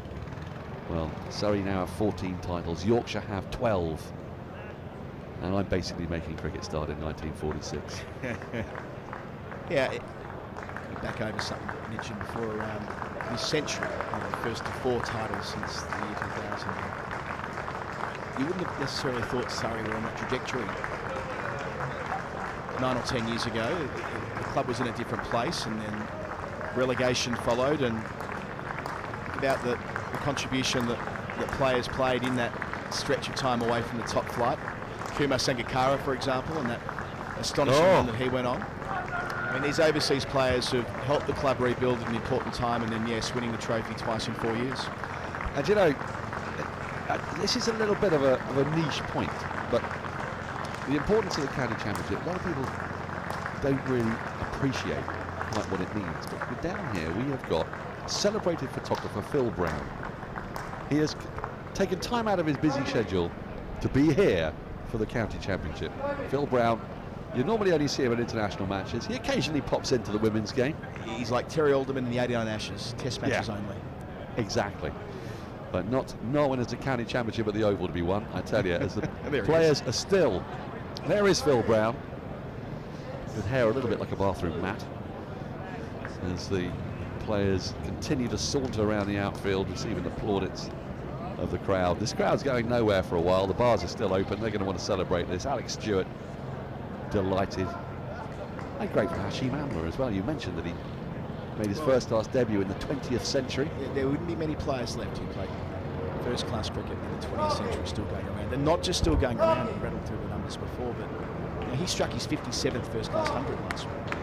well, Surrey now have 14 titles, Yorkshire have 12. And I'm basically making cricket start in 1946. Yeah, back over something I mentioned before, around this century, the first of 4 titles since the year 2000. You wouldn't have necessarily thought Surrey were on that trajectory 9 or 10 years ago. The club was in a different place, and then relegation followed, and about the contribution that players played in that stretch of time away from the top flight. Kumar Sangakkara, for example, and that astonishing run that he went on. I mean, these overseas players have helped the club rebuild at an important time, and then, yes, winning the trophy twice in 4 years. And you know, this is a little bit of a niche point, but the importance of the county championship, a lot of people don't really appreciate quite what it means. But down here we have got celebrated photographer Phil Brown. He has taken time out of his busy schedule to be here for the county championship. Phil Brown, you normally only see him at international matches. He occasionally pops into the women's game. He's like Terry Alderman in the 89 Ashes, test matches only. Exactly. But not known as the county championship at the Oval to be won, I tell you, as the players are still. There is Phil Brown, with hair a little bit like a bathroom mat, as the players continue to saunter around the outfield, receiving the plaudits of the crowd. This crowd's going nowhere for a while. The bars are still open. They're going to want to celebrate this. Alex Stewart, delighted. And great for Hashim Amla as well. You mentioned that he made his first-class debut in the 20th century. There wouldn't be many players left who played first-class cricket in the 20th century still going around. They're not just still going around, we rattled through the numbers before, but you know, he struck his 57th first-class 100 last week.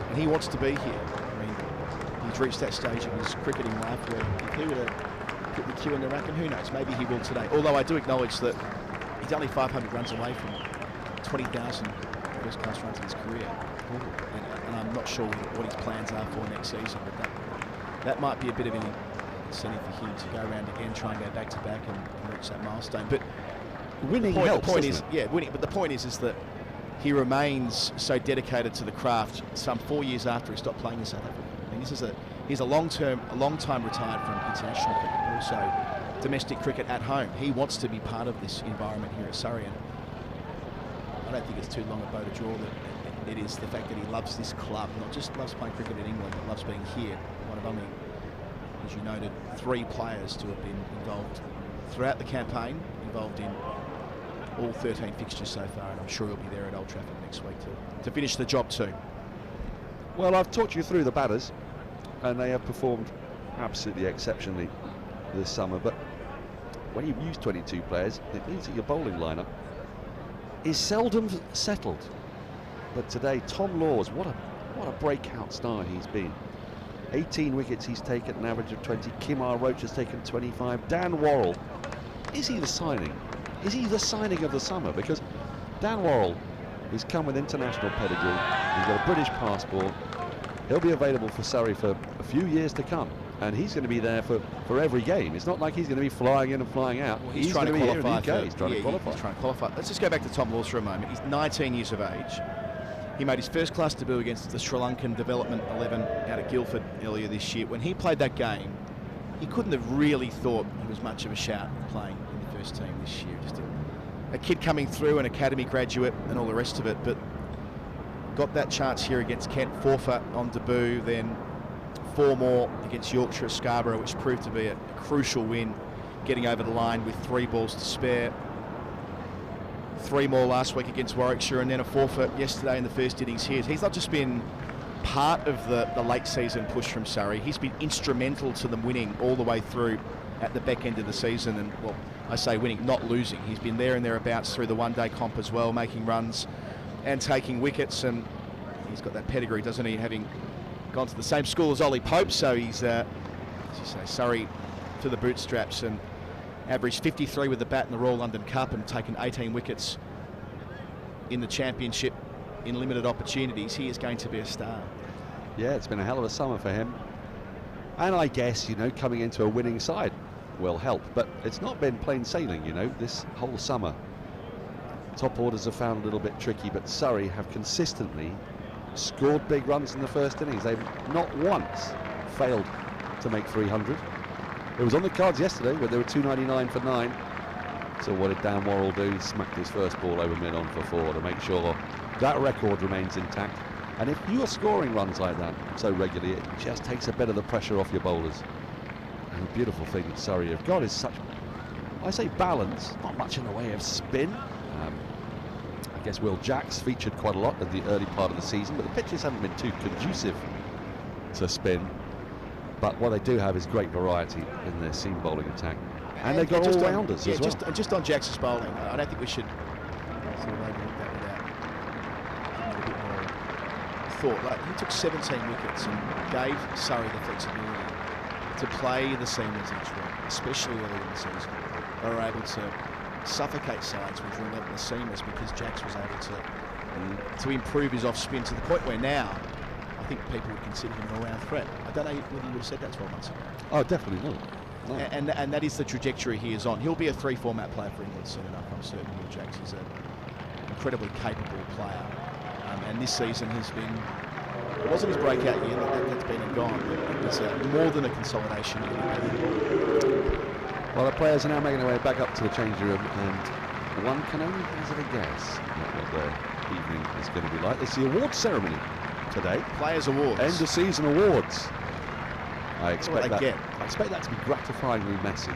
And he wants to be here. I mean, he's reached that stage of his cricketing life where if he were to put the cue in the rack, and who knows, maybe he will today. Although I do acknowledge that he's only 500 runs away from 20,000 first-class runs in his career. And I'm not sure what his plans are for next season, but that might be a bit of an incentive for him to go around again, try and go back-to-back and reach that milestone. But winning helps, the point is, doesn't it? yeah, winning. But the point is that he remains so dedicated to the craft. Some 4 years after he stopped playing in South Africa. I mean, he's a long time retired from international cricket, but also domestic cricket at home. He wants to be part of this environment here at Surrey, and I don't think it's too long a bow to draw that it is the fact that he loves this club, not just loves playing cricket in England, but loves being here. One of only, as you noted, 3 players to have been involved throughout the campaign, involved in all 13 fixtures so far, and I'm sure he'll be there at Old Trafford next week to finish the job too. Well, I've talked you through the batters, and they have performed absolutely exceptionally this summer, but when you use 22 players, it means that your bowling lineup is seldom settled. But today, Tom Laws, what a breakout star he's been. 18 wickets he's taken, an average of 20. Kemar Roach has taken 25. Dan Worrell, is he the signing? Is he the signing of the summer? Because Dan Worrell has come with international pedigree. He's got a British passport. He'll be available for Surrey for a few years to come, and he's going to be there for every game. It's not like he's going to be flying in and flying out. Well, he's trying to qualify. He's trying to qualify. He's trying to qualify. Let's just go back to Tom Laws for a moment. He's 19 years of age. He made his first-class debut against the Sri Lankan Development 11 out at Guildford earlier this year. When he played that game, he couldn't have really thought he was much of a shout playing in the first team this year. Just a kid coming through, an academy graduate and all the rest of it, but got that chance here against Kent, 4 for on debut, then 4 more against Yorkshire at Scarborough, which proved to be a crucial win, getting over the line with 3 balls to spare. 3 more last week against Warwickshire, and then a 4 for yesterday in the first innings here. He's not just been part of the late season push from Surrey, he's been instrumental to them winning all the way through at the back end of the season, and well, I say winning, not losing. He's been there and thereabouts through the one-day comp as well, making runs and taking wickets, and he's got that pedigree, doesn't he, having gone to the same school as Ollie Pope, so he's, as you say, Surrey to the bootstraps, and averaged 53 with the bat in the Royal London Cup and taken 18 wickets in the championship in limited opportunities. He is going to be a star. Yeah, it's been a hell of a summer for him, and I guess, you know, coming into a winning side will help, but it's not been plain sailing, you know, this whole summer. top orders have found a little bit tricky, but Surrey have consistently scored big runs in the first innings. They've not once failed to make 300. It was on the cards yesterday where they were 299 for 9. So what did Dan Worrell do? He smacked his first ball over mid-on for 4 to make sure that record remains intact. And if you are scoring runs like that so regularly, it just takes a bit of the pressure off your bowlers. And the beautiful thing that Surrey have got is such, I say balance, not much in the way of spin. I guess Will Jacks featured quite a lot in the early part of the season, but the pitches haven't been too conducive to spin. But what they do have is great variety in their seam bowling attack. And they've got all-rounders as well. Just on Jackson's bowling, I don't think we should sort of overlook that without giving it a bit more thought. Like, he took 17 wickets and gave Surrey the flexibility to play the seamers each week, especially early in the season. They were able to suffocate sides with relentless seamers because Jacks was able to improve his off-spin to the point where now I think people would consider him an all-round threat. I don't know whether you would have said that 12 months ago. Oh, definitely not. No. And that is the trajectory he is on. He'll be a 3-format player for England soon enough. I'm certain Will Jacks is an incredibly capable player. And this season has been, it wasn't his breakout year, that's been and gone, but it's more than a consolidation year. Well, the players are now making their way back up to the changing room, and one can only hazard a guess at what their evening is going to be like. It's the awards ceremony today. Players' awards. End of season awards. I expect that to be gratifyingly messy.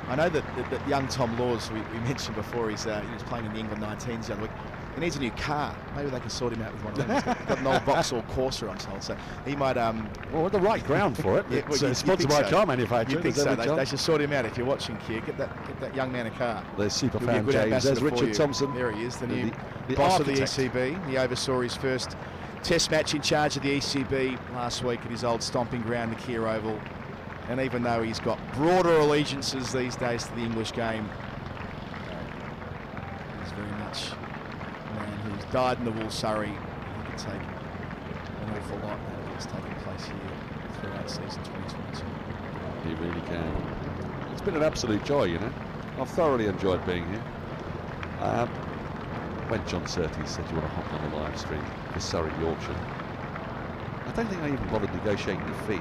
I know that young Tom Laws, we mentioned before, he was playing in the England 19s the other week. He needs a new car. Maybe they can sort him out with one of them. He's got an old Vauxhall Corsa, I'm told, so he might... well, the right ground for it. Yeah, it's sponsored by a car manufacturer. You think so? They should sort him out. If you're watching, Keir, get that young man a car. There's Superfan James. There's Richard Thompson. There he is, the new boss architect of the ECB. He oversaw his first Test match in charge of the ECB last week at his old stomping ground, the Kemar Oval. And even though he's got broader allegiances these days to the English game, he's very much a man who's died in the wool Surrey. He can take an awful lot out of what's taking place here throughout season 2022. He really can. It's been an absolute joy, you know. I've thoroughly enjoyed being here. When John Surtees said you want to hop on the live stream for Surrey, Yorkshire, I don't think I even bothered negotiating the fee.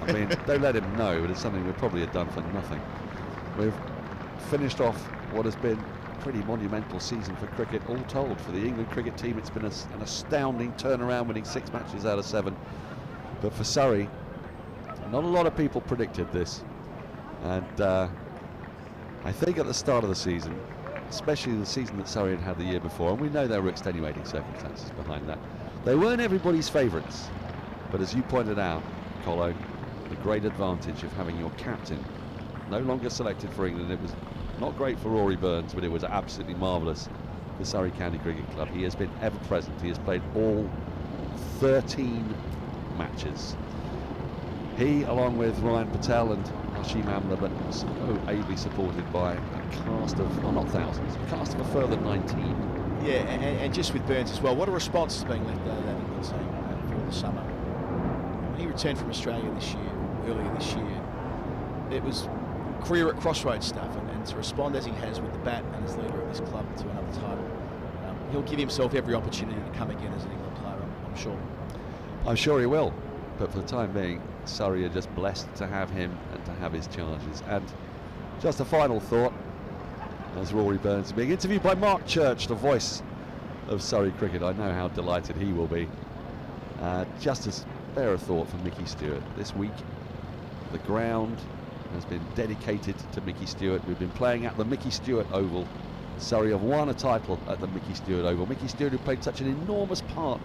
I mean, don't let him know, but it's something we probably have done for nothing. We've finished off what has been a pretty monumental season for cricket, all told. For the England cricket team, it's been an astounding turnaround, winning 6 matches out of 7. But for Surrey, not a lot of people predicted this. And I think at the start of the season, especially the season that Surrey had the year before, and we know there were extenuating circumstances behind that, they weren't everybody's favourites. But as you pointed out, Colo, the great advantage of having your captain no longer selected for England. It was not great for Rory Burns, but it was absolutely marvellous for Surrey County Cricket Club. He has been ever present. He has played all 13 matches. He, along with Ryan Patel and Hashim Amla, but so ably supported by a cast of, well, not thousands, a cast of a further 19. Yeah, and just with Burns as well, what a response is being left out of that England team for the summer. When he returned from Australia earlier this year, it was career at crossroads stuff, and to respond as he has with the bat and as leader of this club to another title, he'll give himself every opportunity to come again as an England player, I'm sure. I'm sure he will, but for the time being, Surrey are just blessed to have him and to have his charges. And just a final thought, as Rory Burns is being interviewed by Mark Church, the voice of Surrey cricket. I know how delighted he will be. Just as fair a thought for Micky Stewart. This week, the ground has been dedicated to Micky Stewart. We've been playing at the Micky Stewart Oval. Surrey have won a title at the Micky Stewart Oval. Micky Stewart, who played such an enormous part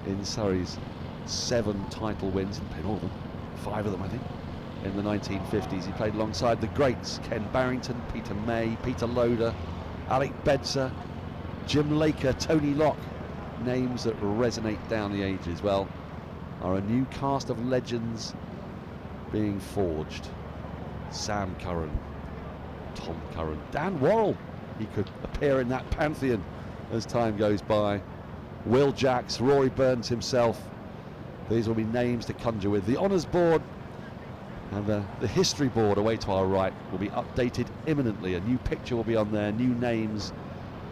in Surrey's 7 title wins, he played all of them, 5 of them I think, in the 1950s. He played alongside the greats Ken Barrington, Peter May, Peter Loader, Alec Bedser, Jim Laker, Tony Locke. Names that resonate down the ages. Well, are a new cast of legends being forged. Sam Curran, Tom Curran, Dan Worrell, he could appear in that pantheon as time goes by. Will Jacks, Rory Burns himself. These will be names to conjure with. The honours board and the history board away to our right will be updated imminently. A new picture will be on there, new names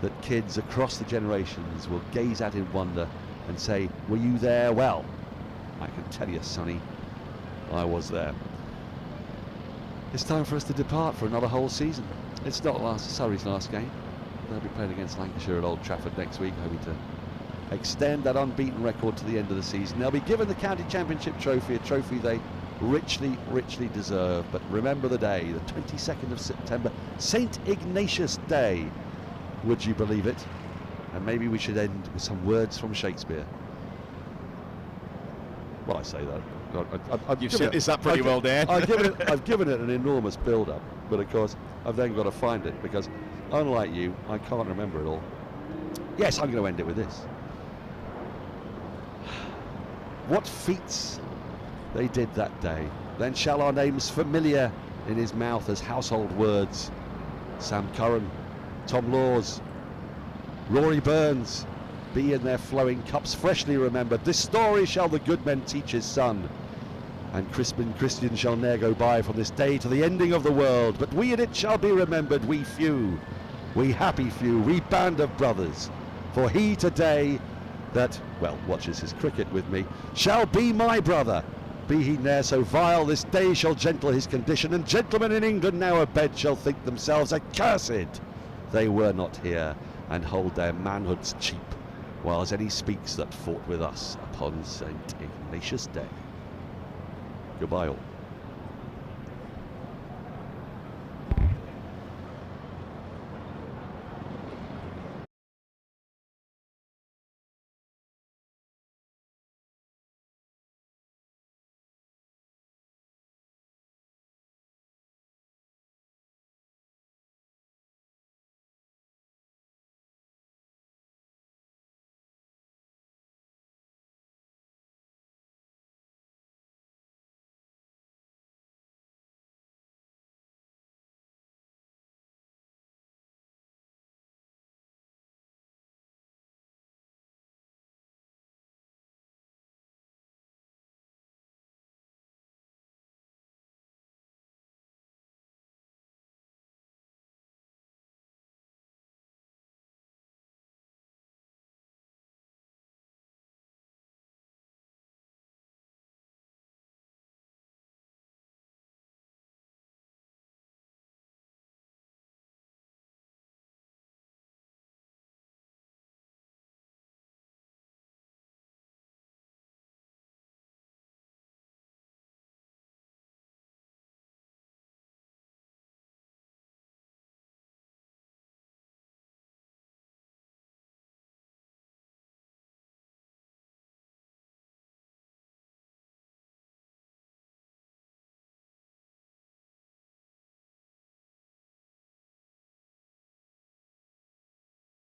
that kids across the generations will gaze at in wonder and say, were you there? Well, I can tell you, Sonny, I was there. It's time for us to depart for another whole season. It's not Surrey's last game. They'll be playing against Lancashire at Old Trafford next week, hoping to extend that unbeaten record to the end of the season. They'll be given the County Championship trophy, a trophy they richly, richly deserve. But remember the day, the 22nd of September, St. Ignatius Day. Would you believe it? And maybe we should end with some words from Shakespeare. Well, I say that. You've set this up pretty well, Dan. I've given it an enormous build-up, but of course I've then got to find it, because unlike you, I can't remember it all. Yes, I'm going to end it with this. What feats they did that day, then shall our names familiar in his mouth as household words. Sam Curran, Tom Laws, Rory Burns, be in their flowing cups freshly remembered. This story shall the good men teach his son, and Crispin Christian shall ne'er go by from this day to the ending of the world. But we in it shall be remembered, we few, we happy few, we band of brothers. For he today that, well, watches his cricket with me, shall be my brother. Be he ne'er so vile, this day shall gentle his condition, and gentlemen in England now abed shall think themselves accursed they were not here, and hold their manhoods cheap, whiles any speaks that fought with us upon St. Ignatius Day. Goodbye all.